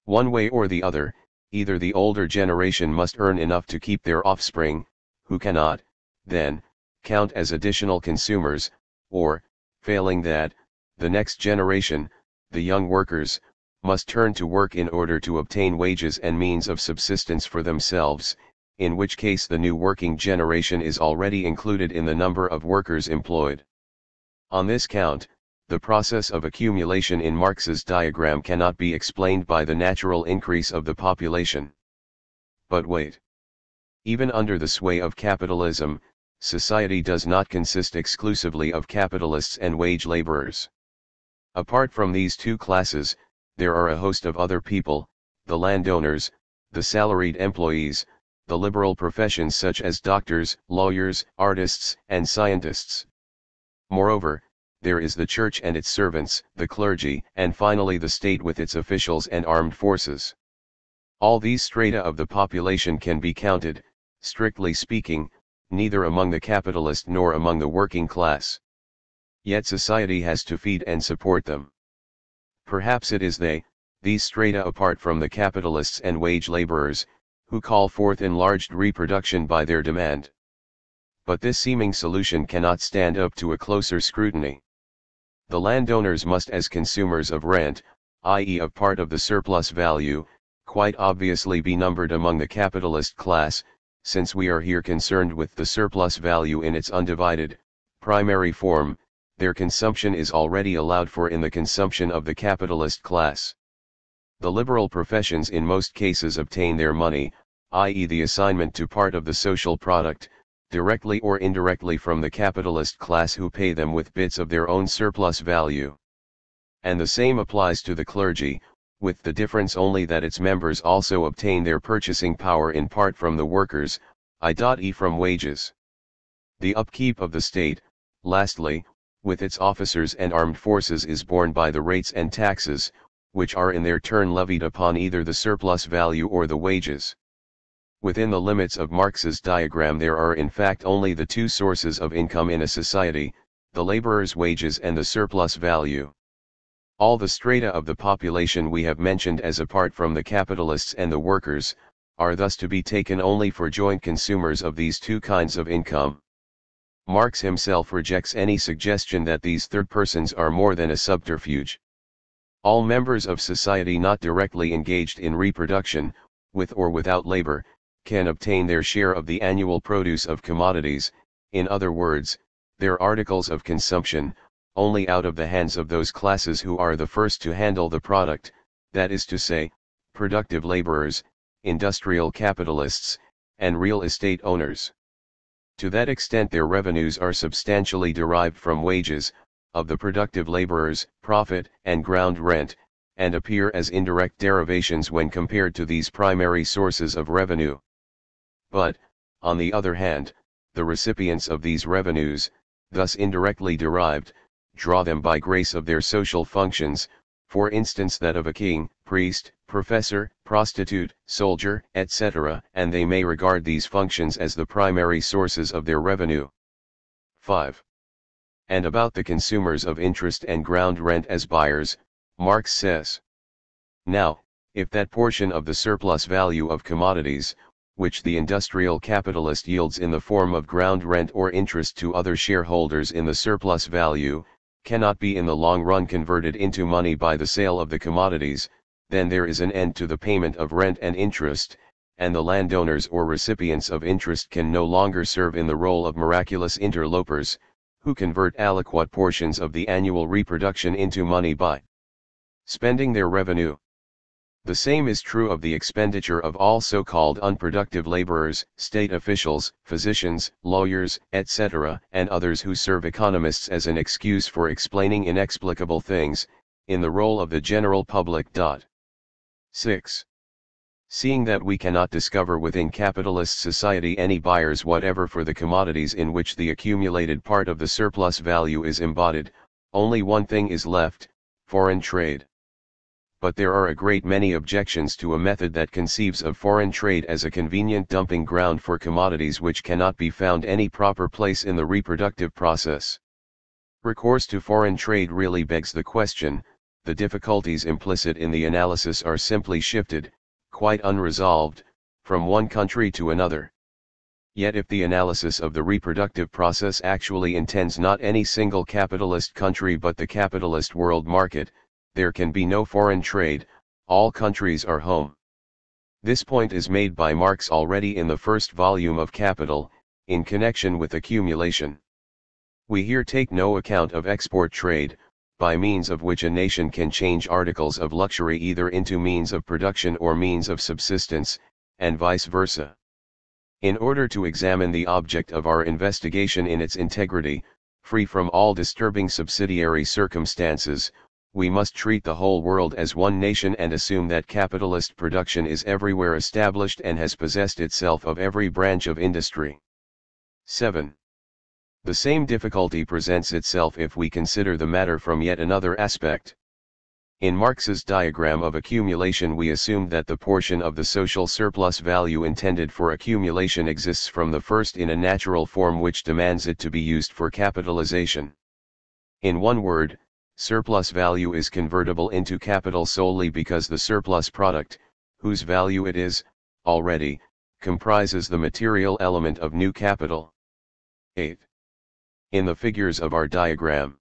One way or the other, either the older generation must earn enough to keep their offspring, who cannot, then, count as additional consumers, or, failing that, the next generation, the young workers, must turn to work in order to obtain wages and means of subsistence for themselves, in which case the new working generation is already included in the number of workers employed. On this count, the process of accumulation in Marx's diagram cannot be explained by the natural increase of the population. But wait. Even under the sway of capitalism, society does not consist exclusively of capitalists and wage laborers. Apart from these two classes, there are a host of other people, the landowners, the salaried employees, the liberal professions such as doctors, lawyers, artists, and scientists. Moreover, there is the church and its servants, the clergy, and finally the state with its officials and armed forces. All these strata of the population can be counted, strictly speaking, neither among the capitalist nor among the working class. Yet society has to feed and support them. Perhaps it is these strata apart from the capitalists and wage laborers, who call forth enlarged reproduction by their demand. But this seeming solution cannot stand up to a closer scrutiny. The landowners must, as consumers of rent, i.e. of part of the surplus value, quite obviously be numbered among the capitalist class, since we are here concerned with the surplus value in its undivided, primary form. Their consumption is already allowed for in the consumption of the capitalist class. The liberal professions in most cases obtain their money, i.e. the assignment to part of the social product, directly or indirectly from the capitalist class who pay them with bits of their own surplus value. And the same applies to the clergy, with the difference only that its members also obtain their purchasing power in part from the workers, i.e. from wages. The upkeep of the state, lastly, with its officers and armed forces is borne by the rates and taxes, which are in their turn levied upon either the surplus value or the wages. Within the limits of Marx's diagram there are in fact only the two sources of income in a society, the laborer's wages and the surplus value. All the strata of the population we have mentioned as apart from the capitalists and the workers, are thus to be taken only for joint consumers of these two kinds of income. Marx himself rejects any suggestion that these third persons are more than a subterfuge. All members of society not directly engaged in reproduction, with or without labor, can obtain their share of the annual produce of commodities, in other words, their articles of consumption, only out of the hands of those classes who are the first to handle the product, that is to say, productive laborers, industrial capitalists, and real estate owners. To that extent their revenues are substantially derived from wages, of the productive laborers, profit, and ground rent, and appear as indirect derivations when compared to these primary sources of revenue. But, on the other hand, the recipients of these revenues, thus indirectly derived, draw them by grace of their social functions, for instance that of a king, priest, professor, prostitute, soldier, etc., and they may regard these functions as the primary sources of their revenue. 5. And about the consumers of interest and ground rent as buyers, Marx says: now, if that portion of the surplus value of commodities, which the industrial capitalist yields in the form of ground rent or interest to other shareholders in the surplus value, cannot be in the long run converted into money by the sale of the commodities, then there is an end to the payment of rent and interest, and the landowners or recipients of interest can no longer serve in the role of miraculous interlopers, who convert aliquot portions of the annual reproduction into money by spending their revenue. The same is true of the expenditure of all so-called unproductive laborers, state officials, physicians, lawyers, etc., and others who serve economists as an excuse for explaining inexplicable things, in the role of the general public. 6. Seeing that we cannot discover within capitalist society any buyers whatever for the commodities in which the accumulated part of the surplus value is embodied, only one thing is left: foreign trade. But there are a great many objections to a method that conceives of foreign trade as a convenient dumping ground for commodities which cannot be found any proper place in the reproductive process. Recourse to foreign trade really begs the question. The difficulties implicit in the analysis are simply shifted, quite unresolved, from one country to another. Yet if the analysis of the reproductive process actually intends not any single capitalist country but the capitalist world market, there can be no foreign trade, all countries are home. This point is made by Marx already in the first volume of Capital, in connection with accumulation. We here take no account of export trade, by means of which a nation can change articles of luxury either into means of production or means of subsistence, and vice versa. In order to examine the object of our investigation in its integrity, free from all disturbing subsidiary circumstances, we must treat the whole world as one nation and assume that capitalist production is everywhere established and has possessed itself of every branch of industry. 7. The same difficulty presents itself if we consider the matter from yet another aspect. In Marx's diagram of accumulation we assumed that the portion of the social surplus value intended for accumulation exists from the first in a natural form which demands it to be used for capitalization. In one word, surplus value is convertible into capital solely because the surplus product, whose value it is, already, comprises the material element of new capital. 8. In the figures of our diagram,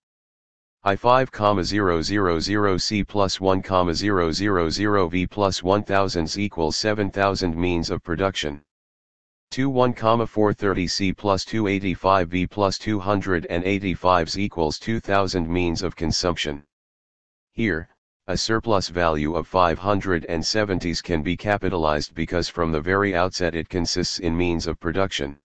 I5,000C plus 1,000V plus 1000 equals 7,000 means of production. 21,430C plus 285V plus 285s equals 2000 means of consumption. Here, a surplus value of 570s can be capitalized because from the very outset it consists in means of production.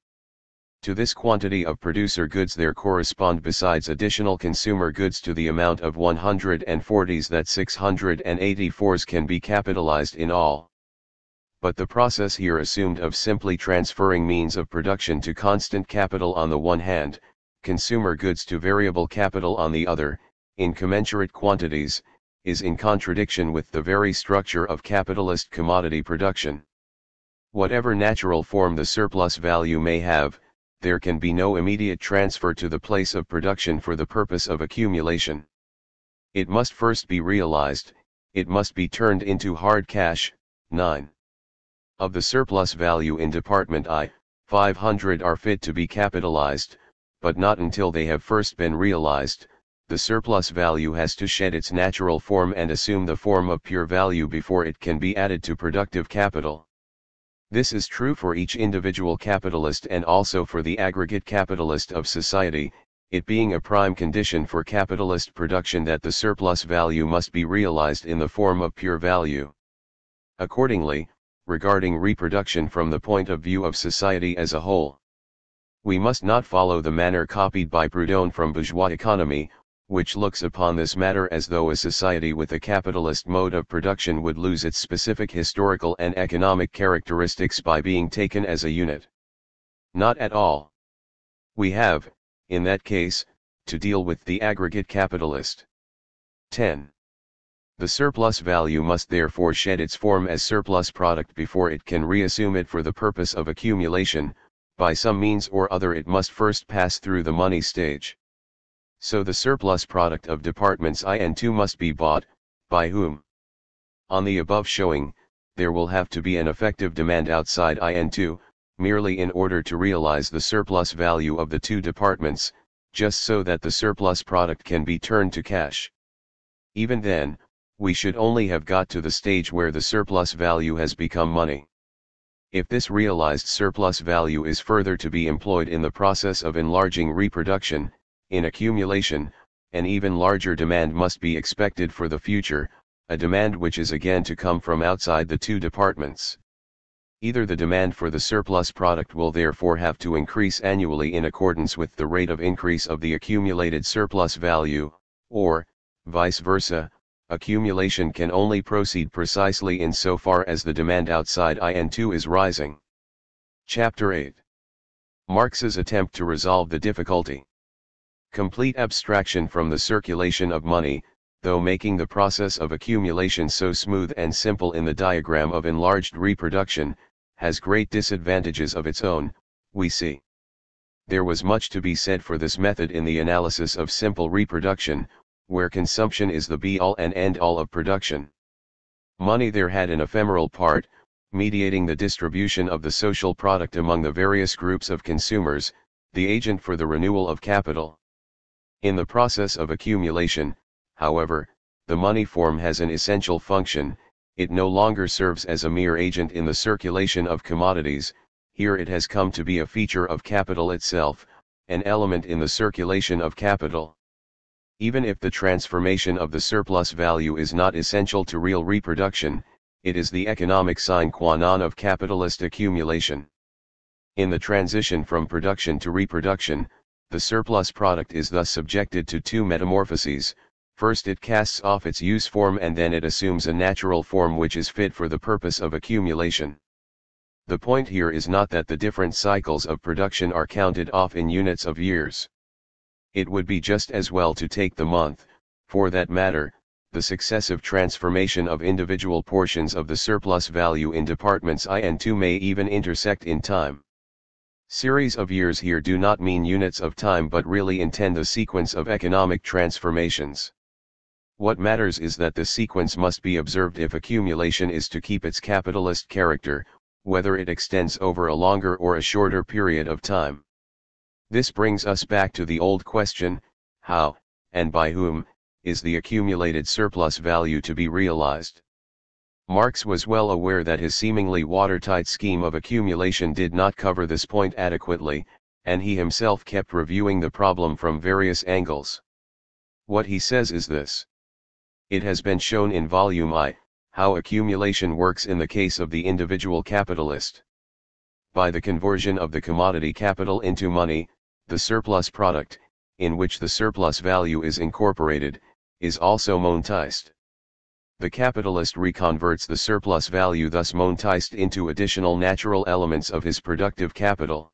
To this quantity of producer goods there correspond besides additional consumer goods to the amount of 140s that 684s can be capitalized in all. But the process here assumed of simply transferring means of production to constant capital on the one hand, consumer goods to variable capital on the other, in commensurate quantities, is in contradiction with the very structure of capitalist commodity production. Whatever natural form the surplus value may have, there can be no immediate transfer to the place of production for the purpose of accumulation. It must first be realized, it must be turned into hard cash. 9. Of the surplus value in Department I, 500 are fit to be capitalized, but not until they have first been realized. The surplus value has to shed its natural form and assume the form of pure value before it can be added to productive capital. This is true for each individual capitalist and also for the aggregate capitalist of society, it being a prime condition for capitalist production that the surplus value must be realized in the form of pure value. Accordingly, regarding reproduction from the point of view of society as a whole, we must not follow the manner copied by Proudhon from bourgeois economy, which looks upon this matter as though a society with a capitalist mode of production would lose its specific historical and economic characteristics by being taken as a unit. Not at all. We have, in that case, to deal with the aggregate capitalist. 10. The surplus value must therefore shed its form as surplus product before it can reassume it for the purpose of accumulation. By some means or other it must first pass through the money stage. So the surplus product of departments I and II must be bought, by whom? On the above showing, there will have to be an effective demand outside I and II, merely in order to realize the surplus value of the two departments, just so that the surplus product can be turned to cash. Even then, we should only have got to the stage where the surplus value has become money. If this realized surplus value is further to be employed in the process of enlarging reproduction, in accumulation, an even larger demand must be expected for the future, a demand which is again to come from outside the two departments. Either the demand for the surplus product will therefore have to increase annually in accordance with the rate of increase of the accumulated surplus value, or, vice versa, accumulation can only proceed precisely in so far as the demand outside I and II is rising. Chapter 8. Marx's attempt to resolve the difficulty. Complete abstraction from the circulation of money, though making the process of accumulation so smooth and simple in the diagram of enlarged reproduction, has great disadvantages of its own, we see. There was much to be said for this method in the analysis of simple reproduction, where consumption is the be-all and end-all of production. Money there had an ephemeral part, mediating the distribution of the social product among the various groups of consumers, the agent for the renewal of capital. In the process of accumulation, however, the money form has an essential function. It no longer serves as a mere agent in the circulation of commodities, here it has come to be a feature of capital itself, an element in the circulation of capital. Even if the transformation of the surplus value is not essential to real reproduction, it is the economic sine qua non of capitalist accumulation. In the transition from production to reproduction, the surplus product is thus subjected to two metamorphoses. First it casts off its use form and then it assumes a natural form which is fit for the purpose of accumulation. The point here is not that the different cycles of production are counted off in units of years. It would be just as well to take the month, for that matter, the successive transformation of individual portions of the surplus value in departments I and II may even intersect in time. Series of years here do not mean units of time but really intend the sequence of economic transformations. What matters is that the sequence must be observed if accumulation is to keep its capitalist character, whether it extends over a longer or a shorter period of time. This brings us back to the old question: how, and by whom, is the accumulated surplus value to be realized? Marx was well aware that his seemingly watertight scheme of accumulation did not cover this point adequately, and he himself kept reviewing the problem from various angles. What he says is this: it has been shown in Volume I, how accumulation works in the case of the individual capitalist. By the conversion of the commodity capital into money, the surplus product, in which the surplus value is incorporated, is also monetized. The capitalist reconverts the surplus value thus monetized into additional natural elements of his productive capital.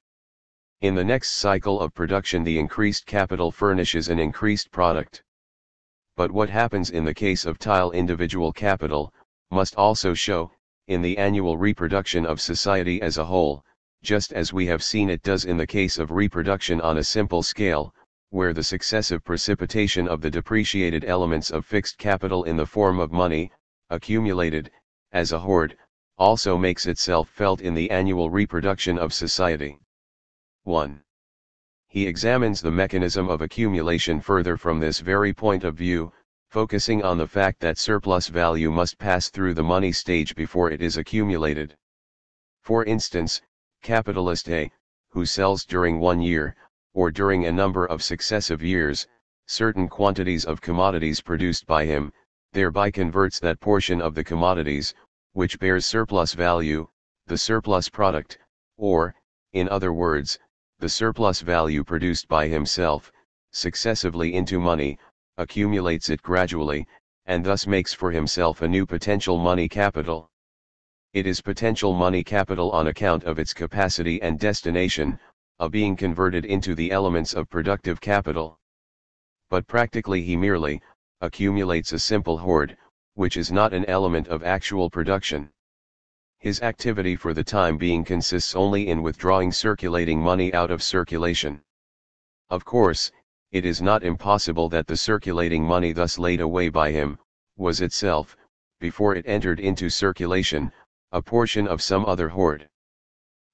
In the next cycle of production, the increased capital furnishes an increased product. But what happens in the case of tile individual capital, must also show, in the annual reproduction of society as a whole, just as we have seen it does in the case of reproduction on a simple scale, where the successive precipitation of the depreciated elements of fixed capital in the form of money, accumulated, as a hoard, also makes itself felt in the annual reproduction of society. 1. He examines the mechanism of accumulation further from this very point of view, focusing on the fact that surplus value must pass through the money stage before it is accumulated. For instance, capitalist A, who sells during 1 year, or during a number of successive years, certain quantities of commodities produced by him, thereby converts that portion of the commodities, which bears surplus value, the surplus product, or, in other words, the surplus value produced by himself, successively into money, accumulates it gradually, and thus makes for himself a new potential money capital. It is potential money capital on account of its capacity and destination, being converted into the elements of productive capital. But practically he merely accumulates a simple hoard, which is not an element of actual production. His activity for the time being consists only in withdrawing circulating money out of circulation. Of course, it is not impossible that the circulating money thus laid away by him, was itself, before it entered into circulation, a portion of some other hoard.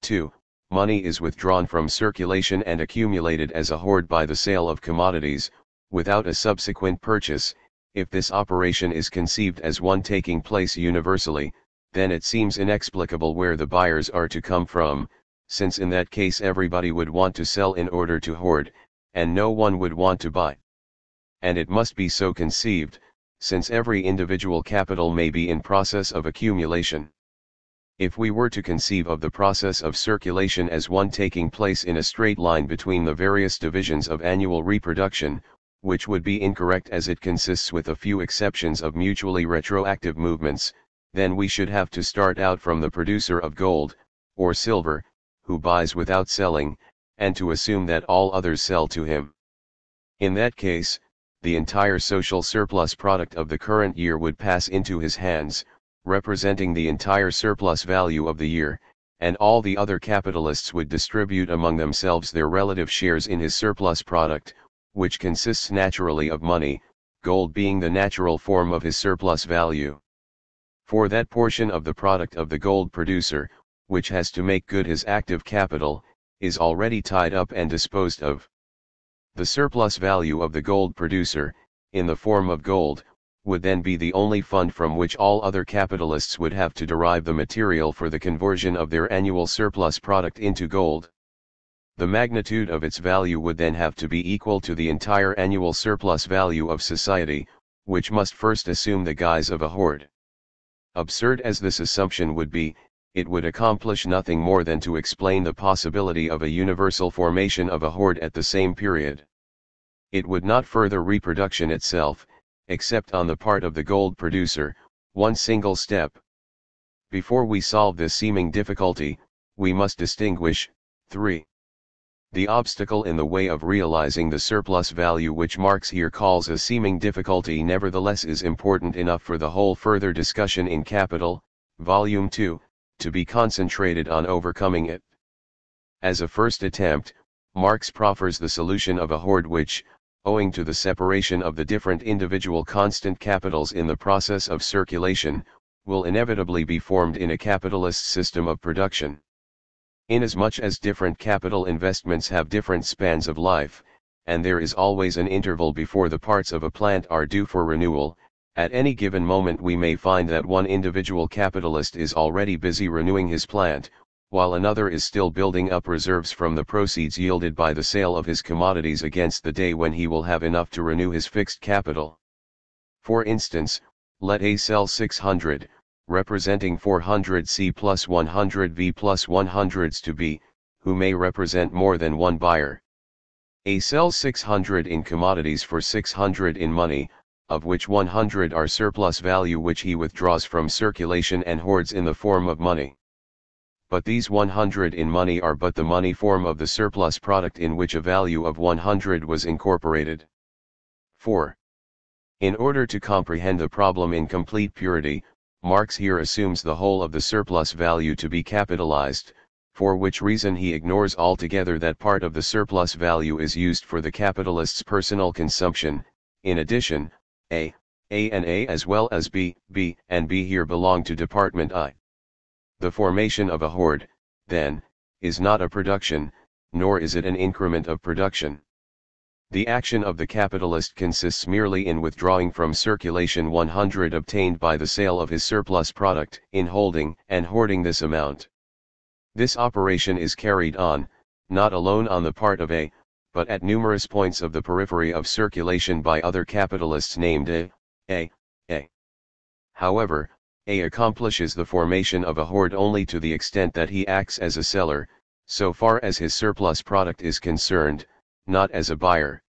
2. Money is withdrawn from circulation and accumulated as a hoard by the sale of commodities, without a subsequent purchase. If this operation is conceived as one taking place universally, then it seems inexplicable where the buyers are to come from, since in that case everybody would want to sell in order to hoard, and no one would want to buy. And it must be so conceived, since every individual capital may be in process of accumulation. If we were to conceive of the process of circulation as one taking place in a straight line between the various divisions of annual reproduction, which would be incorrect as it consists with a few exceptions of mutually retroactive movements, then we should have to start out from the producer of gold, or silver, who buys without selling, and to assume that all others sell to him. In that case, the entire social surplus product of the current year would pass into his hands, representing the entire surplus value of the year, and all the other capitalists would distribute among themselves their relative shares in his surplus product, which consists naturally of money, gold being the natural form of his surplus value. For that portion of the product of the gold producer, which has to make good his active capital, is already tied up and disposed of. The surplus value of the gold producer, in the form of gold, would then be the only fund from which all other capitalists would have to derive the material for the conversion of their annual surplus product into gold. The magnitude of its value would then have to be equal to the entire annual surplus value of society, which must first assume the guise of a hoard. Absurd as this assumption would be, it would accomplish nothing more than to explain the possibility of a universal formation of a hoard at the same period. It would not further reproduction itself, except on the part of the gold producer, one single step. Before we solve this seeming difficulty, we must distinguish 3. The obstacle in the way of realizing the surplus value, which Marx here calls a seeming difficulty, nevertheless is important enough for the whole further discussion in Capital, Volume 2, to be concentrated on overcoming it. As a first attempt, Marx proffers the solution of a hoard which, owing to the separation of the different individual constant capitals in the process of circulation, will inevitably be formed in a capitalist system of production. Inasmuch as different capital investments have different spans of life, and there is always an interval before the parts of a plant are due for renewal, at any given moment we may find that one individual capitalist is already busy renewing his plant, while another is still building up reserves from the proceeds yielded by the sale of his commodities against the day when he will have enough to renew his fixed capital. For instance, let A sell 600, representing 400 C plus 100 V plus 100s to B, who may represent more than one buyer. A sells 600 in commodities for 600 in money, of which 100 are surplus value which he withdraws from circulation and hoards in the form of money. But these 100 in money are but the money form of the surplus product in which a value of 100 was incorporated. 4. In order to comprehend the problem in complete purity, Marx here assumes the whole of the surplus value to be capitalized, for which reason he ignores altogether that part of the surplus value is used for the capitalist's personal consumption. In addition, A and A as well as B and B here belong to Department I. The formation of a hoard, then, is not a production, nor is it an increment of production. The action of the capitalist consists merely in withdrawing from circulation 100 obtained by the sale of his surplus product, in holding and hoarding this amount. This operation is carried on, not alone on the part of A, but at numerous points of the periphery of circulation by other capitalists named A. However, A accomplishes the formation of a hoard only to the extent that he acts as a seller, so far as his surplus product is concerned, not as a buyer.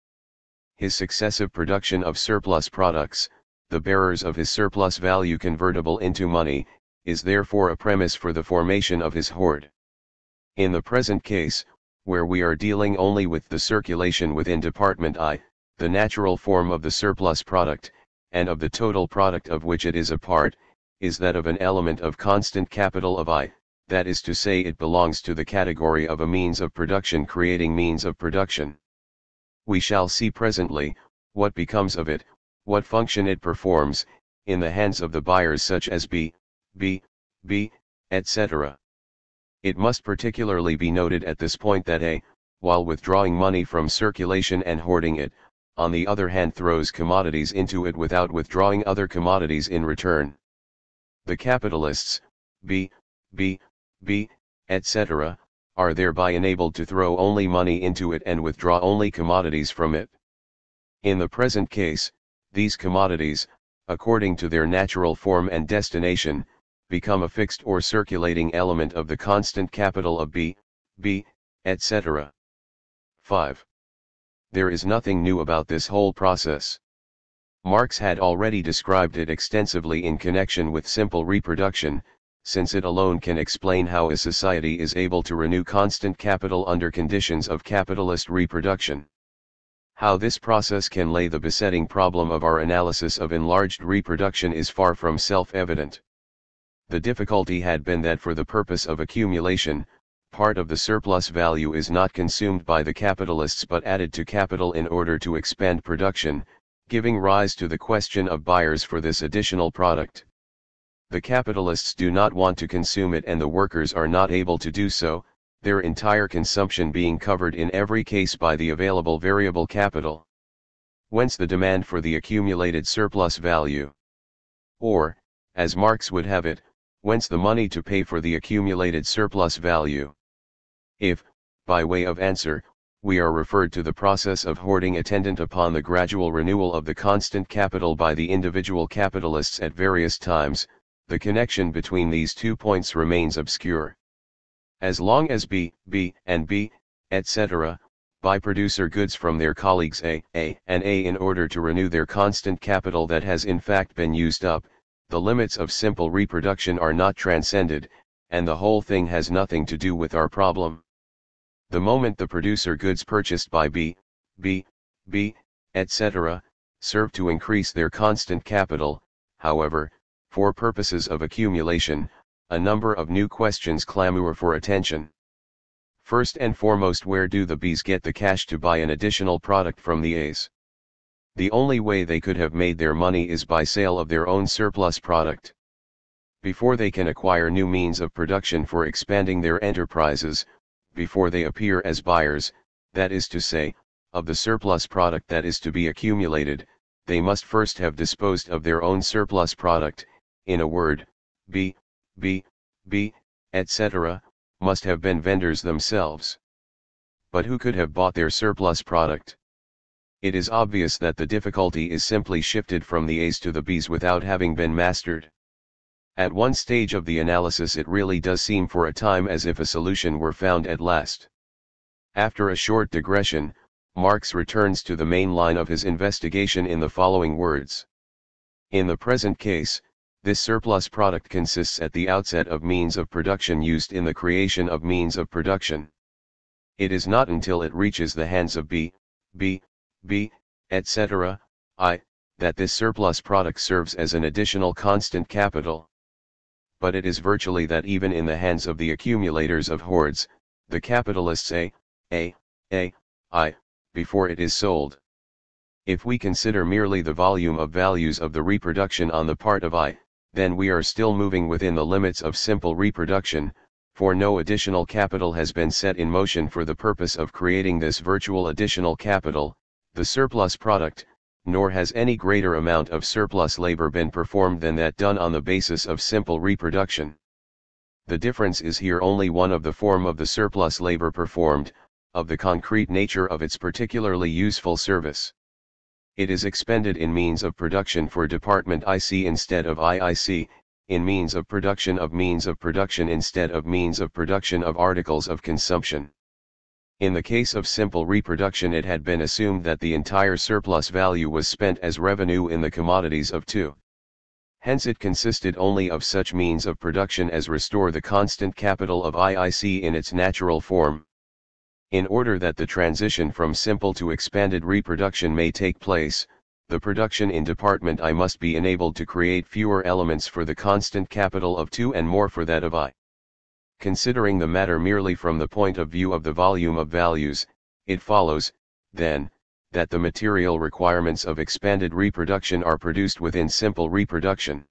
His successive production of surplus products, the bearers of his surplus value convertible into money, is therefore a premise for the formation of his hoard. In the present case, where we are dealing only with the circulation within Department I, the natural form of the surplus product, and of the total product of which it is a part, is that of an element of constant capital of I, that is to say it belongs to the category of a means of production creating means of production. We shall see presently, what becomes of it, what function it performs, in the hands of the buyers such as B, etc. It must particularly be noted at this point that A, while withdrawing money from circulation and hoarding it, on the other hand throws commodities into it without withdrawing other commodities in return. The capitalists, B, etc., are thereby enabled to throw only money into it and withdraw only commodities from it. In the present case, these commodities, according to their natural form and destination, become a fixed or circulating element of the constant capital of B, etc. 5. There is nothing new about this whole process. Marx had already described it extensively in connection with simple reproduction, since it alone can explain how a society is able to renew constant capital under conditions of capitalist reproduction. How this process can lay the besetting problem of our analysis of enlarged reproduction is far from self-evident. The difficulty had been that for the purpose of accumulation, part of the surplus value is not consumed by the capitalists but added to capital in order to expand production, giving rise to the question of buyers for this additional product. The capitalists do not want to consume it and the workers are not able to do so, their entire consumption being covered in every case by the available variable capital. Whence the demand for the accumulated surplus value. Or, as Marx would have it, whence the money to pay for the accumulated surplus value. If, by way of answer, we are referred to the process of hoarding attendant upon the gradual renewal of the constant capital by the individual capitalists at various times, the connection between these 2 points remains obscure. As long as B, and B, etc., buy producer goods from their colleagues A, and A in order to renew their constant capital that has in fact been used up, the limits of simple reproduction are not transcended, and the whole thing has nothing to do with our problem. The moment the producer goods purchased by B, etc., serve to increase their constant capital, however, for purposes of accumulation, a number of new questions clamor for attention. First and foremost, where do the Bs get the cash to buy an additional product from the As? The only way they could have made their money is by sale of their own surplus product. Before they can acquire new means of production for expanding their enterprises, before they appear as buyers, that is to say, of the surplus product that is to be accumulated, they must first have disposed of their own surplus product. In a word, B, etc., must have been vendors themselves. But who could have bought their surplus product? It is obvious that the difficulty is simply shifted from the A's to the B's without having been mastered. At one stage of the analysis it really does seem for a time as if a solution were found at last. After a short digression, Marx returns to the main line of his investigation in the following words. In the present case, this surplus product consists at the outset of means of production used in the creation of means of production. It is not until it reaches the hands of B, etc., that this surplus product serves as an additional constant capital. But it is virtually that even in the hands of the accumulators of hoards, the capitalists before it is sold. If we consider merely the volume of values of the reproduction on the part of I, then we are still moving within the limits of simple reproduction, for no additional capital has been set in motion for the purpose of creating this virtual additional capital, the surplus product, nor has any greater amount of surplus labor been performed than that done on the basis of simple reproduction. The difference is here only one of the form of the surplus labor performed, of the concrete nature of its particularly useful service. It is expended in means of production for department IC instead of IIC, in means of production instead of means of production of articles of consumption. In the case of simple reproduction it had been assumed that the entire surplus value was spent as revenue in the commodities of 2. Hence it consisted only of such means of production as restore the constant capital of IIC in its natural form. In order that the transition from simple to expanded reproduction may take place, the production in department I must be enabled to create fewer elements for the constant capital of 2 and more for that of I. Considering the matter merely from the point of view of the volume of values, it follows, then, that the material requirements of expanded reproduction are produced within simple reproduction.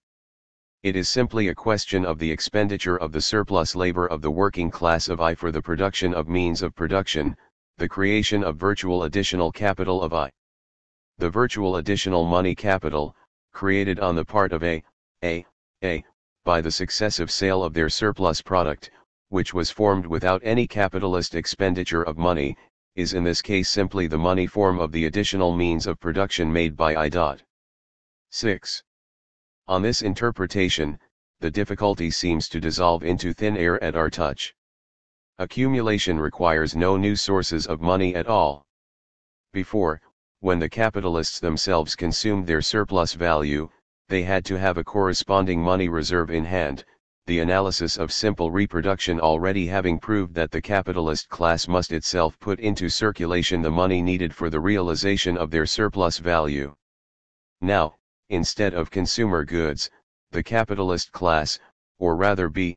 It is simply a question of the expenditure of the surplus labor of the working class of I for the production of means of production, the creation of virtual additional capital of I. The virtual additional money capital, created on the part of A, by the successive sale of their surplus product, which was formed without any capitalist expenditure of money, is in this case simply the money form of the additional means of production made by I. 6. On this interpretation, the difficulty seems to dissolve into thin air at our touch. Accumulation requires no new sources of money at all. Before, when the capitalists themselves consumed their surplus value, they had to have a corresponding money reserve in hand, the analysis of simple reproduction already having proved that the capitalist class must itself put into circulation the money needed for the realization of their surplus value. Now, instead of consumer goods, the capitalist class, or rather B,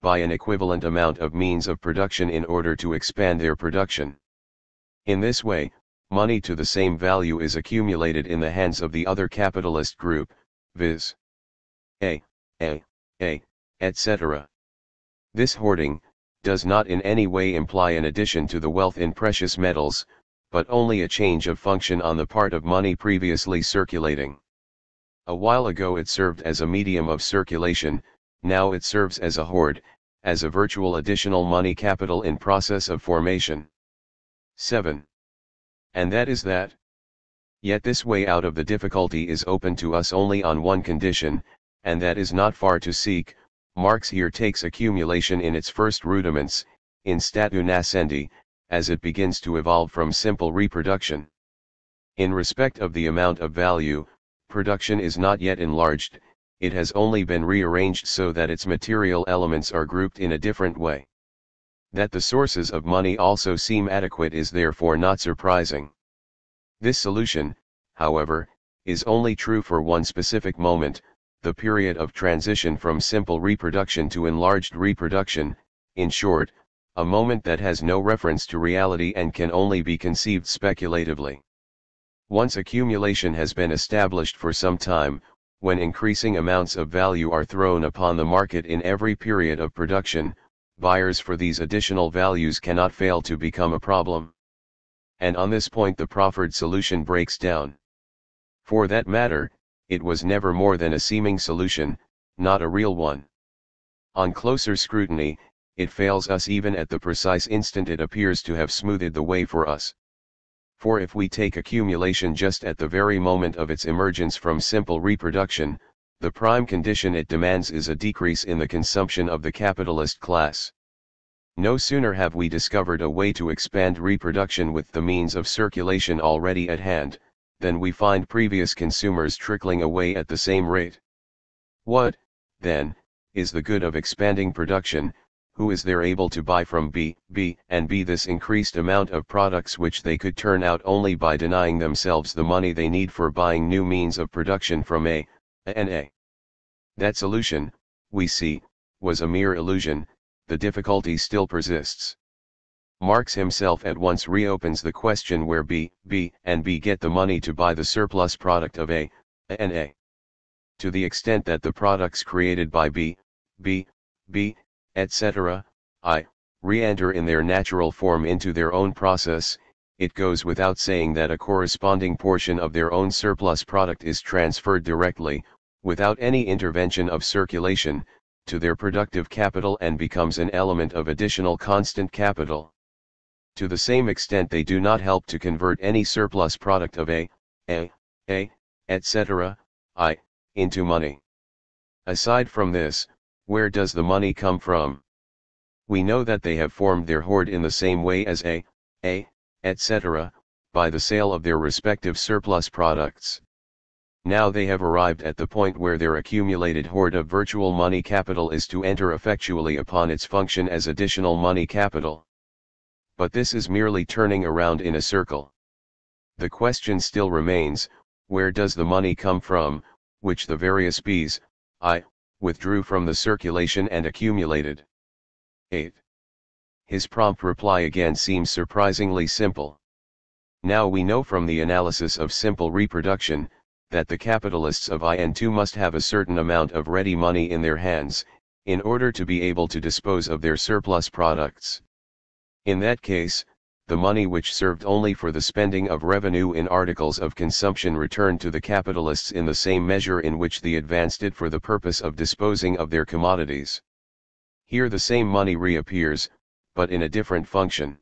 buy an equivalent amount of means of production in order to expand their production. In this way, money to the same value is accumulated in the hands of the other capitalist group, viz. A, etc. This hoarding does not in any way imply an addition to the wealth in precious metals, but only a change of function on the part of money previously circulating. A while ago it served as a medium of circulation, now it serves as a hoard, as a virtual additional money capital in process of formation. 7. And that is that. Yet this way out of the difficulty is open to us only on one condition, and that is not far to seek. Marx here takes accumulation in its first rudiments, in statu nascendi, as it begins to evolve from simple reproduction. In respect of the amount of value, production is not yet enlarged, it has only been rearranged so that its material elements are grouped in a different way. That the sources of money also seem adequate is therefore not surprising. This solution, however, is only true for one specific moment, the period of transition from simple reproduction to enlarged reproduction, in short, a moment that has no reference to reality and can only be conceived speculatively. Once accumulation has been established for some time, when increasing amounts of value are thrown upon the market in every period of production, buyers for these additional values cannot fail to become a problem. And on this point the proffered solution breaks down. For that matter, it was never more than a seeming solution, not a real one. On closer scrutiny, it fails us even at the precise instant it appears to have smoothed the way for us. For if we take accumulation just at the very moment of its emergence from simple reproduction, the prime condition it demands is a decrease in the consumption of the capitalist class. No sooner have we discovered a way to expand reproduction with the means of circulation already at hand, than we find previous consumers trickling away at the same rate. What, then, is the good of expanding production? Who is there able to buy from B and B this increased amount of products which they could turn out only by denying themselves the money they need for buying new means of production from A and A? That solution, we see, was a mere illusion. The difficulty still persists. Marx himself at once reopens the question where B and B get the money to buy the surplus product of A and A. To the extent that the products created by B, etc., re-enter in their natural form into their own process, it goes without saying that a corresponding portion of their own surplus product is transferred directly, without any intervention of circulation, to their productive capital and becomes an element of additional constant capital. To the same extent they do not help to convert any surplus product of A, etc., into money. Aside from this, where does the money come from? We know that they have formed their hoard in the same way as A, etc., by the sale of their respective surplus products. Now they have arrived at the point where their accumulated hoard of virtual money capital is to enter effectually upon its function as additional money capital. But this is merely turning around in a circle. The question still remains, where does the money come from, which the various B's, withdrew from the circulation and accumulated? 8. His prompt reply again seems surprisingly simple. Now we know from the analysis of simple reproduction, that the capitalists of I and II must have a certain amount of ready money in their hands, in order to be able to dispose of their surplus products. In that case, the money which served only for the spending of revenue in articles of consumption returned to the capitalists in the same measure in which the advance did for the purpose of disposing of their commodities. Here the same money reappears, but in a different function.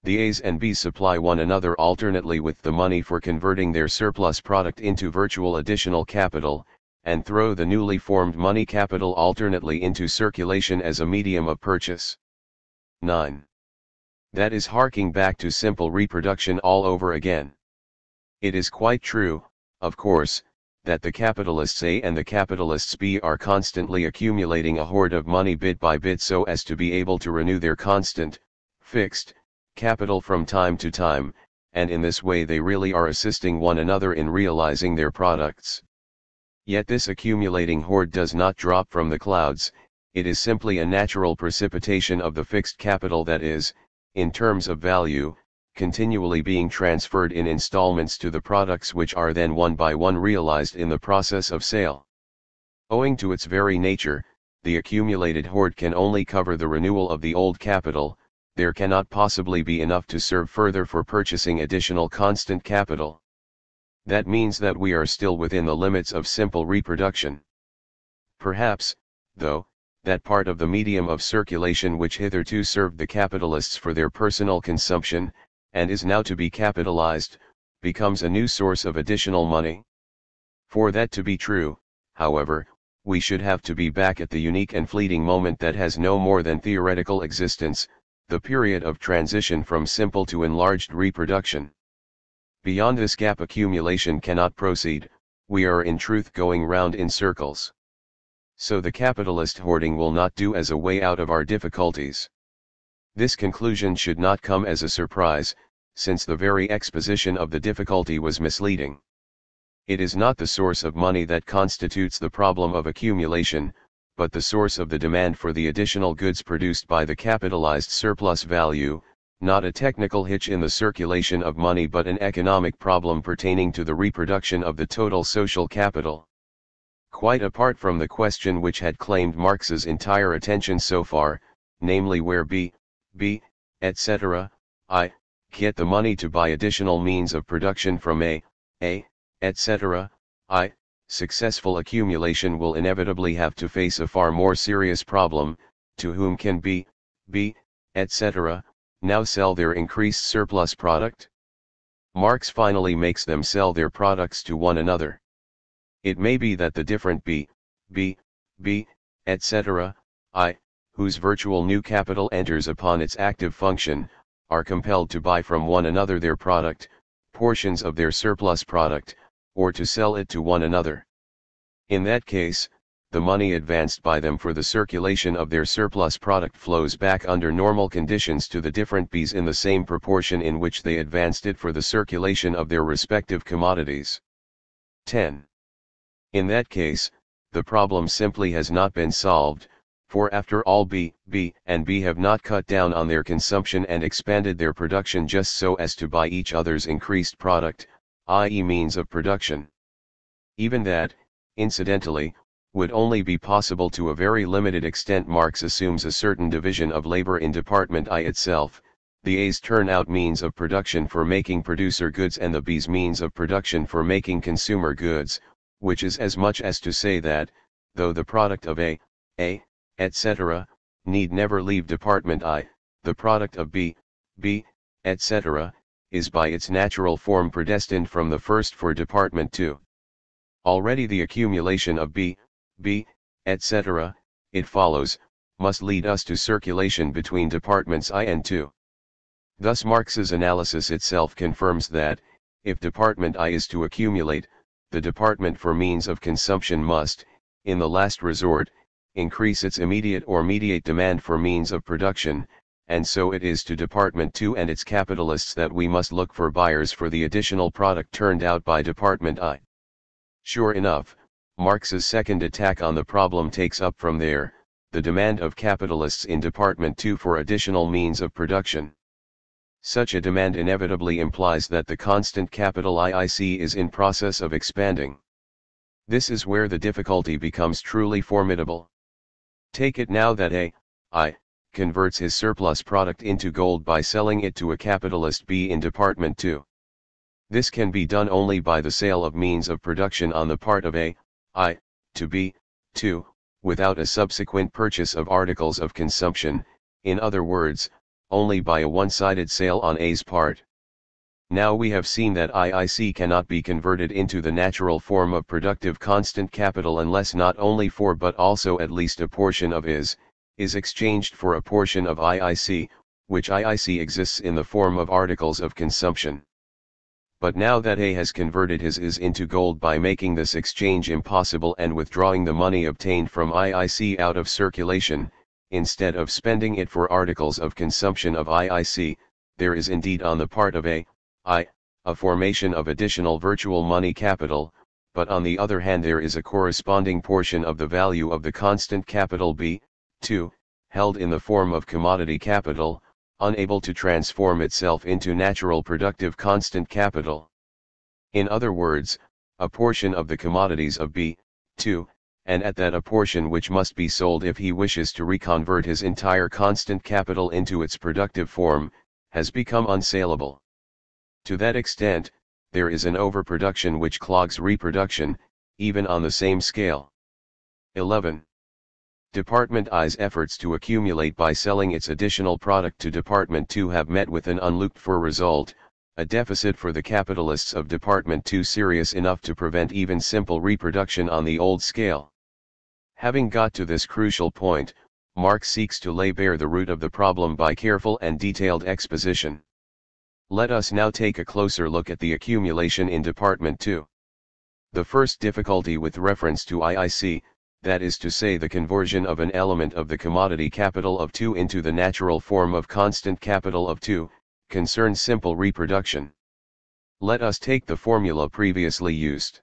The A's and B's supply one another alternately with the money for converting their surplus product into virtual additional capital, and throw the newly formed money capital alternately into circulation as a medium of purchase. 9. That is harking back to simple reproduction all over again. It is quite true, of course, that the capitalists A and the capitalists B are constantly accumulating a hoard of money bit by bit so as to be able to renew their constant, fixed, capital from time to time, and in this way they really are assisting one another in realizing their products. Yet this accumulating hoard does not drop from the clouds, it is simply a natural precipitation of the fixed capital that is, in terms of value, continually being transferred in installments to the products which are then one by one realized in the process of sale. Owing to its very nature, the accumulated hoard can only cover the renewal of the old capital, there cannot possibly be enough to serve further for purchasing additional constant capital. That means that we are still within the limits of simple reproduction. Perhaps, though, that part of the medium of circulation which hitherto served the capitalists for their personal consumption, and is now to be capitalized, becomes a new source of additional money. For that to be true, however, we should have to be back at the unique and fleeting moment that has no more than theoretical existence, the period of transition from simple to enlarged reproduction. Beyond this gap accumulation cannot proceed, we are in truth going round in circles. So the capitalist hoarding will not do as a way out of our difficulties. This conclusion should not come as a surprise, since the very exposition of the difficulty was misleading. It is not the source of money that constitutes the problem of accumulation, but the source of the demand for the additional goods produced by the capitalized surplus value, not a technical hitch in the circulation of money but an economic problem pertaining to the reproduction of the total social capital. Quite apart from the question which had claimed Marx's entire attention so far, namely where B, etc., I, get the money to buy additional means of production from A, etc., I, successful accumulation will inevitably have to face a far more serious problem: to whom can B, etc., now sell their increased surplus product? Marx finally makes them sell their products to one another. It may be that the different B, etc., I, whose virtual new capital enters upon its active function, are compelled to buy from one another their product, portions of their surplus product, or to sell it to one another. In that case, the money advanced by them for the circulation of their surplus product flows back under normal conditions to the different Bs in the same proportion in which they advanced it for the circulation of their respective commodities. 10. In that case, the problem simply has not been solved, for after all B and B have not cut down on their consumption and expanded their production just so as to buy each other's increased product, i.e. means of production. Even that, incidentally, would only be possible to a very limited extent. Marx assumes a certain division of labor in Department I itself. The A's turn out means of production for making producer goods and the B's means of production for making consumer goods, which is as much as to say that, though the product of A, etc., need never leave Department I, the product of B, etc., is by its natural form predestined from the first for Department II. Already the accumulation of B, etc., it follows, must lead us to circulation between Departments I and II. Thus Marx's analysis itself confirms that, if Department I is to accumulate, the department for means of consumption must, in the last resort, increase its immediate or mediate demand for means of production, and so it is to Department II and its capitalists that we must look for buyers for the additional product turned out by Department I. Sure enough, Marx's second attack on the problem takes up from there, the demand of capitalists in Department II for additional means of production. Such a demand inevitably implies that the constant capital IIC is in process of expanding. This is where the difficulty becomes truly formidable. Take it now that A, converts his surplus product into gold by selling it to a capitalist B in Department II. This can be done only by the sale of means of production on the part of A, to B, without a subsequent purchase of articles of consumption, in other words, only by a one-sided sale on A's part. Now we have seen that IIC cannot be converted into the natural form of productive constant capital unless not only for but also at least a portion of is exchanged for a portion of IIC, which IIC exists in the form of articles of consumption. But now that A has converted his is into gold by making this exchange impossible and withdrawing the money obtained from IIC out of circulation, instead of spending it for articles of consumption of IIC, there is indeed on the part of A, a formation of additional virtual money capital, but on the other hand there is a corresponding portion of the value of the constant capital B, held in the form of commodity capital, unable to transform itself into natural productive constant capital. In other words, a portion of the commodities of B, and at that a portion which must be sold if he wishes to reconvert his entire constant capital into its productive form, has become unsaleable. To that extent, there is an overproduction which clogs reproduction, even on the same scale. 11. Department I's efforts to accumulate by selling its additional product to Department II have met with an unlooked-for result, a deficit for the capitalists of Department II serious enough to prevent even simple reproduction on the old scale. Having got to this crucial point, Marx seeks to lay bare the root of the problem by careful and detailed exposition. Let us now take a closer look at the accumulation in Department 2. The first difficulty with reference to IIC, that is to say the conversion of an element of the commodity capital of 2 into the natural form of constant capital of 2, concerns simple reproduction. Let us take the formula previously used.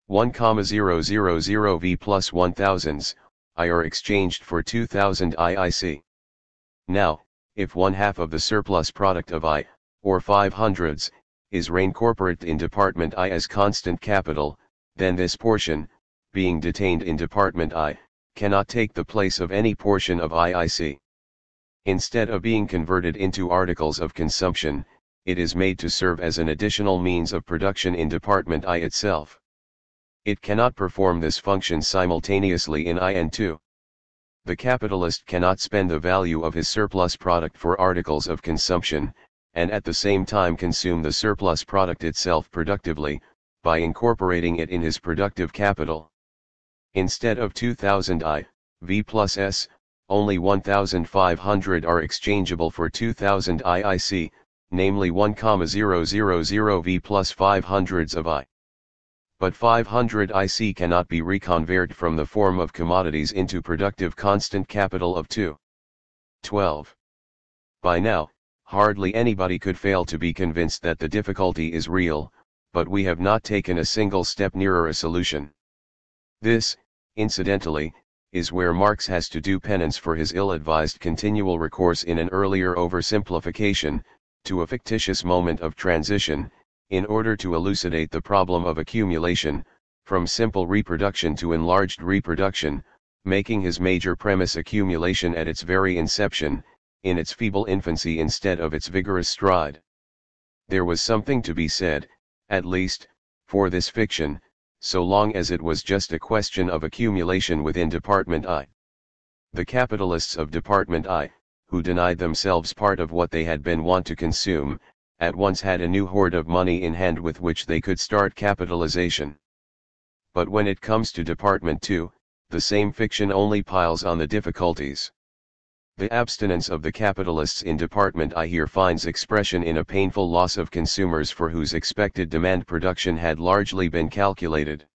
1,000 V plus 1000s, I are exchanged for 2000 IIC. Now, if 1/2 of the surplus product of I, or 500s, is reincorporated in Department I as constant capital, then this portion, being detained in Department I, cannot take the place of any portion of IIC. Instead of being converted into articles of consumption, it is made to serve as an additional means of production in Department I itself. It cannot perform this function simultaneously in I and II. The capitalist cannot spend the value of his surplus product for articles of consumption, and at the same time consume the surplus product itself productively, by incorporating it in his productive capital. Instead of 2000 I, V plus S, only 1500 are exchangeable for 2000 IIC, namely 1,000 V plus 500s of I. But 500 IC cannot be reconverted from the form of commodities into productive constant capital of 2. 12. By now, hardly anybody could fail to be convinced that the difficulty is real, but we have not taken a single step nearer a solution. This, incidentally, is where Marx has to do penance for his ill-advised continual recourse in an earlier oversimplification, to a fictitious moment of transition, in order to elucidate the problem of accumulation, from simple reproduction to enlarged reproduction, making his major premise accumulation at its very inception, in its feeble infancy instead of its vigorous stride. There was something to be said, at least, for this fiction, so long as it was just a question of accumulation within Department I. The capitalists of Department I, who denied themselves part of what they had been wont to consume, at once had a new hoard of money in hand with which they could start capitalization. But when it comes to Department II, the same fiction only piles on the difficulties. The abstinence of the capitalists in Department I here finds expression in a painful loss of consumers for whose expected demand production had largely been calculated.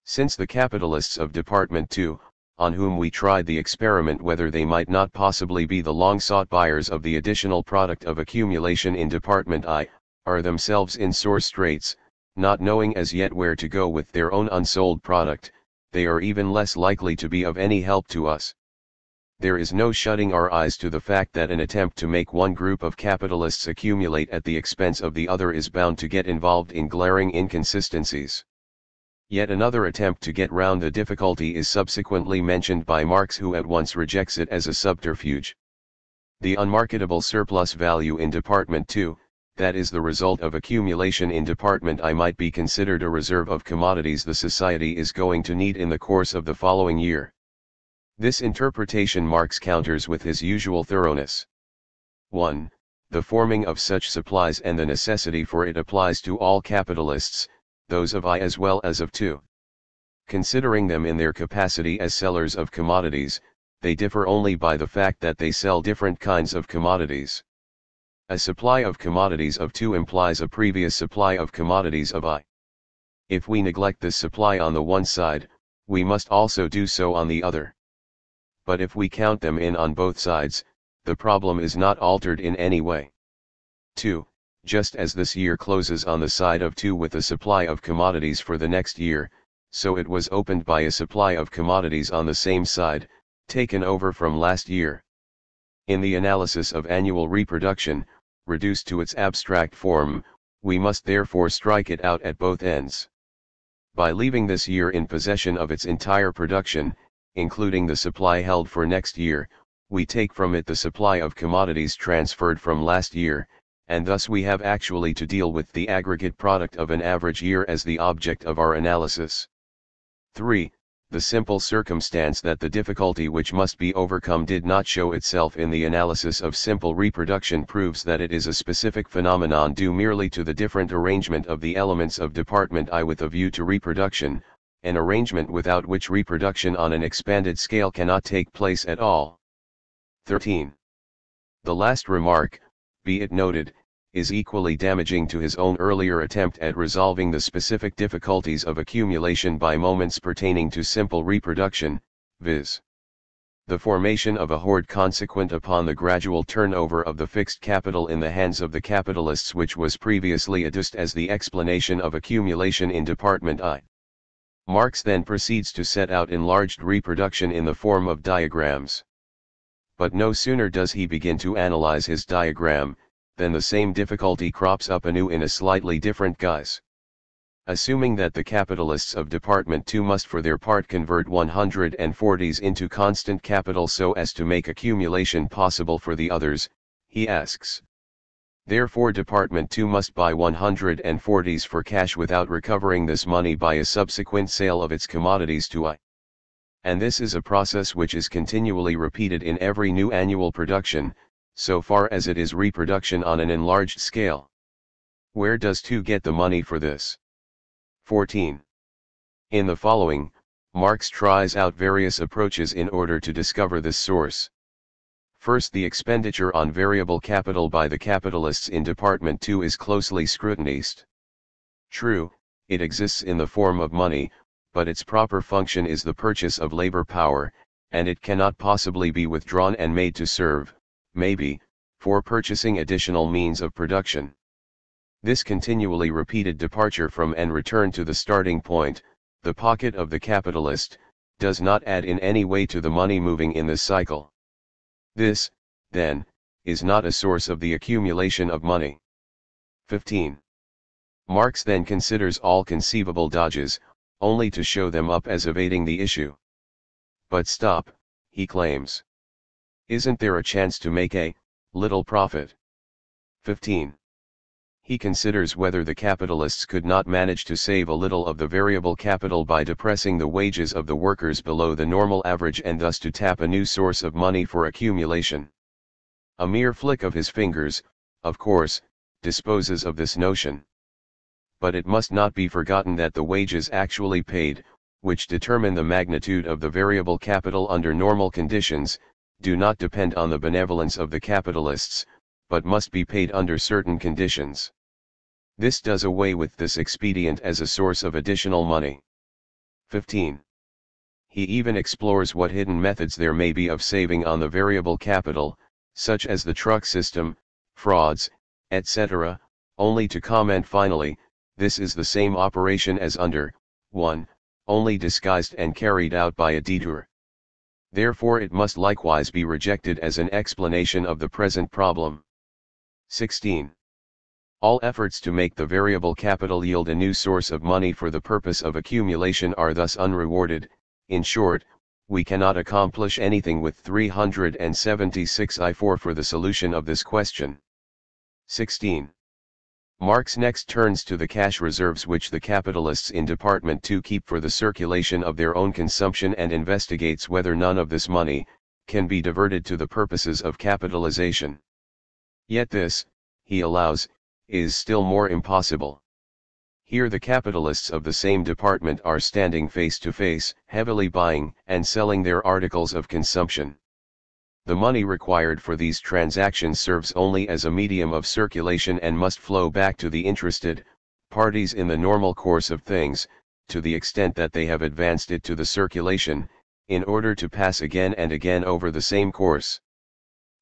Since the capitalists of Department II, on whom we tried the experiment whether they might not possibly be the long-sought buyers of the additional product of accumulation in Department I, are themselves in sore straits, not knowing as yet where to go with their own unsold product, they are even less likely to be of any help to us. There is no shutting our eyes to the fact that an attempt to make one group of capitalists accumulate at the expense of the other is bound to get involved in glaring inconsistencies. Yet another attempt to get round the difficulty is subsequently mentioned by Marx, who at once rejects it as a subterfuge. The unmarketable surplus value in Department II, that is the result of accumulation in Department I, might be considered a reserve of commodities the society is going to need in the course of the following year. This interpretation Marx counters with his usual thoroughness. 1. The forming of such supplies and the necessity for it applies to all capitalists, those of I as well as of II. Considering them in their capacity as sellers of commodities, they differ only by the fact that they sell different kinds of commodities. A supply of commodities of II implies a previous supply of commodities of I. If we neglect this supply on the one side, we must also do so on the other. But if we count them in on both sides, the problem is not altered in any way. 2. Just as this year closes on the side of II with a supply of commodities for the next year, so it was opened by a supply of commodities on the same side, taken over from last year. In the analysis of annual reproduction, reduced to its abstract form, we must therefore strike it out at both ends. By leaving this year in possession of its entire production, including the supply held for next year, we take from it the supply of commodities transferred from last year, and thus we have actually to deal with the aggregate product of an average year as the object of our analysis. 3. The simple circumstance that the difficulty which must be overcome did not show itself in the analysis of simple reproduction proves that it is a specific phenomenon due merely to the different arrangement of the elements of Department I with a view to reproduction, an arrangement without which reproduction on an expanded scale cannot take place at all. 13. The last remark, be it noted, is equally damaging to his own earlier attempt at resolving the specific difficulties of accumulation by moments pertaining to simple reproduction, viz. the formation of a hoard consequent upon the gradual turnover of the fixed capital in the hands of the capitalists, which was previously adduced as the explanation of accumulation in Department I. Marx then proceeds to set out enlarged reproduction in the form of diagrams. But no sooner does he begin to analyze his diagram, then the same difficulty crops up anew in a slightly different guise. Assuming that the capitalists of Department II must for their part convert 140s into constant capital so as to make accumulation possible for the others, he asks. Therefore Department II must buy 140s for cash without recovering this money by a subsequent sale of its commodities to I. And this is a process which is continually repeated in every new annual production, so far as it is reproduction on an enlarged scale. Where does II get the money for this? 14. In the following, Marx tries out various approaches in order to discover this source. First, the expenditure on variable capital by the capitalists in Department II is closely scrutinized. True, it exists in the form of money, but its proper function is the purchase of labor power, and it cannot possibly be withdrawn and made to serve, maybe, for purchasing additional means of production. This continually repeated departure from and return to the starting point, the pocket of the capitalist, does not add in any way to the money moving in this cycle. This, then, is not a source of the accumulation of money. 15. Marx then considers all conceivable dodges, only to show them up as evading the issue. But stop, he claims. Isn't there a chance to make a little profit? 15. He considers whether the capitalists could not manage to save a little of the variable capital by depressing the wages of the workers below the normal average and thus to tap a new source of money for accumulation. A mere flick of his fingers, of course, disposes of this notion. But it must not be forgotten that the wages actually paid, which determine the magnitude of the variable capital under normal conditions, do not depend on the benevolence of the capitalists, but must be paid under certain conditions. This does away with this expedient as a source of additional money. 15. He even explores what hidden methods there may be of saving on the variable capital, such as the truck system, frauds, etc., only to comment finally, this is the same operation as under 1, only disguised and carried out by a detour. Therefore it must likewise be rejected as an explanation of the present problem. 16. All efforts to make the variable capital yield a new source of money for the purpose of accumulation are thus unrewarded. In short, we cannot accomplish anything with 376I4 for the solution of this question. 16. Marx next turns to the cash reserves which the capitalists in Department II keep for the circulation of their own consumption and investigates whether none of this money can be diverted to the purposes of capitalization. Yet this, he allows, is still more impossible. Here the capitalists of the same department are standing face to face, heavily buying and selling their articles of consumption. The money required for these transactions serves only as a medium of circulation and must flow back to the interested parties in the normal course of things, to the extent that they have advanced it to the circulation, in order to pass again and again over the same course.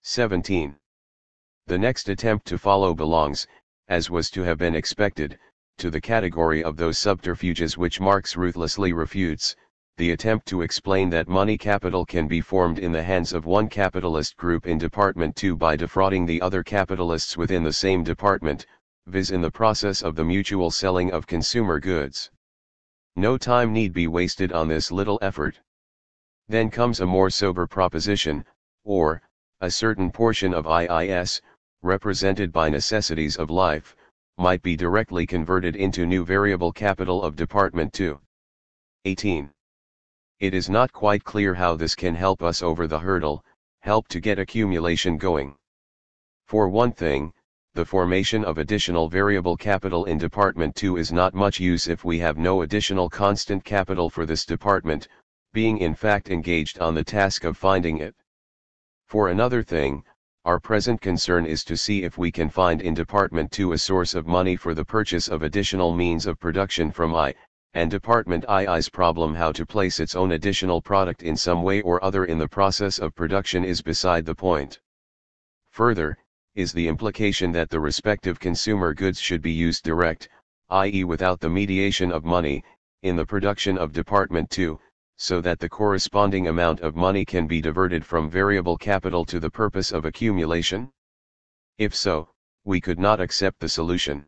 17. The next attempt to follow belongs, as was to have been expected, to the category of those subterfuges which Marx ruthlessly refutes, the attempt to explain that money capital can be formed in the hands of one capitalist group in Department II by defrauding the other capitalists within the same department, viz. in the process of the mutual selling of consumer goods. No time need be wasted on this little effort. Then comes a more sober proposition, or, a certain portion of IIS, represented by necessities of life, might be directly converted into new variable capital of Department II. 18. It is not quite clear how this can help us over the hurdle, help to get accumulation going. For one thing, the formation of additional variable capital in Department 2 is not much use if we have no additional constant capital for this department, being in fact engaged on the task of finding it. For another thing, our present concern is to see if we can find in Department 2 a source of money for the purchase of additional means of production from I, and Department II's problem how to place its own additional product in some way or other in the process of production is beside the point. Further, is the implication that the respective consumer goods should be used direct, i.e. without the mediation of money, in the production of Department 2, so that the corresponding amount of money can be diverted from variable capital to the purpose of accumulation? If so, we could not accept the solution.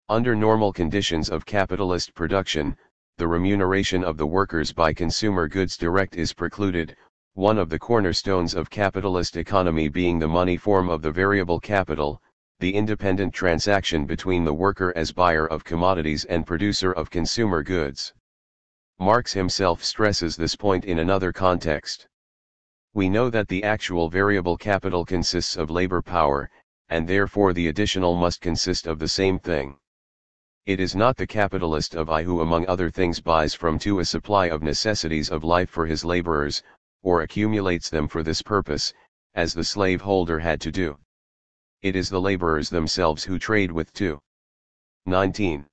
Under normal conditions of capitalist production, the remuneration of the workers by consumer goods direct is precluded, one of the cornerstones of capitalist economy being the money form of the variable capital, the independent transaction between the worker as buyer of commodities and producer of consumer goods. Marx himself stresses this point in another context. We know that the actual variable capital consists of labor power, and therefore the additional must consist of the same thing. It is not the capitalist of I who among other things buys from to a supply of necessities of life for his laborers, or accumulates them for this purpose, as the slaveholder had to do. It is the laborers themselves who trade with to. 19.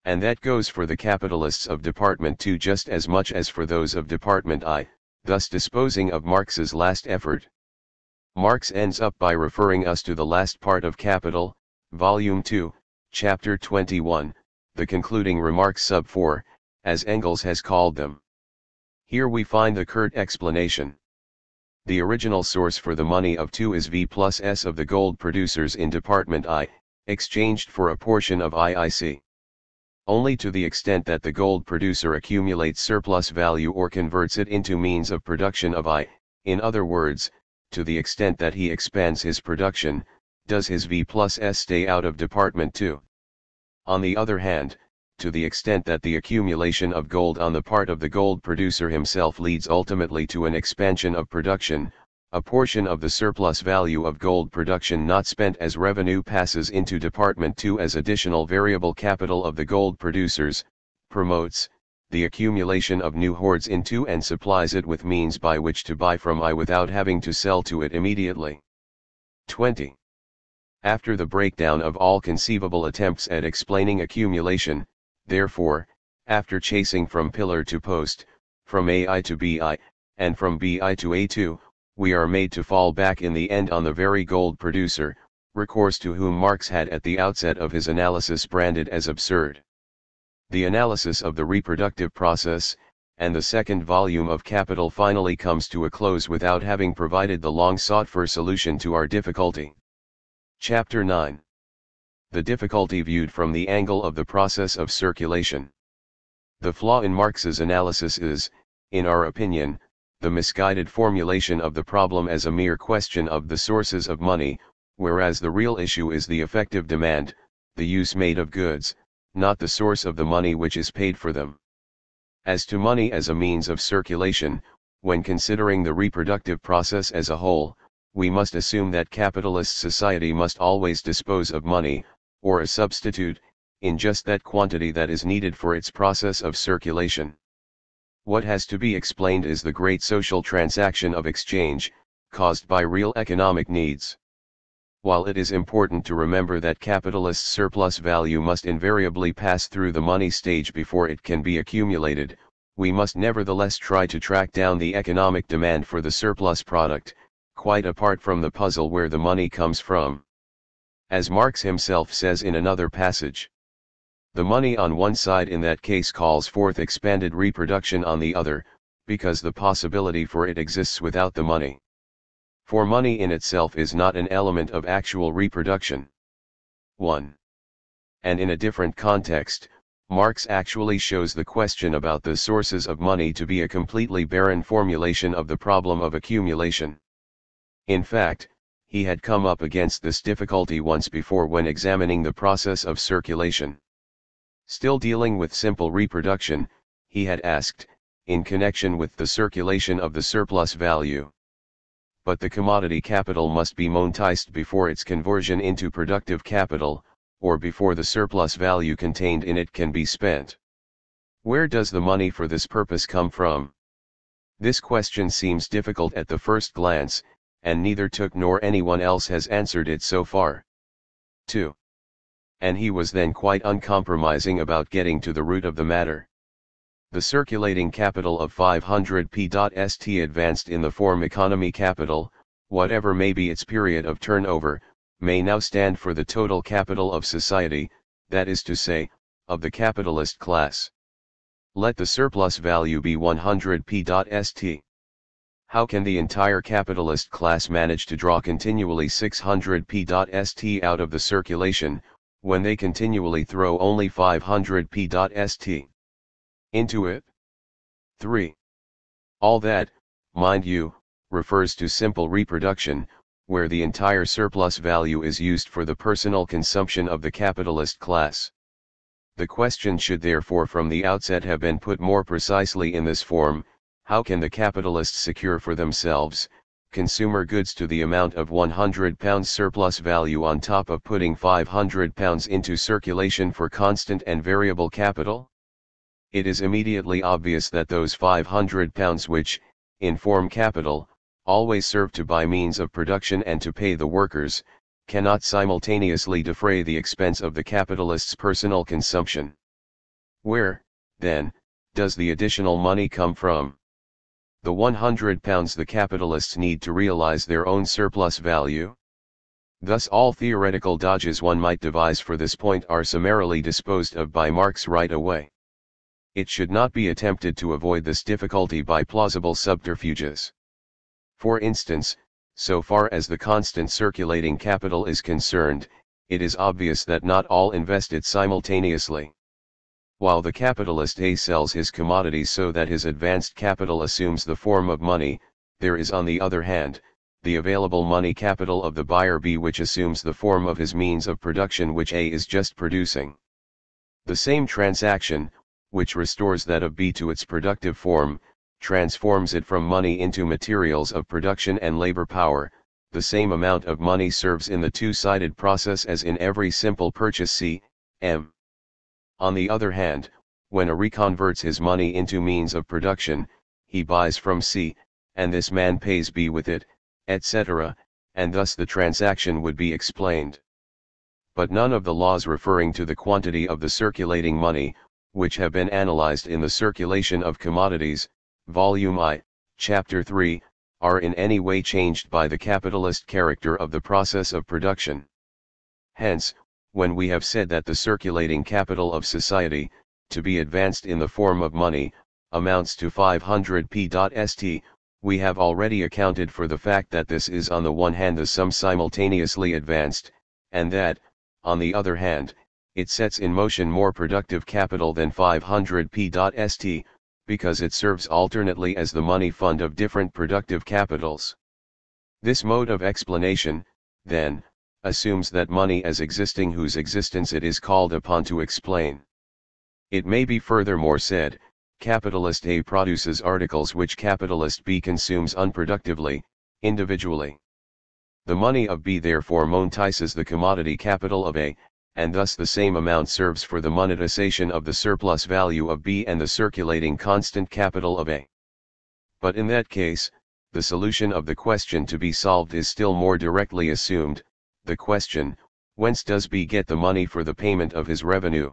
And that goes for the capitalists of Department 2 just as much as for those of Department I, thus disposing of Marx's last effort. Marx ends up by referring us to the last part of Capital, Volume 2, Chapter 21, the concluding remarks sub 4, as Engels has called them. Here we find the curt explanation. The original source for the money of 2 is V plus S of the gold producers in Department I, exchanged for a portion of IIC. Only to the extent that the gold producer accumulates surplus value or converts it into means of production of I, in other words, to the extent that he expands his production, does his V plus S stay out of Department 2. On the other hand, to the extent that the accumulation of gold on the part of the gold producer himself leads ultimately to an expansion of production, a portion of the surplus value of gold production not spent as revenue passes into Department 2 as additional variable capital of the gold producers, promotes the accumulation of new hoards into and supplies it with means by which to buy from I without having to sell to it immediately. 20. After the breakdown of all conceivable attempts at explaining accumulation, therefore, after chasing from pillar to post, from AI to BI, and from BI to A2, we are made to fall back in the end on the very gold producer, recourse to whom Marx had at the outset of his analysis branded as absurd. The analysis of the reproductive process, and the second volume of Capital finally comes to a close without having provided the long sought-for solution to our difficulty. Chapter 9. The difficulty viewed from the angle of the process of circulation. The flaw in Marx's analysis is, in our opinion, the misguided formulation of the problem as a mere question of the sources of money, whereas the real issue is the effective demand, the use made of goods, not the source of the money which is paid for them. As to money as a means of circulation, when considering the reproductive process as a whole, we must assume that capitalist society must always dispose of money, or a substitute, in just that quantity that is needed for its process of circulation. What has to be explained is the great social transaction of exchange, caused by real economic needs. While it is important to remember that capitalist surplus value must invariably pass through the money stage before it can be accumulated, we must nevertheless try to track down the economic demand for the surplus product, quite apart from the puzzle where the money comes from. As Marx himself says in another passage, the money on one side in that case calls forth expanded reproduction on the other, because the possibility for it exists without the money. For money in itself is not an element of actual reproduction. 1. And in a different context, Marx actually shows the question about the sources of money to be a completely barren formulation of the problem of accumulation. In fact, he had come up against this difficulty once before when examining the process of circulation. Still dealing with simple reproduction, he had asked, in connection with the circulation of the surplus value, but the commodity capital must be monetized before its conversion into productive capital, or before the surplus value contained in it can be spent. Where does the money for this purpose come from? This question seems difficult at the first glance, and neither Took nor anyone else has answered it so far. 2. And he was then quite uncompromising about getting to the root of the matter. The circulating capital of 500p.st advanced in the form economy capital, whatever may be its period of turnover, may now stand for the total capital of society, that is to say, of the capitalist class. Let the surplus value be 100p.st. How can the entire capitalist class manage to draw continually 600p.st out of the circulation, when they continually throw only 500p.st into it? 3. All that, mind you, refers to simple reproduction, where the entire surplus value is used for the personal consumption of the capitalist class. The question should therefore from the outset have been put more precisely in this form: how can the capitalists secure for themselves consumer goods to the amount of £100 surplus value on top of putting £500 into circulation for constant and variable capital? It is immediately obvious that those £500 which, in form capital, always serve to buy means of production and to pay the workers, cannot simultaneously defray the expense of the capitalist's personal consumption. Where, then, does the additional money come from? The £100 the capitalists need to realize their own surplus value? Thus all theoretical dodges one might devise for this point are summarily disposed of by Marx right away. It should not be attempted to avoid this difficulty by plausible subterfuges. For instance, so far as the constant circulating capital is concerned, it is obvious that not all invest it simultaneously. While the capitalist A sells his commodities so that his advanced capital assumes the form of money, there is on the other hand, the available money capital of the buyer B which assumes the form of his means of production which A is just producing. The same transaction, which restores that of B to its productive form, transforms it from money into materials of production and labor power. The same amount of money serves in the two-sided process as in every simple purchase C, M. On the other hand, when A reconverts his money into means of production, he buys from C, and this man pays B with it, etc., and thus the transaction would be explained. But none of the laws referring to the quantity of the circulating money, which have been analyzed in the Circulation of Commodities, Volume I, Chapter 3, are in any way changed by the capitalist character of the process of production. Hence, when we have said that the circulating capital of society, to be advanced in the form of money, amounts to 500p.st, we have already accounted for the fact that this is on the one hand the sum simultaneously advanced, and that, on the other hand, it sets in motion more productive capital than 500p.st, because it serves alternately as the money fund of different productive capitals. This mode of explanation, then, assumes that money as existing whose existence it is called upon to explain. It may be furthermore said, capitalist A produces articles which capitalist B consumes unproductively, individually. The money of B therefore monetizes the commodity capital of A, and thus the same amount serves for the monetization of the surplus value of B and the circulating constant capital of A. But in that case, the solution of the question to be solved is still more directly assumed, the question, whence does B get the money for the payment of his revenue?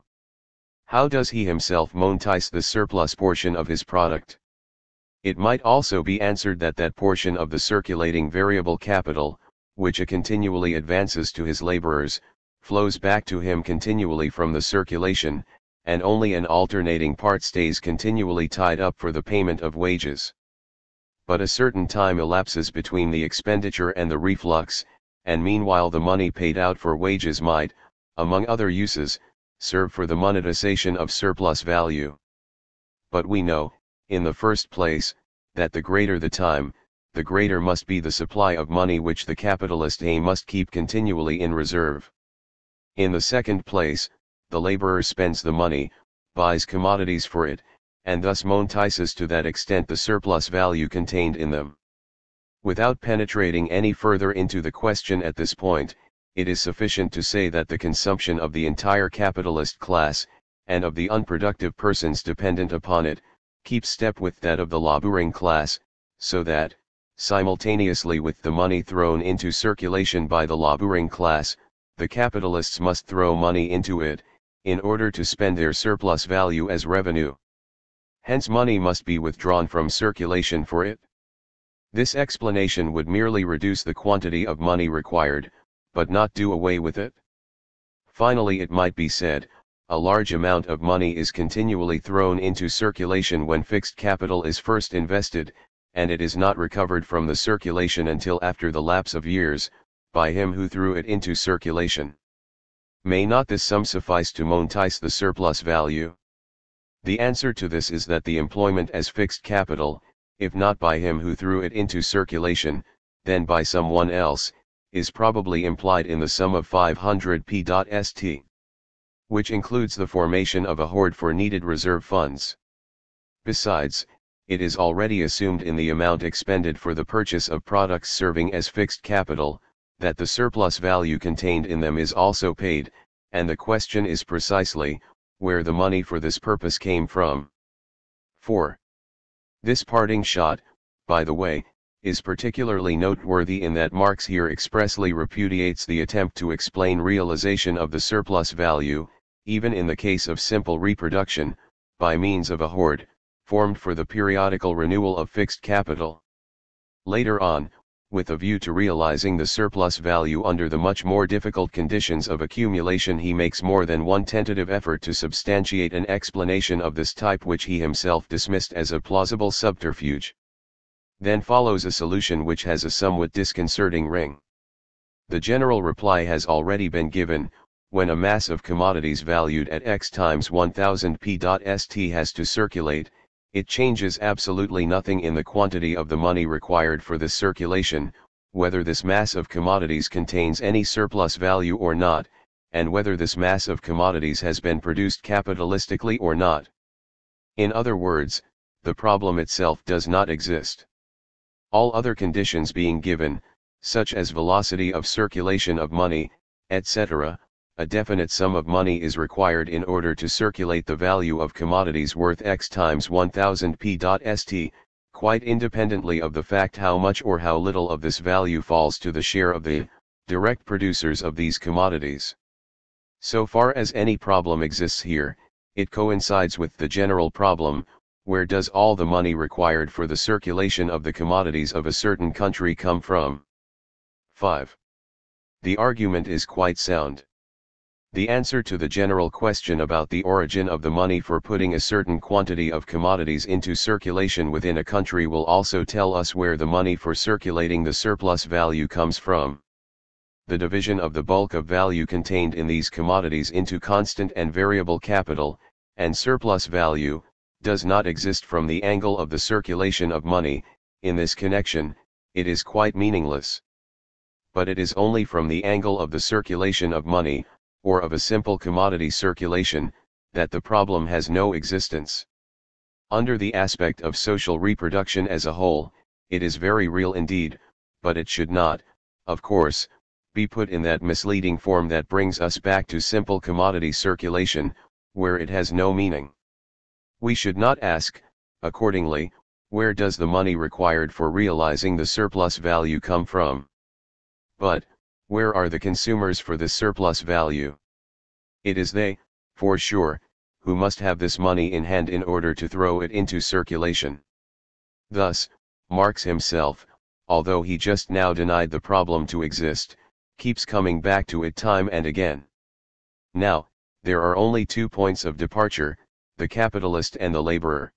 How does he himself monetize the surplus portion of his product? It might also be answered that that portion of the circulating variable capital, which A continually advances to his laborers, flows back to him continually from the circulation, and only an alternating part stays continually tied up for the payment of wages. But a certain time elapses between the expenditure and the reflux, and meanwhile the money paid out for wages might, among other uses, serve for the monetization of surplus value. But we know, in the first place, that the greater the time, the greater must be the supply of money which the capitalist A must keep continually in reserve. In the second place, the laborer spends the money, buys commodities for it, and thus monetizes to that extent the surplus value contained in them. Without penetrating any further into the question at this point, it is sufficient to say that the consumption of the entire capitalist class, and of the unproductive persons dependent upon it, keeps step with that of the laboring class, so that, simultaneously with the money thrown into circulation by the laboring class, the capitalists must throw money into it, in order to spend their surplus value as revenue. Hence money must be withdrawn from circulation for it. This explanation would merely reduce the quantity of money required, but not do away with it. Finally, it might be said, a large amount of money is continually thrown into circulation when fixed capital is first invested, and it is not recovered from the circulation until after the lapse of years, by him who threw it into circulation. May not this sum suffice to monetize the surplus value? The answer to this is that the employment as fixed capital, if not by him who threw it into circulation, then by someone else, is probably implied in the sum of 500 p.st, which includes the formation of a hoard for needed reserve funds. Besides, it is already assumed in the amount expended for the purchase of products serving as fixed capital, that the surplus value contained in them is also paid, and the question is precisely, where the money for this purpose came from. 4. This parting shot, by the way, is particularly noteworthy in that Marx here expressly repudiates the attempt to explain realization of the surplus value, even in the case of simple reproduction, by means of a hoard, formed for the periodical renewal of fixed capital. Later on, with a view to realizing the surplus value under the much more difficult conditions of accumulation, he makes more than one tentative effort to substantiate an explanation of this type which he himself dismissed as a plausible subterfuge. Then follows a solution which has a somewhat disconcerting ring. The general reply has already been given: when a mass of commodities valued at x times 1000 p.st has to circulate, it changes absolutely nothing in the quantity of the money required for this circulation, whether this mass of commodities contains any surplus value or not, and whether this mass of commodities has been produced capitalistically or not. In other words, the problem itself does not exist. All other conditions being given, such as velocity of circulation of money, etc., a definite sum of money is required in order to circulate the value of commodities worth x times 1000 p.st, quite independently of the fact how much or how little of this value falls to the share of the direct producers of these commodities. So far as any problem exists here, it coincides with the general problem: where does all the money required for the circulation of the commodities of a certain country come from? 5. The argument is quite sound. The answer to the general question about the origin of the money for putting a certain quantity of commodities into circulation within a country will also tell us where the money for circulating the surplus value comes from. The division of the bulk of value contained in these commodities into constant and variable capital, and surplus value, does not exist from the angle of the circulation of money. In this connection, it is quite meaningless. But it is only from the angle of the circulation of money, or of a simple commodity circulation, that the problem has no existence. Under the aspect of social reproduction as a whole, it is very real indeed, but it should not, of course, be put in that misleading form that brings us back to simple commodity circulation, where it has no meaning. We should not ask, accordingly, where does the money required for realizing the surplus value come from? But, where are the consumers for this surplus value? It is they, for sure, who must have this money in hand in order to throw it into circulation. Thus, Marx himself, although he just now denied the problem to exist, keeps coming back to it time and again. Now, there are only 2 points of departure: the capitalist and the laborer.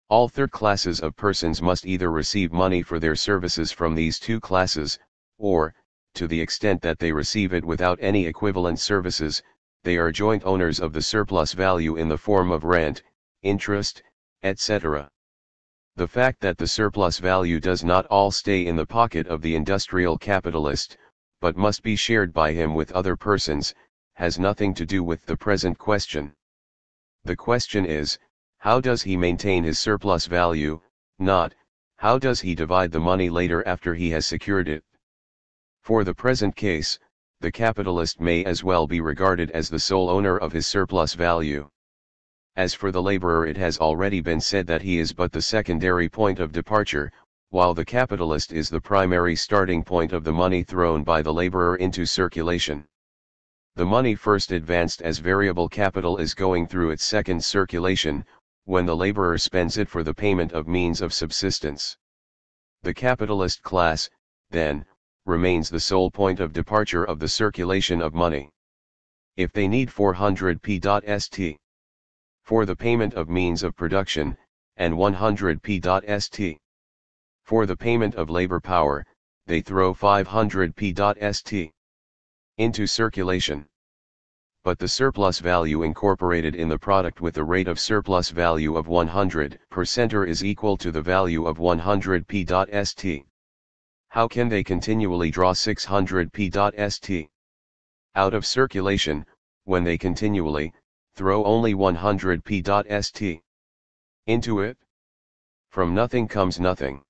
All third classes of persons must either receive money for their services from these 2 classes, or, to the extent that they receive it without any equivalent services, they are joint owners of the surplus value in the form of rent, interest, etc. The fact that the surplus value does not all stay in the pocket of the industrial capitalist, but must be shared by him with other persons, has nothing to do with the present question. The question is, how does he maintain his surplus value, not, How does he divide the money later after he has secured it? For the present case, the capitalist may as well be regarded as the sole owner of his surplus value. As for the laborer, it has already been said that he is but the secondary point of departure, while the capitalist is the primary starting point of the money thrown by the laborer into circulation. The money first advanced as variable capital is going through its second circulation, when the laborer spends it for the payment of means of subsistence. The capitalist class, then, remains the sole point of departure of the circulation of money. If they need 400 p.st. for the payment of means of production, and 100 p.st. for the payment of labor power, they throw 500 p.st. into circulation. But the surplus value incorporated in the product with the rate of surplus value of 100% is equal to the value of 100 p.st. How can they continually draw 600 p.st. out of circulation, when they continually throw only 100 p.st. into it? From nothing comes nothing.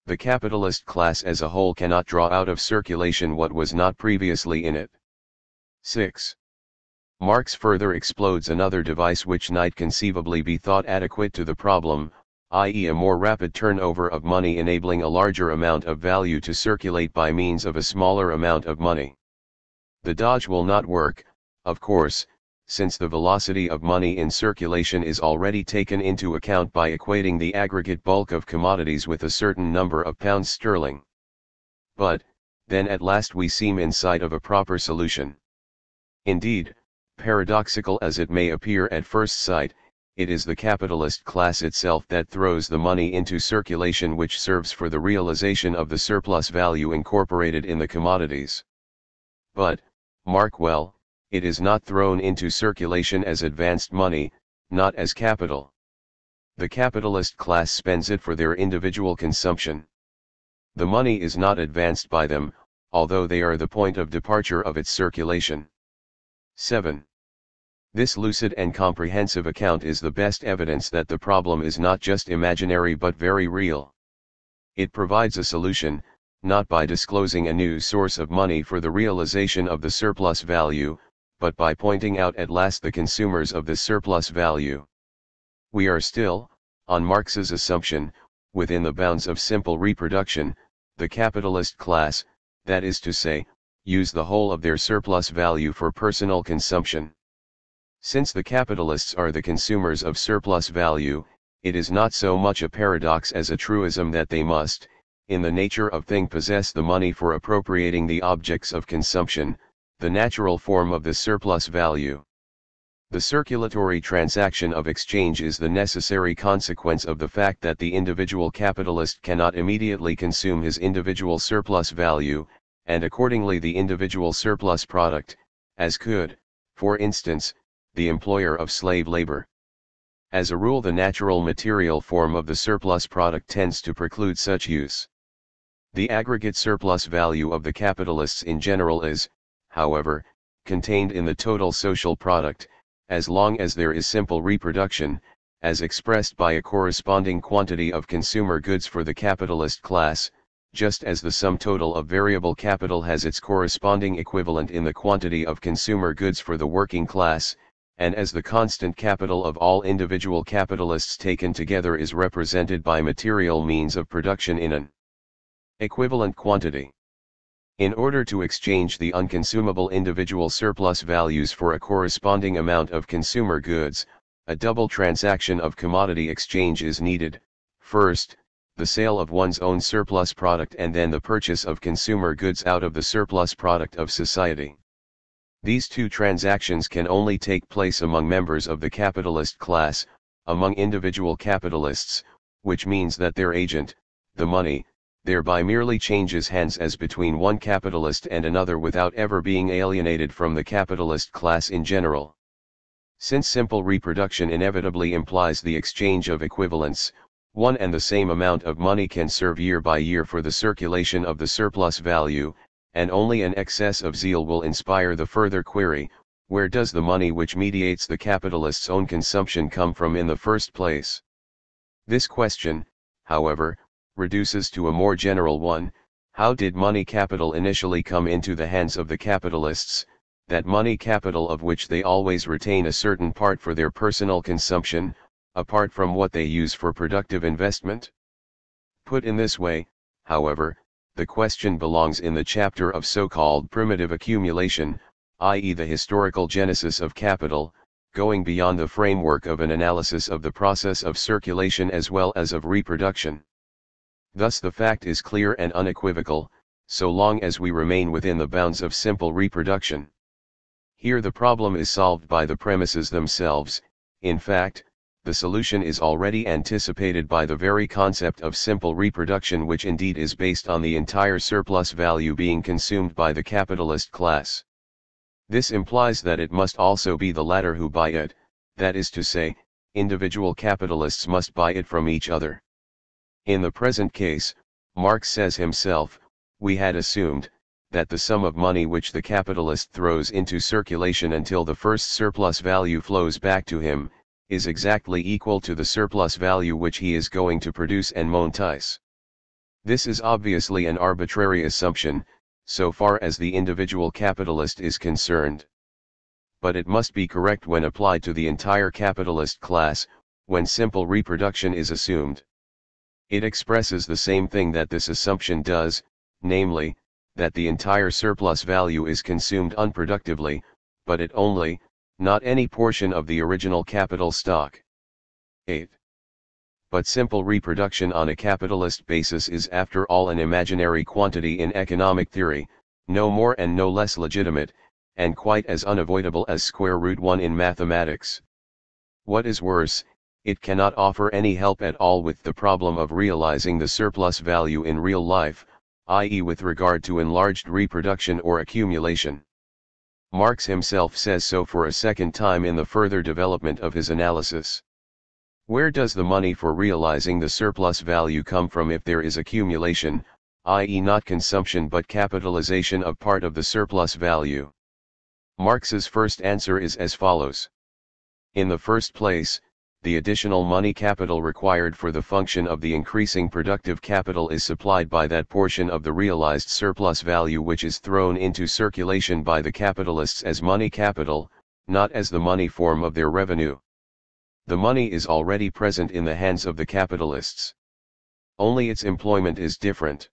The capitalist class as a whole cannot draw out of circulation what was not previously in it. 6. Marx further explodes another device which might conceivably be thought adequate to the problem, i.e. a more rapid turnover of money enabling a larger amount of value to circulate by means of a smaller amount of money. The dodge will not work, of course, since the velocity of money in circulation is already taken into account by equating the aggregate bulk of commodities with a certain number of pounds sterling. But, then at last we seem in sight of a proper solution. Indeed, paradoxical as it may appear at first sight, it is the capitalist class itself that throws the money into circulation which serves for the realization of the surplus value incorporated in the commodities. But, mark well, it is not thrown into circulation as advanced money, not as capital. The capitalist class spends it for their individual consumption. The money is not advanced by them, although they are the point of departure of its circulation. 7. This lucid and comprehensive account is the best evidence that the problem is not just imaginary but very real. It provides a solution, not by disclosing a new source of money for the realization of the surplus value, but by pointing out at last the consumers of this surplus value. We are still, on Marx's assumption, within the bounds of simple reproduction. The capitalist class, that is to say, use the whole of their surplus value for personal consumption. Since the capitalists are the consumers of surplus value, it is not so much a paradox as a truism that they must, in the nature of thing, possess the money for appropriating the objects of consumption, the natural form of the surplus value. The circulatory transaction of exchange is the necessary consequence of the fact that the individual capitalist cannot immediately consume his individual surplus value, and accordingly the individual surplus product, as could, for instance, the employer of slave labor. As a rule, the natural material form of the surplus product tends to preclude such use. The aggregate surplus value of the capitalists in general is, however, contained in the total social product, as long as there is simple reproduction, as expressed by a corresponding quantity of consumer goods for the capitalist class, just as the sum total of variable capital has its corresponding equivalent in the quantity of consumer goods for the working class, and as the constant capital of all individual capitalists taken together is represented by material means of production in an equivalent quantity. In order to exchange the unconsumable individual surplus values for a corresponding amount of consumer goods, a double transaction of commodity exchange is needed: first, the sale of one's own surplus product, and then the purchase of consumer goods out of the surplus product of society. These two transactions can only take place among members of the capitalist class, among individual capitalists, which means that their agent, the money, thereby merely changes hands as between one capitalist and another without ever being alienated from the capitalist class in general. Since simple reproduction inevitably implies the exchange of equivalents, one and the same amount of money can serve year by year for the circulation of the surplus value, and only an excess of zeal will inspire the further query: where does the money which mediates the capitalist's own consumption come from in the first place? This question, however, reduces to a more general one: how did money capital initially come into the hands of the capitalists, that money capital of which they always retain a certain part for their personal consumption, apart from what they use for productive investment? Put in this way, however, the question belongs in the chapter of so-called primitive accumulation, i.e. the historical genesis of capital, going beyond the framework of an analysis of the process of circulation as well as of reproduction. Thus the fact is clear and unequivocal, so long as we remain within the bounds of simple reproduction. Here the problem is solved by the premises themselves. In fact, the solution is already anticipated by the very concept of simple reproduction, which indeed is based on the entire surplus value being consumed by the capitalist class. This implies that it must also be the latter who buy it, that is to say, individual capitalists must buy it from each other. In the present case, Marx says himself, we had assumed that the sum of money which the capitalist throws into circulation until the first surplus value flows back to him, is exactly equal to the surplus value which he is going to produce and monetize. This is obviously an arbitrary assumption, so far as the individual capitalist is concerned. But it must be correct when applied to the entire capitalist class, when simple reproduction is assumed. It expresses the same thing that this assumption does, namely, that the entire surplus value is consumed unproductively, but it only, not any portion of the original capital stock. 8. But simple reproduction on a capitalist basis is after all an imaginary quantity in economic theory, no more and no less legitimate, and quite as unavoidable as square root 1 in mathematics. What is worse, it cannot offer any help at all with the problem of realizing the surplus value in real life, i.e. with regard to enlarged reproduction or accumulation. Marx himself says so for a second time in the further development of his analysis. Where does the money for realizing the surplus value come from if there is accumulation, i.e. not consumption but capitalization of part of the surplus value? Marx's first answer is as follows. In the first place, the additional money capital required for the function of the increasing productive capital is supplied by that portion of the realized surplus value which is thrown into circulation by the capitalists as money capital, not as the money form of their revenue. The money is already present in the hands of the capitalists. Only its employment is different.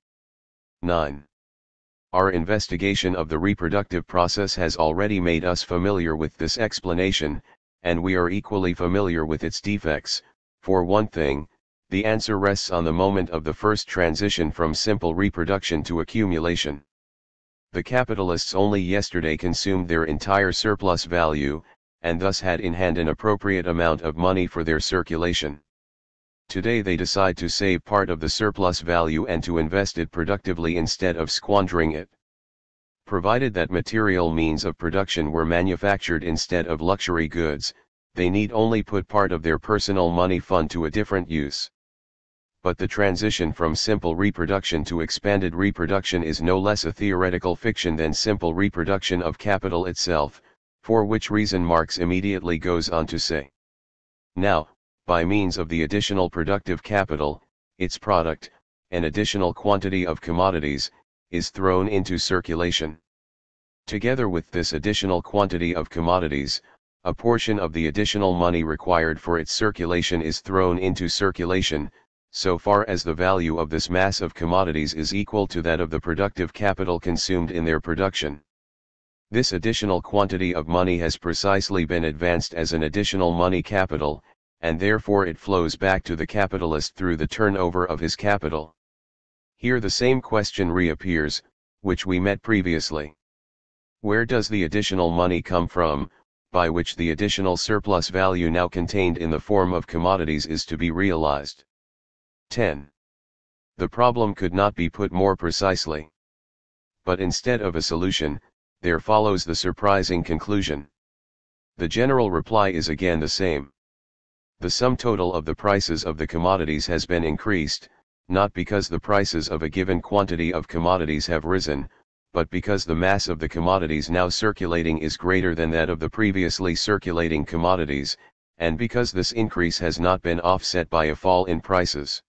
9. Our investigation of the reproductive process has already made us familiar with this explanation, and we are equally familiar with its defects. For one thing, the answer rests on the moment of the first transition from simple reproduction to accumulation. The capitalists only yesterday consumed their entire surplus value, and thus had in hand an appropriate amount of money for their circulation. Today they decide to save part of the surplus value and to invest it productively instead of squandering it. Provided that material means of production were manufactured instead of luxury goods, they need only put part of their personal money fund to a different use. But the transition from simple reproduction to expanded reproduction is no less a theoretical fiction than simple reproduction of capital itself, for which reason Marx immediately goes on to say. Now, by means of the additional productive capital, its product, an additional quantity of commodities, is thrown into circulation. Together with this additional quantity of commodities, a portion of the additional money required for its circulation is thrown into circulation, so far as the value of this mass of commodities is equal to that of the productive capital consumed in their production. This additional quantity of money has precisely been advanced as an additional money capital, and therefore it flows back to the capitalist through the turnover of his capital. Here the same question reappears, which we met previously. Where does the additional money come from, by which the additional surplus value now contained in the form of commodities is to be realized? 10. The problem could not be put more precisely. But instead of a solution, there follows the surprising conclusion. The general reply is again the same. The sum total of the prices of the commodities has been increased, not because the prices of a given quantity of commodities have risen, but because the mass of the commodities now circulating is greater than that of the previously circulating commodities, and because this increase has not been offset by a fall in prices.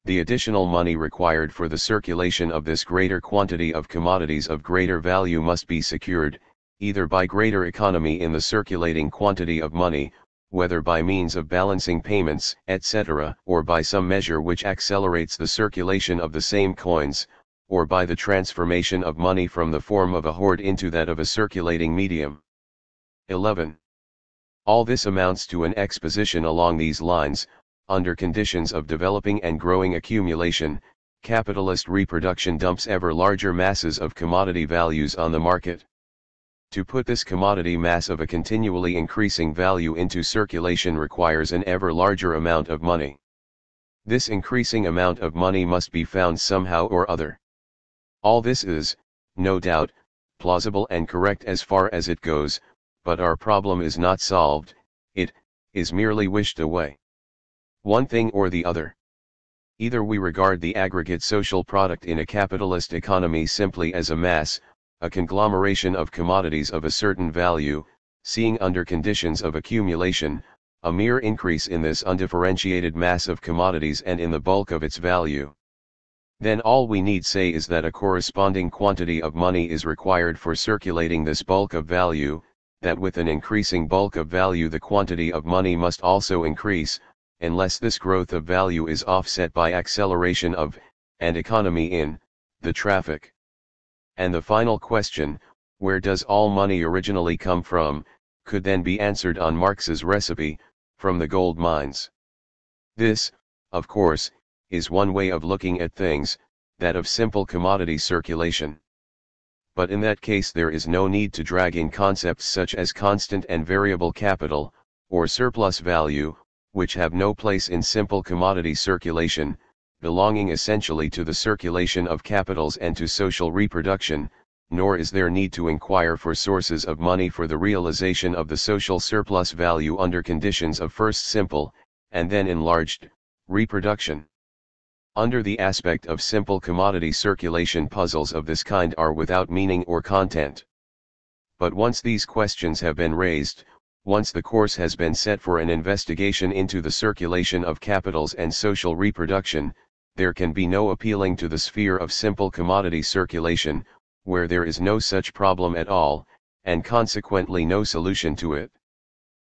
The additional money required for the circulation of this greater quantity of commodities of greater value must be secured, either by greater economy in the circulating quantity of money, whether by means of balancing payments, etc., or by some measure which accelerates the circulation of the same coins, or by the transformation of money from the form of a hoard into that of a circulating medium. 11. All this amounts to an exposition along these lines. Under conditions of developing and growing accumulation, capitalist reproduction dumps ever larger masses of commodity values on the market. To put this commodity mass of a continually increasing value into circulation requires an ever larger amount of money. This increasing amount of money must be found somehow or other. All this is, no doubt, plausible and correct as far as it goes, but our problem is not solved, it is merely wished away. One thing or the other. Either we regard the aggregate social product in a capitalist economy simply as a mass, a conglomeration of commodities of a certain value, seeing under conditions of accumulation, a mere increase in this undifferentiated mass of commodities and in the bulk of its value. Then all we need say is that a corresponding quantity of money is required for circulating this bulk of value, that with an increasing bulk of value the quantity of money must also increase, unless this growth of value is offset by acceleration of, and economy in, the traffic. And the final question, where does all money originally come from, could then be answered on Marx's recipe, from the gold mines. This, of course, is one way of looking at things, that of simple commodity circulation. But in that case there is no need to drag in concepts such as constant and variable capital, or surplus value, which have no place in simple commodity circulation, belonging essentially to the circulation of capitals and to social reproduction, nor is there need to inquire for sources of money for the realization of the social surplus value under conditions of first simple, and then enlarged, reproduction. Under the aspect of simple commodity circulation, puzzles of this kind are without meaning or content. But once these questions have been raised, once the course has been set for an investigation into the circulation of capitals and social reproduction, there can be no appealing to the sphere of simple commodity circulation, where there is no such problem at all, and consequently no solution to it.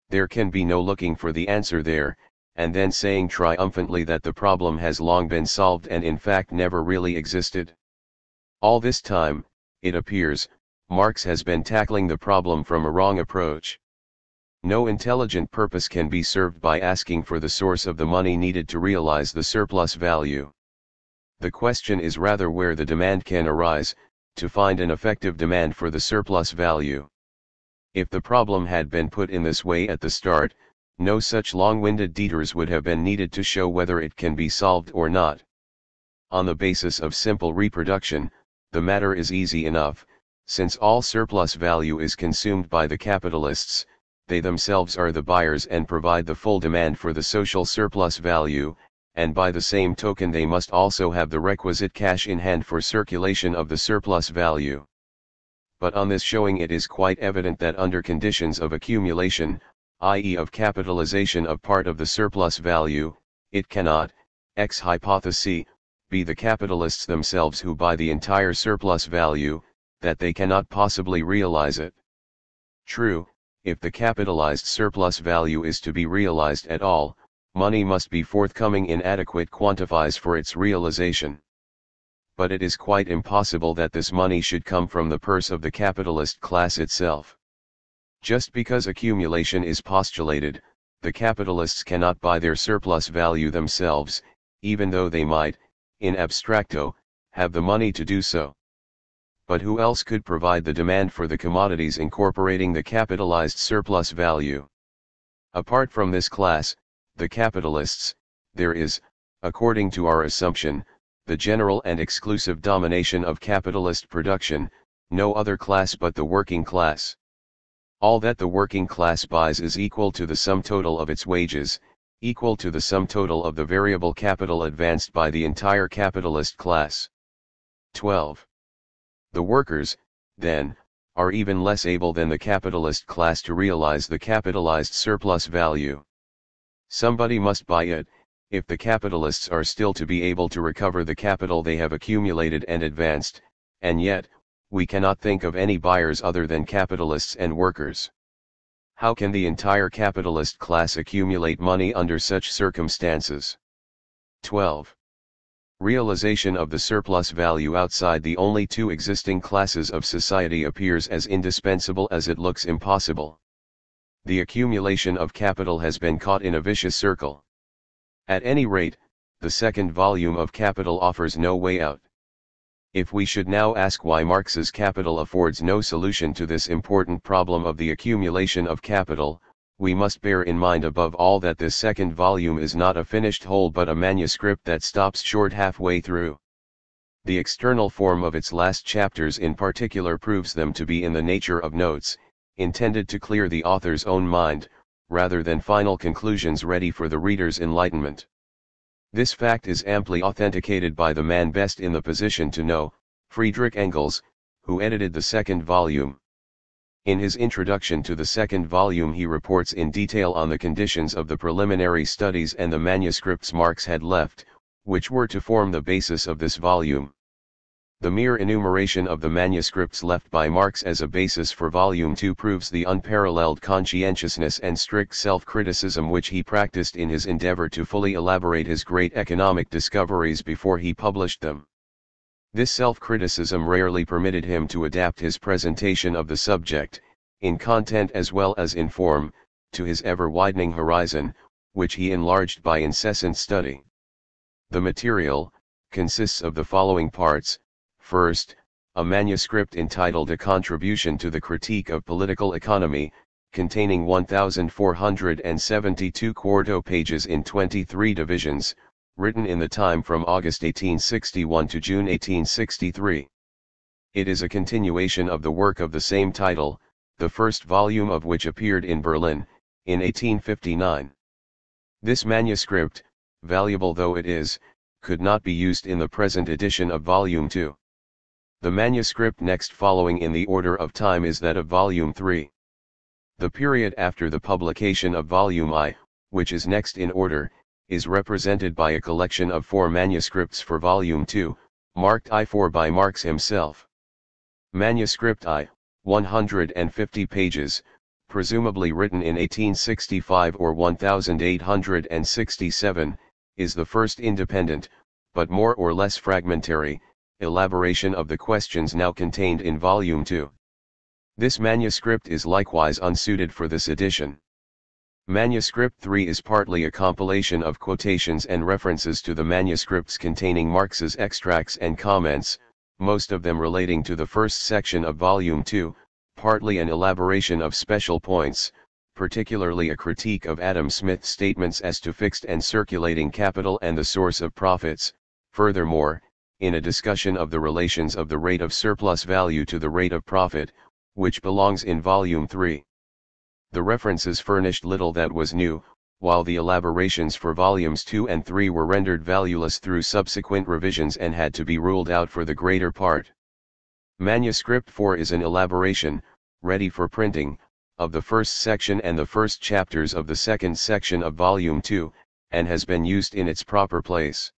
There can be no looking for the answer there, and then saying triumphantly that the problem has long been solved and in fact never really existed. All this time, it appears, Marx has been tackling the problem from a wrong approach. No intelligent purpose can be served by asking for the source of the money needed to realize the surplus value. The question is rather where the demand can arise, to find an effective demand for the surplus value. If the problem had been put in this way at the start, no such long-winded detours would have been needed to show whether it can be solved or not. On the basis of simple reproduction, the matter is easy enough, since all surplus value is consumed by the capitalists. They themselves are the buyers and provide the full demand for the social surplus value, and by the same token they must also have the requisite cash in hand for circulation of the surplus value. But on this showing it is quite evident that under conditions of accumulation, i.e. of capitalization of part of the surplus value, it cannot, ex hypothesi, be the capitalists themselves who buy the entire surplus value, that they cannot possibly realize it. True, if the capitalized surplus value is to be realized at all, money must be forthcoming in adequate quantities for its realization. But it is quite impossible that this money should come from the purse of the capitalist class itself. Just because accumulation is postulated, the capitalists cannot buy their surplus value themselves, even though they might, in abstracto, have the money to do so. But who else could provide the demand for the commodities incorporating the capitalized surplus value? Apart from this class, the capitalists, there is, according to our assumption, the general and exclusive domination of capitalist production, no other class but the working class. All that the working class buys is equal to the sum total of its wages, equal to the sum total of the variable capital advanced by the entire capitalist class. 12. The workers, then, are even less able than the capitalist class to realize the capitalized surplus value. Somebody must buy it, if the capitalists are still to be able to recover the capital they have accumulated and advanced, and yet, we cannot think of any buyers other than capitalists and workers. How can the entire capitalist class accumulate money under such circumstances? 12. Realization of the surplus value outside the only two existing classes of society appears as indispensable as it looks impossible. The accumulation of capital has been caught in a vicious circle. At any rate, the second volume of Capital offers no way out. If we should now ask why Marx's Capital affords no solution to this important problem of the accumulation of capital, we must bear in mind above all that this second volume is not a finished whole but a manuscript that stops short halfway through. The external form of its last chapters in particular proves them to be in the nature of notes, intended to clear the author's own mind, rather than final conclusions ready for the reader's enlightenment. This fact is amply authenticated by the man best in the position to know, Friedrich Engels, who edited the second volume. In his introduction to the second volume he reports in detail on the conditions of the preliminary studies and the manuscripts Marx had left, which were to form the basis of this volume. The mere enumeration of the manuscripts left by Marx as a basis for Volume 2 proves the unparalleled conscientiousness and strict self-criticism which he practiced in his endeavor to fully elaborate his great economic discoveries before he published them. This self-criticism rarely permitted him to adapt his presentation of the subject, in content as well as in form, to his ever-widening horizon, which he enlarged by incessant study. The material consists of the following parts. First, a manuscript entitled A Contribution to the Critique of Political Economy, containing 1,472 quarto pages in 23 divisions, written in the time from August 1861 to June 1863. It is a continuation of the work of the same title, the first volume of which appeared in Berlin, in 1859. This manuscript, valuable though it is, could not be used in the present edition of Volume 2. The manuscript next following in the order of time is that of Volume 3. The period after the publication of Volume I, which is next in order, is represented by a collection of 4 manuscripts for Volume 2, marked I4 by Marx himself. Manuscript I, 150 pages, presumably written in 1865 or 1867, is the first independent, but more or less fragmentary, elaboration of the questions now contained in Volume 2. This manuscript is likewise unsuited for this edition. Manuscript 3 is partly a compilation of quotations and references to the manuscripts containing Marx's extracts and comments, most of them relating to the first section of Volume 2, partly an elaboration of special points, particularly a critique of Adam Smith's statements as to fixed and circulating capital and the source of profits, furthermore, in a discussion of the relations of the rate of surplus value to the rate of profit, which belongs in Volume 3. The references furnished little that was new, while the elaborations for Volumes 2 and 3 were rendered valueless through subsequent revisions and had to be ruled out for the greater part. Manuscript 4 is an elaboration, ready for printing, of the first section and the first chapters of the second section of Volume 2, and has been used in its proper place.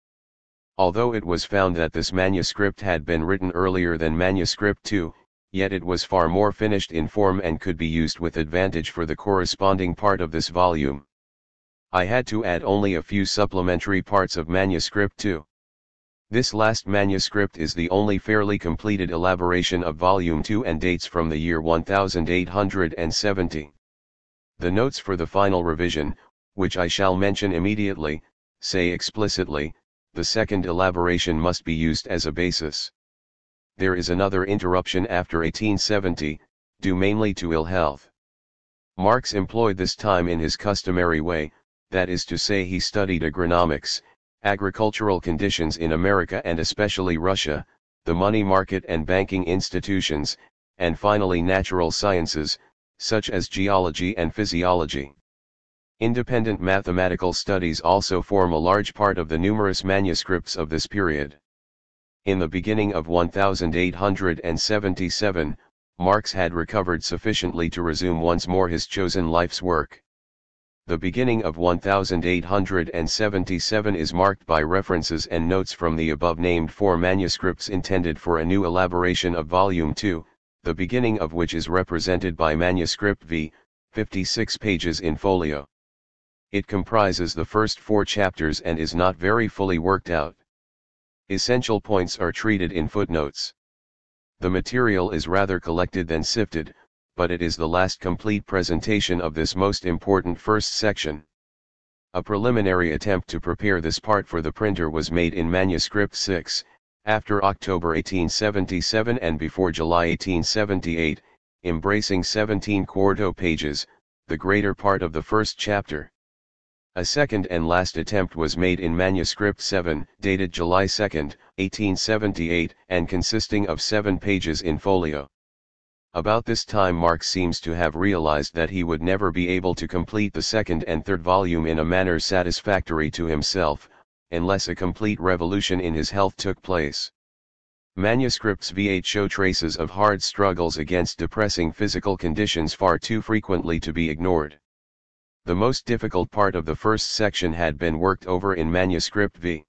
Although it was found that this manuscript had been written earlier than Manuscript 2, yet it was far more finished in form and could be used with advantage for the corresponding part of this volume. I had to add only a few supplementary parts of Manuscript 2. This last manuscript is the only fairly completed elaboration of Volume 2 and dates from the year 1870. The notes for the final revision, which I shall mention immediately, say explicitly, the second elaboration must be used as a basis. There is another interruption after 1870, due mainly to ill health. Marx employed this time in his customary way, that is to say he studied agronomics, agricultural conditions in America and especially Russia, the money market and banking institutions, and finally natural sciences, such as geology and physiology. Independent mathematical studies also form a large part of the numerous manuscripts of this period. In the beginning of 1877, Marx had recovered sufficiently to resume once more his chosen life's work. The beginning of 1877 is marked by references and notes from the above-named four manuscripts intended for a new elaboration of Volume 2, the beginning of which is represented by Manuscript V, 56 pages in folio. It comprises the first 4 chapters and is not very fully worked out. Essential points are treated in footnotes. The material is rather collected than sifted, but it is the last complete presentation of this most important first section. A preliminary attempt to prepare this part for the printer was made in Manuscript 6, after October 1877 and before July 1878, embracing 17 quarto pages, the greater part of the first chapter. A second and last attempt was made in Manuscript 7, dated July 2, 1878, and consisting of 7 pages in folio. About this time Marx seems to have realized that he would never be able to complete the second and third volume in a manner satisfactory to himself, unless a complete revolution in his health took place. Manuscripts V8 show traces of hard struggles against depressing physical conditions far too frequently to be ignored. The most difficult part of the first section had been worked over in Manuscript V.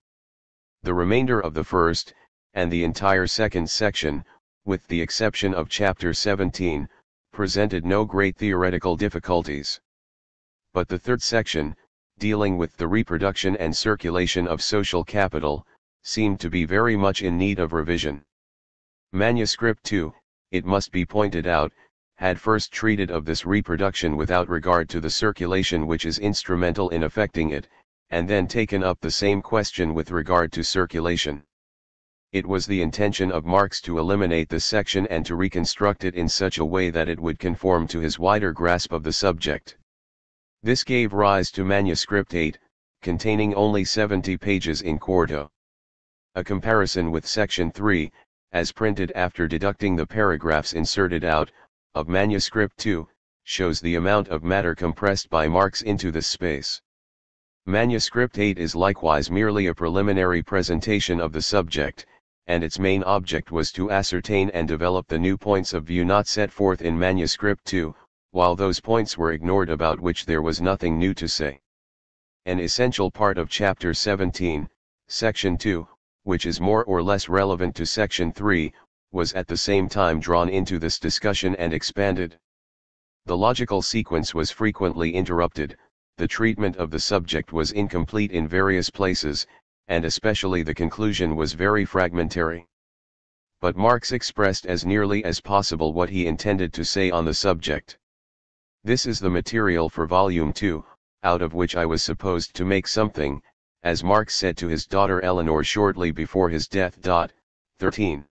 The remainder of the first, and the entire second section, with the exception of chapter 17, presented no great theoretical difficulties. But the third section, dealing with the reproduction and circulation of social capital, seemed to be very much in need of revision. Manuscript 2, it must be pointed out, had first treated of this reproduction without regard to the circulation which is instrumental in effecting it, and then taken up the same question with regard to circulation. It was the intention of Marx to eliminate this section and to reconstruct it in such a way that it would conform to his wider grasp of the subject. This gave rise to Manuscript 8, containing only 70 pages in quarto. A comparison with Section 3, as printed after deducting the paragraphs inserted out, of Manuscript 2, shows the amount of matter compressed by Marx into this space. Manuscript 8 is likewise merely a preliminary presentation of the subject, and its main object was to ascertain and develop the new points of view not set forth in Manuscript 2, while those points were ignored about which there was nothing new to say. An essential part of Chapter 17, Section 2, which is more or less relevant to Section 3, was at the same time drawn into this discussion and expanded. The logical sequence was frequently interrupted, the treatment of the subject was incomplete in various places, and especially the conclusion was very fragmentary. But Marx expressed as nearly as possible what he intended to say on the subject. This is the material for Volume 2, out of which I was supposed to make something, as Marx said to his daughter Eleanor shortly before his death. 13.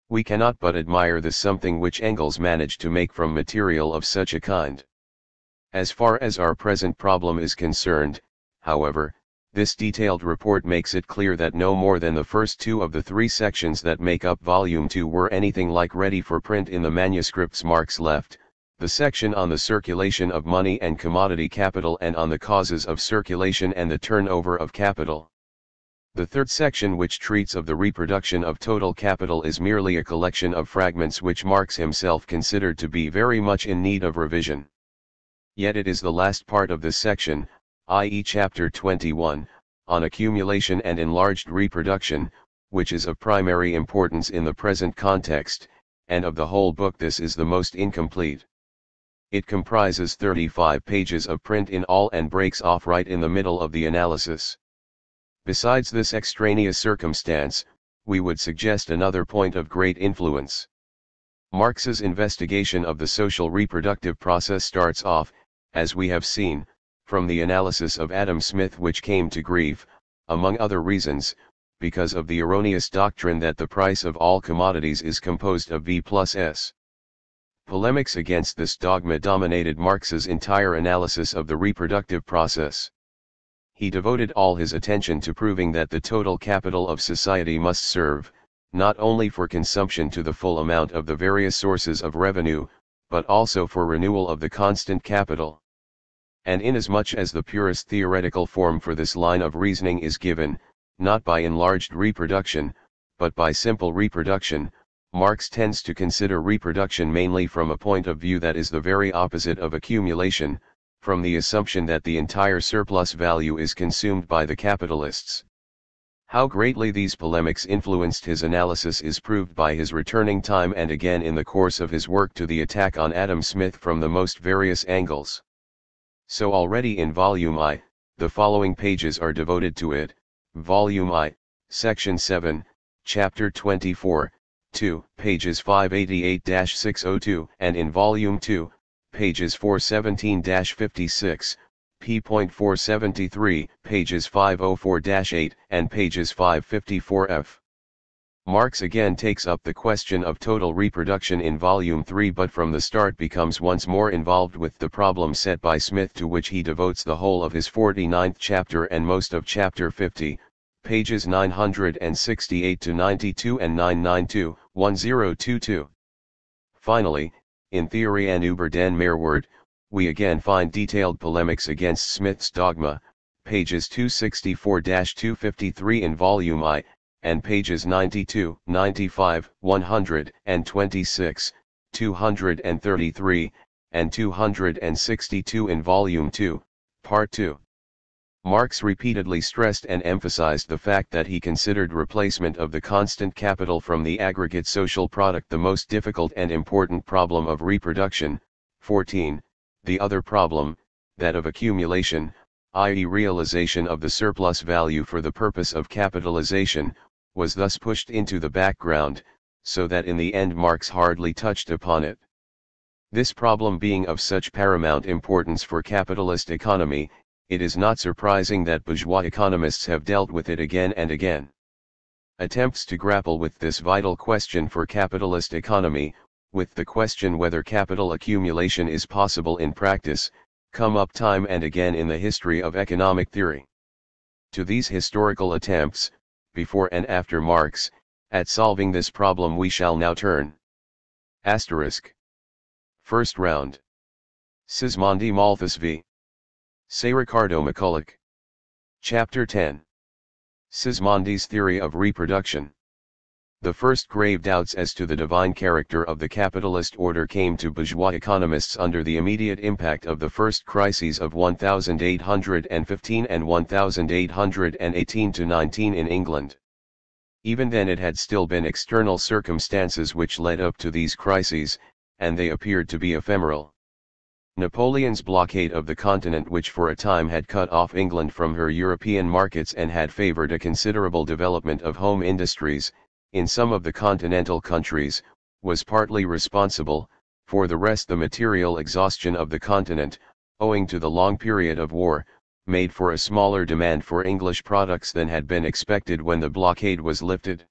We cannot but admire the something which Engels managed to make from material of such a kind. As far as our present problem is concerned, however, this detailed report makes it clear that no more than the first 2 of the 3 sections that make up Volume 2 were anything like ready for print in the manuscripts Marx left, the section on the circulation of money and commodity capital and on the causes of circulation and the turnover of capital. The third section, which treats of the reproduction of total capital, is merely a collection of fragments which Marx himself considered to be very much in need of revision. Yet it is the last part of this section, i.e. Chapter 21, on accumulation and enlarged reproduction, which is of primary importance in the present context, and of the whole book this is the most incomplete. It comprises 35 pages of print in all and breaks off right in the middle of the analysis. Besides this extraneous circumstance, we would suggest another point of great influence. Marx's investigation of the social reproductive process starts off, as we have seen, from the analysis of Adam Smith, which came to grief, among other reasons, because of the erroneous doctrine that the price of all commodities is composed of V plus S. Polemics against this dogma dominated Marx's entire analysis of the reproductive process. He devoted all his attention to proving that the total capital of society must serve, not only for consumption to the full amount of the various sources of revenue, but also for renewal of the constant capital. And inasmuch as the purest theoretical form for this line of reasoning is given, not by enlarged reproduction, but by simple reproduction, Marx tends to consider reproduction mainly from a point of view that is the very opposite of accumulation, from the assumption that the entire surplus value is consumed by the capitalists. How greatly these polemics influenced his analysis is proved by his returning time and again in the course of his work to the attack on Adam Smith from the most various angles. So already in Volume I, the following pages are devoted to it: Volume I, Section 7, Chapter 24, 2, pages 588-602, and in Volume II, pages 417-56, p.473, pages 504-8, and pages 554f. Marx again takes up the question of total reproduction in Volume 3, but from the start becomes once more involved with the problem set by Smith, to which he devotes the whole of his 49th chapter and most of chapter 50, pages 968-92 and 992-1022. Finally, in Theory and über den Mehrwert, we again find detailed polemics against Smith's dogma, pages 264-253 in Volume I, and pages 92, 95, 126, 233, and 262 in Volume II, Part 2. Marx repeatedly stressed and emphasized the fact that he considered replacement of the constant capital from the aggregate social product the most difficult and important problem of reproduction. 14. The other problem, that of accumulation, i.e. realization of the surplus value for the purpose of capitalization, was thus pushed into the background, so that in the end Marx hardly touched upon it. This problem being of such paramount importance for capitalist economy, it is not surprising that bourgeois economists have dealt with it again and again. Attempts to grapple with this vital question for capitalist economy, with the question whether capital accumulation is possible in practice, come up time and again in the history of economic theory. To these historical attempts, before and after Marx, at solving this problem we shall now turn. Asterisk. First round. Sismondi Malthus v. Say Ricardo McCulloch. Chapter 10. Sismondi's Theory of Reproduction. The first grave doubts as to the divine character of the capitalist order came to bourgeois economists under the immediate impact of the first crises of 1815 and 1818-19 in England. Even then it had still been external circumstances which led up to these crises, and they appeared to be ephemeral. Napoleon's blockade of the continent, which for a time had cut off England from her European markets and had favored a considerable development of home industries, in some of the continental countries, was partly responsible. For the rest, the material exhaustion of the continent, owing to the long period of war, made for a smaller demand for English products than had been expected when the blockade was lifted.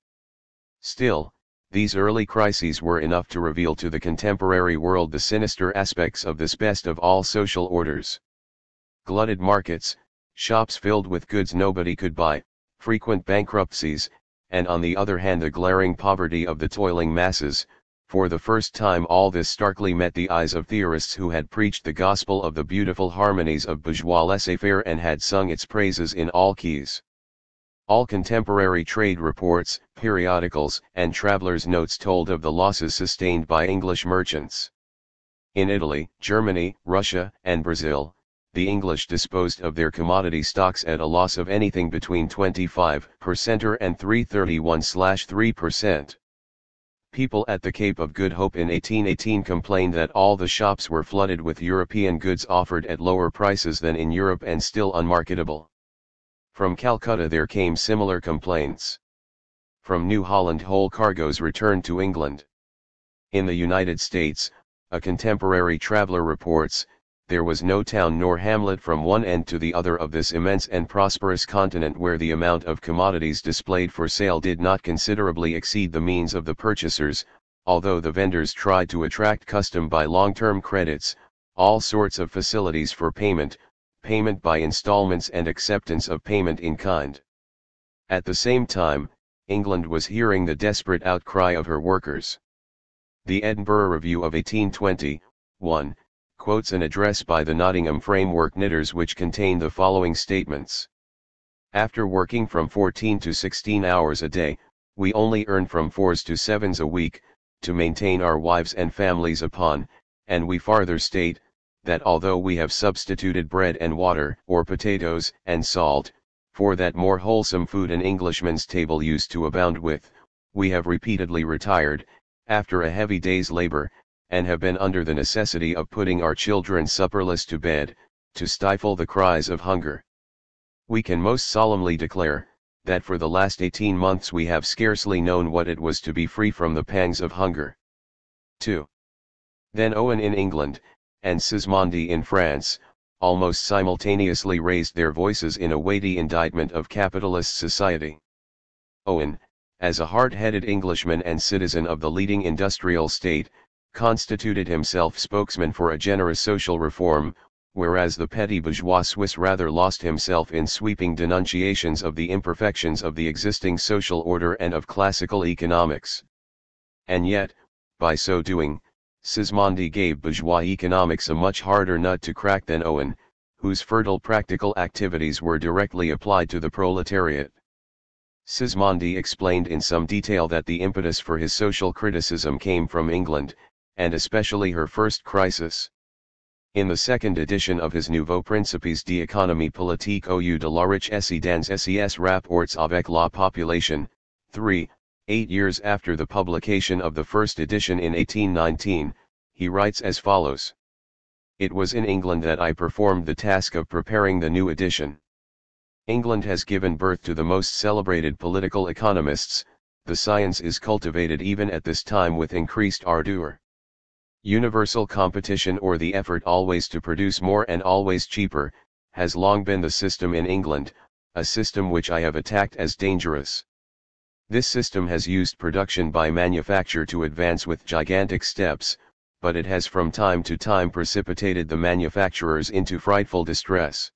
Still, these early crises were enough to reveal to the contemporary world the sinister aspects of this best of all social orders. Glutted markets, shops filled with goods nobody could buy, frequent bankruptcies, and on the other hand the glaring poverty of the toiling masses. For the first time all this starkly met the eyes of theorists who had preached the gospel of the beautiful harmonies of bourgeois laissez-faire and had sung its praises in all keys. All contemporary trade reports, periodicals, and travelers' notes told of the losses sustained by English merchants. In Italy, Germany, Russia, and Brazil, the English disposed of their commodity stocks at a loss of anything between 25% and 331/3%. People at the Cape of Good Hope in 1818 complained that all the shops were flooded with European goods offered at lower prices than in Europe and still unmarketable. From Calcutta there came similar complaints. From New Holland whole cargoes returned to England. In the United States, a contemporary traveler reports, there was no town nor hamlet from one end to the other of this immense and prosperous continent where the amount of commodities displayed for sale did not considerably exceed the means of the purchasers, although the vendors tried to attract custom by long-term credits, all sorts of facilities for payment by installments and acceptance of payment in kind. At the same time, England was hearing the desperate outcry of her workers. The Edinburgh Review of 1821 quotes an address by the Nottingham Framework Knitters which contained the following statements. After working from 14 to 16 hours a day, we only earn from 4s to 7s a week, to maintain our wives and families upon, and we farther state, that although we have substituted bread and water, or potatoes and salt, for that more wholesome food an Englishman's table used to abound with, we have repeatedly retired, after a heavy day's labor, and have been under the necessity of putting our children supperless to bed, to stifle the cries of hunger. We can most solemnly declare, that for the last 18 months we have scarcely known what it was to be free from the pangs of hunger. 2. Then Owen in England, and Sismondi in France, almost simultaneously raised their voices in a weighty indictment of capitalist society. Owen, as a hard-headed Englishman and citizen of the leading industrial state, constituted himself spokesman for a generous social reform, whereas the petty bourgeois Swiss rather lost himself in sweeping denunciations of the imperfections of the existing social order and of classical economics. And yet, by so doing, Sismondi gave bourgeois economics a much harder nut to crack than Owen, whose fertile practical activities were directly applied to the proletariat. Sismondi explained in some detail that the impetus for his social criticism came from England, and especially her first crisis. In the second edition of his Nouveaux Principes d'économie politique au de la richesse dans ses rapports avec la population, 8 years after the publication of the first edition in 1819, he writes as follows. It was in England that I performed the task of preparing the new edition. England has given birth to the most celebrated political economists, the science is cultivated even at this time with increased ardor. Universal competition, or the effort always to produce more and always cheaper, has long been the system in England, a system which I have attacked as dangerous. This system has used production by manufacture to advance with gigantic steps, but it has from time to time precipitated the manufacturers into frightful distress.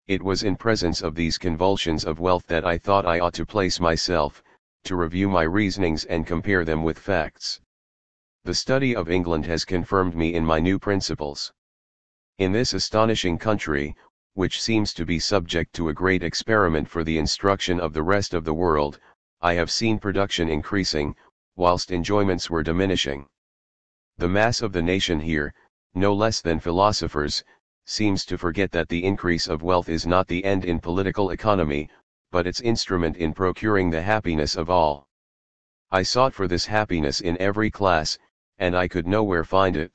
It was in presence of these convulsions of wealth that I thought I ought to place myself, to review my reasonings and compare them with facts. The study of England has confirmed me in my new principles. In this astonishing country, which seems to be subject to a great experiment for the instruction of the rest of the world, I have seen production increasing, whilst enjoyments were diminishing. The mass of the nation here, no less than philosophers, seems to forget that the increase of wealth is not the end in political economy, but its instrument in procuring the happiness of all. I sought for this happiness in every class, and I could nowhere find it.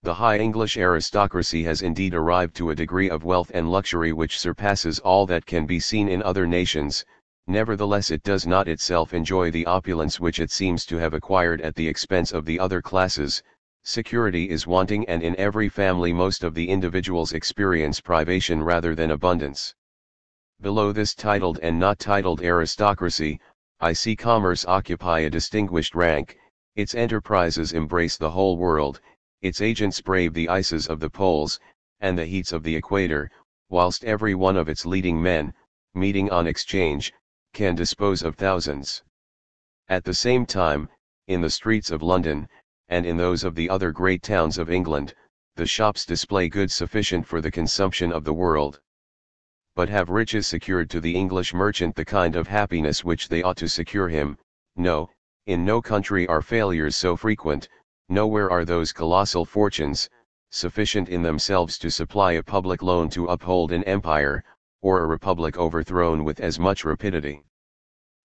The high English aristocracy has indeed arrived to a degree of wealth and luxury which surpasses all that can be seen in other nations, nevertheless it does not itself enjoy the opulence which it seems to have acquired at the expense of the other classes. Security is wanting, and in every family most of the individuals experience privation rather than abundance. Below this titled and not titled aristocracy, I see commerce occupy a distinguished rank, its enterprises embrace the whole world, its agents brave the ices of the poles, and the heats of the equator, whilst every one of its leading men, meeting on exchange, can dispose of thousands. At the same time, in the streets of London, and in those of the other great towns of England, the shops display goods sufficient for the consumption of the world. But have riches secured to the English merchant the kind of happiness which they ought to secure him? No, in no country are failures so frequent, nowhere are those colossal fortunes, sufficient in themselves to supply a public loan to uphold an empire, or a republic overthrown with as much rapidity.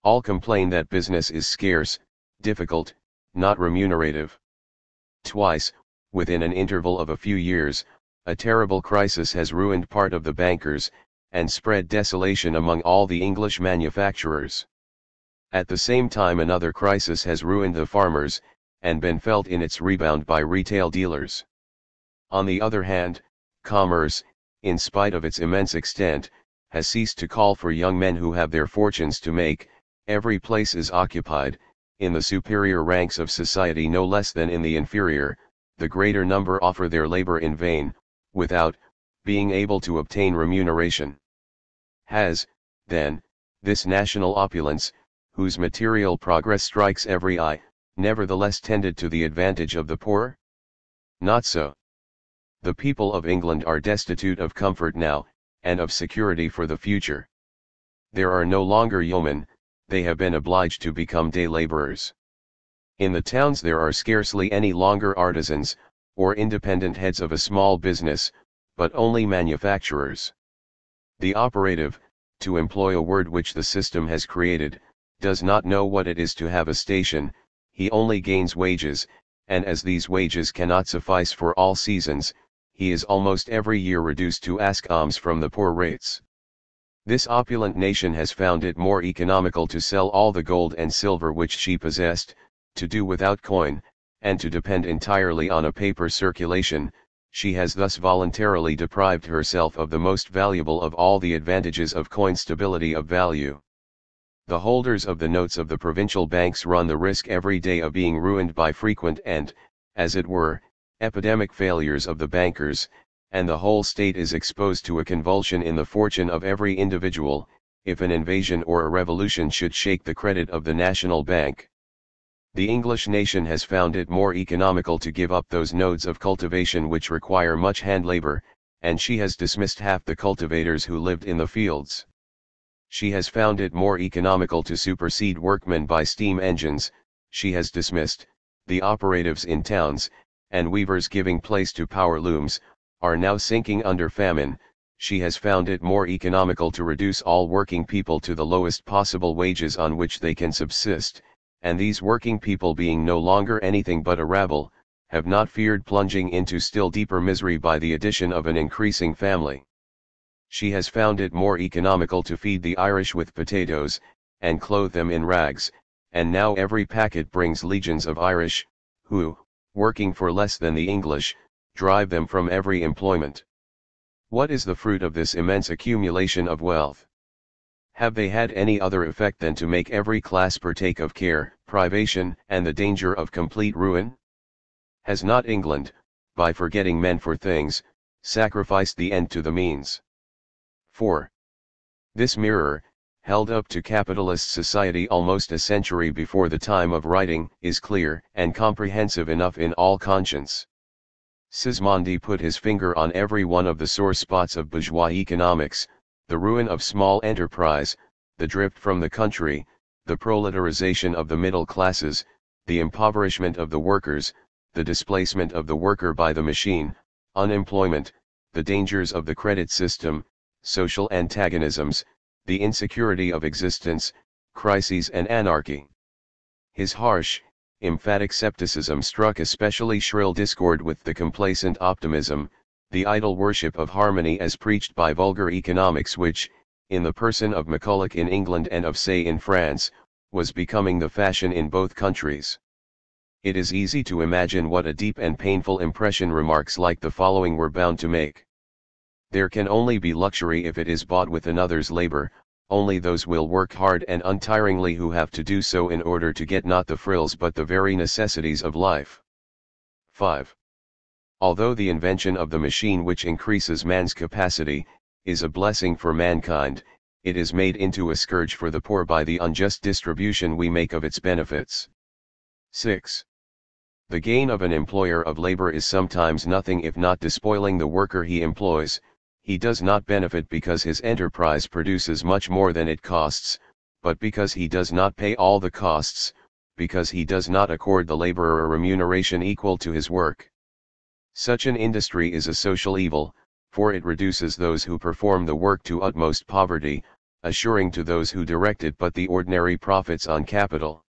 All complain that business is scarce, difficult, not remunerative. Twice, within an interval of a few years, a terrible crisis has ruined part of the bankers, and spread desolation among all the English manufacturers. At the same time another crisis has ruined the farmers, and been felt in its rebound by retail dealers. On the other hand, commerce, in spite of its immense extent, has ceased to call for young men who have their fortunes to make. Every place is occupied, in the superior ranks of society no less than in the inferior. The greater number offer their labor in vain, without being able to obtain remuneration. Has, then, this national opulence, whose material progress strikes every eye, nevertheless tended to the advantage of the poor? Not so. The people of England are destitute of comfort now, and of security for the future. There are no longer yeomen, they have been obliged to become day laborers. In the towns there are scarcely any longer artisans, or independent heads of a small business, but only manufacturers. The operative, to employ a word which the system has created, does not know what it is to have a station, he only gains wages, and as these wages cannot suffice for all seasons, he is almost every year reduced to ask alms from the poor rates. This opulent nation has found it more economical to sell all the gold and silver which she possessed, to do without coin, and to depend entirely on a paper circulation. She has thus voluntarily deprived herself of the most valuable of all the advantages of coin stability of value. The holders of the notes of the provincial banks run the risk every day of being ruined by frequent and, as it were, epidemic failures of the bankers, and the whole state is exposed to a convulsion in the fortune of every individual, if an invasion or a revolution should shake the credit of the national bank. The English nation has found it more economical to give up those nodes of cultivation which require much hand labor, and she has dismissed half the cultivators who lived in the fields. She has found it more economical to supersede workmen by steam engines, she has dismissed the operatives in towns, and weavers giving place to power looms, are now sinking under famine. She has found it more economical to reduce all working people to the lowest possible wages on which they can subsist, and these working people being no longer anything but a rabble, have not feared plunging into still deeper misery by the addition of an increasing family. She has found it more economical to feed the Irish with potatoes, and clothe them in rags, and now every packet brings legions of Irish, who, working for less than the English, drive them from every employment. What is the fruit of this immense accumulation of wealth? Have they had any other effect than to make every class partake of care, privation, and the danger of complete ruin? Has not England, by forgetting men for things, sacrificed the end to the means? 4. This mirror, held up to capitalist society almost a century before the time of writing, is clear and comprehensive enough in all conscience. Sismondi put his finger on every one of the sore spots of bourgeois economics: the ruin of small enterprise, the drift from the country, the proletarization of the middle classes, the impoverishment of the workers, the displacement of the worker by the machine, unemployment, the dangers of the credit system, social antagonisms, the insecurity of existence, crises and anarchy. His harsh, emphatic scepticism struck especially shrill discord with the complacent optimism, the idle worship of harmony as preached by vulgar economics which, in the person of Macaulay in England and of Say in France, was becoming the fashion in both countries. It is easy to imagine what a deep and painful impression remarks like the following were bound to make. There can only be luxury if it is bought with another's labor, only those will work hard and untiringly who have to do so in order to get not the frills but the very necessities of life. 5. Although the invention of the machine which increases man's capacity, is a blessing for mankind, it is made into a scourge for the poor by the unjust distribution we make of its benefits. 6. The gain of an employer of labor is sometimes nothing if not despoiling the worker he employs. He does not benefit because his enterprise produces much more than it costs, but because he does not pay all the costs, because he does not accord the laborer a remuneration equal to his work. Such an industry is a social evil, for it reduces those who perform the work to utmost poverty, assuring to those who direct it but the ordinary profits on capital.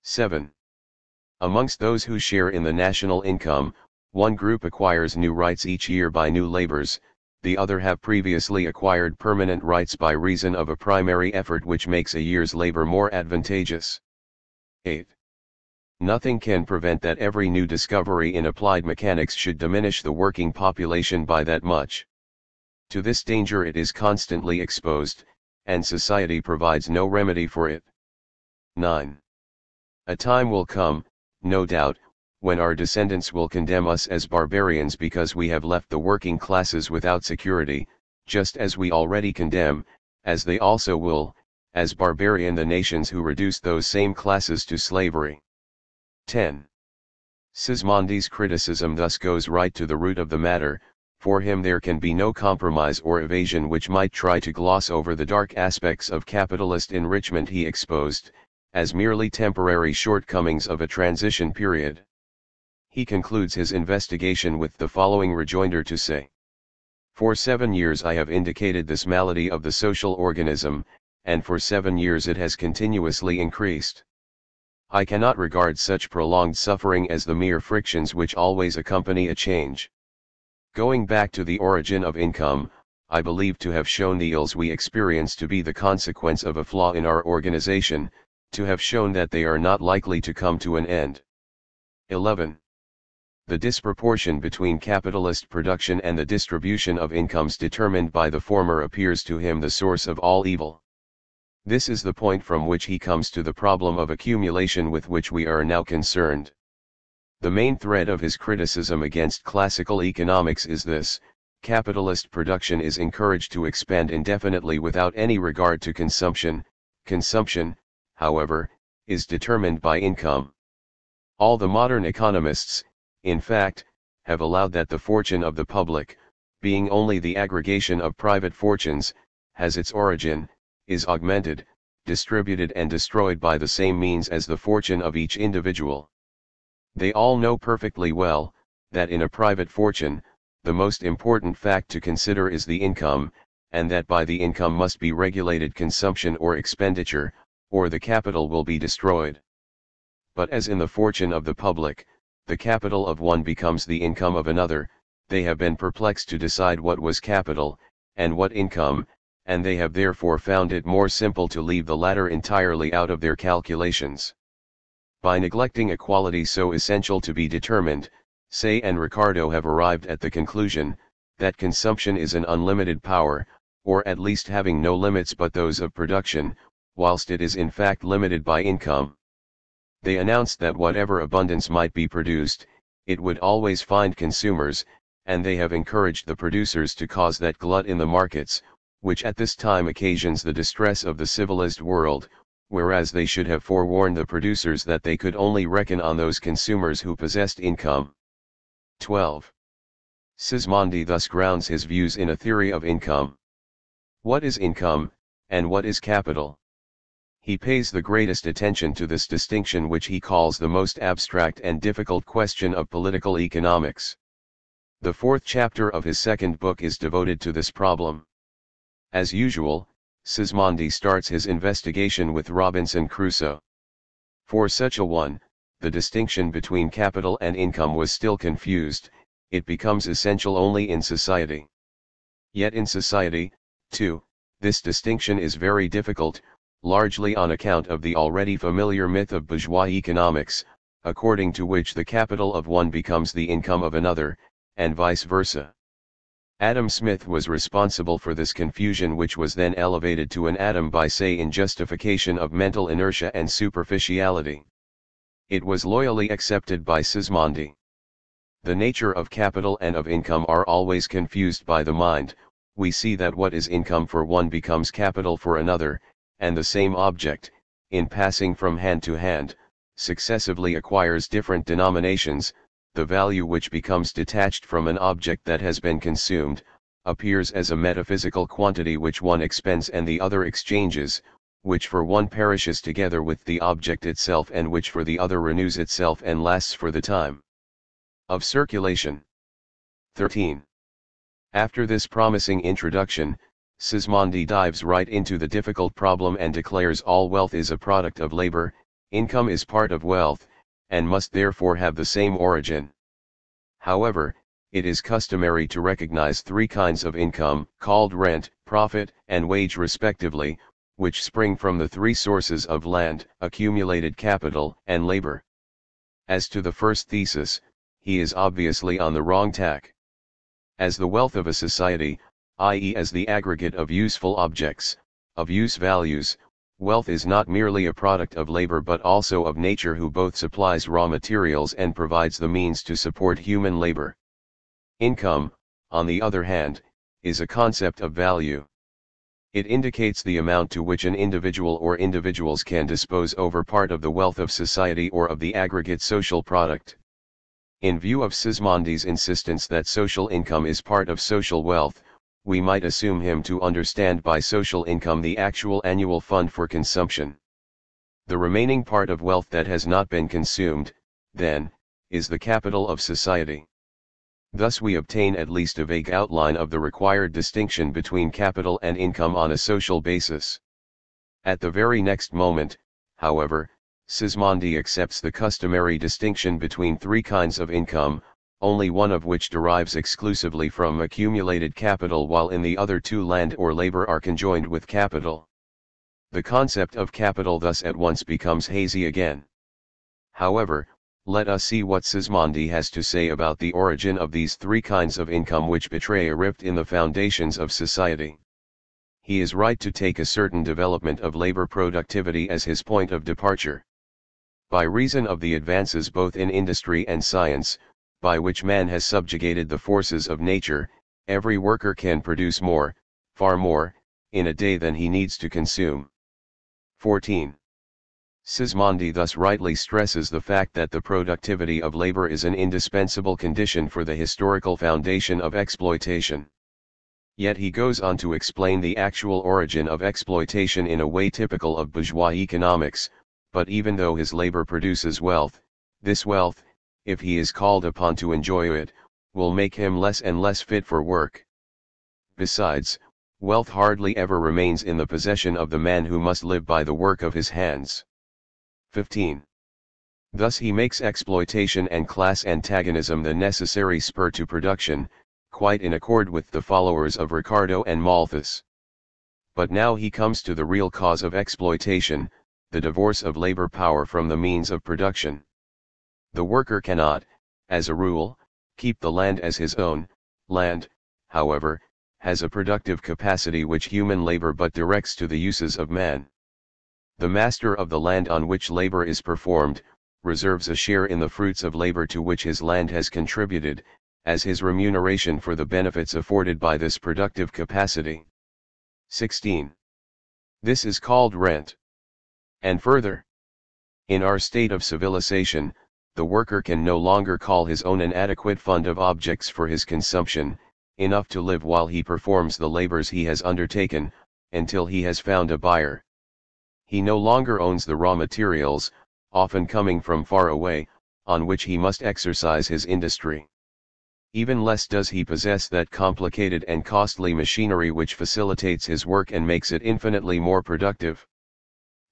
7. Amongst those who share in the national income, one group acquires new rights each year by new labors, the other have previously acquired permanent rights by reason of a primary effort which makes a year's labor more advantageous. 8. Nothing can prevent that every new discovery in applied mechanics should diminish the working population by that much. To this danger it is constantly exposed, and society provides no remedy for it. 9. A time will come, no doubt, when our descendants will condemn us as barbarians because we have left the working classes without security, just as we already condemn, as they also will, as barbarian the nations who reduce those same classes to slavery. 10. Sismondi's criticism thus goes right to the root of the matter. For him there can be no compromise or evasion which might try to gloss over the dark aspects of capitalist enrichment he exposed, as merely temporary shortcomings of a transition period. He concludes his investigation with the following rejoinder to say: "For 7 years I have indicated this malady of the social organism, and for 7 years it has continuously increased. I cannot regard such prolonged suffering as the mere frictions which always accompany a change. Going back to the origin of income, I believe to have shown the ills we experience to be the consequence of a flaw in our organization, to have shown that they are not likely to come to an end." 11. The disproportion between capitalist production and the distribution of incomes determined by the former appears to him the source of all evil. This is the point from which he comes to the problem of accumulation with which we are now concerned. The main thread of his criticism against classical economics is this: capitalist production is encouraged to expand indefinitely without any regard to consumption. Consumption, however, is determined by income. All the modern economists, in fact, have allowed that the fortune of the public, being only the aggregation of private fortunes, has its origin, is augmented, distributed and destroyed by the same means as the fortune of each individual. They all know perfectly well, that in a private fortune, the most important fact to consider is the income, and that by the income must be regulated consumption or expenditure, or the capital will be destroyed. But as in the fortune of the public, the capital of one becomes the income of another, they have been perplexed to decide what was capital, and what income, and they have therefore found it more simple to leave the latter entirely out of their calculations. By neglecting a quality so essential to be determined, Say and Ricardo have arrived at the conclusion, that consumption is an unlimited power, or at least having no limits but those of production, whilst it is in fact limited by income. They announced that whatever abundance might be produced, it would always find consumers, and they have encouraged the producers to cause that glut in the markets, which at this time occasions the distress of the civilized world, whereas they should have forewarned the producers that they could only reckon on those consumers who possessed income. 12. Sismondi thus grounds his views in a theory of income. What is income, and what is capital? He pays the greatest attention to this distinction, which he calls the most abstract and difficult question of political economics. The 4th chapter of his 2nd book is devoted to this problem. As usual, Sismondi starts his investigation with Robinson Crusoe. For such a one, the distinction between capital and income was still confused. It becomes essential only in society. Yet in society, too, this distinction is very difficult, largely on account of the already familiar myth of bourgeois economics, according to which the capital of one becomes the income of another, and vice versa. Adam Smith was responsible for this confusion, which was then elevated to an atom by Say in justification of mental inertia and superficiality. It was loyally accepted by Sismondi. The nature of capital and of income are always confused by the mind. We see that what is income for one becomes capital for another, and the same object, in passing from hand to hand, successively acquires different denominations. The value which becomes detached from an object that has been consumed, appears as a metaphysical quantity which one expends and the other exchanges, which for one perishes together with the object itself and which for the other renews itself and lasts for the time of circulation. 13. After this promising introduction, Sismondi dives right into the difficult problem and declares all wealth is a product of labor, income is part of wealth, and must therefore have the same origin. However, it is customary to recognize 3 kinds of income, called rent, profit, and wage respectively, which spring from the 3 sources of land, accumulated capital, and labor. As to the first thesis, he is obviously on the wrong tack. As the wealth of a society, i.e. as the aggregate of useful objects, of use values, wealth is not merely a product of labor but also of nature, who both supplies raw materials and provides the means to support human labor. Income, on the other hand, is a concept of value. It indicates the amount to which an individual or individuals can dispose over part of the wealth of society or of the aggregate social product. In view of Sismondi's insistence that social income is part of social wealth, we might assume him to understand by social income the actual annual fund for consumption. The remaining part of wealth that has not been consumed, then, is the capital of society. Thus we obtain at least a vague outline of the required distinction between capital and income on a social basis. At the very next moment, however, Sismondi accepts the customary distinction between three kinds of income, only one of which derives exclusively from accumulated capital, while in the other two land or labor are conjoined with capital. The concept of capital thus at once becomes hazy again. However, let us see what Sismondi has to say about the origin of these three kinds of income which betray a rift in the foundations of society. He is right to take a certain development of labor productivity as his point of departure. By reason of the advances both in industry and science, by which man has subjugated the forces of nature, every worker can produce more, far more, in a day than he needs to consume. 14. Sismondi thus rightly stresses the fact that the productivity of labor is an indispensable condition for the historical foundation of exploitation. Yet he goes on to explain the actual origin of exploitation in a way typical of bourgeois economics, but even though his labor produces wealth, this wealth, if he is called upon to enjoy it, will make him less and less fit for work. Besides, wealth hardly ever remains in the possession of the man who must live by the work of his hands. 15. Thus he makes exploitation and class antagonism the necessary spur to production, quite in accord with the followers of Ricardo and Malthus. But now he comes to the real cause of exploitation, the divorce of labor power from the means of production. The worker cannot, as a rule, keep the land as his own. Land, however, has a productive capacity which human labor but directs to the uses of man. The master of the land on which labor is performed, reserves a share in the fruits of labor to which his land has contributed, as his remuneration for the benefits afforded by this productive capacity. 16. This is called rent. And further, in our state of civilization, the worker can no longer call his own an adequate fund of objects for his consumption, enough to live while he performs the labors he has undertaken, until he has found a buyer. He no longer owns the raw materials, often coming from far away, on which he must exercise his industry. Even less does he possess that complicated and costly machinery which facilitates his work and makes it infinitely more productive.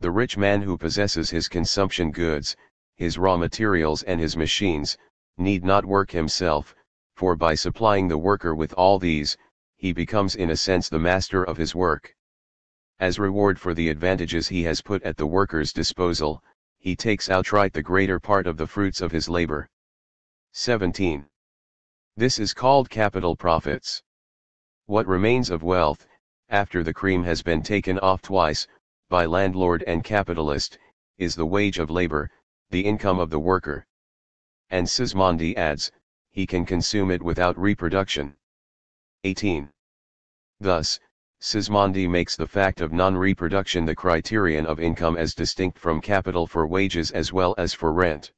The rich man who possesses his consumption goods, his raw materials and his machines, need not work himself, for by supplying the worker with all these, he becomes in a sense the master of his work. As reward for the advantages he has put at the worker's disposal, he takes outright the greater part of the fruits of his labor. 17. This is called capital profits. What remains of wealth, after the cream has been taken off twice, by landlord and capitalist, is the wage of labor, the income of the worker. And Sismondi adds, he can consume it without reproduction. 18. Thus, Sismondi makes the fact of non-reproduction the criterion of income as distinct from capital for wages as well as for rent.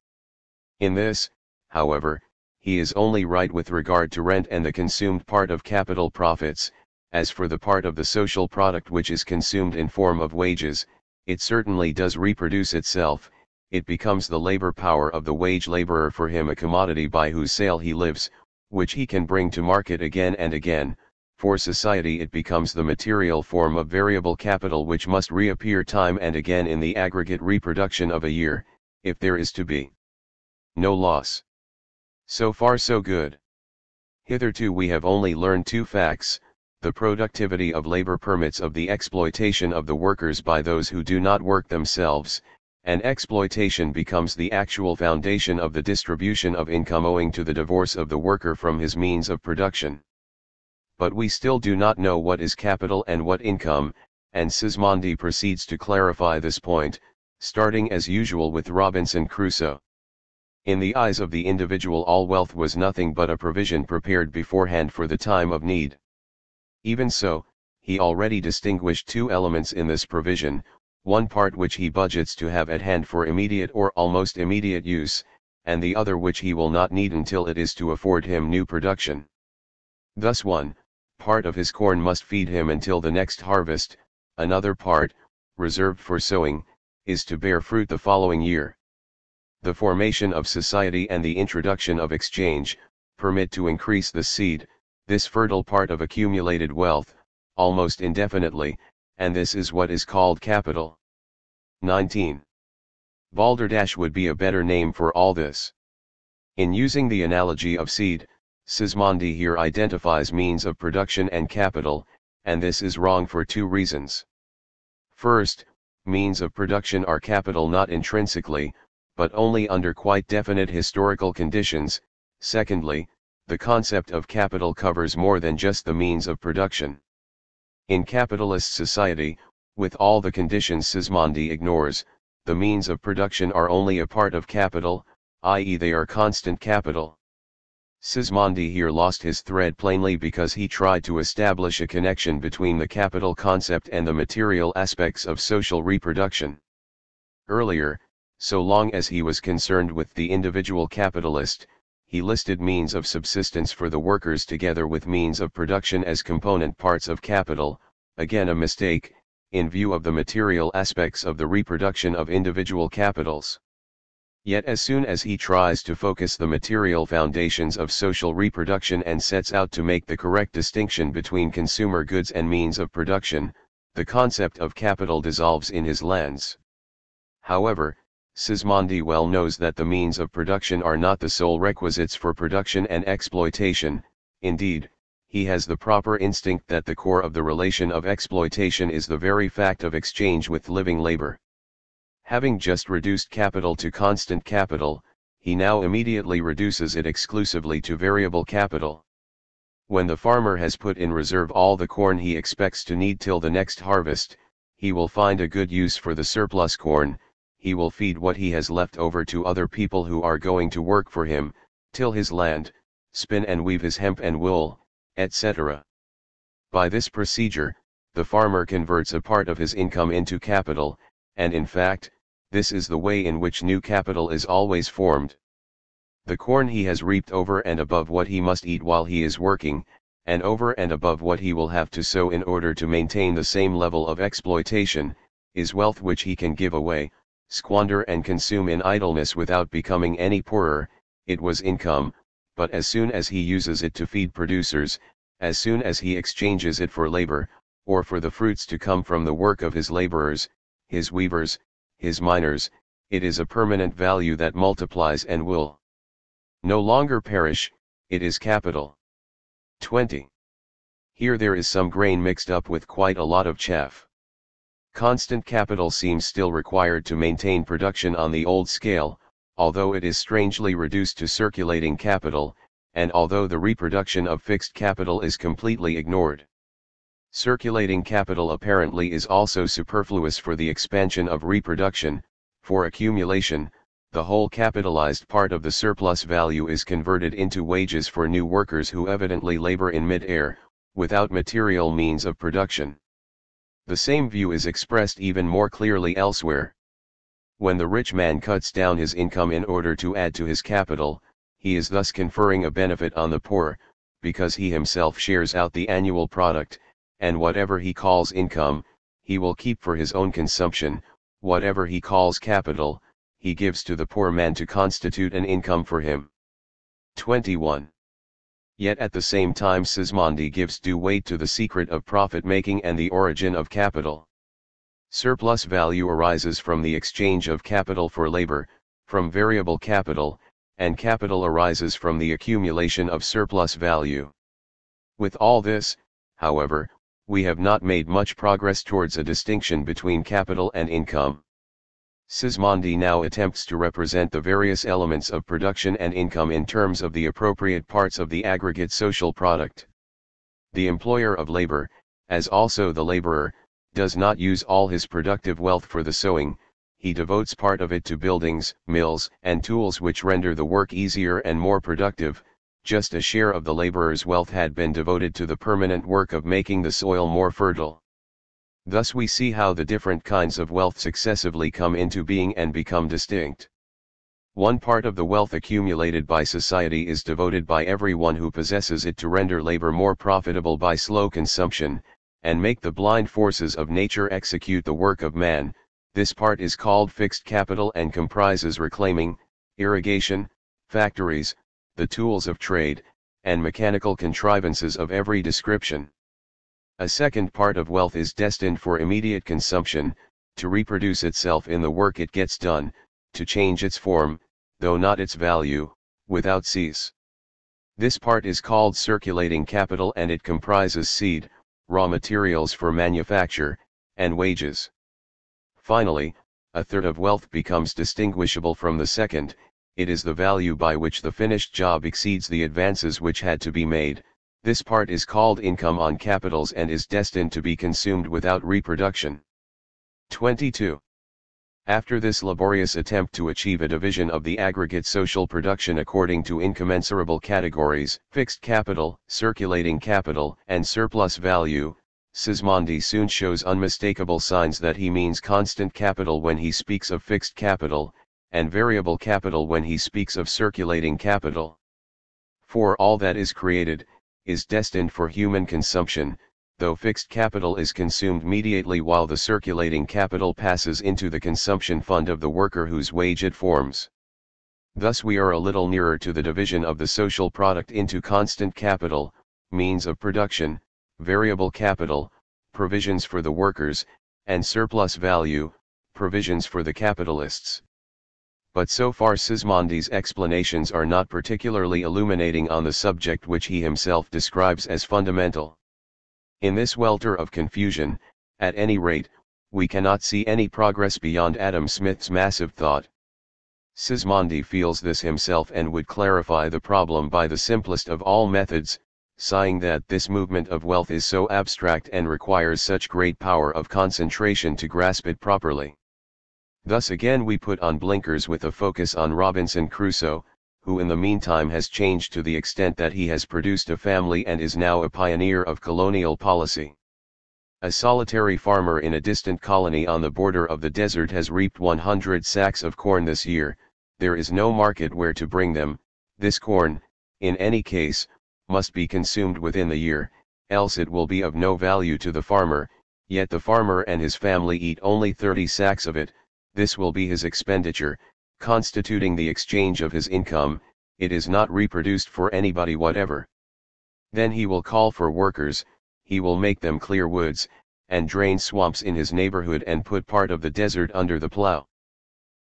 In this, however, he is only right with regard to rent and the consumed part of capital profits. As for the part of the social product which is consumed in form of wages, it certainly does reproduce itself, it becomes the labor power of the wage laborer, for him a commodity by whose sale he lives, which he can bring to market again and again. For society it becomes the material form of variable capital which must reappear time and again in the aggregate reproduction of a year, if there is to be no loss. So far so good. Hitherto we have only learned two facts: the productivity of labor permits of the exploitation of the workers by those who do not work themselves, and exploitation becomes the actual foundation of the distribution of income owing to the divorce of the worker from his means of production. But we still do not know what is capital and what income, and Sismondi proceeds to clarify this point, starting as usual with Robinson Crusoe. In the eyes of the individual all wealth was nothing but a provision prepared beforehand for the time of need. Even so, he already distinguished two elements in this provision, one part which he budgets to have at hand for immediate or almost immediate use, and the other which he will not need until it is to afford him new production. Thus one part of his corn must feed him until the next harvest, another part, reserved for sowing, is to bear fruit the following year. The formation of society and the introduction of exchange, permit to increase the seed, this fertile part of accumulated wealth, almost indefinitely, and this is what is called capital. 19. Balderdash would be a better name for all this. In using the analogy of seed, Sismondi here identifies means of production and capital, and this is wrong for two reasons. First, means of production are capital not intrinsically, but only under quite definite historical conditions. Secondly, the concept of capital covers more than just the means of production. In capitalist society, with all the conditions Sismondi ignores, the means of production are only a part of capital, i.e. they are constant capital. Sismondi here lost his thread plainly because he tried to establish a connection between the capital concept and the material aspects of social reproduction. Earlier, so long as he was concerned with the individual capitalist, he listed means of subsistence for the workers together with means of production as component parts of capital, again a mistake, in view of the material aspects of the reproduction of individual capitals. Yet as soon as he tries to focus the material foundations of social reproduction and sets out to make the correct distinction between consumer goods and means of production, the concept of capital dissolves in his lens. However, Sismondi well knows that the means of production are not the sole requisites for production and exploitation. Indeed, he has the proper instinct that the core of the relation of exploitation is the very fact of exchange with living labor. Having just reduced capital to constant capital, he now immediately reduces it exclusively to variable capital. When the farmer has put in reserve all the corn he expects to need till the next harvest, he will find a good use for the surplus corn. He will feed what he has left over to other people who are going to work for him, till his land, spin and weave his hemp and wool, etc. By this procedure, the farmer converts a part of his income into capital, and in fact, this is the way in which new capital is always formed. The corn he has reaped over and above what he must eat while he is working, and over and above what he will have to sow in order to maintain the same level of exploitation, is wealth which he can give away, squander and consume in idleness without becoming any poorer. It was income, but as soon as he uses it to feed producers, as soon as he exchanges it for labor, or for the fruits to come from the work of his laborers, his weavers, his miners, it is a permanent value that multiplies and will no longer perish. It is capital. 20. Here there is some grain mixed up with quite a lot of chaff. Constant capital seems still required to maintain production on the old scale, although it is strangely reduced to circulating capital, and although the reproduction of fixed capital is completely ignored. Circulating capital apparently is also superfluous for the expansion of reproduction. For accumulation, the whole capitalized part of the surplus value is converted into wages for new workers who evidently labor in mid-air, without material means of production. The same view is expressed even more clearly elsewhere. When the rich man cuts down his income in order to add to his capital, he is thus conferring a benefit on the poor, because he himself shares out the annual product, and whatever he calls income, he will keep for his own consumption. Whatever he calls capital, he gives to the poor man to constitute an income for him. 21. Yet at the same time Sismondi gives due weight to the secret of profit-making and the origin of capital. Surplus value arises from the exchange of capital for labor, from variable capital, and capital arises from the accumulation of surplus value. With all this, however, we have not made much progress towards a distinction between capital and income. Sismondi now attempts to represent the various elements of production and income in terms of the appropriate parts of the aggregate social product. The employer of labor, as also the laborer, does not use all his productive wealth for the sowing. He devotes part of it to buildings, mills, and tools which render the work easier and more productive. Just a share of the laborer's wealth had been devoted to the permanent work of making the soil more fertile. Thus we see how the different kinds of wealth successively come into being and become distinct. One part of the wealth accumulated by society is devoted by everyone who possesses it to render labor more profitable by slow consumption, and make the blind forces of nature execute the work of man. This part is called fixed capital and comprises reclaiming, irrigation, factories, the tools of trade, and mechanical contrivances of every description. A second part of wealth is destined for immediate consumption, to reproduce itself in the work it gets done, to change its form, though not its value, without cease. This part is called circulating capital, and it comprises seed, raw materials for manufacture, and wages. Finally, a third of wealth becomes distinguishable from the second. It is the value by which the finished job exceeds the advances which had to be made. This part is called income on capitals and is destined to be consumed without reproduction. 22. After this laborious attempt to achieve a division of the aggregate social production according to incommensurable categories, fixed capital, circulating capital, and surplus value, Sismondi soon shows unmistakable signs that he means constant capital when he speaks of fixed capital, and variable capital when he speaks of circulating capital. For all that is created, is destined for human consumption, though fixed capital is consumed immediately while the circulating capital passes into the consumption fund of the worker whose wage it forms. Thus we are a little nearer to the division of the social product into constant capital, means of production, variable capital, provisions for the workers, and surplus value, provisions for the capitalists. But so far Sismondi's explanations are not particularly illuminating on the subject which he himself describes as fundamental. In this welter of confusion, at any rate, we cannot see any progress beyond Adam Smith's massive thought. Sismondi feels this himself and would clarify the problem by the simplest of all methods, sighing that this movement of wealth is so abstract and requires such great power of concentration to grasp it properly. Thus again we put on blinkers with a focus on Robinson Crusoe, who in the meantime has changed to the extent that he has produced a family and is now a pioneer of colonial policy. A solitary farmer in a distant colony on the border of the desert has reaped 100 sacks of corn this year. There is no market where to bring them. This corn, in any case, must be consumed within the year, else it will be of no value to the farmer, yet the farmer and his family eat only 30 sacks of it. This will be his expenditure, constituting the exchange of his income. It is not reproduced for anybody whatever. Then he will call for workers, he will make them clear woods, and drain swamps in his neighborhood and put part of the desert under the plow.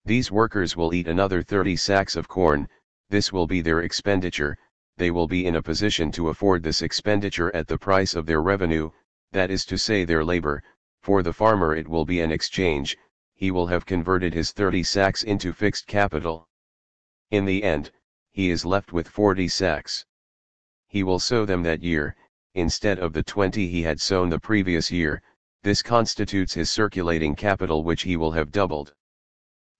These workers will eat another 30 sacks of corn. This will be their expenditure. They will be in a position to afford this expenditure at the price of their revenue, that is to say their labor. For the farmer it will be an exchange. He will have converted his 30 sacks into fixed capital. In the end, he is left with 40 sacks. He will sow them that year, instead of the 20 he had sown the previous year. This constitutes his circulating capital which he will have doubled.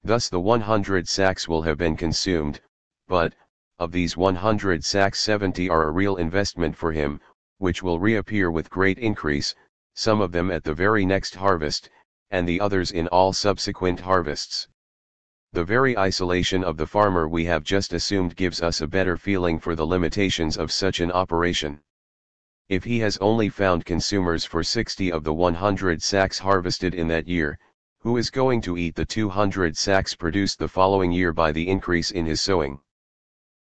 Thus the 100 sacks will have been consumed, but, of these 100 sacks 70 are a real investment for him, which will reappear with great increase, some of them at the very next harvest, and the others in all subsequent harvests. The very isolation of the farmer we have just assumed gives us a better feeling for the limitations of such an operation. If he has only found consumers for 60 of the 100 sacks harvested in that year, who is going to eat the 200 sacks produced the following year by the increase in his sowing?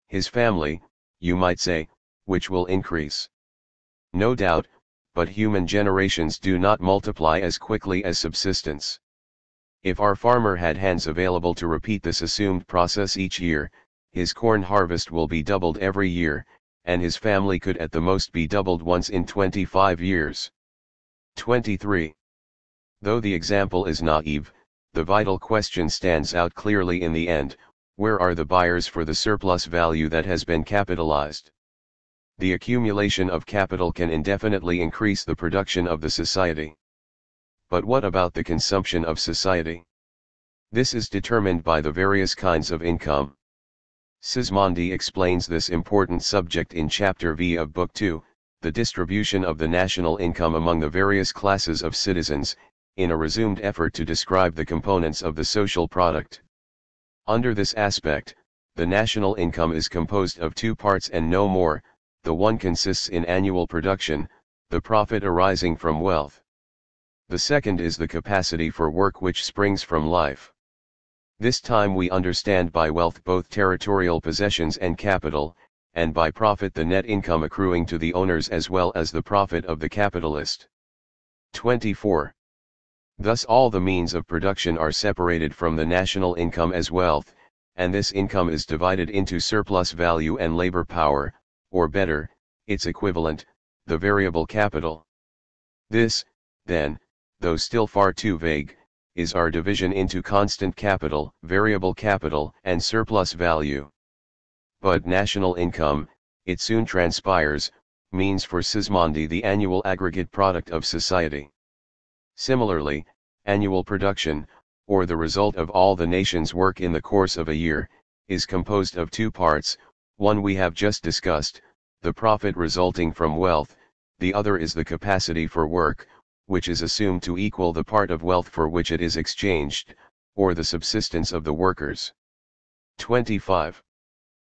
His family, you might say, which will increase. No doubt, but human generations do not multiply as quickly as subsistence. If our farmer had hands available to repeat this assumed process each year, his corn harvest will be doubled every year, and his family could at the most be doubled once in 25 years. 23. Though the example is naive, the vital question stands out clearly in the end: where are the buyers for the surplus value that has been capitalized? The accumulation of capital can indefinitely increase the production of the society. But what about the consumption of society? This is determined by the various kinds of income. Sismondi explains this important subject in Chapter V of Book 2, the distribution of the national income among the various classes of citizens, in a resumed effort to describe the components of the social product. Under this aspect, the national income is composed of two parts and no more. The one consists in annual production, the profit arising from wealth. The second is the capacity for work which springs from life. This time we understand by wealth both territorial possessions and capital, and by profit the net income accruing to the owners as well as the profit of the capitalist. 24. Thus all the means of production are separated from the national income as wealth, and this income is divided into surplus value and labor power, or better, its equivalent, the variable capital. This, then, though still far too vague, is our division into constant capital, variable capital, and surplus value. But national income, it soon transpires, means for Sismondi the annual aggregate product of society. Similarly, annual production, or the result of all the nation's work in the course of a year, is composed of two parts. One we have just discussed, the profit resulting from wealth, the other is the capacity for work, which is assumed to equal the part of wealth for which it is exchanged, or the subsistence of the workers. 25.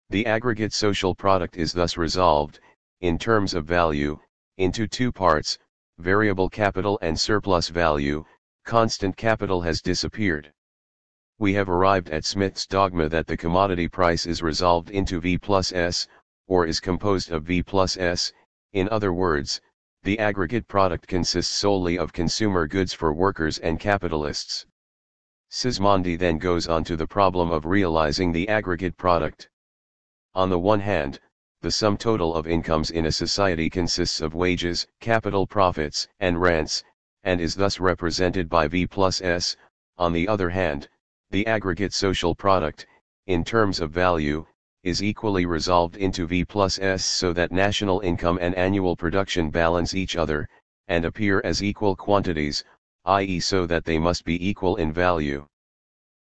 The aggregate social product is thus resolved, in terms of value, into two parts, variable capital and surplus value. Constant capital has disappeared. We have arrived at Smith's dogma that the commodity price is resolved into V plus S, or is composed of V plus S. In other words, the aggregate product consists solely of consumer goods for workers and capitalists. Sismondi then goes on to the problem of realizing the aggregate product. On the one hand, the sum total of incomes in a society consists of wages, capital profits, and rents, and is thus represented by V plus S. On the other hand, the aggregate social product, in terms of value, is equally resolved into V plus S so that national income and annual production balance each other, and appear as equal quantities, i.e. so that they must be equal in value.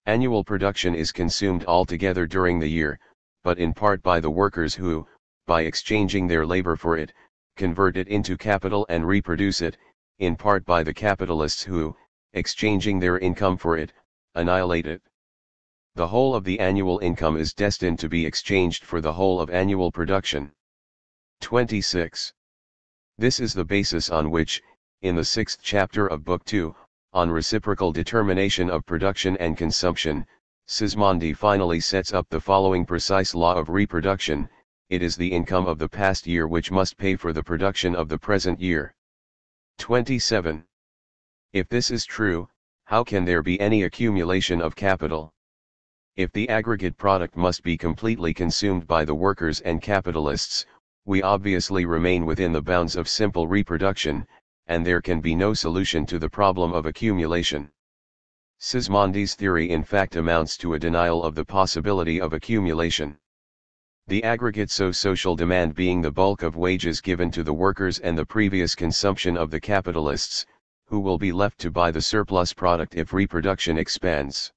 Annual production is consumed altogether during the year, but in part by the workers who, by exchanging their labor for it, convert it into capital and reproduce it, in part by the capitalists who, exchanging their income for it, annihilate it. The whole of the annual income is destined to be exchanged for the whole of annual production. 26. This is the basis on which, in the 6th chapter of Book 2, on reciprocal determination of production and consumption, Sismondi finally sets up the following precise law of reproduction: it is the income of the past year which must pay for the production of the present year. 27. If this is true, how can there be any accumulation of capital? If the aggregate product must be completely consumed by the workers and capitalists, we obviously remain within the bounds of simple reproduction, and there can be no solution to the problem of accumulation. Sismondi's theory in fact amounts to a denial of the possibility of accumulation. The aggregate social demand being the bulk of wages given to the workers and the previous consumption of the capitalists, who will be left to buy the surplus product if reproduction expands.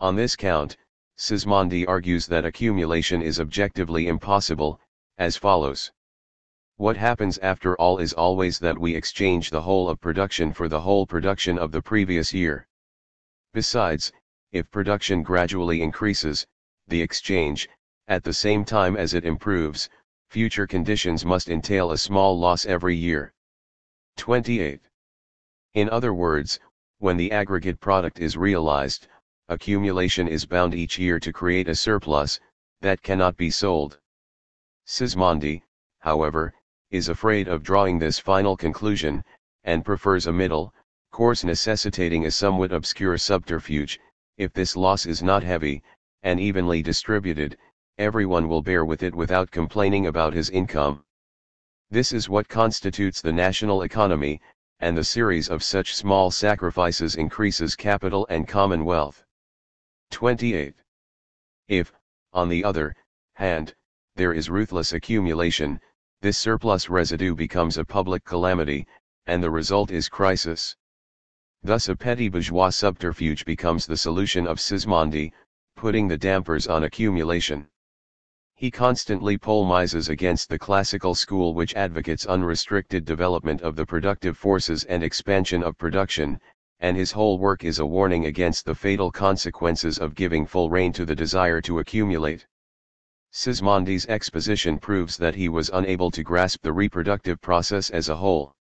On this count, Sismondi argues that accumulation is objectively impossible, as follows. What happens after all is always that we exchange the whole of production for the whole production of the previous year. Besides, if production gradually increases, the exchange, at the same time as it improves, future conditions must entail a small loss every year. 28. In other words, when the aggregate product is realized, accumulation is bound each year to create a surplus that cannot be sold. Sismondi, however, is afraid of drawing this final conclusion, and prefers a middle course necessitating a somewhat obscure subterfuge. If this loss is not heavy, and evenly distributed, everyone will bear with it without complaining about his income. This is what constitutes the national economy, and the series of such small sacrifices increases capital and commonwealth. 28. If, on the other hand, there is ruthless accumulation, this surplus residue becomes a public calamity, and the result is crisis. Thus a petty bourgeois subterfuge becomes the solution of Sismondi, putting the dampers on accumulation. He constantly polemizes against the classical school which advocates unrestricted development of the productive forces and expansion of production, and his whole work is a warning against the fatal consequences of giving full rein to the desire to accumulate. Sismondi's exposition proves that he was unable to grasp the reproductive process as a whole.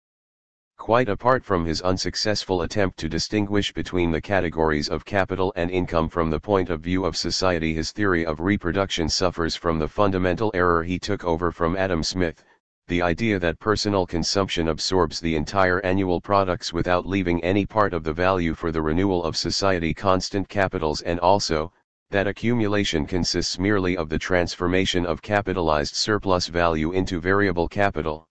Quite apart from his unsuccessful attempt to distinguish between the categories of capital and income from the point of view of society, his theory of reproduction suffers from the fundamental error he took over from Adam Smith, the idea that personal consumption absorbs the entire annual products without leaving any part of the value for the renewal of society constant capitals, and also, that accumulation consists merely of the transformation of capitalized surplus value into variable capital.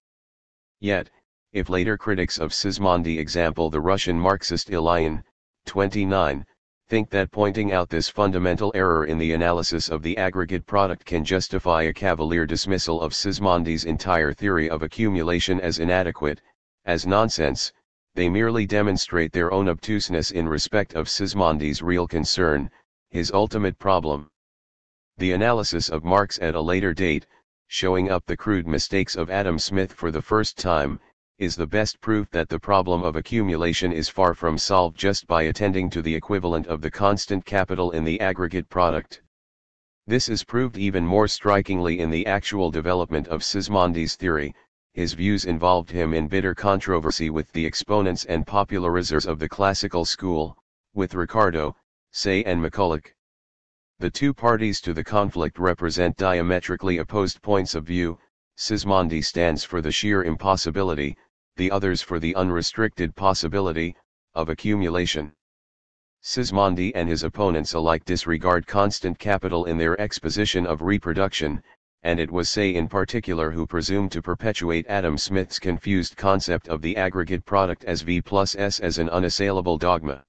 Yet, if later critics of Sismondi, example the Russian Marxist Ilyin, 29, think that pointing out this fundamental error in the analysis of the aggregate product can justify a cavalier dismissal of Sismondi's entire theory of accumulation as inadequate, as nonsense, they merely demonstrate their own obtuseness in respect of Sismondi's real concern, his ultimate problem. The analysis of Marx at a later date, showing up the crude mistakes of Adam Smith for the first time, is the best proof that the problem of accumulation is far from solved just by attending to the equivalent of the constant capital in the aggregate product. This is proved even more strikingly in the actual development of Sismondi's theory. His views involved him in bitter controversy with the exponents and popularizers of the classical school, with Ricardo, Say and McCulloch. The two parties to the conflict represent diametrically opposed points of view. Sismondi stands for the sheer impossibility, the others for the unrestricted possibility, of accumulation. Sismondi and his opponents alike disregard constant capital in their exposition of reproduction, and it was Say in particular who presumed to perpetuate Adam Smith's confused concept of the aggregate product as V plus S as an unassailable dogma.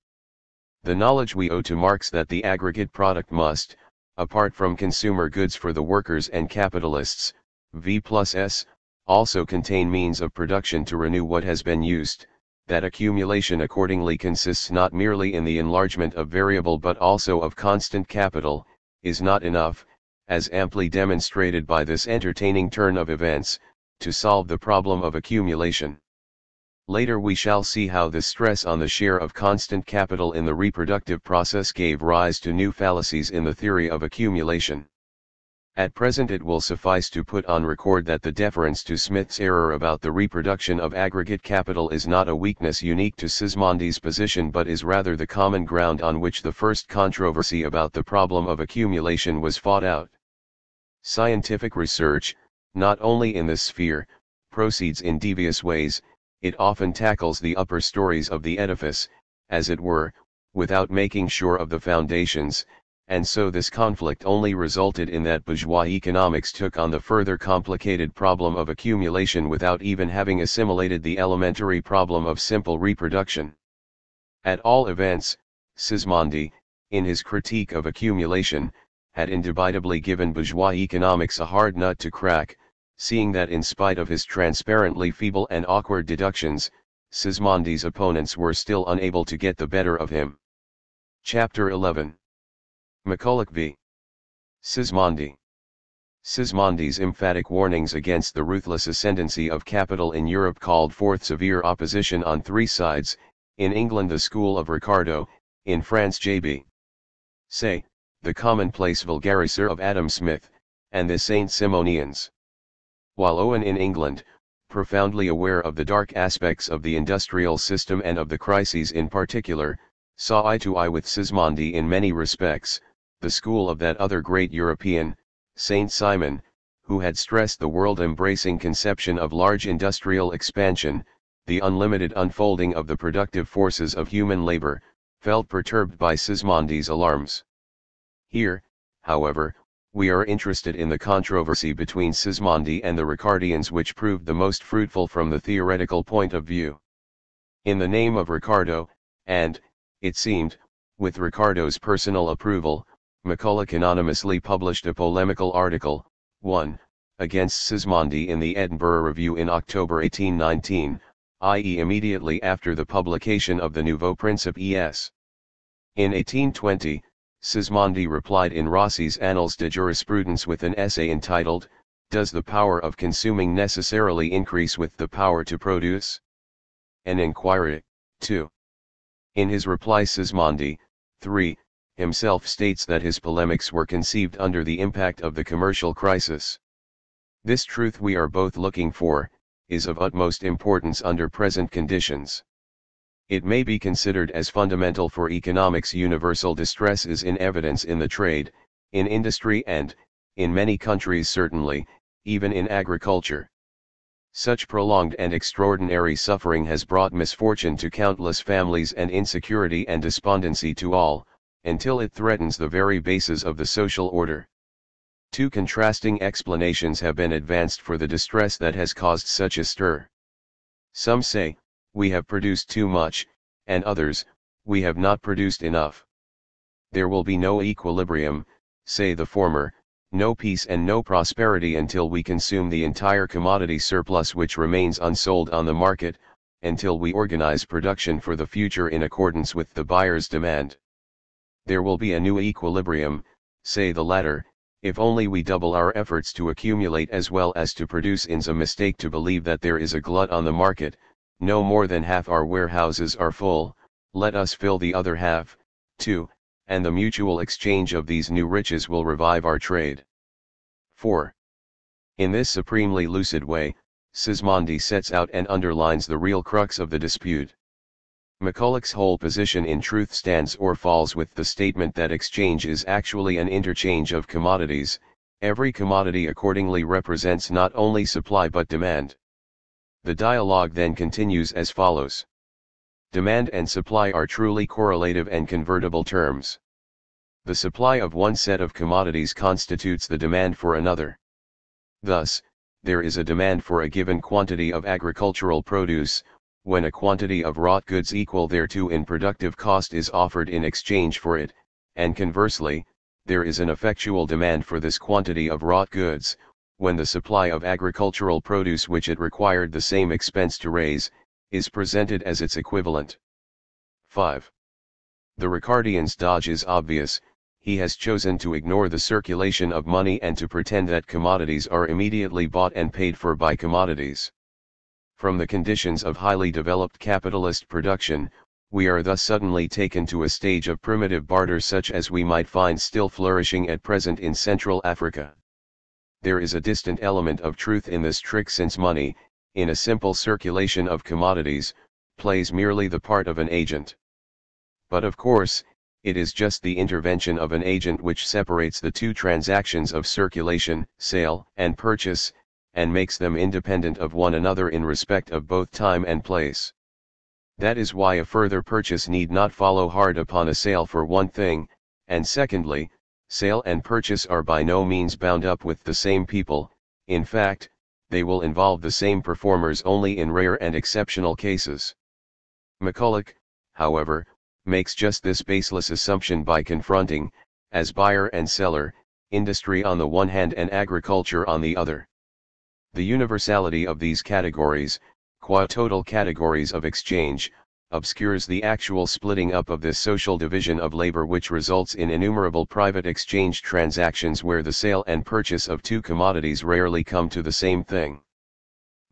The knowledge we owe to Marx that the aggregate product must, apart from consumer goods for the workers and capitalists, V plus S, also contain means of production to renew what has been used, that accumulation accordingly consists not merely in the enlargement of variable but also of constant capital, is not enough, as amply demonstrated by this entertaining turn of events, to solve the problem of accumulation. Later we shall see how this stress on the share of constant capital in the reproductive process gave rise to new fallacies in the theory of accumulation. At present it will suffice to put on record that the deference to Smith's error about the reproduction of aggregate capital is not a weakness unique to Sismondi's position but is rather the common ground on which the first controversy about the problem of accumulation was fought out. Scientific research, not only in this sphere, proceeds in devious ways. It often tackles the upper stories of the edifice, as it were, without making sure of the foundations, and so this conflict only resulted in that bourgeois economics took on the further complicated problem of accumulation without even having assimilated the elementary problem of simple reproduction. At all events, Sismondi, in his critique of accumulation, had indubitably given bourgeois economics a hard nut to crack, seeing that in spite of his transparently feeble and awkward deductions, Sismondi's opponents were still unable to get the better of him. Chapter 11. McCulloch v. Sismondi. Sismondi's emphatic warnings against the ruthless ascendancy of capital in Europe called forth severe opposition on three sides: in England the school of Ricardo, in France J.B. Say, the commonplace vulgariseur of Adam Smith, and the Saint-Simonians. While Owen in England, profoundly aware of the dark aspects of the industrial system and of the crises in particular, saw eye to eye with Sismondi in many respects, the school of that other great European, Saint Simon, who had stressed the world-embracing conception of large industrial expansion, the unlimited unfolding of the productive forces of human labor, felt perturbed by Sismondi's alarms. Here, however, we are interested in the controversy between Sismondi and the Ricardians, which proved the most fruitful from the theoretical point of view. In the name of Ricardo, and, it seemed, with Ricardo's personal approval, McCulloch anonymously published a polemical article, 1, against Sismondi in the Edinburgh Review in October 1819, i.e. immediately after the publication of the Nouveau Principe es. In 1820, Sismondi replied in Rossi's Annales de Jurisprudence with an essay entitled, "Does the power of consuming necessarily increase with the power to produce? An Inquiry." 2. In his reply Sismondi, 3, himself states that his polemics were conceived under the impact of the commercial crisis. This truth we are both looking for, is of utmost importance under present conditions. It may be considered as fundamental for economics. Universal distress is in evidence in the trade, in industry and, in many countries certainly, even in agriculture. Such prolonged and extraordinary suffering has brought misfortune to countless families and insecurity and despondency to all, until it threatens the very basis of the social order. Two contrasting explanations have been advanced for the distress that has caused such a stir. Some say, we have produced too much, and others, we have not produced enough. There will be no equilibrium, say the former, no peace and no prosperity until we consume the entire commodity surplus which remains unsold on the market, until we organize production for the future in accordance with the buyer's demand. There will be a new equilibrium, say the latter, if only we double our efforts to accumulate as well as to produce. It's a mistake to believe that there is a glut on the market. No more than half our warehouses are full, let us fill the other half, too, and the mutual exchange of these new riches will revive our trade. 4. In this supremely lucid way, Sismondi sets out and underlines the real crux of the dispute. McCulloch's whole position in truth stands or falls with the statement that exchange is actually an interchange of commodities. Every commodity accordingly represents not only supply but demand. The dialogue then continues as follows. Demand and supply are truly correlative and convertible terms. The supply of one set of commodities constitutes the demand for another. Thus, there is a demand for a given quantity of agricultural produce, when a quantity of wrought goods equal thereto in productive cost is offered in exchange for it, and conversely, there is an effectual demand for this quantity of wrought goods, when the supply of agricultural produce which it required the same expense to raise, is presented as its equivalent. 5. The Ricardian's dodge is obvious. He has chosen to ignore the circulation of money and to pretend that commodities are immediately bought and paid for by commodities. From the conditions of highly developed capitalist production, we are thus suddenly taken to a stage of primitive barter such as we might find still flourishing at present in Central Africa. There is a distant element of truth in this trick, since money, in a simple circulation of commodities, plays merely the part of an agent. But of course, it is just the intervention of an agent which separates the two transactions of circulation, sale and purchase, and makes them independent of one another in respect of both time and place. That is why a further purchase need not follow hard upon a sale, for one thing, and secondly, sale and purchase are by no means bound up with the same people. In fact, they will involve the same performers only in rare and exceptional cases. McCulloch, however, makes just this baseless assumption by confronting, as buyer and seller, industry on the one hand and agriculture on the other. The universality of these categories, qua total categories of exchange, obscures the actual splitting up of this social division of labor which results in innumerable private exchange transactions where the sale and purchase of two commodities rarely come to the same thing.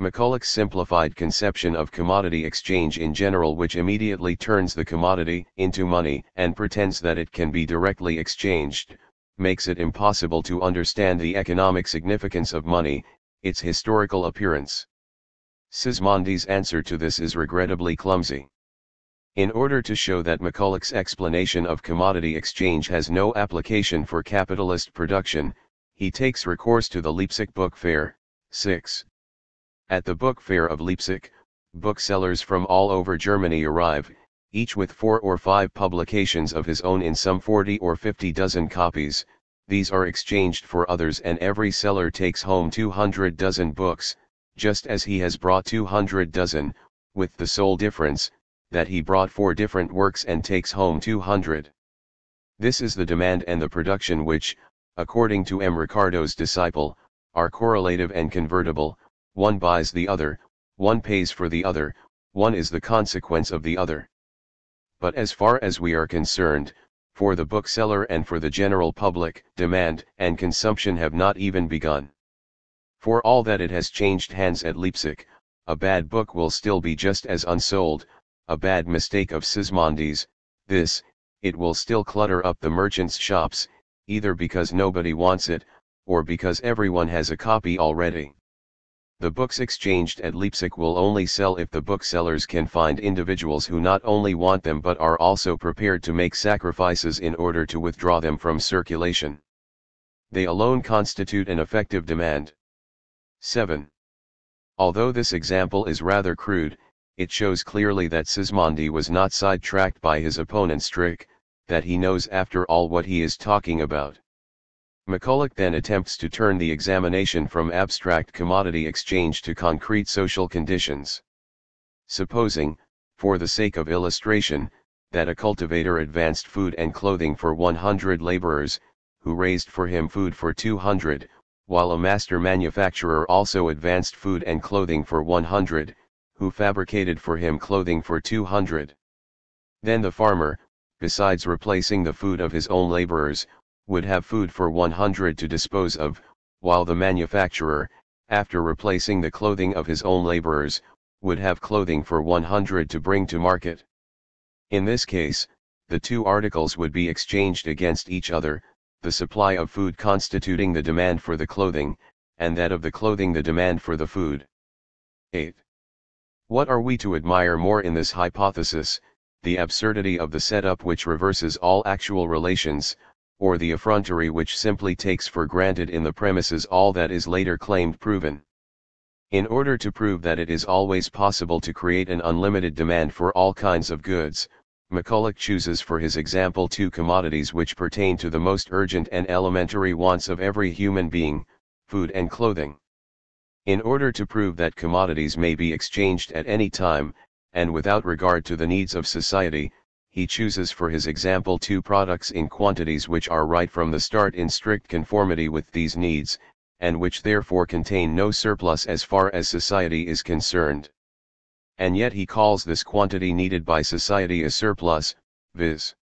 McCulloch's simplified conception of commodity exchange in general, which immediately turns the commodity into money and pretends that it can be directly exchanged, makes it impossible to understand the economic significance of money, its historical appearance. Sismondi's answer to this is regrettably clumsy. In order to show that McCulloch's explanation of commodity exchange has no application for capitalist production, he takes recourse to the Leipzig Book Fair. 6. At the Book Fair of Leipzig, booksellers from all over Germany arrive, each with 4 or 5 publications of his own in some 40 or 50 dozen copies. These are exchanged for others, and every seller takes home 200 dozen books, just as he has brought 200 dozen, with the sole difference, that he brought 4 different works and takes home 200. This is the demand and the production which, according to M. Ricardo's disciple, are correlative and convertible. One buys the other, one pays for the other, one is the consequence of the other. But as far as we are concerned, for the bookseller and for the general public, demand and consumption have not even begun. For all that it has changed hands at Leipzig, a bad book will still be just as unsold, a bad mistake of Sismondi's, this, it will still clutter up the merchants' shops, either because nobody wants it, or because everyone has a copy already. The books exchanged at Leipzig will only sell if the booksellers can find individuals who not only want them but are also prepared to make sacrifices in order to withdraw them from circulation. They alone constitute an effective demand. 7. Although this example is rather crude, it shows clearly that Sismondi was not sidetracked by his opponent Strick, that he knows after all what he is talking about. McCulloch then attempts to turn the examination from abstract commodity exchange to concrete social conditions. Supposing, for the sake of illustration, that a cultivator advanced food and clothing for 100 laborers, who raised for him food for 200, while a master manufacturer also advanced food and clothing for 100, who fabricated for him clothing for 200. Then the farmer, besides replacing the food of his own laborers, would have food for 100 to dispose of, while the manufacturer, after replacing the clothing of his own laborers, would have clothing for 100 to bring to market. In this case, the two articles would be exchanged against each other, the supply of food constituting the demand for the clothing, and that of the clothing the demand for the food. 8. What are we to admire more in this hypothesis, the absurdity of the setup which reverses all actual relations, or the effrontery which simply takes for granted in the premises all that is later claimed proven? In order to prove that it is always possible to create an unlimited demand for all kinds of goods, McCulloch chooses for his example two commodities which pertain to the most urgent and elementary wants of every human being, food and clothing. In order to prove that commodities may be exchanged at any time, and without regard to the needs of society, he chooses for his example two products in quantities which are right from the start in strict conformity with these needs, and which therefore contain no surplus as far as society is concerned. And yet he calls this quantity needed by society a surplus, viz.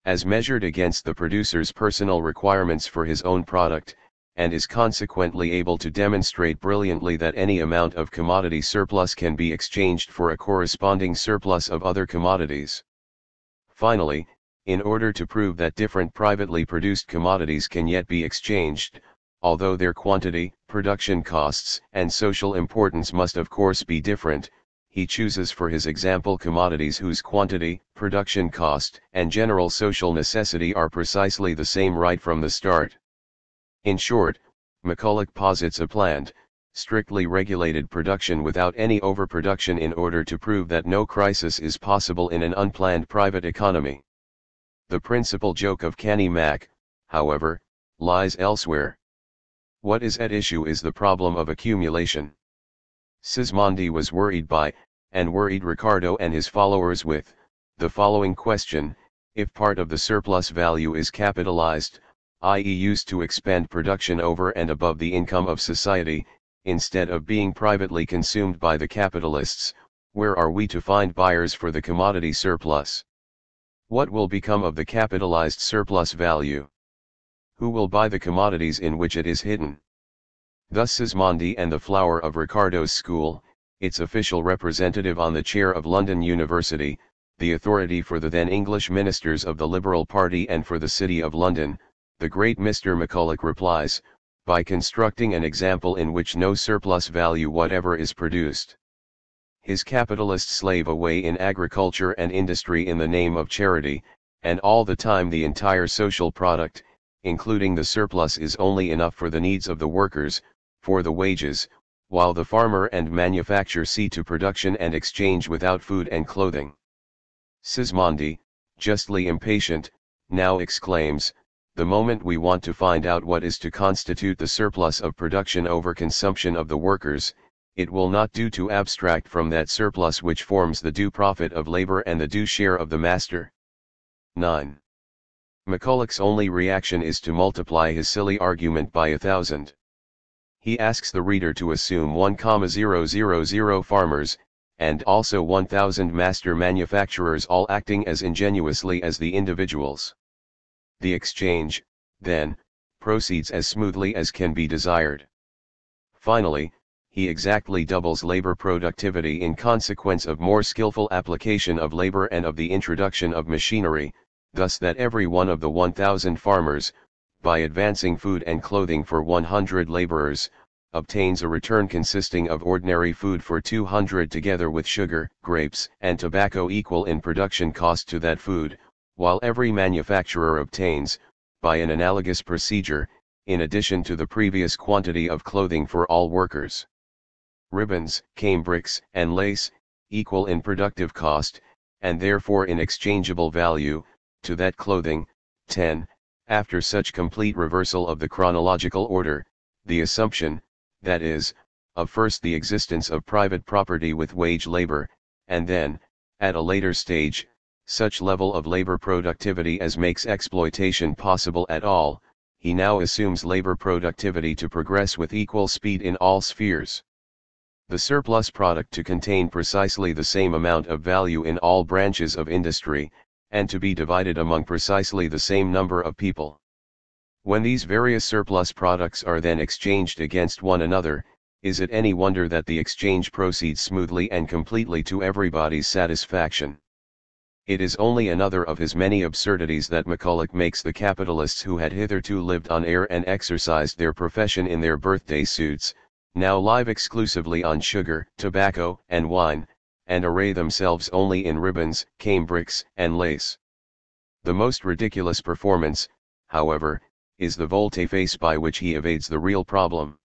as measured against the producer's personal requirements for his own product, and is consequently able to demonstrate brilliantly that any amount of commodity surplus can be exchanged for a corresponding surplus of other commodities. Finally, in order to prove that different privately produced commodities can yet be exchanged, although their quantity, production costs, and social importance must of course be different, he chooses for his example commodities whose quantity, production cost, and general social necessity are precisely the same right from the start. In short, McCulloch posits a planned, strictly regulated production without any overproduction in order to prove that no crisis is possible in an unplanned private economy. The principal joke of Canny Mac, however, lies elsewhere. What is at issue is the problem of accumulation. Sismondi was worried by, and worried Ricardo and his followers with, the following question: if part of the surplus value is capitalized, i.e. used to expand production over and above the income of society, instead of being privately consumed by the capitalists, where are we to find buyers for the commodity surplus? What will become of the capitalized surplus value? Who will buy the commodities in which it is hidden? Thus Sismondi and the flower of Ricardo's school, its official representative on the chair of London University, the authority for the then English ministers of the Liberal Party and for the City of London, the great Mr. McCulloch replies, by constructing an example in which no surplus value whatever is produced. His capitalists slave away in agriculture and industry in the name of charity, and all the time the entire social product, including the surplus, is only enough for the needs of the workers, for the wages, while the farmer and manufacturer see to production and exchange without food and clothing. Sismondi, justly impatient, now exclaims, the moment we want to find out what is to constitute the surplus of production over consumption of the workers, it will not do to abstract from that surplus which forms the due profit of labor and the due share of the master. 9. McCulloch's only reaction is to multiply his silly argument by 1,000. He asks the reader to assume 1,000 farmers, and also 1,000 master manufacturers all acting as ingenuously as the individuals. The exchange, then, proceeds as smoothly as can be desired. Finally, he exactly doubles labor productivity in consequence of more skillful application of labor and of the introduction of machinery, thus that every one of the 1,000 farmers, by advancing food and clothing for 100 laborers, obtains a return consisting of ordinary food for 200 together with sugar, grapes, and tobacco equal in production cost to that food, while every manufacturer obtains, by an analogous procedure, in addition to the previous quantity of clothing for all workers. Ribbons, cambrics, and lace, equal in productive cost, and therefore in exchangeable value, to that clothing. 10. After such complete reversal of the chronological order, the assumption, that is, of first the existence of private property with wage labor, and then, at a later stage, such level of labor productivity as makes exploitation possible at all, he now assumes labor productivity to progress with equal speed in all spheres. The surplus product to contain precisely the same amount of value in all branches of industry, and to be divided among precisely the same number of people. When these various surplus products are then exchanged against one another, is it any wonder that the exchange proceeds smoothly and completely to everybody's satisfaction? It is only another of his many absurdities that Macaulay makes the capitalists who had hitherto lived on air and exercised their profession in their birthday suits, now live exclusively on sugar, tobacco, and wine, and array themselves only in ribbons, cambrics, and lace. The most ridiculous performance, however, is the volte-face by which he evades the real problem.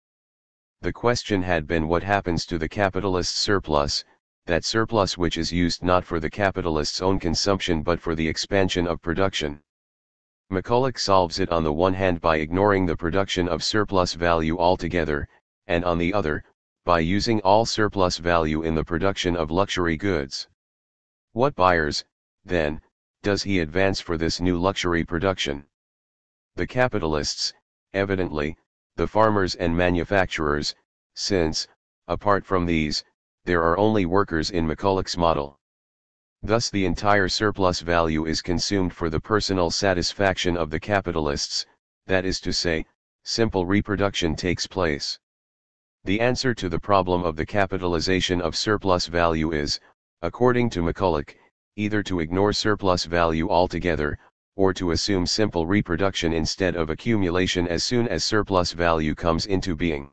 The question had been what happens to the capitalist's surplus, that surplus which is used not for the capitalist's own consumption but for the expansion of production. Macaulay solves it on the one hand by ignoring the production of surplus value altogether, and on the other, by using all surplus value in the production of luxury goods. What buyers, then, does he advance for this new luxury production? The capitalists, evidently, the farmers and manufacturers, since, apart from these, there are only workers in Macaulay's model. Thus the entire surplus value is consumed for the personal satisfaction of the capitalists, that is to say, simple reproduction takes place. The answer to the problem of the capitalization of surplus value is, according to Macaulay, either to ignore surplus value altogether, or to assume simple reproduction instead of accumulation as soon as surplus value comes into being.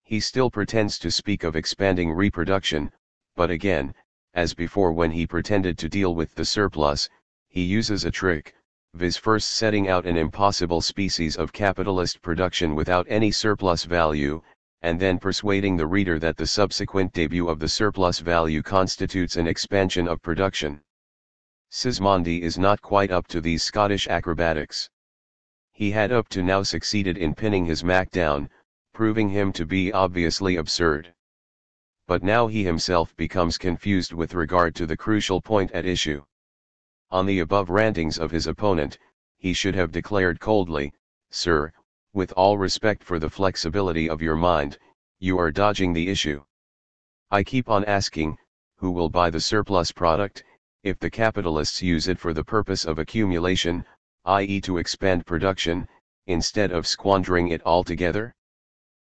He still pretends to speak of expanding reproduction, but again, as before when he pretended to deal with the surplus, he uses a trick, viz. First setting out an impossible species of capitalist production without any surplus value, and then persuading the reader that the subsequent debut of the surplus value constitutes an expansion of production. Sismondi is not quite up to these Scottish acrobatics. He had up to now succeeded in pinning his Mac down, proving him to be obviously absurd. But now he himself becomes confused with regard to the crucial point at issue. On the above rantings of his opponent, he should have declared coldly, "Sir, with all respect for the flexibility of your mind, you are dodging the issue. I keep on asking, who will buy the surplus product, if the capitalists use it for the purpose of accumulation, i.e. to expand production, instead of squandering it altogether?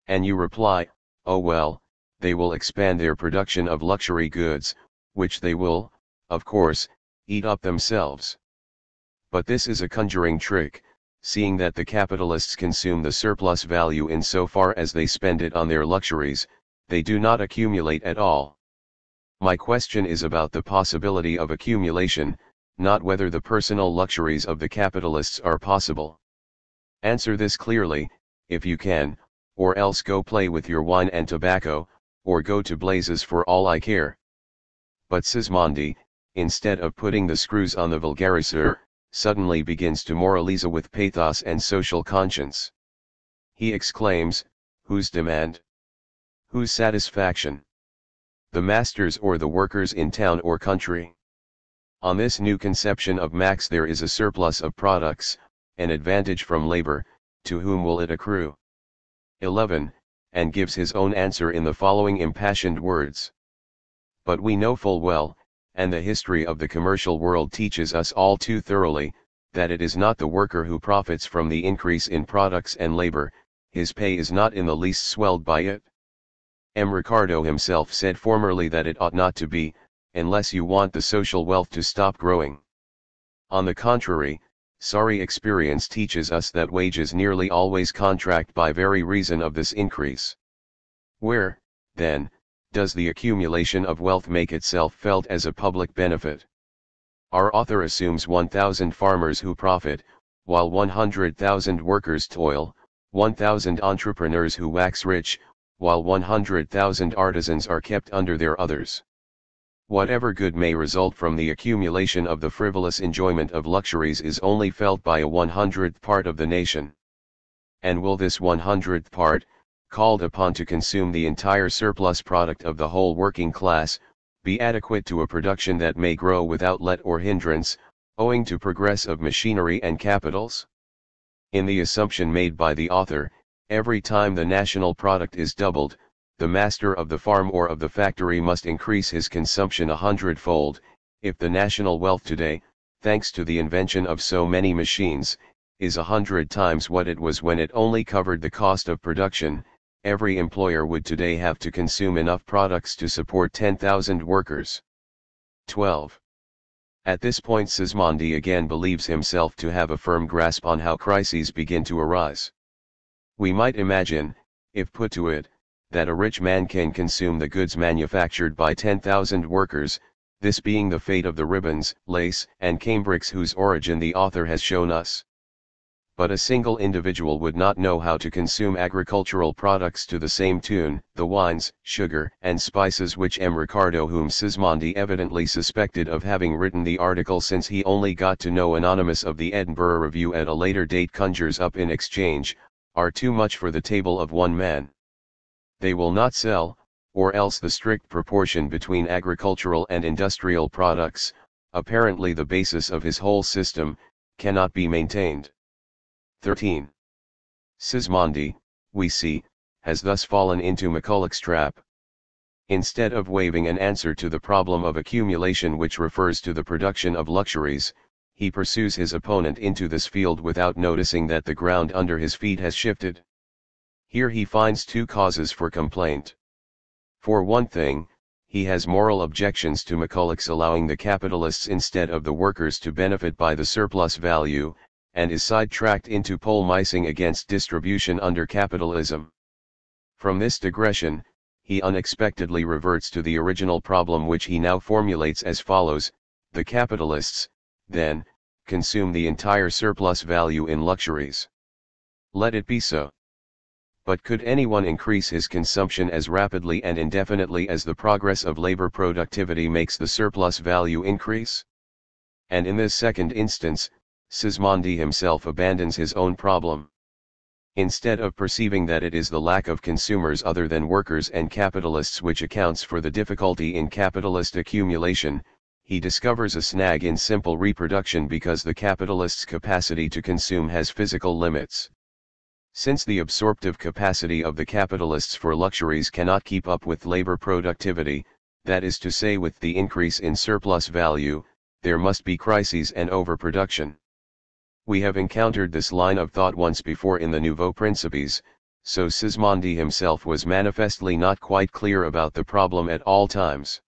And you reply, oh well, they will expand their production of luxury goods, which they will, of course, eat up themselves. But this is a conjuring trick, seeing that the capitalists consume the surplus value in so far as they spend it on their luxuries, they do not accumulate at all. My question is about the possibility of accumulation, not whether the personal luxuries of the capitalists are possible. Answer this clearly, if you can, or else go play with your wine and tobacco, or go to blazes for all I care. But Sismondi, instead of putting the screws on the vulgariseur, suddenly begins to moralize with pathos and social conscience. He exclaims, whose demand? Whose satisfaction? The masters or the workers in town or country? On this new conception of Max there is a surplus of products, an advantage from labor, to whom will it accrue? 11, and gives his own answer in the following impassioned words. But we know full well, and the history of the commercial world teaches us all too thoroughly, that it is not the worker who profits from the increase in products and labor, his pay is not in the least swelled by it. M. Ricardo himself said formerly that it ought not to be, unless you want the social wealth to stop growing. On the contrary, sorry experience teaches us that wages nearly always contract by very reason of this increase. Where, then, does the accumulation of wealth make itself felt as a public benefit? Our author assumes 1,000 farmers who profit, while 100,000 workers toil, 1,000 entrepreneurs who wax rich, while 100,000 artisans are kept under their others. Whatever good may result from the accumulation of the frivolous enjoyment of luxuries is only felt by a 100th part of the nation. And will this 100th part, called upon to consume the entire surplus product of the whole working class, be adequate to a production that may grow without let or hindrance, owing to progress of machinery and capitals? In the assumption made by the author, every time the national product is doubled, the master of the farm or of the factory must increase his consumption 100-fold. If the national wealth today, thanks to the invention of so many machines, is 100 times what it was when it only covered the cost of production, every employer would today have to consume enough products to support 10,000 workers. 12. At this point Sismondi again believes himself to have a firm grasp on how crises begin to arise. We might imagine, if put to it, that a rich man can consume the goods manufactured by 10,000 workers, this being the fate of the ribbons, lace, and cambrics whose origin the author has shown us. But a single individual would not know how to consume agricultural products to the same tune, the wines, sugar, and spices which M. Ricardo, whom Sismondi evidently suspected of having written the article since he only got to know Anonymous of the Edinburgh Review at a later date, conjures up in exchange, are too much for the table of one man. They will not sell, or else the strict proportion between agricultural and industrial products, apparently the basis of his whole system, cannot be maintained. 13. Sismondi, we see, has thus fallen into McCulloch's trap. Instead of waving an answer to the problem of accumulation which refers to the production of luxuries, he pursues his opponent into this field without noticing that the ground under his feet has shifted. Here he finds two causes for complaint. For one thing, he has moral objections to McCulloch's allowing the capitalists instead of the workers to benefit by the surplus value, and is sidetracked into polemizing against distribution under capitalism. From this digression, he unexpectedly reverts to the original problem which he now formulates as follows: the capitalists, then, consume the entire surplus value in luxuries. Let it be so. But could anyone increase his consumption as rapidly and indefinitely as the progress of labor productivity makes the surplus value increase? And in this second instance, Sismondi himself abandons his own problem. Instead of perceiving that it is the lack of consumers other than workers and capitalists which accounts for the difficulty in capitalist accumulation, he discovers a snag in simple reproduction because the capitalist's capacity to consume has physical limits. Since the absorptive capacity of the capitalists for luxuries cannot keep up with labor productivity, that is to say with the increase in surplus value, there must be crises and overproduction. We have encountered this line of thought once before in the Nouveaux Principes, so Sismondi himself was manifestly not quite clear about the problem at all times.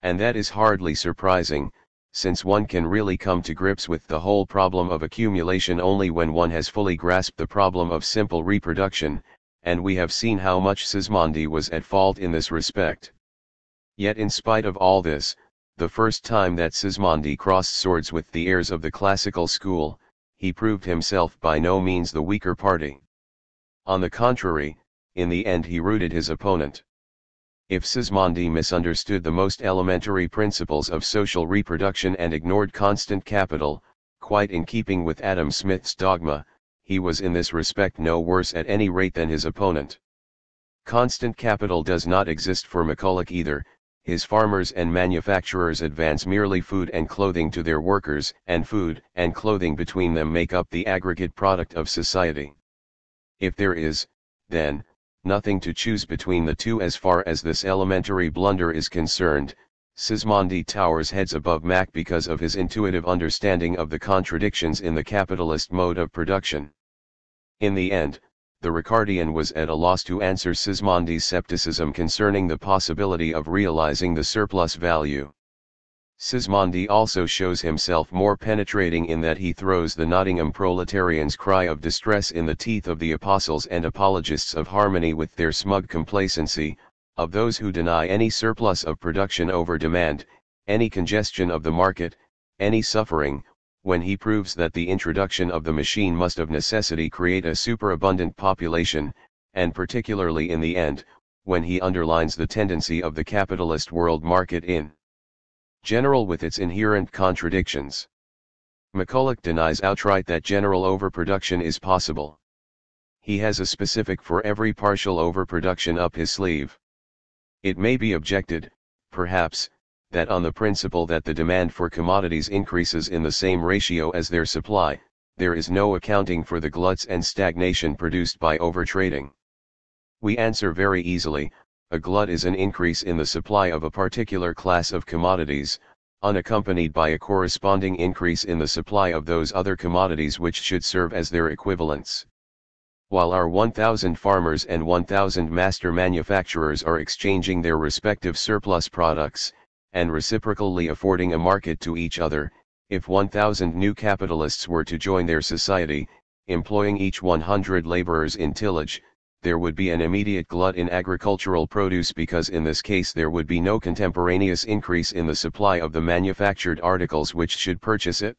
And that is hardly surprising, since one can really come to grips with the whole problem of accumulation only when one has fully grasped the problem of simple reproduction, and we have seen how much Sismondi was at fault in this respect. Yet in spite of all this, the first time that Sismondi crossed swords with the heirs of the classical school, he proved himself by no means the weaker party. On the contrary, in the end he routed his opponent. If Sismondi misunderstood the most elementary principles of social reproduction and ignored constant capital, quite in keeping with Adam Smith's dogma, he was in this respect no worse at any rate than his opponent. Constant capital does not exist for McCulloch either. His farmers and manufacturers advance merely food and clothing to their workers, and food and clothing between them make up the aggregate product of society. If there is, then, nothing to choose between the two as far as this elementary blunder is concerned, Sismondi towers heads above Mac because of his intuitive understanding of the contradictions in the capitalist mode of production. In the end, the Ricardian was at a loss to answer Sismondi's skepticism concerning the possibility of realizing the surplus value. Sismondi also shows himself more penetrating in that he throws the Nottingham proletarians' cry of distress in the teeth of the apostles and apologists of harmony with their smug complacency, of those who deny any surplus of production over demand, any congestion of the market, any suffering, when he proves that the introduction of the machine must of necessity create a superabundant population, and particularly in the end, when he underlines the tendency of the capitalist world market in general with its inherent contradictions. McCulloch denies outright that general overproduction is possible. He has a specific for every partial overproduction up his sleeve. It may be objected, perhaps, that on the principle that the demand for commodities increases in the same ratio as their supply, there is no accounting for the gluts and stagnation produced by overtrading. We answer very easily, a glut is an increase in the supply of a particular class of commodities, unaccompanied by a corresponding increase in the supply of those other commodities which should serve as their equivalents. While our 1,000 farmers and 1,000 master manufacturers are exchanging their respective surplus products, and reciprocally affording a market to each other, if 1,000 new capitalists were to join their society, employing each 100 laborers in tillage, there would be an immediate glut in agricultural produce because in this case there would be no contemporaneous increase in the supply of the manufactured articles which should purchase it.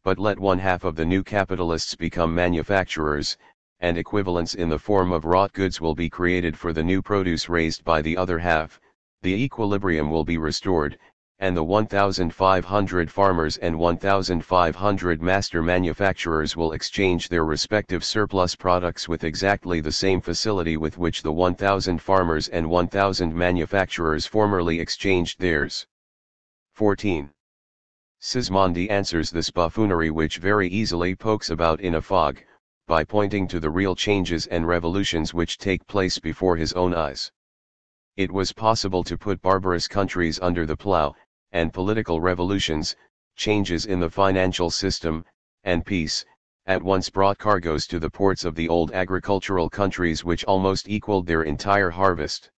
But let one half of the new capitalists become manufacturers, and equivalents in the form of wrought goods will be created for the new produce raised by the other half, the equilibrium will be restored, and the 1,500 farmers and 1,500 master manufacturers will exchange their respective surplus products with exactly the same facility with which the 1,000 farmers and 1,000 manufacturers formerly exchanged theirs. 14. Sismondi answers this buffoonery which very easily pokes about in a fog, by pointing to the real changes and revolutions which take place before his own eyes. It was possible to put barbarous countries under the plough, and political revolutions, changes in the financial system, and peace, at once brought cargoes to the ports of the old agricultural countries which almost equaled their entire harvest.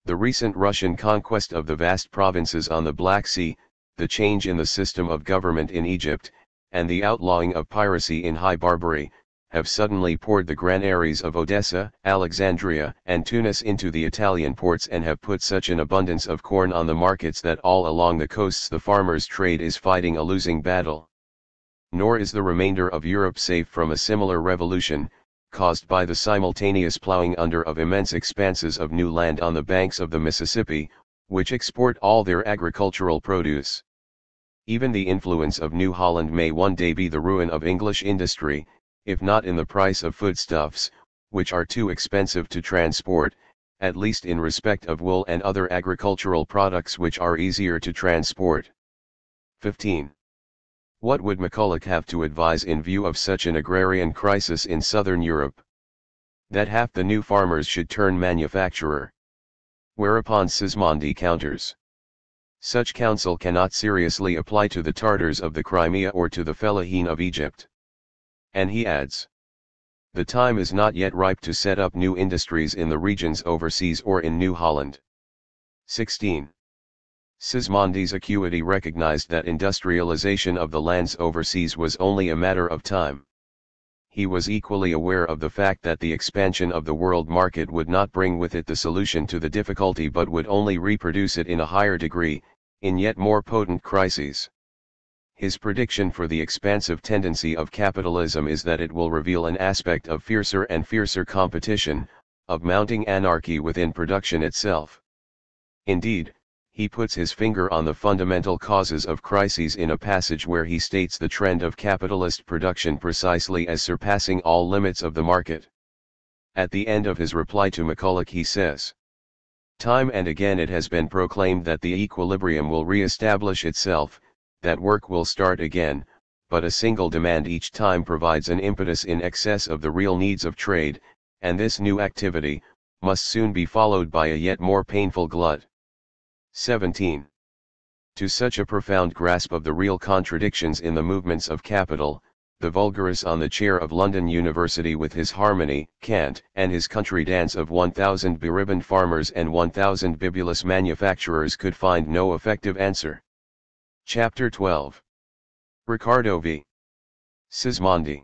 The recent Russian conquest of the vast provinces on the Black Sea, the change in the system of government in Egypt, and the outlawing of piracy in High Barbary, have suddenly poured the granaries of Odessa, Alexandria, and Tunis into the Italian ports and have put such an abundance of corn on the markets that all along the coasts the farmers' trade is fighting a losing battle. Nor is the remainder of Europe safe from a similar revolution, caused by the simultaneous plowing under of immense expanses of new land on the banks of the Mississippi, which export all their agricultural produce. Even the influence of New Holland may one day be the ruin of English industry, if not in the price of foodstuffs, which are too expensive to transport, at least in respect of wool and other agricultural products which are easier to transport. 15. What would McCulloch have to advise in view of such an agrarian crisis in southern Europe? That half the new farmers should turn manufacturer. Whereupon Sismondi counters. Such counsel cannot seriously apply to the Tartars of the Crimea or to the Fellahin of Egypt. And he adds, the time is not yet ripe to set up new industries in the regions overseas or in New Holland. 16. Sismondi's acuity recognized that industrialization of the lands overseas was only a matter of time. He was equally aware of the fact that the expansion of the world market would not bring with it the solution to the difficulty but would only reproduce it in a higher degree, in yet more potent crises. His prediction for the expansive tendency of capitalism is that it will reveal an aspect of fiercer and fiercer competition, of mounting anarchy within production itself. Indeed, he puts his finger on the fundamental causes of crises in a passage where he states the trend of capitalist production precisely as surpassing all limits of the market. At the end of his reply to McCulloch he says, time and again it has been proclaimed that the equilibrium will re-establish itself, that work will start again, but a single demand each time provides an impetus in excess of the real needs of trade, and this new activity must soon be followed by a yet more painful glut. 17. To such a profound grasp of the real contradictions in the movements of capital, the vulgaris on the chair of London University with his harmony, cant, and his country dance of 1,000 beribboned farmers and 1,000 bibulous manufacturers could find no effective answer. Chapter 12. Ricardo v. Sismondi.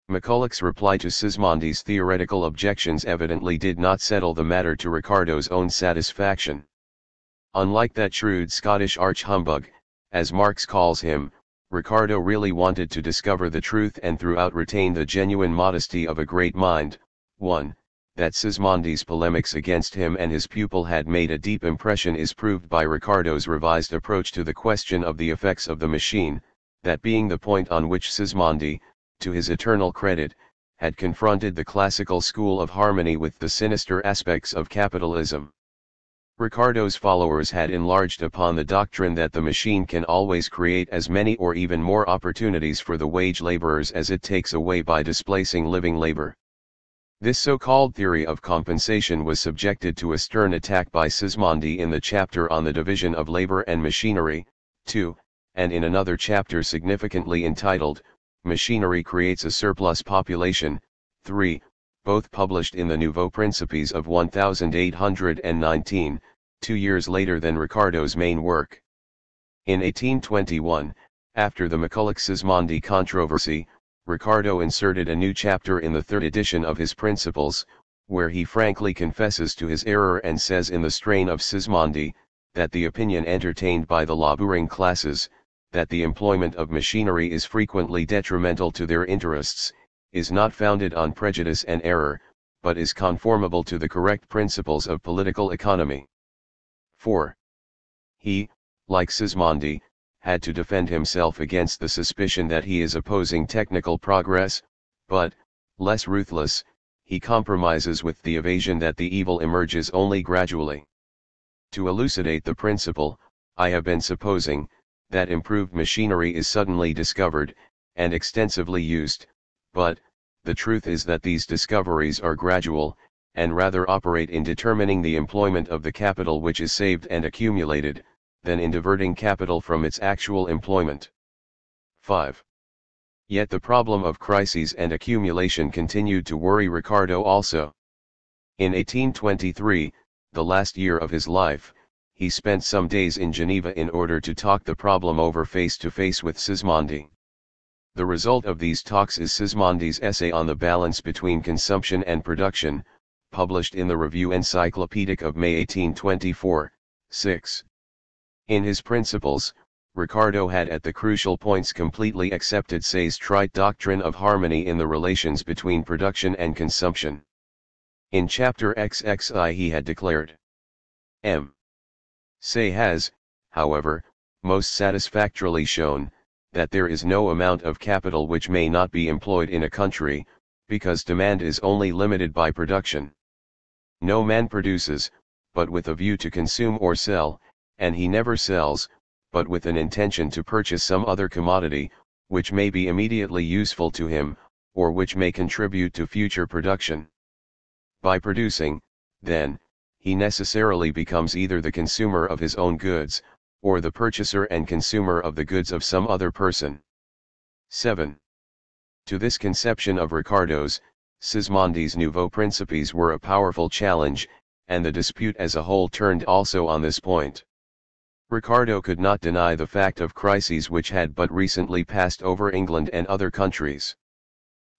McCulloch's reply to Sismondi's theoretical objections evidently did not settle the matter to Ricardo's own satisfaction. Unlike that shrewd Scottish arch-humbug, as Marx calls him, Ricardo really wanted to discover the truth and throughout retain the genuine modesty of a great mind. 1. That Sismondi's polemics against him and his pupil had made a deep impression is proved by Ricardo's revised approach to the question of the effects of the machine, that being the point on which Sismondi, to his eternal credit, had confronted the classical school of harmony with the sinister aspects of capitalism. Ricardo's followers had enlarged upon the doctrine that the machine can always create as many or even more opportunities for the wage laborers as it takes away by displacing living labor. This so-called theory of compensation was subjected to a stern attack by Sismondi in the chapter on the division of labor and machinery, 2, and in another chapter significantly entitled, Machinery Creates a Surplus Population, 3, both published in the Nouveaux Principes of 1819, 2 years later than Ricardo's main work. In 1821, after the McCulloch-Sismondi controversy, Ricardo inserted a new chapter in the third edition of his Principles, where he frankly confesses to his error and says in the strain of Sismondi, that the opinion entertained by the laboring classes, that the employment of machinery is frequently detrimental to their interests, is not founded on prejudice and error, but is conformable to the correct principles of political economy. 4. He, like Sismondi, had to defend himself against the suspicion that he is opposing technical progress, but, less ruthless, he compromises with the evasion that the evil emerges only gradually. To elucidate the principle, I have been supposing, that improved machinery is suddenly discovered, and extensively used, but, the truth is that these discoveries are gradual, and rather operate in determining the employment of the capital which is saved and accumulated, than in diverting capital from its actual employment. 5. Yet the problem of crises and accumulation continued to worry Ricardo also. In 1823, the last year of his life, he spent some days in Geneva in order to talk the problem over face to face with Sismondi. The result of these talks is Sismondi's essay on the balance between consumption and production, published in the Revue Encyclopédique of May 1824, 6. In his Principles, Ricardo had at the crucial points completely accepted Say's trite doctrine of harmony in the relations between production and consumption. In chapter XXI he had declared, M. Say has, however, most satisfactorily shown, that there is no amount of capital which may not be employed in a country, because demand is only limited by production. No man produces, but with a view to consume or sell, and he never sells, but with an intention to purchase some other commodity, which may be immediately useful to him, or which may contribute to future production. By producing, then, he necessarily becomes either the consumer of his own goods, or the purchaser and consumer of the goods of some other person. 7. To this conception of Ricardo's, Sismondi's Nouveaux Principes were a powerful challenge, and the dispute as a whole turned also on this point. Ricardo could not deny the fact of crises which had but recently passed over England and other countries.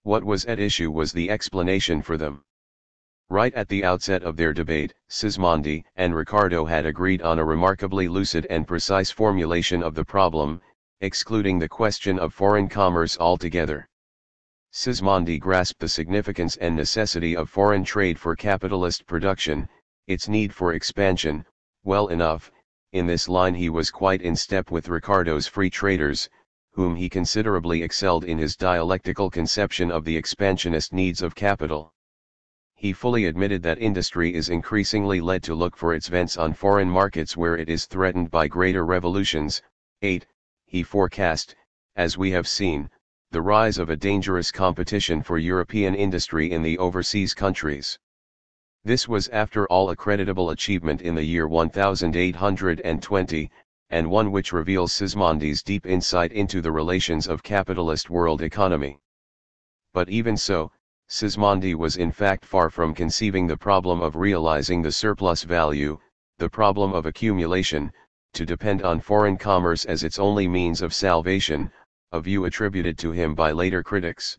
What was at issue was the explanation for them. Right at the outset of their debate, Sismondi and Ricardo had agreed on a remarkably lucid and precise formulation of the problem, excluding the question of foreign commerce altogether. Sismondi grasped the significance and necessity of foreign trade for capitalist production, its need for expansion, well enough. In this line he was quite in step with Ricardo's free traders, whom he considerably excelled in his dialectical conception of the expansionist needs of capital. He fully admitted that industry is increasingly led to look for its vents on foreign markets where it is threatened by greater revolutions. 8. He forecast, as we have seen, the rise of a dangerous competition for European industry in the overseas countries. This was after all a creditable achievement in the year 1820, and one which reveals Sismondi's deep insight into the relations of capitalist world economy. But even so, Sismondi was in fact far from conceiving the problem of realizing the surplus value, the problem of accumulation, to depend on foreign commerce as its only means of salvation, a view attributed to him by later critics.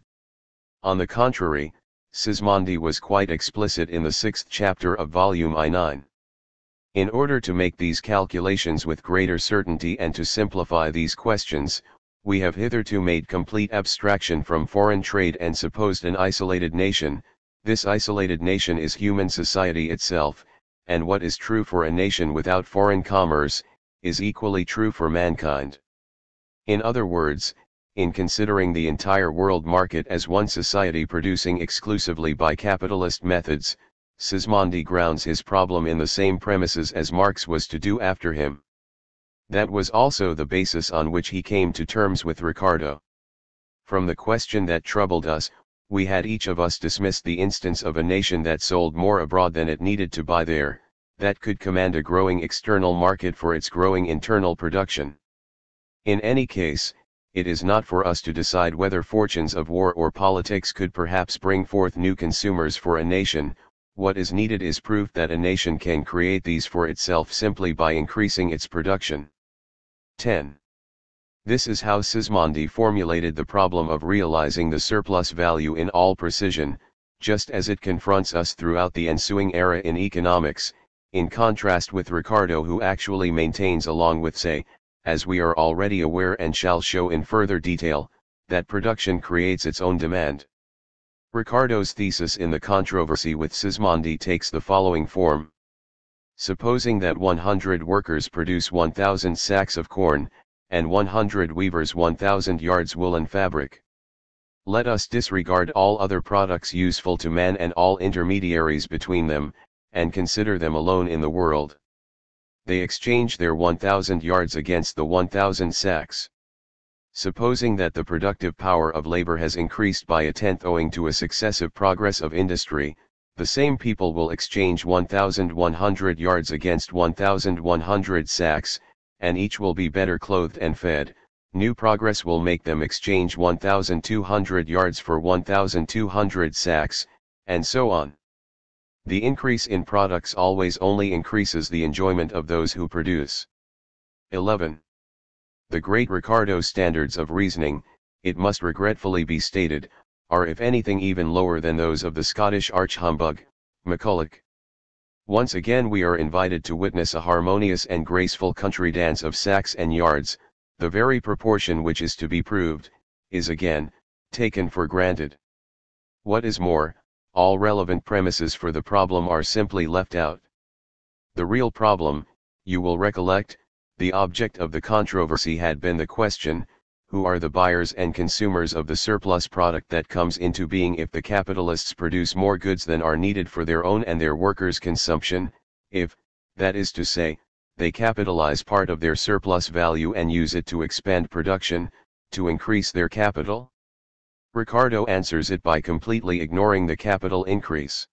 On the contrary, Sismondi was quite explicit in the 6th chapter of volume I9. In order to make these calculations with greater certainty and to simplify these questions, we have hitherto made complete abstraction from foreign trade and supposed an isolated nation. This isolated nation is human society itself, and what is true for a nation without foreign commerce, is equally true for mankind. In other words, in considering the entire world market as one society producing exclusively by capitalist methods, Sismondi grounds his problem in the same premises as Marx was to do after him. That was also the basis on which he came to terms with Ricardo. From the question that troubled us, we had each of us dismissed the instance of a nation that sold more abroad than it needed to buy there, that could command a growing external market for its growing internal production. In any case, it is not for us to decide whether fortunes of war or politics could perhaps bring forth new consumers for a nation. What is needed is proof that a nation can create these for itself simply by increasing its production. 10. This is how Sismondi formulated the problem of realizing the surplus value in all precision, just as it confronts us throughout the ensuing era in economics, in contrast with Ricardo, who actually maintains, along with Say, as we are already aware and shall show in further detail, that production creates its own demand. Ricardo's thesis in the controversy with Sismondi takes the following form. Supposing that 100 workers produce 1,000 sacks of corn, and 100 weavers 1,000 yards woolen fabric. Let us disregard all other products useful to man and all intermediaries between them, and consider them alone in the world. They exchange their 1,000 yards against the 1,000 sacks. Supposing that the productive power of labor has increased by a tenth owing to a successive progress of industry, the same people will exchange 1,100 yards against 1,100 sacks, and each will be better clothed and fed. New progress will make them exchange 1,200 yards for 1,200 sacks, and so on. The increase in products always only increases the enjoyment of those who produce. 11. The great Ricardo standards of reasoning, it must regretfully be stated, are if anything even lower than those of the Scottish arch-humbug, McCulloch. Once again we are invited to witness a harmonious and graceful country dance of sacks and yards. The very proportion which is to be proved, is again, taken for granted. What is more, all relevant premises for the problem are simply left out. The real problem, you will recollect, the object of the controversy had been the question, who are the buyers and consumers of the surplus product that comes into being if the capitalists produce more goods than are needed for their own and their workers' consumption, if, that is to say, they capitalize part of their surplus value and use it to expand production, to increase their capital? Ricardo answers it by completely ignoring the capital increase.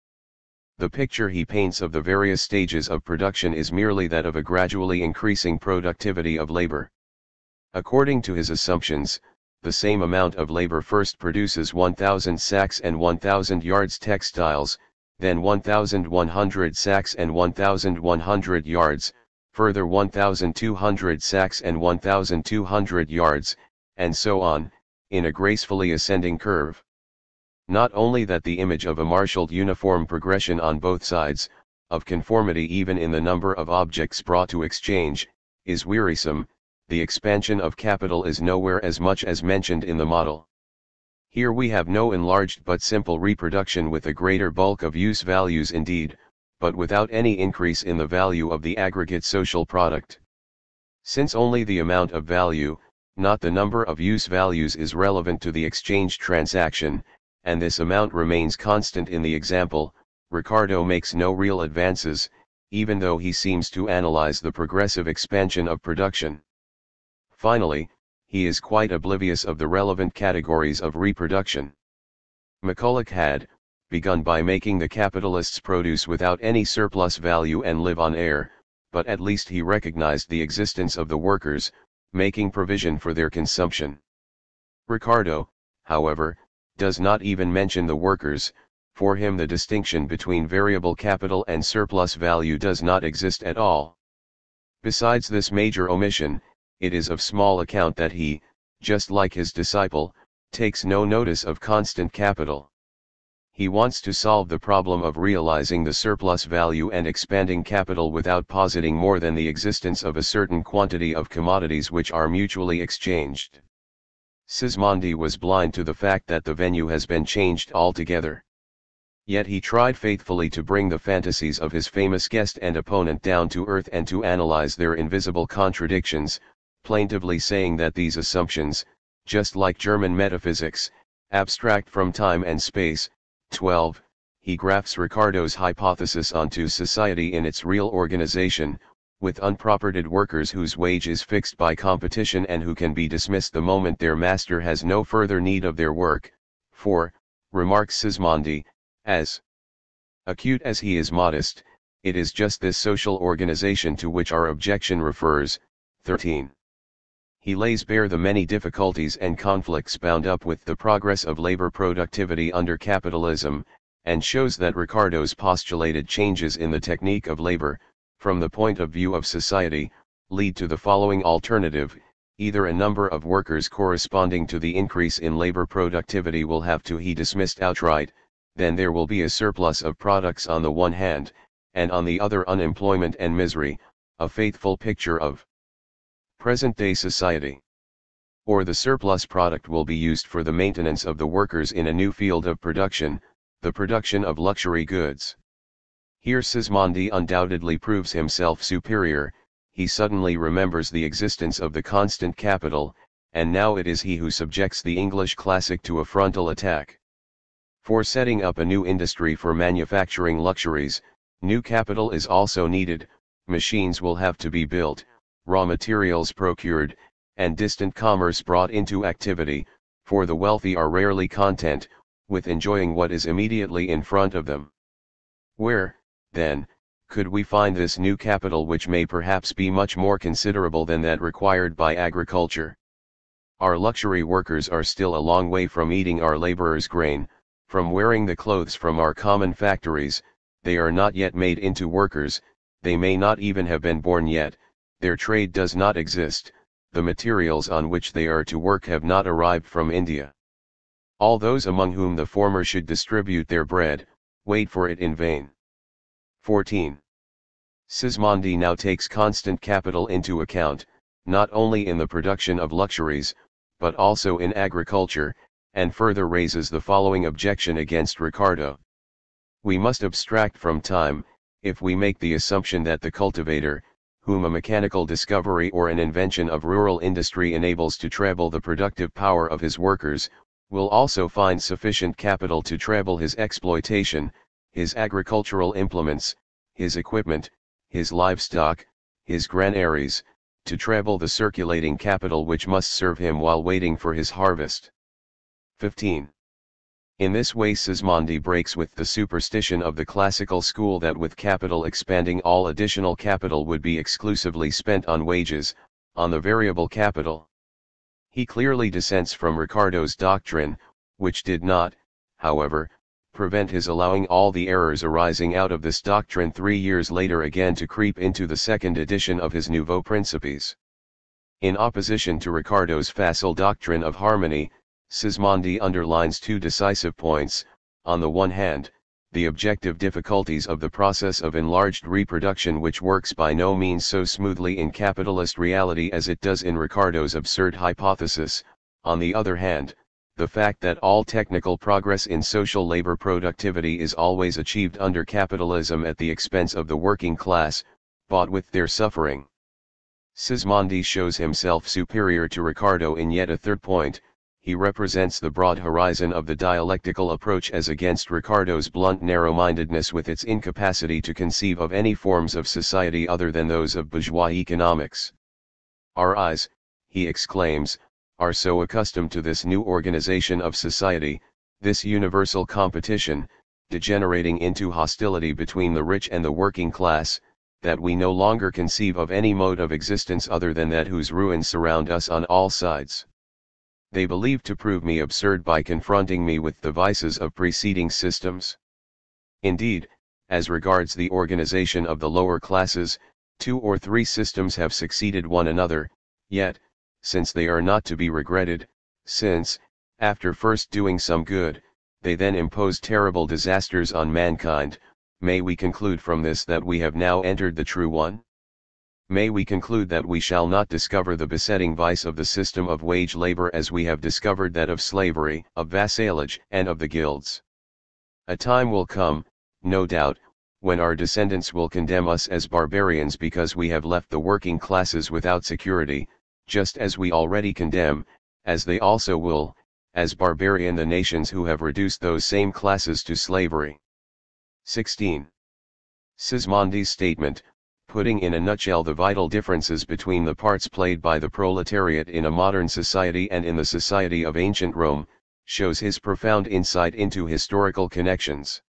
The picture he paints of the various stages of production is merely that of a gradually increasing productivity of labor. According to his assumptions, the same amount of labor first produces 1,000 sacks and 1,000 yards textiles, then 1,100 sacks and 1,100 yards, further 1,200 sacks and 1,200 yards, and so on, in a gracefully ascending curve. Not only that the image of a marshaled uniform progression on both sides, of conformity even in the number of objects brought to exchange, is wearisome, the expansion of capital is nowhere as much as mentioned in the model. Here we have no enlarged but simple reproduction with a greater bulk of use values indeed, but without any increase in the value of the aggregate social product. Since only the amount of value, not the number of use values is relevant to the exchange transaction, and this amount remains constant in the example, Ricardo makes no real advances, even though he seems to analyze the progressive expansion of production. Finally, he is quite oblivious of the relevant categories of reproduction. McCulloch had begun by making the capitalists produce without any surplus value and live on air, but at least he recognized the existence of the workers, making provision for their consumption. Ricardo, however, does not even mention the workers. For him the distinction between variable capital and surplus value does not exist at all. Besides this major omission, it is of small account that he, just like his disciple, takes no notice of constant capital. He wants to solve the problem of realizing the surplus value and expanding capital without positing more than the existence of a certain quantity of commodities which are mutually exchanged. Sismondi was blind to the fact that the venue has been changed altogether. Yet he tried faithfully to bring the fantasies of his famous guest and opponent down to earth and to analyze their invisible contradictions, plaintively saying that these assumptions, just like German metaphysics, abstract from time and space. 12. He grafts Ricardo's hypothesis onto society in its real organization, with unpropertied workers whose wage is fixed by competition and who can be dismissed the moment their master has no further need of their work. 4. Remarks Sismondi, as acute as he is modest, it is just this social organization to which our objection refers. 13. He lays bare the many difficulties and conflicts bound up with the progress of labor productivity under capitalism, and shows that Ricardo's postulated changes in the technique of labor, from the point of view of society, lead to the following alternative: either a number of workers corresponding to the increase in labor productivity will have to be dismissed outright, then there will be a surplus of products on the one hand, and on the other unemployment and misery, a faithful picture of present-day society. Or the surplus product will be used for the maintenance of the workers in a new field of production, the production of luxury goods. Here Sismondi undoubtedly proves himself superior. He suddenly remembers the existence of the constant capital, and now it is he who subjects the English classic to a frontal attack. For setting up a new industry for manufacturing luxuries, new capital is also needed, machines will have to be built, raw materials procured, and distant commerce brought into activity, for the wealthy are rarely content with enjoying what is immediately in front of them. Where, then, could we find this new capital which may perhaps be much more considerable than that required by agriculture? Our luxury workers are still a long way from eating our laborers' grain, from wearing the clothes from our common factories. They are not yet made into workers, they may not even have been born yet, their trade does not exist, the materials on which they are to work have not arrived from India. All those among whom the former should distribute their bread, wait for it in vain. 14. Sismondi now takes constant capital into account, not only in the production of luxuries, but also in agriculture, and further raises the following objection against Ricardo. We must abstract from time, if we make the assumption that the cultivator, whom a mechanical discovery or an invention of rural industry enables to treble the productive power of his workers, will also find sufficient capital to treble his exploitation, his agricultural implements, his equipment, his livestock, his granaries, to treble the circulating capital which must serve him while waiting for his harvest. 15. In this way Sismondi breaks with the superstition of the classical school that with capital expanding all additional capital would be exclusively spent on wages, on the variable capital. He clearly dissents from Ricardo's doctrine, which did not, however, prevent his allowing all the errors arising out of this doctrine 3 years later again to creep into the second edition of his Nouveaux Principes. In opposition to Ricardo's facile doctrine of harmony, Sismondi underlines two decisive points: on the one hand, the objective difficulties of the process of enlarged reproduction which works by no means so smoothly in capitalist reality as it does in Ricardo's absurd hypothesis; on the other hand, the fact that all technical progress in social labor productivity is always achieved under capitalism at the expense of the working class, bought with their suffering. Sismondi shows himself superior to Ricardo in yet a third point. He represents the broad horizon of the dialectical approach as against Ricardo's blunt narrow-mindedness with its incapacity to conceive of any forms of society other than those of bourgeois economics. Our eyes, he exclaims, are so accustomed to this new organization of society, this universal competition, degenerating into hostility between the rich and the working class, that we no longer conceive of any mode of existence other than that whose ruins surround us on all sides. They believe to prove me absurd by confronting me with the vices of preceding systems. Indeed, as regards the organization of the lower classes, 2 or 3 systems have succeeded one another, yet, since they are not to be regretted, since, after first doing some good, they then impose terrible disasters on mankind, may we conclude from this that we have now entered the true one? May we conclude that we shall not discover the besetting vice of the system of wage labor as we have discovered that of slavery, of vassalage, and of the guilds. A time will come, no doubt, when our descendants will condemn us as barbarians because we have left the working classes without security, just as we already condemn, as they also will, as barbarian the nations who have reduced those same classes to slavery. 16. Sismondi's statement, putting in a nutshell the vital differences between the parts played by the proletariat in a modern society and in the society of ancient Rome, shows his profound insight into historical connections.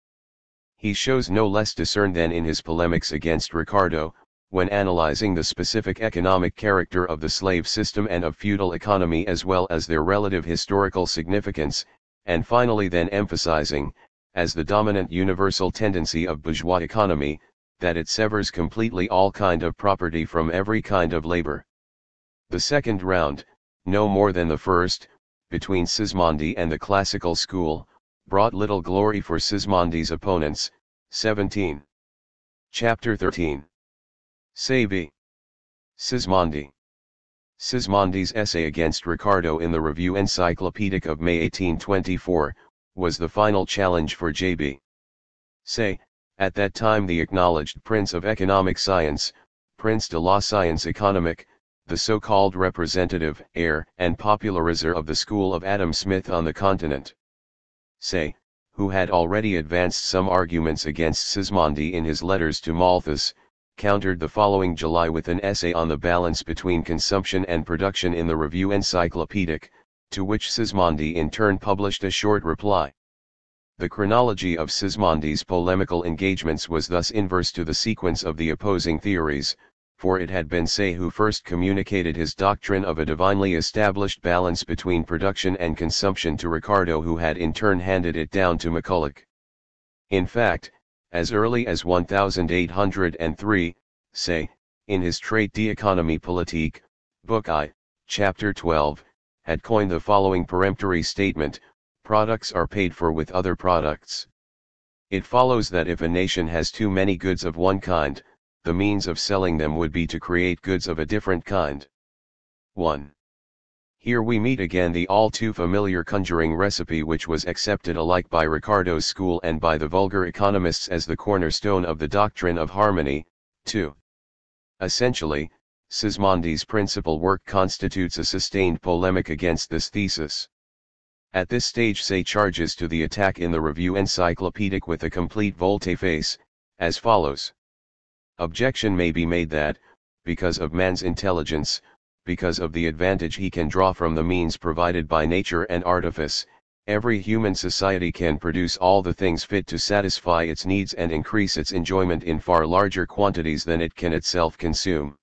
He shows no less discern than in his polemics against Ricardo, when analyzing the specific economic character of the slave system and of feudal economy as well as their relative historical significance, and finally then emphasizing, as the dominant universal tendency of bourgeois economy, that it severs completely all kind of property from every kind of labor. The second round, no more than the first, between Sismondi and the classical school, brought little glory for Sismondi's opponents. 17. Chapter 13. Savi. Sismondi. Sismondi's essay against Ricardo in the Review Encyclopedic of May 1824, was the final challenge for J.B. Say, at that time the acknowledged prince of economic science, Prince de la Science économique, the so-called representative, heir, and popularizer of the school of Adam Smith on the continent. Say, who had already advanced some arguments against Sismondi in his letters to Malthus, countered the following July with an essay on the balance between consumption and production in the Review Encyclopedic, to which Sismondi in turn published a short reply. The chronology of Sismondi's polemical engagements was thus inverse to the sequence of the opposing theories, for it had been Say who first communicated his doctrine of a divinely established balance between production and consumption to Ricardo, who had in turn handed it down to McCulloch. In fact, as early as 1803, Say, in his Traité d'économie politique, Book I, Chapter 12, had coined the following peremptory statement: products are paid for with other products. It follows that if a nation has too many goods of one kind, the means of selling them would be to create goods of a different kind. 1. Here we meet again the all too familiar conjuring recipe which was accepted alike by Ricardo's school and by the vulgar economists as the cornerstone of the doctrine of harmony. 2. Essentially, Sismondi's principal work constitutes a sustained polemic against this thesis. At this stage Say charges to the attack in the Review Encyclopedic with a complete volte-face, as follows. Objection may be made that, because of man's intelligence, because of the advantage he can draw from the means provided by nature and artifice, every human society can produce all the things fit to satisfy its needs and increase its enjoyment in far larger quantities than it can itself consume.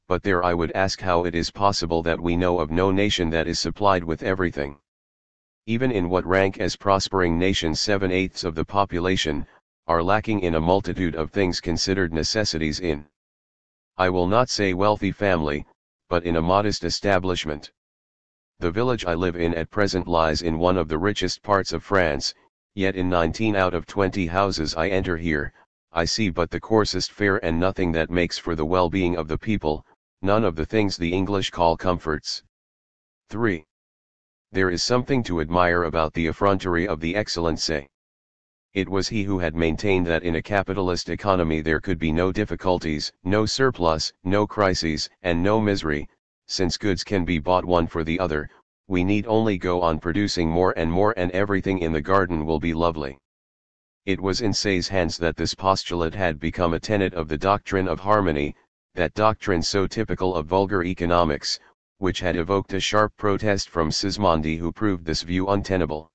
But there I would ask how it is possible that we know of no nation that is supplied with everything. Even in what rank as prospering nations 7/8 of the population are lacking in a multitude of things considered necessities in, I will not say wealthy family, but in a modest establishment. The village I live in at present lies in one of the richest parts of France, yet in 19 out of 20 houses I enter here, I see but the coarsest fare and nothing that makes for the well-being of the people, none of the things the English call comforts. 3. There is something to admire about the effrontery of the excellent Say. It was he who had maintained that in a capitalist economy there could be no difficulties, no surplus, no crises, and no misery, since goods can be bought one for the other, we need only go on producing more and everything in the garden will be lovely. It was in Say's hands that this postulate had become a tenet of the doctrine of harmony, that doctrine so typical of vulgar economics, which had evoked a sharp protest from Sismondi, who proved this view untenable.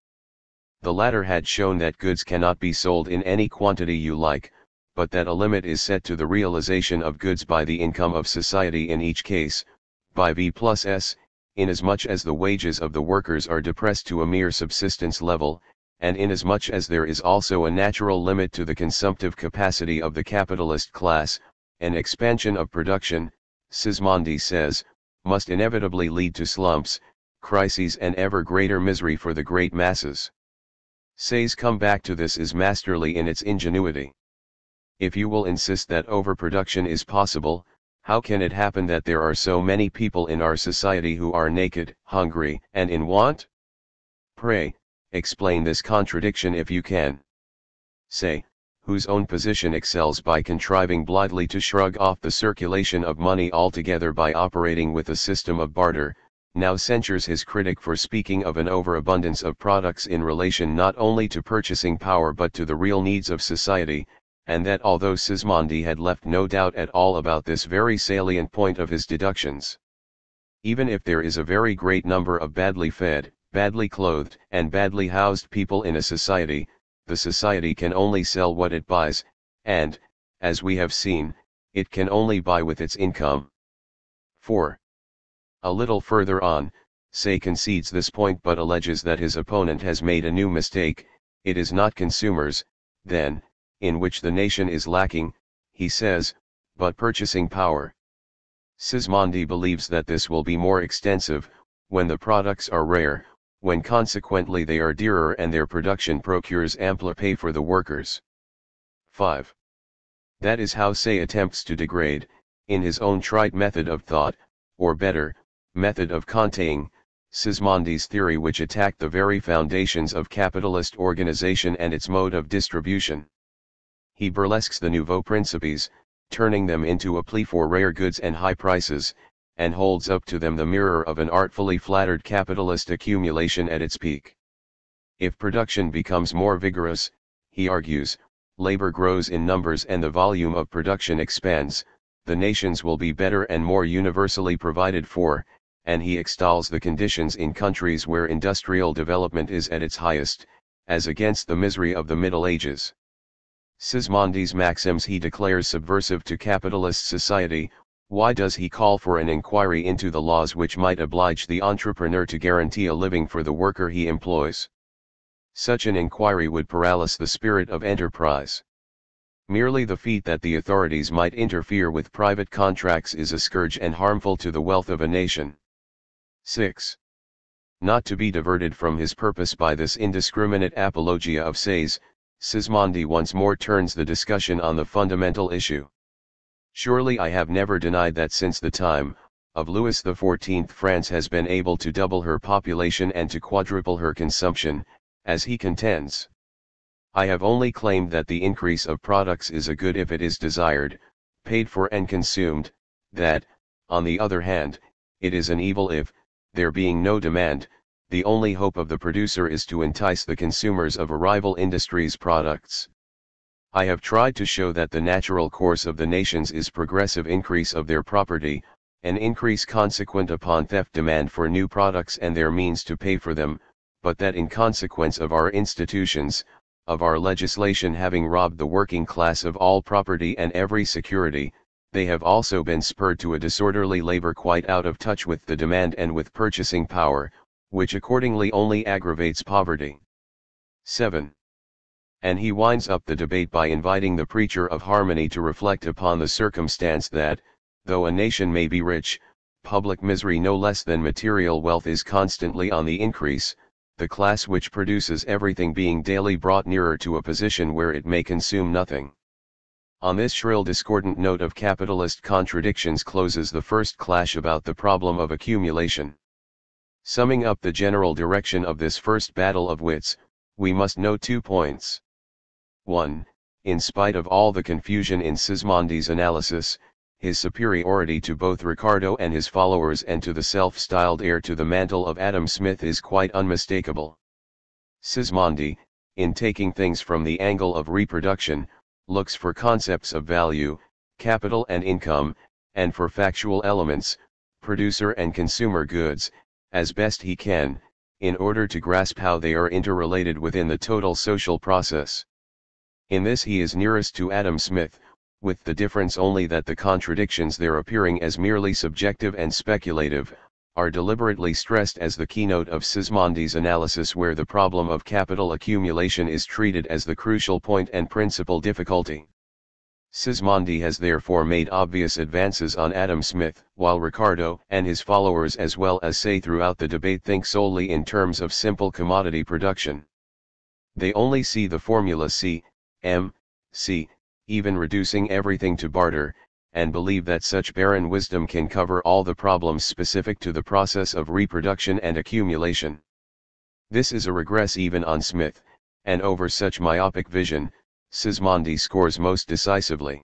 The latter had shown that goods cannot be sold in any quantity you like, but that a limit is set to the realization of goods by the income of society in each case, by V plus S, inasmuch as the wages of the workers are depressed to a mere subsistence level, and inasmuch as there is also a natural limit to the consumptive capacity of the capitalist class, An expansion of production, Sismondi says, must inevitably lead to slumps, crises and ever greater misery for the great masses. Say's comeback to this is masterly in its ingenuity. If you will insist that overproduction is possible, how can it happen that there are so many people in our society who are naked, hungry, and in want? Pray, explain this contradiction if you can. Say, whose own position excels by contriving blithely to shrug off the circulation of money altogether by operating with a system of barter, now censures his critic for speaking of an overabundance of products in relation not only to purchasing power but to the real needs of society, and that although Sismondi had left no doubt at all about this very salient point of his deductions. Even if there is a very great number of badly fed, badly clothed, and badly housed people in a society, the society can only sell what it buys, and, as we have seen, it can only buy with its income. 4. A little further on, Say concedes this point but alleges that his opponent has made a new mistake. It is not consumers, then, in which the nation is lacking, he says, but purchasing power. Sismondi believes that this will be more extensive, when the products are rare, when consequently they are dearer and their production procures ampler pay for the workers. 5. That is how Say attempts to degrade, in his own trite method of thought, or better, method of contéing, Sismondi's theory which attacked the very foundations of capitalist organization and its mode of distribution. He burlesques the nouveaux principes, turning them into a plea for rare goods and high prices, and holds up to them the mirror of an artfully flattered capitalist accumulation at its peak. If production becomes more vigorous, he argues, labor grows in numbers and the volume of production expands, the nations will be better and more universally provided for, and he extols the conditions in countries where industrial development is at its highest, as against the misery of the Middle Ages. Sismondi's maxims he declares subversive to capitalist society. Why does he call for an inquiry into the laws which might oblige the entrepreneur to guarantee a living for the worker he employs? Such an inquiry would paralyze the spirit of enterprise. Merely the feat that the authorities might interfere with private contracts is a scourge and harmful to the wealth of a nation. 6. Not to be diverted from his purpose by this indiscriminate apologia of Say's, Sismondi once more turns the discussion on the fundamental issue. Surely I have never denied that since the time of Louis XIV France has been able to double her population and to quadruple her consumption, as he contends. I have only claimed that the increase of products is a good if it is desired, paid for and consumed, that, on the other hand, it is an evil if, there being no demand, the only hope of the producer is to entice the consumers of a rival industry's products. I have tried to show that the natural course of the nations is progressive increase of their property, an increase consequent upon theft demand for new products and their means to pay for them, but that in consequence of our institutions, of our legislation having robbed the working class of all property and every security, they have also been spurred to a disorderly labor quite out of touch with the demand and with purchasing power, which accordingly only aggravates poverty. 7. And he winds up the debate by inviting the preacher of harmony to reflect upon the circumstance that, though a nation may be rich, public misery no less than material wealth is constantly on the increase, the class which produces everything being daily brought nearer to a position where it may consume nothing. On this shrill discordant note of capitalist contradictions closes the first clash about the problem of accumulation. Summing up the general direction of this first battle of wits, we must note 2 points. 1. In spite of all the confusion in Sismondi's analysis, his superiority to both Ricardo and his followers and to the self-styled heir to the mantle of Adam Smith is quite unmistakable. Sismondi, in taking things from the angle of reproduction, looks for concepts of value, capital and income, and for factual elements, producer and consumer goods, as best he can, in order to grasp how they are interrelated within the total social process. In this he is nearest to Adam Smith, with the difference only that the contradictions there appearing as merely subjective and speculative, are deliberately stressed as the keynote of Sismondi's analysis where the problem of capital accumulation is treated as the crucial point and principal difficulty. Sismondi has therefore made obvious advances on Adam Smith, while Ricardo and his followers as well as Say throughout the debate think solely in terms of simple commodity production. They only see the formula C, M, C, even reducing everything to barter, and believe that such barren wisdom can cover all the problems specific to the process of reproduction and accumulation. This is a regress even on Smith, and over such myopic vision, Sismondi scores most decisively.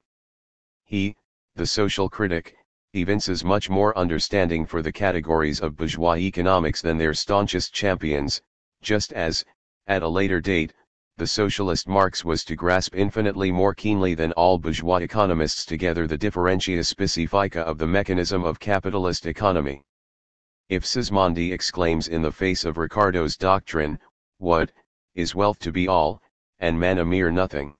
He, the social critic, evinces much more understanding for the categories of bourgeois economics than their staunchest champions, just as, at a later date, the socialist Marx was to grasp infinitely more keenly than all bourgeois economists together the differentia specifica of the mechanism of capitalist economy. If Sismondi exclaims in the face of Ricardo's doctrine, "What, is wealth to be all, and man a mere nothing?"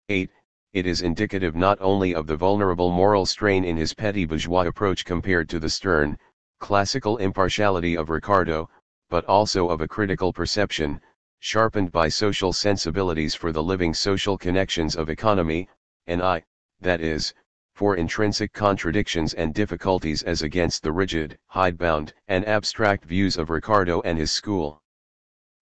8. It is indicative not only of the vulnerable moral strain in his petty bourgeois approach compared to the stern, classical impartiality of Ricardo, but also of a critical perception, sharpened by social sensibilities for the living social connections of economy, that is, for intrinsic contradictions and difficulties as against the rigid, hidebound, and abstract views of Ricardo and his school.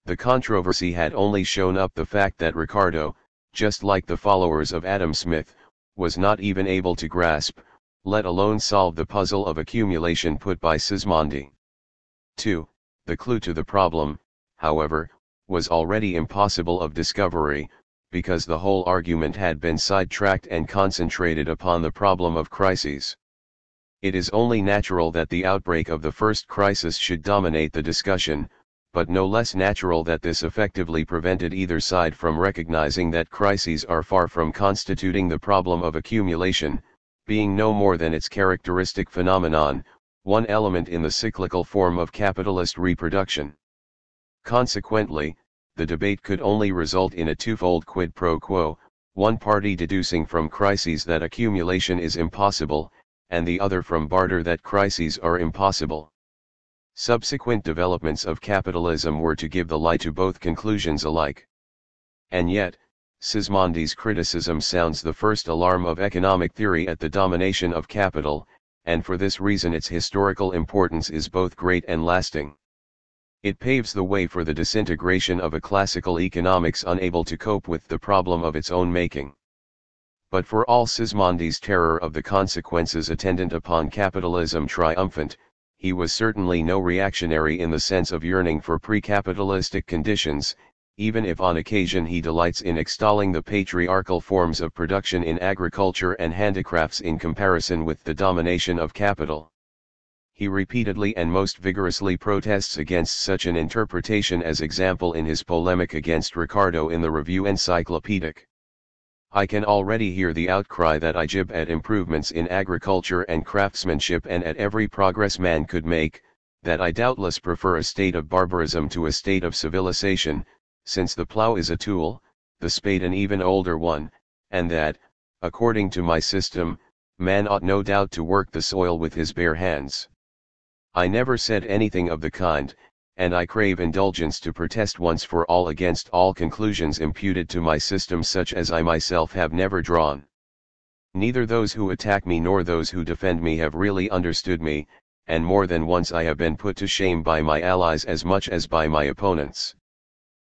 The controversy had only shown up the fact that Ricardo, just like the followers of Adam Smith, was not even able to grasp, let alone solve the puzzle of accumulation put by Sismondi. 2. The clue to the problem, however, was already impossible of discovery, because the whole argument had been sidetracked and concentrated upon the problem of crises. It is only natural that the outbreak of the first crisis should dominate the discussion, but no less natural that this effectively prevented either side from recognizing that crises are far from constituting the problem of accumulation, being no more than its characteristic phenomenon, one element in the cyclical form of capitalist reproduction. Consequently, the debate could only result in a twofold quid pro quo, one party deducing from crises that accumulation is impossible, and the other from barter that crises are impossible. Subsequent developments of capitalism were to give the lie to both conclusions alike. And yet, Sismondi's criticism sounds the first alarm of economic theory at the domination of capital, and for this reason its historical importance is both great and lasting. It paves the way for the disintegration of a classical economics unable to cope with the problem of its own making. But for all Sismondi's terror of the consequences attendant upon capitalism triumphant, he was certainly no reactionary in the sense of yearning for pre-capitalistic conditions, even if on occasion he delights in extolling the patriarchal forms of production in agriculture and handicrafts in comparison with the domination of capital. He repeatedly and most vigorously protests against such an interpretation, as example in his polemic against Ricardo in the Review Encyclopedic. I can already hear the outcry that I jib at improvements in agriculture and craftsmanship and at every progress man could make, that I doubtless prefer a state of barbarism to a state of civilization, since the plough is a tool, the spade an even older one, and that, according to my system, man ought no doubt to work the soil with his bare hands. I never said anything of the kind, and I crave indulgence to protest once for all against all conclusions imputed to my system such as I myself have never drawn. Neither those who attack me nor those who defend me have really understood me, and more than once I have been put to shame by my allies as much as by my opponents.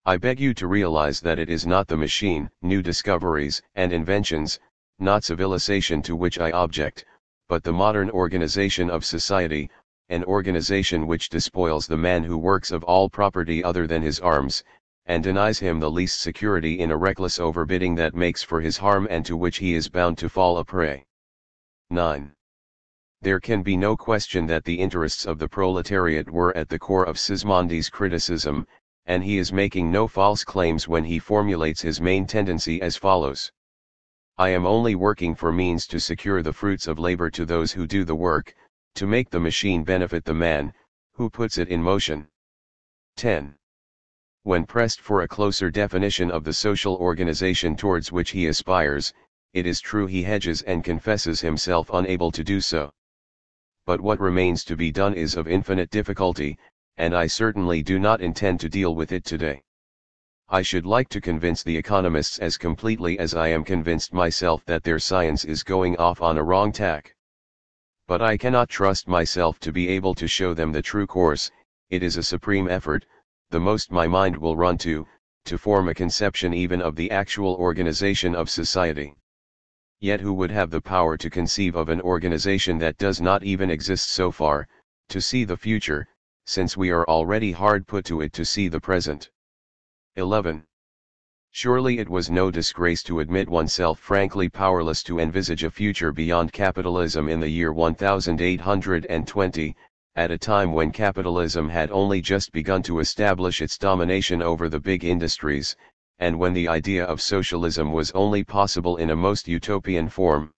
I beg you to realize that it is not the machine, new discoveries and inventions, not civilization to which I object, but the modern organization of society, an organization which despoils the man who works of all property other than his arms, and denies him the least security in a reckless overbidding that makes for his harm and to which he is bound to fall a prey. 9. There can be no question that the interests of the proletariat were at the core of Sismondi's criticism, and he is making no false claims when he formulates his main tendency as follows. I am only working for means to secure the fruits of labor to those who do the work, to make the machine benefit the man, who puts it in motion. 10. When pressed for a closer definition of the social organization towards which he aspires, it is true he hedges and confesses himself unable to do so. But what remains to be done is of infinite difficulty, and I certainly do not intend to deal with it today. I should like to convince the economists as completely as I am convinced myself that their science is going off on a wrong tack. But I cannot trust myself to be able to show them the true course. It is a supreme effort, the most my mind will run to form a conception even of the actual organization of society. Yet who would have the power to conceive of an organization that does not even exist so far, to see the future, since we are already hard put to it to see the present? 11. Surely it was no disgrace to admit oneself frankly powerless to envisage a future beyond capitalism in the year 1820, at a time when capitalism had only just begun to establish its domination over the big industries, and when the idea of socialism was only possible in a most utopian form.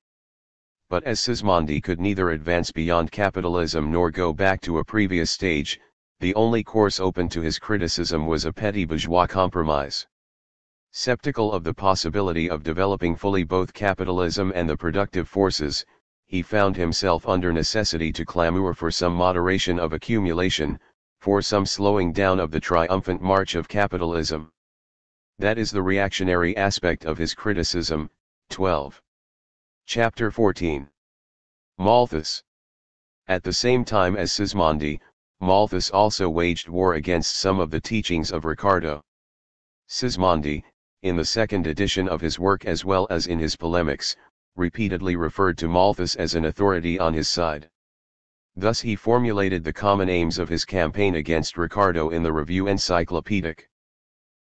But as Sismondi could neither advance beyond capitalism nor go back to a previous stage, the only course open to his criticism was a petty bourgeois compromise. Skeptical of the possibility of developing fully both capitalism and the productive forces, he found himself under necessity to clamor for some moderation of accumulation, for some slowing down of the triumphant march of capitalism. That is the reactionary aspect of his criticism. 12. Chapter 14. Malthus. At the same time as Sismondi, Malthus also waged war against some of the teachings of Ricardo. Sismondi, in the second edition of his work as well as in his polemics, repeatedly referred to Malthus as an authority on his side. Thus he formulated the common aims of his campaign against Ricardo in the Review Encyclopedic.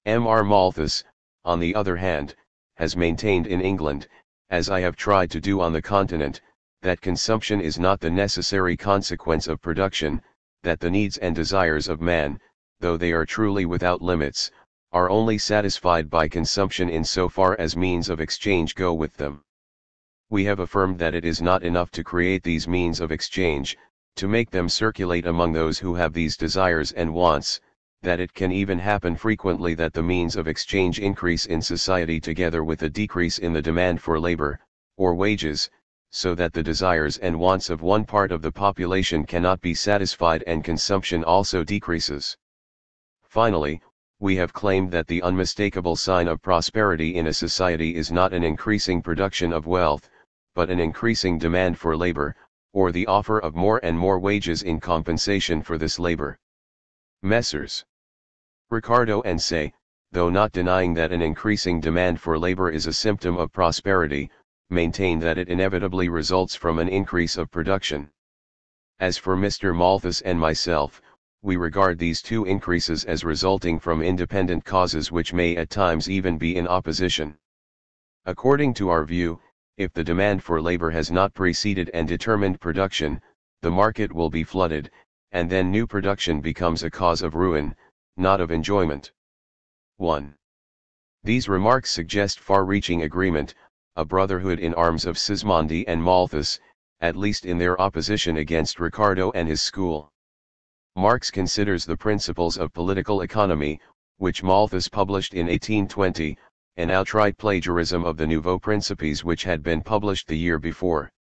M.R. Malthus, on the other hand, has maintained in England, as I have tried to do on the continent, that consumption is not the necessary consequence of production, that the needs and desires of man, though they are truly without limits, are only satisfied by consumption in so far as means of exchange go with them. We have affirmed that it is not enough to create these means of exchange, to make them circulate among those who have these desires and wants, that it can even happen frequently that the means of exchange increase in society together with a decrease in the demand for labor, or wages, so that the desires and wants of one part of the population cannot be satisfied and consumption also decreases. Finally, we have claimed that the unmistakable sign of prosperity in a society is not an increasing production of wealth, but an increasing demand for labor, or the offer of more and more wages in compensation for this labor. Messrs. Ricardo and Say, though not denying that an increasing demand for labor is a symptom of prosperity, maintain that it inevitably results from an increase of production. As for Mr. Malthus and myself, we regard these two increases as resulting from independent causes which may at times even be in opposition. According to our view, if the demand for labor has not preceded and determined production, the market will be flooded, and then new production becomes a cause of ruin, not of enjoyment. 1. These remarks suggest far-reaching agreement, a brotherhood in arms of Sismondi and Malthus, at least in their opposition against Ricardo and his school. Marx considers the Principles of Political Economy, which Malthus published in 1820, an outright plagiarism of the Nouveaux Principes which had been published the year before.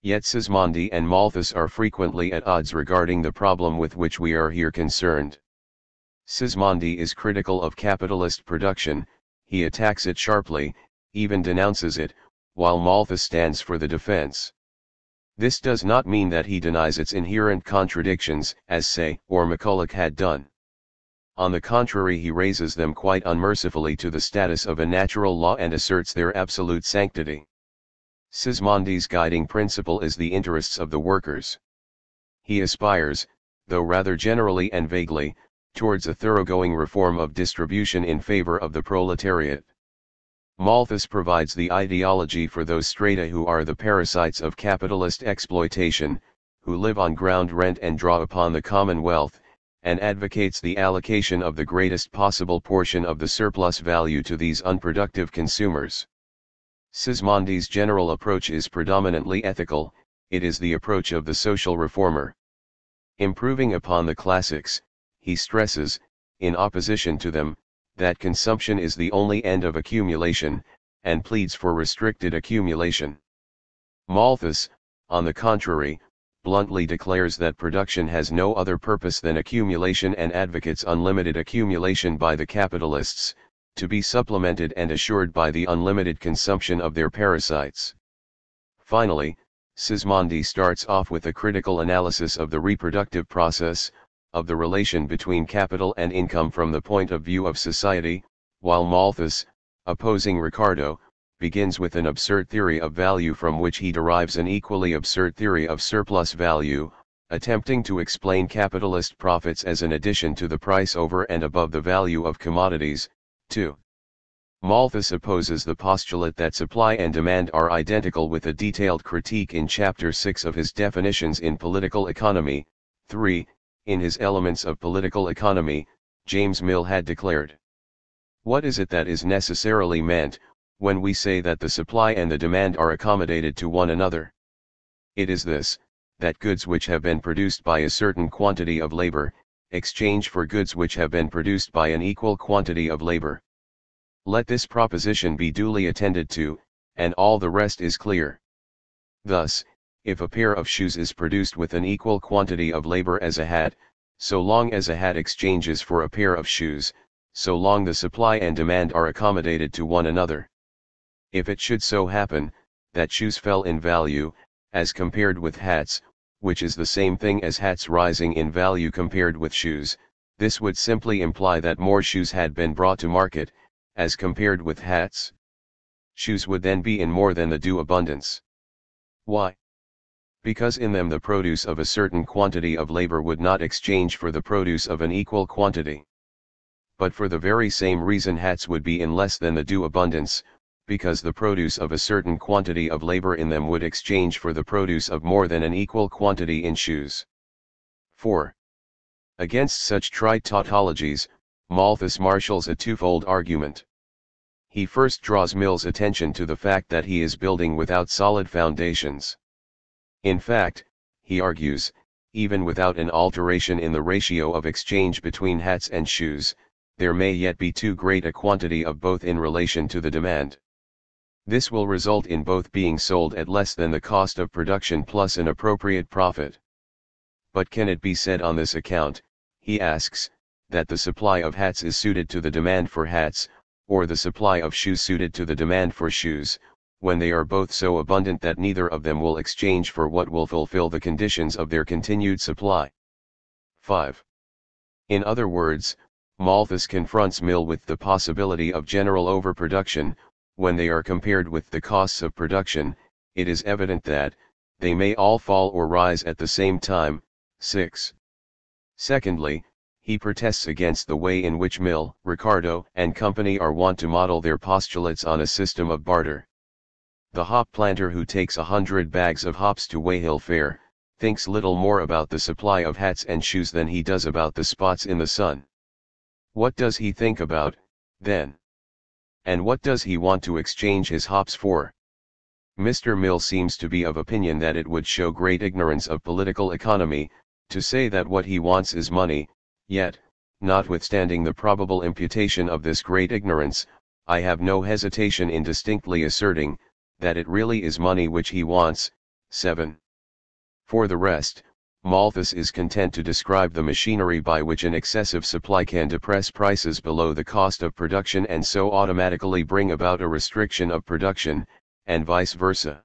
Yet Sismondi and Malthus are frequently at odds regarding the problem with which we are here concerned. Sismondi is critical of capitalist production, he attacks it sharply, even denounces it, while Malthus stands for the defense. This does not mean that he denies its inherent contradictions, as Say or McCulloch had done. On the contrary, he raises them quite unmercifully to the status of a natural law and asserts their absolute sanctity. Sismondi's guiding principle is the interests of the workers. He aspires, though rather generally and vaguely, towards a thoroughgoing reform of distribution in favor of the proletariat. Malthus provides the ideology for those strata who are the parasites of capitalist exploitation, who live on ground rent and draw upon the commonwealth, and advocates the allocation of the greatest possible portion of the surplus value to these unproductive consumers. Sismondi's general approach is predominantly ethical, it is the approach of the social reformer. Improving upon the classics, he stresses, in opposition to them, that consumption is the only end of accumulation, and pleads for restricted accumulation. Malthus, on the contrary, bluntly declares that production has no other purpose than accumulation and advocates unlimited accumulation by the capitalists, to be supplemented and assured by the unlimited consumption of their parasites. Finally, Sismondi starts off with a critical analysis of the reproductive process, of the relation between capital and income from the point of view of society, while Malthus, opposing Ricardo, begins with an absurd theory of value from which he derives an equally absurd theory of surplus value, attempting to explain capitalist profits as an addition to the price over and above the value of commodities. 2. Malthus opposes the postulate that supply and demand are identical with a detailed critique in Chapter 6 of his definitions in Political Economy. 3. In his Elements of Political Economy, James Mill had declared, "What is it that is necessarily meant, when we say that the supply and the demand are accommodated to one another? It is this, that goods which have been produced by a certain quantity of labor, exchange for goods which have been produced by an equal quantity of labor. Let this proposition be duly attended to, and all the rest is clear. Thus, if a pair of shoes is produced with an equal quantity of labor as a hat, so long as a hat exchanges for a pair of shoes, so long the supply and demand are accommodated to one another. If it should so happen, that shoes fell in value, as compared with hats, which is the same thing as hats rising in value compared with shoes, this would simply imply that more shoes had been brought to market, as compared with hats. Shoes would then be in more than the due abundance. Why? Because in them the produce of a certain quantity of labor would not exchange for the produce of an equal quantity. But for the very same reason hats would be in less than the due abundance, because the produce of a certain quantity of labor in them would exchange for the produce of more than an equal quantity in shoes." 4. Against such trite tautologies, Malthus marshals a twofold argument. He first draws Mill's attention to the fact that he is building without solid foundations. In fact, he argues, even without an alteration in the ratio of exchange between hats and shoes, there may yet be too great a quantity of both in relation to the demand. This will result in both being sold at less than the cost of production plus an appropriate profit. But can it be said on this account, he asks, that the supply of hats is suited to the demand for hats, or the supply of shoes suited to the demand for shoes, when they are both so abundant that neither of them will exchange for what will fulfill the conditions of their continued supply? 5. In other words, Malthus confronts Mill with the possibility of general overproduction. When they are compared with the costs of production, it is evident that they may all fall or rise at the same time. 6. Secondly, he protests against the way in which Mill, Ricardo, and company are wont to model their postulates on a system of barter. The hop planter who takes 100 bags of hops to Weyhill Fair, thinks little more about the supply of hats and shoes than he does about the spots in the sun. What does he think about, then? And what does he want to exchange his hops for? Mr. Mill seems to be of opinion that it would show great ignorance of political economy, to say that what he wants is money, yet, notwithstanding the probable imputation of this great ignorance, I have no hesitation in distinctly asserting, that it really is money which he wants. 7. For the rest, Malthus is content to describe the machinery by which an excessive supply can depress prices below the cost of production and so automatically bring about a restriction of production, and vice versa.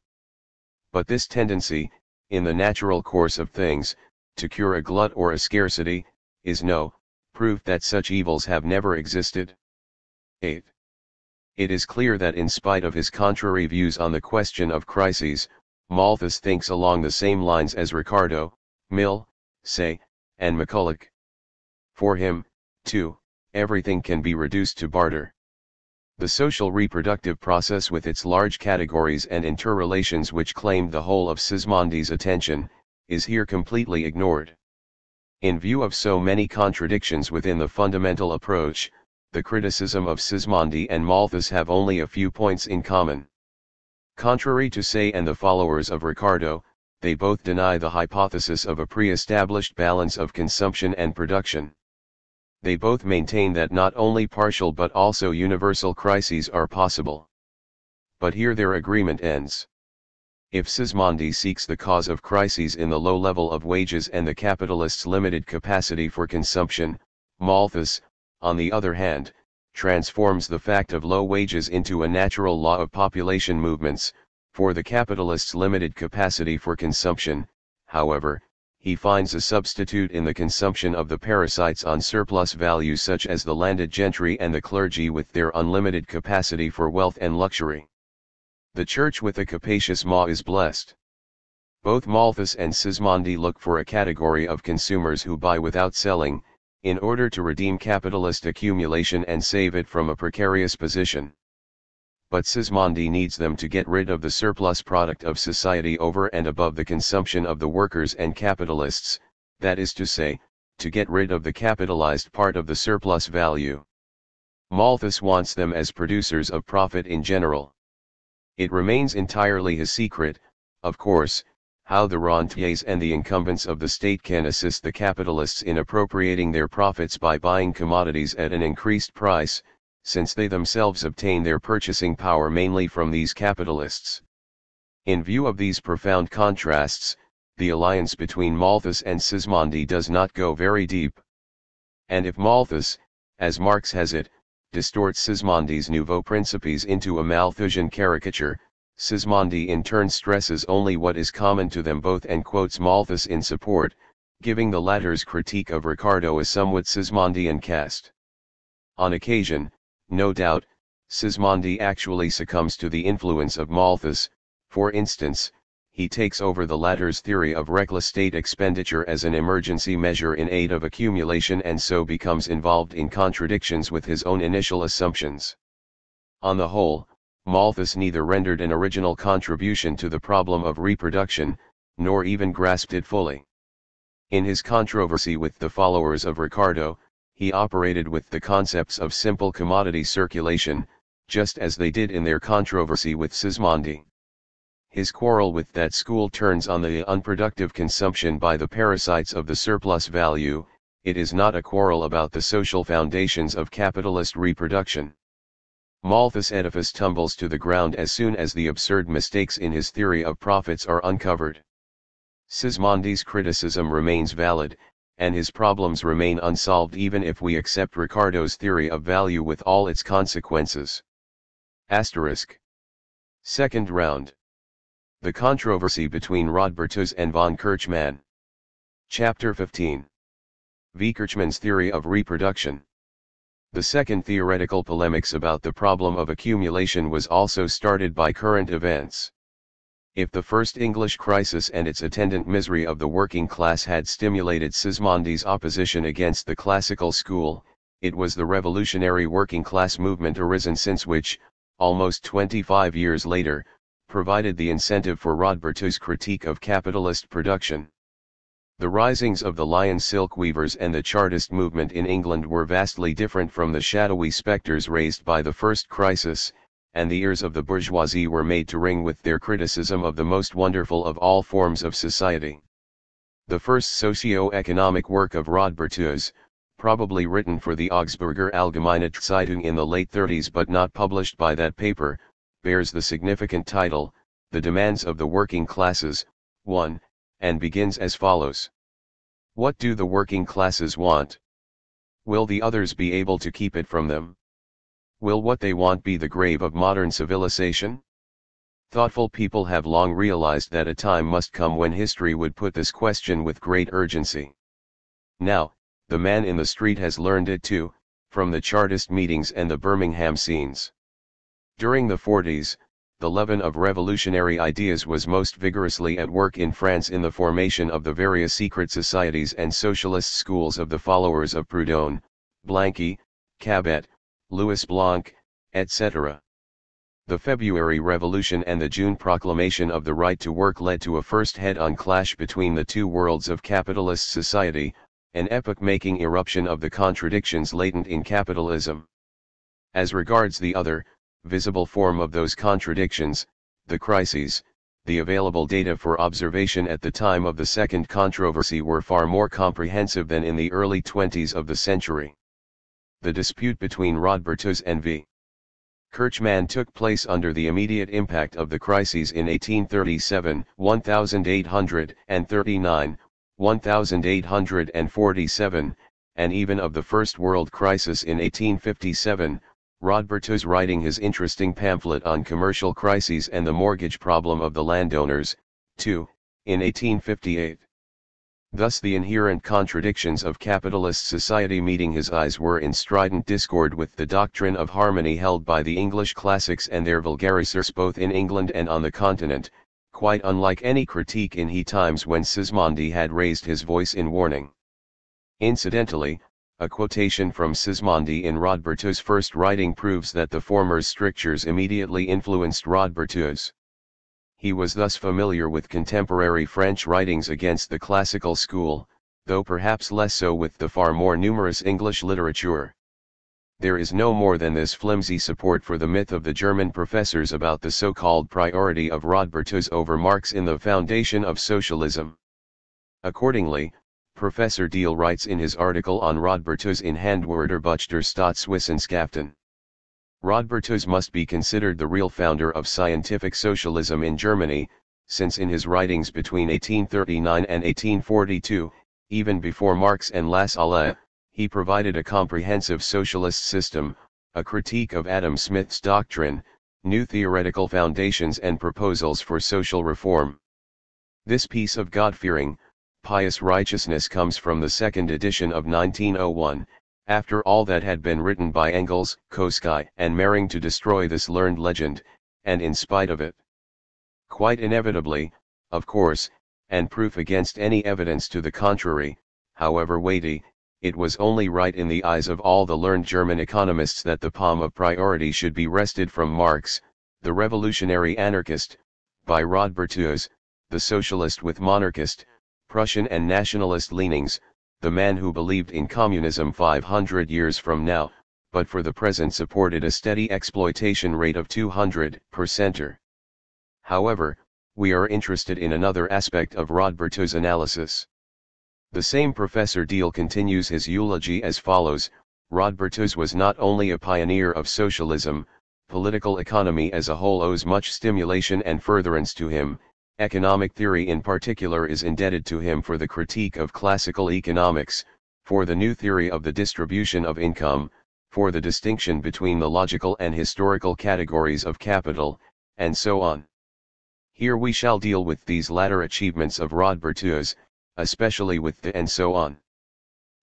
But this tendency, in the natural course of things, to cure a glut or a scarcity, is no proof that such evils have never existed. 8. It is clear that in spite of his contrary views on the question of crises, Malthus thinks along the same lines as Ricardo, Mill, Say, and McCulloch. For him, too, everything can be reduced to barter. The social reproductive process with its large categories and interrelations which claimed the whole of Sismondi's attention, is here completely ignored. In view of so many contradictions within the fundamental approach, the criticism of Sismondi and Malthus have only a few points in common. Contrary to Say and the followers of Ricardo, they both deny the hypothesis of a pre-established balance of consumption and production. They both maintain that not only partial but also universal crises are possible. But here their agreement ends. If Sismondi seeks the cause of crises in the low level of wages and the capitalist's limited capacity for consumption, Malthus, on the other hand, transforms the fact of low wages into a natural law of population movements. For the capitalist's limited capacity for consumption, however, he finds a substitute in the consumption of the parasites on surplus value such as the landed gentry and the clergy with their unlimited capacity for wealth and luxury. The church with a capacious maw is blessed. Both Malthus and Sismondi look for a category of consumers who buy without selling, in order to redeem capitalist accumulation and save it from a precarious position. But Sismondi needs them to get rid of the surplus product of society over and above the consumption of the workers and capitalists, that is to say, to get rid of the capitalized part of the surplus value. Malthus wants them as producers of profit in general. It remains entirely his secret, of course, how the rentiers and the incumbents of the state can assist the capitalists in appropriating their profits by buying commodities at an increased price, since they themselves obtain their purchasing power mainly from these capitalists. In view of these profound contrasts, the alliance between Malthus and Sismondi does not go very deep. And if Malthus, as Marx has it, distorts Sismondi's Nouveaux Principes into a Malthusian caricature, Sismondi in turn stresses only what is common to them both and quotes Malthus in support, giving the latter's critique of Ricardo a somewhat Sismondian cast. On occasion, no doubt, Sismondi actually succumbs to the influence of Malthus. For instance, he takes over the latter's theory of reckless state expenditure as an emergency measure in aid of accumulation and so becomes involved in contradictions with his own initial assumptions. On the whole, Malthus neither rendered an original contribution to the problem of reproduction, nor even grasped it fully. In his controversy with the followers of Ricardo, he operated with the concepts of simple commodity circulation, just as they did in their controversy with Sismondi. His quarrel with that school turns on the unproductive consumption by the parasites of the surplus value. It is not a quarrel about the social foundations of capitalist reproduction. Malthus' edifice tumbles to the ground as soon as the absurd mistakes in his theory of profits are uncovered. Sismondi's criticism remains valid, and his problems remain unsolved even if we accept Ricardo's theory of value with all its consequences. Asterisk. Second round. The controversy between Rodbertus and von Kirchmann. Chapter 15. V. Kirchmann's theory of reproduction. The second theoretical polemics about the problem of accumulation was also started by current events. If the first English crisis and its attendant misery of the working class had stimulated Sismondi's opposition against the classical school, it was the revolutionary working class movement arisen since which, almost 25 years later, provided the incentive for Rodbertus' critique of capitalist production. The risings of the Lion silk weavers and the Chartist movement in England were vastly different from the shadowy spectres raised by the first crisis, and the ears of the bourgeoisie were made to ring with their criticism of the most wonderful of all forms of society. The first socio-economic work of Rodbertus, probably written for the Augsburger Allgemeine Zeitung in the late 30s but not published by that paper, bears the significant title, The Demands of the Working Classes, 1, and begins as follows. What do the working classes want? Will the others be able to keep it from them? Will what they want be the grave of modern civilization? Thoughtful people have long realized that a time must come when history would put this question with great urgency. Now, the man in the street has learned it too, from the Chartist meetings and the Birmingham scenes. During the 40s, the leaven of revolutionary ideas was most vigorously at work in France in the formation of the various secret societies and socialist schools of the followers of Proudhon, Blanqui, Cabet, Louis Blanc, etc. The February Revolution and the June proclamation of the right to work led to a first head-on clash between the two worlds of capitalist society, an epoch-making eruption of the contradictions latent in capitalism. As regards the other, visible form of those contradictions, the crises, the available data for observation at the time of the second controversy were far more comprehensive than in the early 20s of the century. The dispute between Rodbertus and V. Kirchmann took place under the immediate impact of the crises in 1837, 1839, 1847, and even of the First World Crisis in 1857, Rodbertus writing his interesting pamphlet on commercial crises and the mortgage problem of the landowners, 2, in 1858. Thus the inherent contradictions of capitalist society meeting his eyes were in strident discord with the doctrine of harmony held by the English classics and their vulgarisers both in England and on the continent, quite unlike any critique in he times when Sismondi had raised his voice in warning. Incidentally, a quotation from Sismondi in Rodbertus' first writing proves that the former's strictures immediately influenced Rodbertus. He was thus familiar with contemporary French writings against the classical school, though perhaps less so with the far more numerous English literature. There is no more than this flimsy support for the myth of the German professors about the so-called priority of Rodbertus over Marx in the foundation of socialism. Accordingly, Professor Diehl writes in his article on Rodbertus in Handwörterbuch der Staatswissenschaften. Rodbertus must be considered the real founder of scientific socialism in Germany, since in his writings between 1839 and 1842, even before Marx and Lassalle, he provided a comprehensive socialist system, a critique of Adam Smith's doctrine, new theoretical foundations and proposals for social reform. This piece of God-fearing, pious righteousness comes from the second edition of 1901, after all that had been written by Engels, Koski and Mering to destroy this learned legend, and in spite of it. Quite inevitably, of course, and proof against any evidence to the contrary, however weighty, it was only right in the eyes of all the learned German economists that the palm of priority should be wrested from Marx, the revolutionary anarchist, by Rodbertus, the socialist with monarchist, Prussian and nationalist leanings, the man who believed in communism 500 years from now, but for the present supported a steady exploitation rate of 200%. However, we are interested in another aspect of Rodbertus' analysis. The same Professor Diehl continues his eulogy as follows: Rodbertus was not only a pioneer of socialism, political economy as a whole owes much stimulation and furtherance to him. Economic theory in particular is indebted to him for the critique of classical economics, for the new theory of the distribution of income, for the distinction between the logical and historical categories of capital, and so on. Here we shall deal with these latter achievements of Rodbertus, especially with the and so on.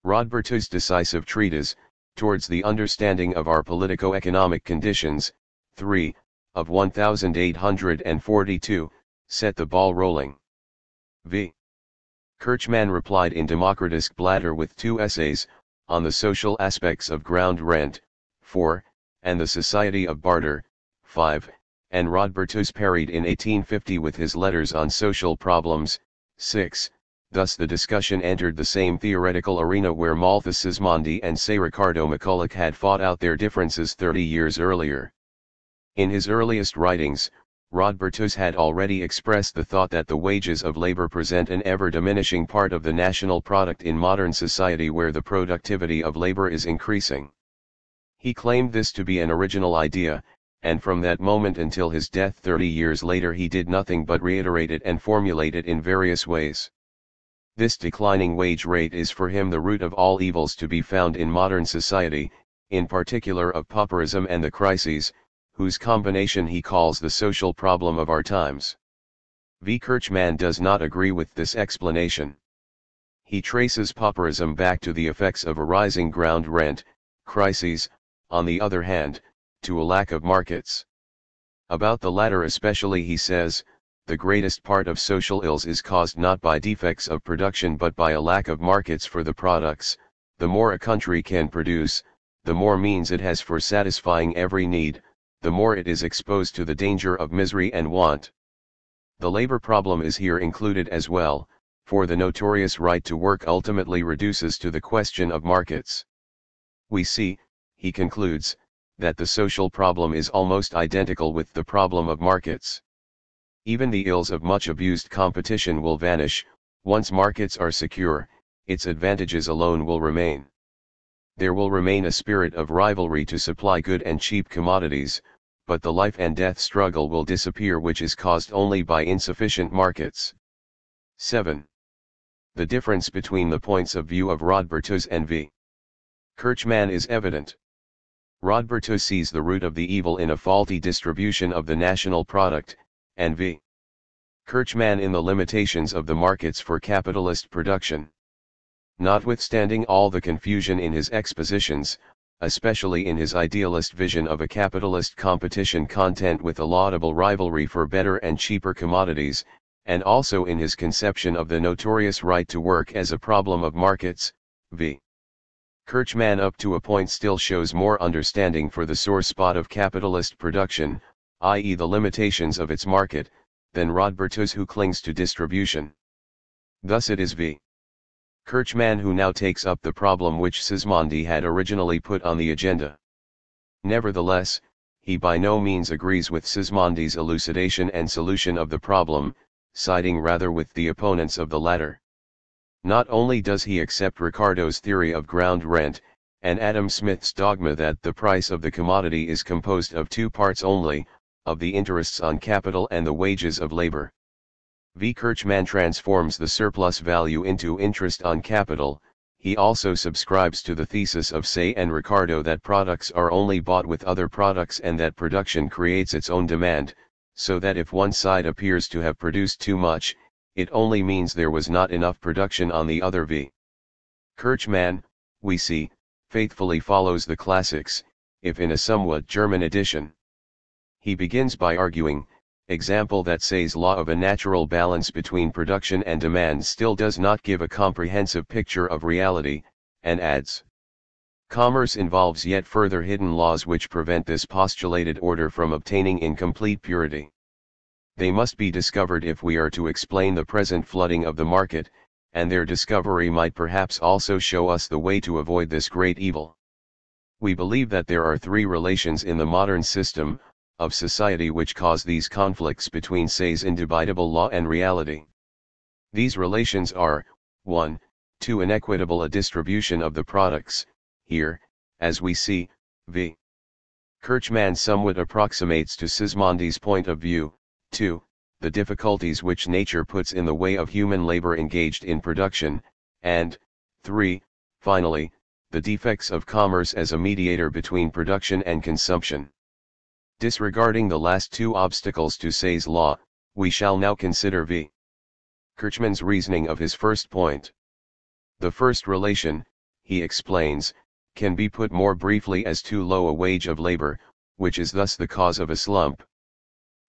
Rodbertus' decisive treatise, Towards the Understanding of Our Politico-Economic Conditions, 3, of 1842, set the ball rolling. V. Kirchmann replied in Demokratische Blätter with 2 essays, on the social aspects of ground rent, 4, and the society of barter, 5, and Rodbertus parried in 1850 with his letters on social problems, 6, thus the discussion entered the same theoretical arena where Malthus Sismondi and say Ricardo McCulloch had fought out their differences 30 years earlier. In his earliest writings, Rodbertus had already expressed the thought that the wages of labor present an ever-diminishing part of the national product in modern society where the productivity of labor is increasing. He claimed this to be an original idea, and from that moment until his death 30 years later he did nothing but reiterate it and formulate it in various ways. This declining wage rate is for him the root of all evils to be found in modern society, in particular of pauperism and the crises, whose combination he calls the social problem of our times. V. Kirchmann does not agree with this explanation. He traces pauperism back to the effects of a rising ground rent, crises, on the other hand, to a lack of markets. About the latter especially he says, the greatest part of social ills is caused not by defects of production but by a lack of markets for the products. The more a country can produce, the more means it has for satisfying every need, the more it is exposed to the danger of misery and want. The labor problem is here included as well, for the notorious right to work ultimately reduces to the question of markets. We see, he concludes, that the social problem is almost identical with the problem of markets. Even the ills of much abused competition will vanish, once markets are secure, its advantages alone will remain. There will remain a spirit of rivalry to supply good and cheap commodities, but the life and death struggle will disappear, which is caused only by insufficient markets. 7. The difference between the points of view of Rodbertus and V. Kirchmann is evident. Rodbertus sees the root of the evil in a faulty distribution of the national product, and V. Kirchmann in the limitations of the markets for capitalist production. Notwithstanding all the confusion in his expositions, especially in his idealist vision of a capitalist competition content with a laudable rivalry for better and cheaper commodities, and also in his conception of the notorious right to work as a problem of markets, V. Kirchmann up to a point still shows more understanding for the sore spot of capitalist production, i.e. the limitations of its market, than Rodbertus, who clings to distribution. Thus it is V. Kirchmann who now takes up the problem which Sismondi had originally put on the agenda. Nevertheless, he by no means agrees with Sismondi's elucidation and solution of the problem, siding rather with the opponents of the latter. Not only does he accept Ricardo's theory of ground rent, and Adam Smith's dogma that the price of the commodity is composed of two parts only, of the interests on capital and the wages of labor. V. Kirchmann transforms the surplus value into interest on capital. He also subscribes to the thesis of Say and Ricardo that products are only bought with other products and that production creates its own demand, so that if one side appears to have produced too much, it only means there was not enough production on the other. V. Kirchmann, we see, faithfully follows the classics, if in a somewhat German edition. He begins by arguing, example, that Say's law of a natural balance between production and demand still does not give a comprehensive picture of reality, and adds, commerce involves yet further hidden laws which prevent this postulated order from obtaining in complete purity. They must be discovered if we are to explain the present flooding of the market, and their discovery might perhaps also show us the way to avoid this great evil. We believe that there are three relations in the modern system of society which cause these conflicts between Say's indubitable law and reality. These relations are, 1. Too inequitable a distribution of the products. Here, as we see, V. Kirchmann somewhat approximates to Sismondi's point of view. 2. The difficulties which nature puts in the way of human labor engaged in production, and 3. Finally, the defects of commerce as a mediator between production and consumption. Disregarding the last two obstacles to Say's law, we shall now consider V. Kirchmann's reasoning of his first point. The first relation, he explains, can be put more briefly as too low a wage of labor, which is thus the cause of a slump.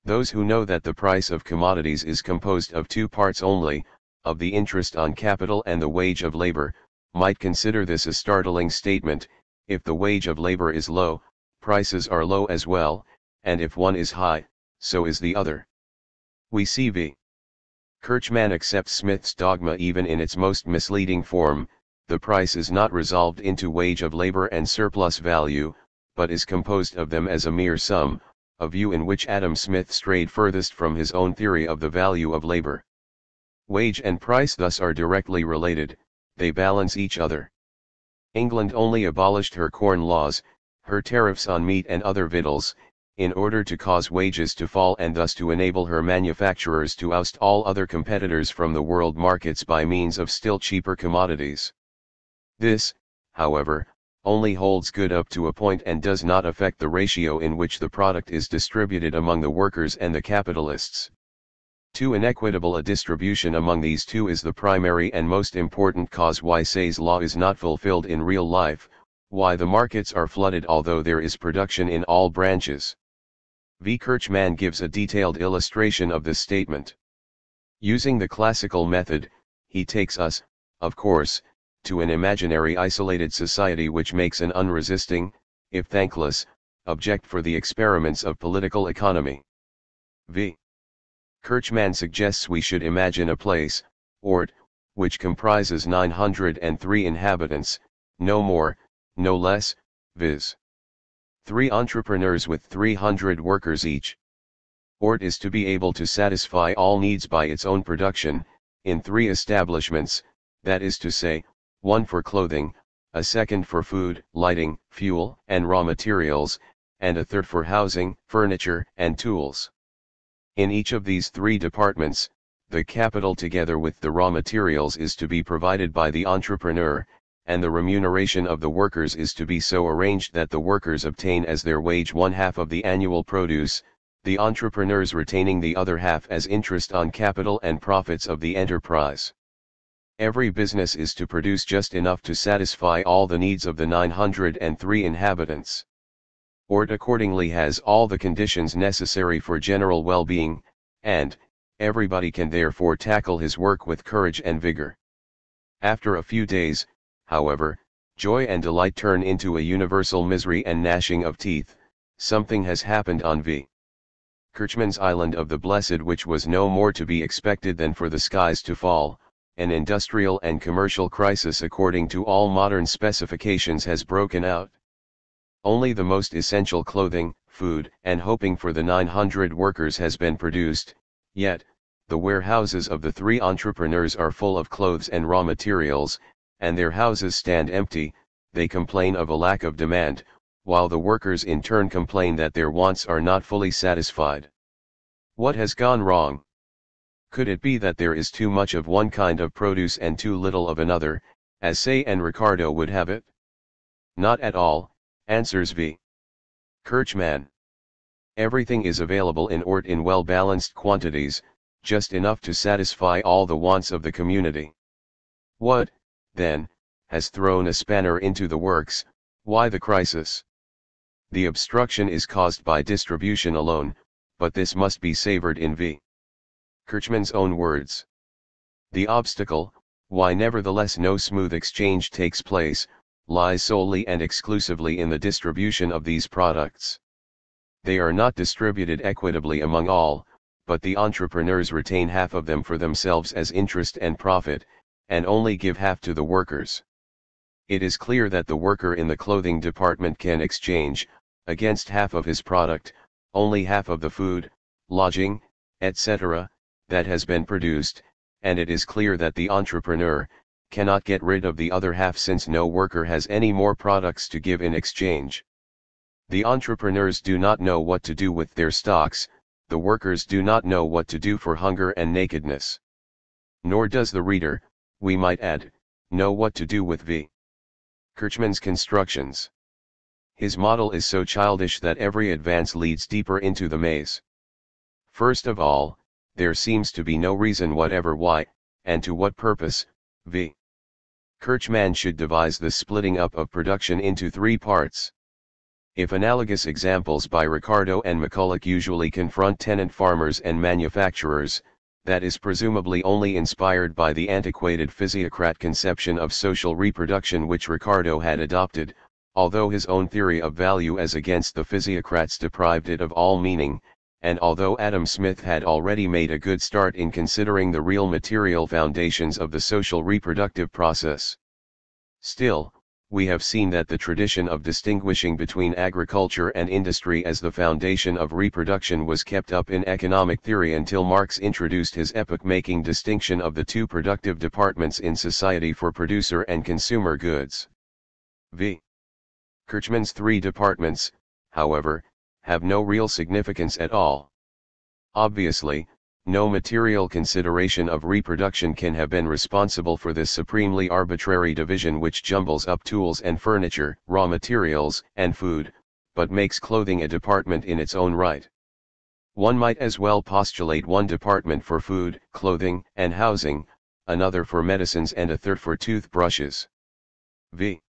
Those who know that the price of commodities is composed of two parts only, of the interest on capital and the wage of labor, might consider this a startling statement. If the wage of labor is low, prices are low as well, and if one is high, so is the other. We see V. Kirchmann accepts Smith's dogma even in its most misleading form. The price is not resolved into wage of labor and surplus value, but is composed of them as a mere sum, a view in which Adam Smith strayed furthest from his own theory of the value of labor. Wage and price thus are directly related, they balance each other. England only abolished her corn laws, her tariffs on meat and other victuals, in order to cause wages to fall and thus to enable her manufacturers to oust all other competitors from the world markets by means of still cheaper commodities. This, however, only holds good up to a point and does not affect the ratio in which the product is distributed among the workers and the capitalists. Too inequitable a distribution among these two is the primary and most important cause why Say's law is not fulfilled in real life, why the markets are flooded although there is production in all branches. V. Kirchmann gives a detailed illustration of this statement. Using the classical method, he takes us, of course, to an imaginary isolated society which makes an unresisting, if thankless, object for the experiments of political economy. V. Kirchmann suggests we should imagine a place, Ort, which comprises 903 inhabitants, no more, no less, viz. 3 entrepreneurs with 300 workers each. Ort is to be able to satisfy all needs by its own production, in 3 establishments, that is to say, one for clothing, a second for food, lighting, fuel, and raw materials, and a third for housing, furniture, and tools. In each of these three departments, the capital together with the raw materials is to be provided by the entrepreneur, and the remuneration of the workers is to be so arranged that the workers obtain as their wage one half of the annual produce, the entrepreneurs retaining the other half as interest on capital and profits of the enterprise. Every business is to produce just enough to satisfy all the needs of the 903 inhabitants. Ort accordingly has all the conditions necessary for general well-being, and everybody can therefore tackle his work with courage and vigor. After a few days, however, joy and delight turn into a universal misery and gnashing of teeth. Something has happened on V. Kirchmann's Island of the Blessed, which was no more to be expected than for the skies to fall. An industrial and commercial crisis according to all modern specifications has broken out. Only the most essential clothing, food, and hoping for the 900 workers has been produced, yet, the warehouses of the three entrepreneurs are full of clothes and raw materials, and their houses stand empty. They complain of a lack of demand, while the workers in turn complain that their wants are not fully satisfied. What has gone wrong? Could it be that there is too much of one kind of produce and too little of another, as Say and Ricardo would have it? Not at all, answers V. Kirchmann. Everything is available in Ort in well-balanced quantities, just enough to satisfy all the wants of the community. What, then, has thrown a spanner into the works? Why the crisis? The obstruction is caused by distribution alone, but this must be savored in V. Kirchmann's own words. The obstacle, why nevertheless no smooth exchange takes place, lies solely and exclusively in the distribution of these products. They are not distributed equitably among all, but the entrepreneurs retain half of them for themselves as interest and profit, and only give half to the workers. It is clear that the worker in the clothing department can exchange, against half of his product, only half of the food, lodging, etc., that has been produced, and it is clear that the entrepreneur cannot get rid of the other half since no worker has any more products to give in exchange. The entrepreneurs do not know what to do with their stocks, the workers do not know what to do for hunger and nakedness. Nor does the reader, we might add, know what to do with V. Kirchmann's constructions. His model is so childish that every advance leads deeper into the maze. First of all, there seems to be no reason whatever why, and to what purpose, V. Kirchmann should devise the splitting up of production into three parts. If analogous examples by Ricardo and McCulloch usually confront tenant farmers and manufacturers, that is presumably only inspired by the antiquated physiocrat conception of social reproduction which Ricardo had adopted, although his own theory of value as against the physiocrats deprived it of all meaning, and although Adam Smith had already made a good start in considering the real material foundations of the social reproductive process. Still, we have seen that the tradition of distinguishing between agriculture and industry as the foundation of reproduction was kept up in economic theory until Marx introduced his epoch-making distinction of the two productive departments in society for producer and consumer goods. V. Kirchmann's three departments, however, have no real significance at all. Obviously, no material consideration of reproduction can have been responsible for this supremely arbitrary division which jumbles up tools and furniture, raw materials, and food, but makes clothing a department in its own right. One might as well postulate one department for food, clothing, and housing, another for medicines and a third for toothbrushes. V.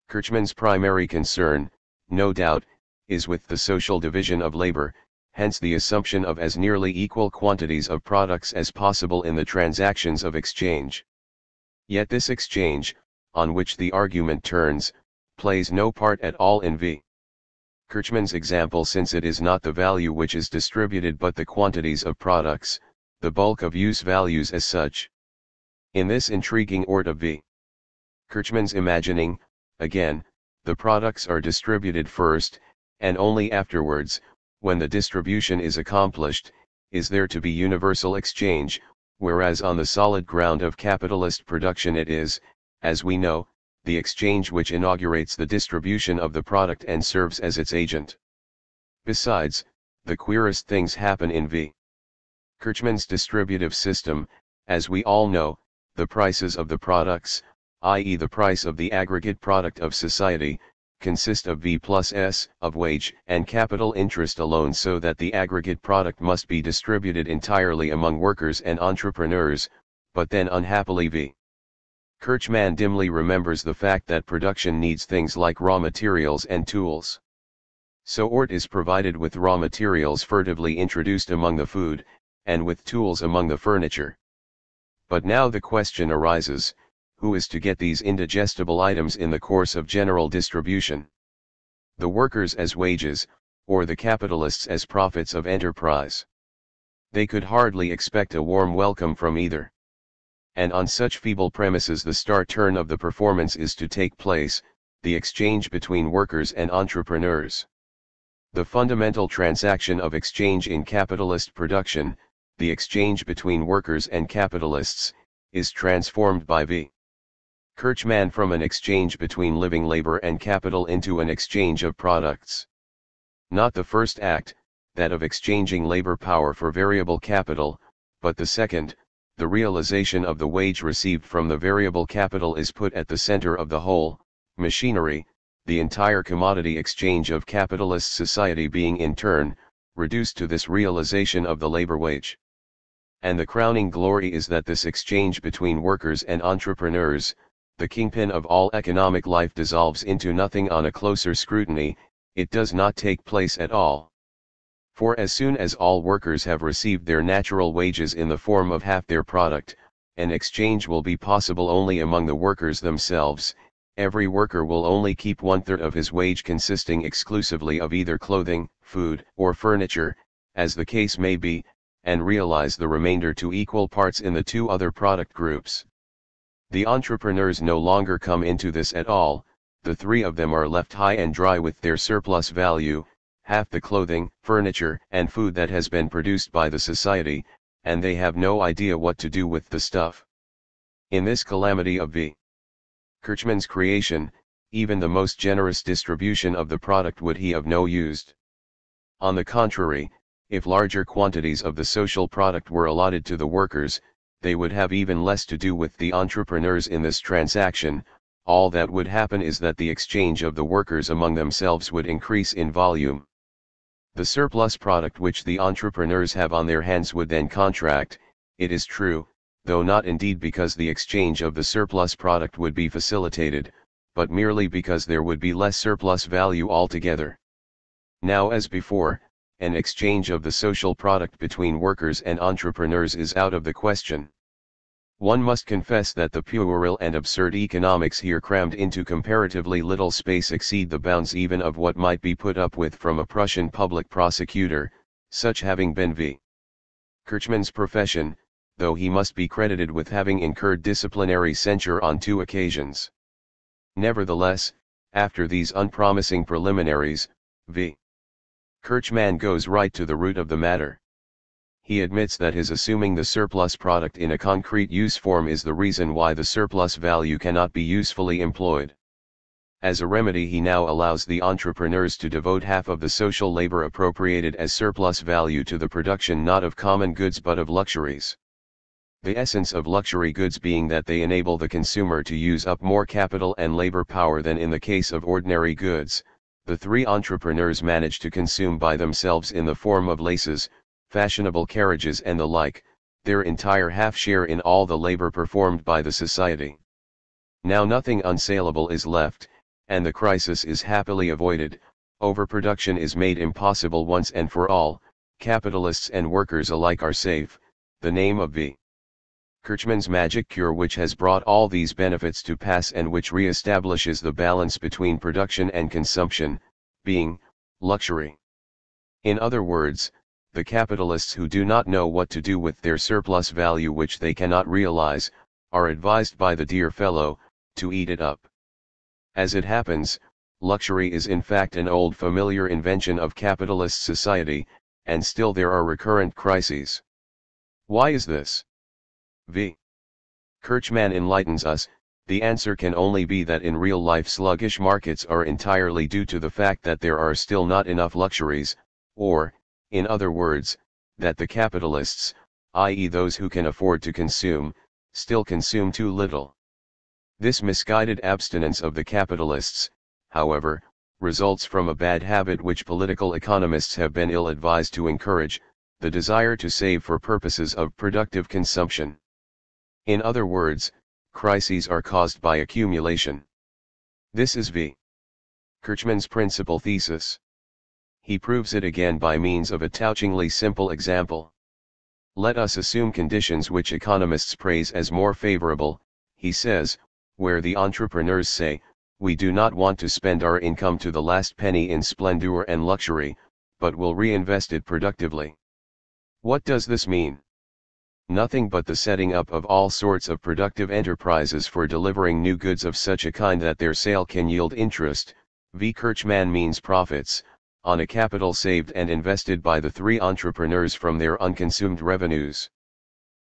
Kirchmann's primary concern, no doubt, is with the social division of labor, hence the assumption of as nearly equal quantities of products as possible in the transactions of exchange. Yet this exchange, on which the argument turns, plays no part at all in V. Kirchmann's example, since it is not the value which is distributed but the quantities of products, the bulk of use values as such. In this intriguing Ort of V. Kirchmann's imagining, again, the products are distributed first, and only afterwards, when the distribution is accomplished, is there to be universal exchange, whereas on the solid ground of capitalist production it is, as we know, the exchange which inaugurates the distribution of the product and serves as its agent. Besides, the queerest things happen in V. Kirchmann's distributive system. As we all know, the prices of the products, i.e. the price of the aggregate product of society, consist of V plus S, of wage and capital interest alone, so that the aggregate product must be distributed entirely among workers and entrepreneurs, but then unhappily V. Kirchmann dimly remembers the fact that production needs things like raw materials and tools. So Ort is provided with raw materials furtively introduced among the food, and with tools among the furniture. But now the question arises, who is to get these indigestible items in the course of general distribution? The workers as wages, or the capitalists as profits of enterprise? They could hardly expect a warm welcome from either. And on such feeble premises the star turn of the performance is to take place, the exchange between workers and entrepreneurs. The fundamental transaction of exchange in capitalist production, the exchange between workers and capitalists, is transformed by V. Kirchmann from an exchange between living labor and capital into an exchange of products. Not the first act, that of exchanging labor power for variable capital, but the second, the realization of the wage received from the variable capital is put at the center of the whole machinery, the entire commodity exchange of capitalist society being in turn reduced to this realization of the labor wage. And the crowning glory is that this exchange between workers and entrepreneurs, the kingpin of all economic life, dissolves into nothing on a closer scrutiny. It does not take place at all. For as soon as all workers have received their natural wages in the form of half their product, an exchange will be possible only among the workers themselves. Every worker will only keep 1/3 of his wage, consisting exclusively of either clothing, food, or furniture, as the case may be, and realize the remainder to equal parts in the two other product groups. The entrepreneurs no longer come into this at all. The three of them are left high and dry with their surplus value, half the clothing, furniture, and food that has been produced by the society, and they have no idea what to do with the stuff. In this calamity of V. Kirchmann's creation, even the most generous distribution of the product would he of no use. On the contrary, if larger quantities of the social product were allotted to the workers, they would have even less to do with the entrepreneurs in this transaction. All that would happen is that the exchange of the workers among themselves would increase in volume. The surplus product which the entrepreneurs have on their hands would then contract, it is true, though not indeed because the exchange of the surplus product would be facilitated, but merely because there would be less surplus value altogether. Now, as before, an exchange of the social product between workers and entrepreneurs is out of the question. One must confess that the puerile and absurd economics here crammed into comparatively little space exceed the bounds even of what might be put up with from a Prussian public prosecutor, such having been V. Kirchmann's profession, though he must be credited with having incurred disciplinary censure on 2 occasions. Nevertheless, after these unpromising preliminaries, V. Kirchmann goes right to the root of the matter. He admits that his assuming the surplus product in a concrete use form is the reason why the surplus value cannot be usefully employed. As a remedy, he now allows the entrepreneurs to devote half of the social labor appropriated as surplus value to the production not of common goods but of luxuries. The essence of luxury goods being that they enable the consumer to use up more capital and labor power than in the case of ordinary goods. The 3 entrepreneurs manage to consume by themselves in the form of laces, fashionable carriages and the like, their entire half share in all the labor performed by the society. Now nothing unsaleable is left, and the crisis is happily avoided. Overproduction is made impossible once and for all, capitalists and workers alike are safe. The name of V. Kirchmann's magic cure which has brought all these benefits to pass and which re-establishes the balance between production and consumption, being luxury. In other words, the capitalists who do not know what to do with their surplus value which they cannot realize, are advised by the dear fellow, to eat it up. As it happens, luxury is in fact an old familiar invention of capitalist society, and still there are recurrent crises. Why is this? V. Kirchmann enlightens us. The answer can only be that in real life sluggish markets are entirely due to the fact that there are still not enough luxuries, or, in other words, that the capitalists, i.e. those who can afford to consume, still consume too little. This misguided abstinence of the capitalists, however, results from a bad habit which political economists have been ill-advised to encourage, the desire to save for purposes of productive consumption. In other words, crises are caused by accumulation. This is V. Kirchmann's principal thesis. He proves it again by means of a touchingly simple example. Let us assume conditions which economists praise as more favorable, he says, where the entrepreneurs say, we do not want to spend our income to the last penny in splendor and luxury, but will reinvest it productively. What does this mean? Nothing but the setting up of all sorts of productive enterprises for delivering new goods of such a kind that their sale can yield interest. V. Kirchmann means profits, on a capital saved and invested by the three entrepreneurs from their unconsumed revenues.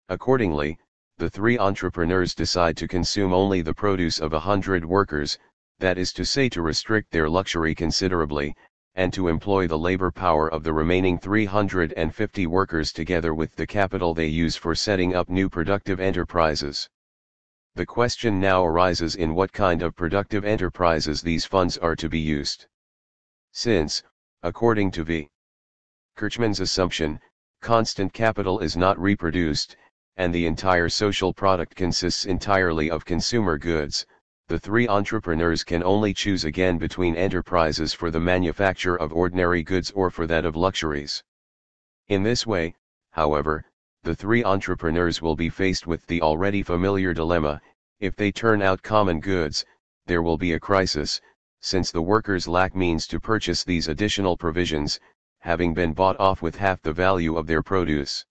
Accordingly, the three entrepreneurs decide to consume only the produce of 100 workers, that is to say to restrict their luxury considerably, and to employ the labor power of the remaining 350 workers together with the capital they use for setting up new productive enterprises. The question now arises in what kind of productive enterprises these funds are to be used. Since, according to V. Kirchmann's assumption, constant capital is not reproduced, and the entire social product consists entirely of consumer goods, the three entrepreneurs can only choose again between enterprises for the manufacture of ordinary goods or for that of luxuries. In this way, however, the three entrepreneurs will be faced with the already familiar dilemma: if they turn out common goods, there will be a crisis, since the workers lack means to purchase these additional provisions, having been bought off with half the value of their produce.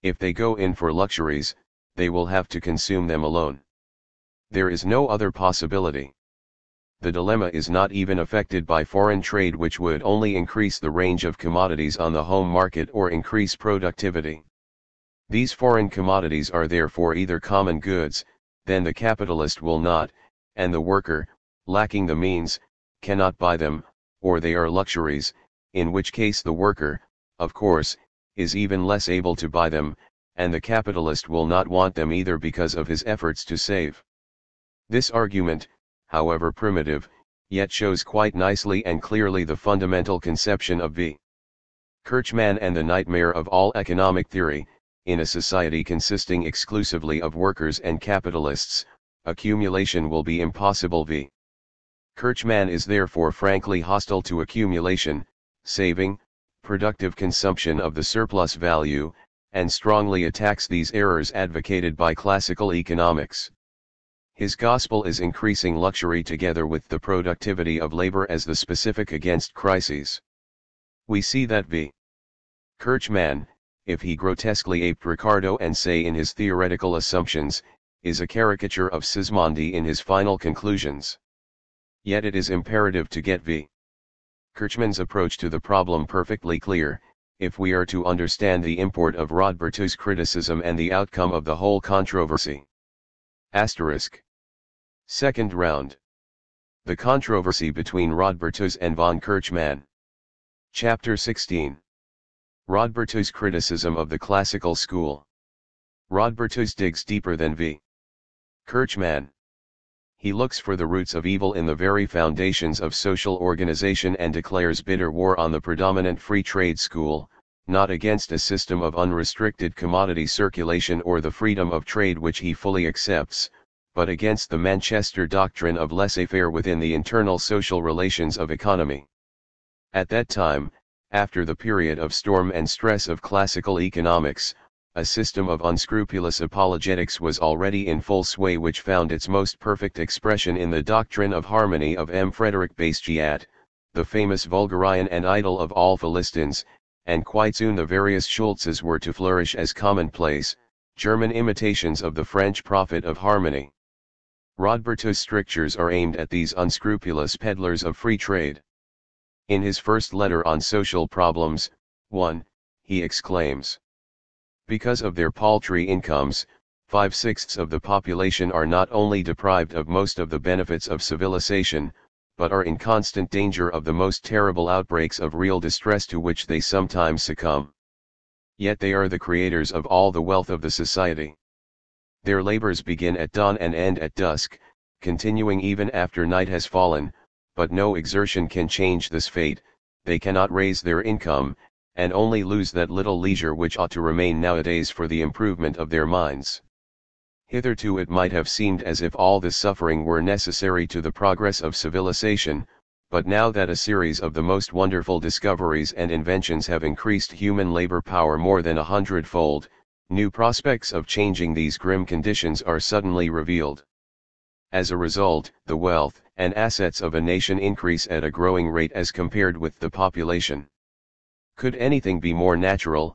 If they go in for luxuries, they will have to consume them alone. There is no other possibility. The dilemma is not even affected by foreign trade, which would only increase the range of commodities on the home market or increase productivity. These foreign commodities are therefore either common goods, then the capitalist will not, and the worker, lacking the means, cannot buy them, or they are luxuries, in which case the worker, of course, is even less able to buy them, and the capitalist will not want them either because of his efforts to save. This argument, however primitive, yet shows quite nicely and clearly the fundamental conception of V. Kirchmann and the nightmare of all economic theory. In a society consisting exclusively of workers and capitalists, accumulation will be impossible. V. Kirchmann is therefore frankly hostile to accumulation, saving, productive consumption of the surplus value, and strongly attacks these errors advocated by classical economics. His gospel is increasing luxury together with the productivity of labor as the specific against crises. We see that V. Kirchmann, if he grotesquely aped Ricardo and Say in his theoretical assumptions, is a caricature of Sismondi in his final conclusions. Yet it is imperative to get V. Kirchmann's approach to the problem perfectly clear, if we are to understand the import of Rodberto's criticism and the outcome of the whole controversy. Asterisk. Second round. The controversy between Rodberto's and von Kirchmann. Chapter 16. Rodberto's criticism of the classical school. Rodberto's digs deeper than V. Kirchmann. He looks for the roots of evil in the very foundations of social organization and declares bitter war on the predominant free trade school, not against a system of unrestricted commodity circulation or the freedom of trade which he fully accepts, but against the Manchester doctrine of laissez-faire within the internal social relations of economy. At that time, after the period of storm and stress of classical economics, a system of unscrupulous apologetics was already in full sway, which found its most perfect expression in the doctrine of harmony of M. Frederick Bastiat, the famous vulgarian and idol of all Philistines, and quite soon the various Schultzes were to flourish as commonplace, German imitations of the French prophet of harmony. Rodberto's strictures are aimed at these unscrupulous peddlers of free trade. In his first letter on social problems, 1, he exclaims: because of their paltry incomes, 5/6 of the population are not only deprived of most of the benefits of civilization, but are in constant danger of the most terrible outbreaks of real distress to which they sometimes succumb. Yet they are the creators of all the wealth of the society. Their labors begin at dawn and end at dusk, continuing even after night has fallen, but no exertion can change this fate. They cannot raise their income, and only lose that little leisure which ought to remain nowadays for the improvement of their minds. Hitherto it might have seemed as if all this suffering were necessary to the progress of civilization, but now that a series of the most wonderful discoveries and inventions have increased human labor power more than 100-fold, new prospects of changing these grim conditions are suddenly revealed. As a result, the wealth and assets of a nation increase at a growing rate as compared with the population. Could anything be more natural,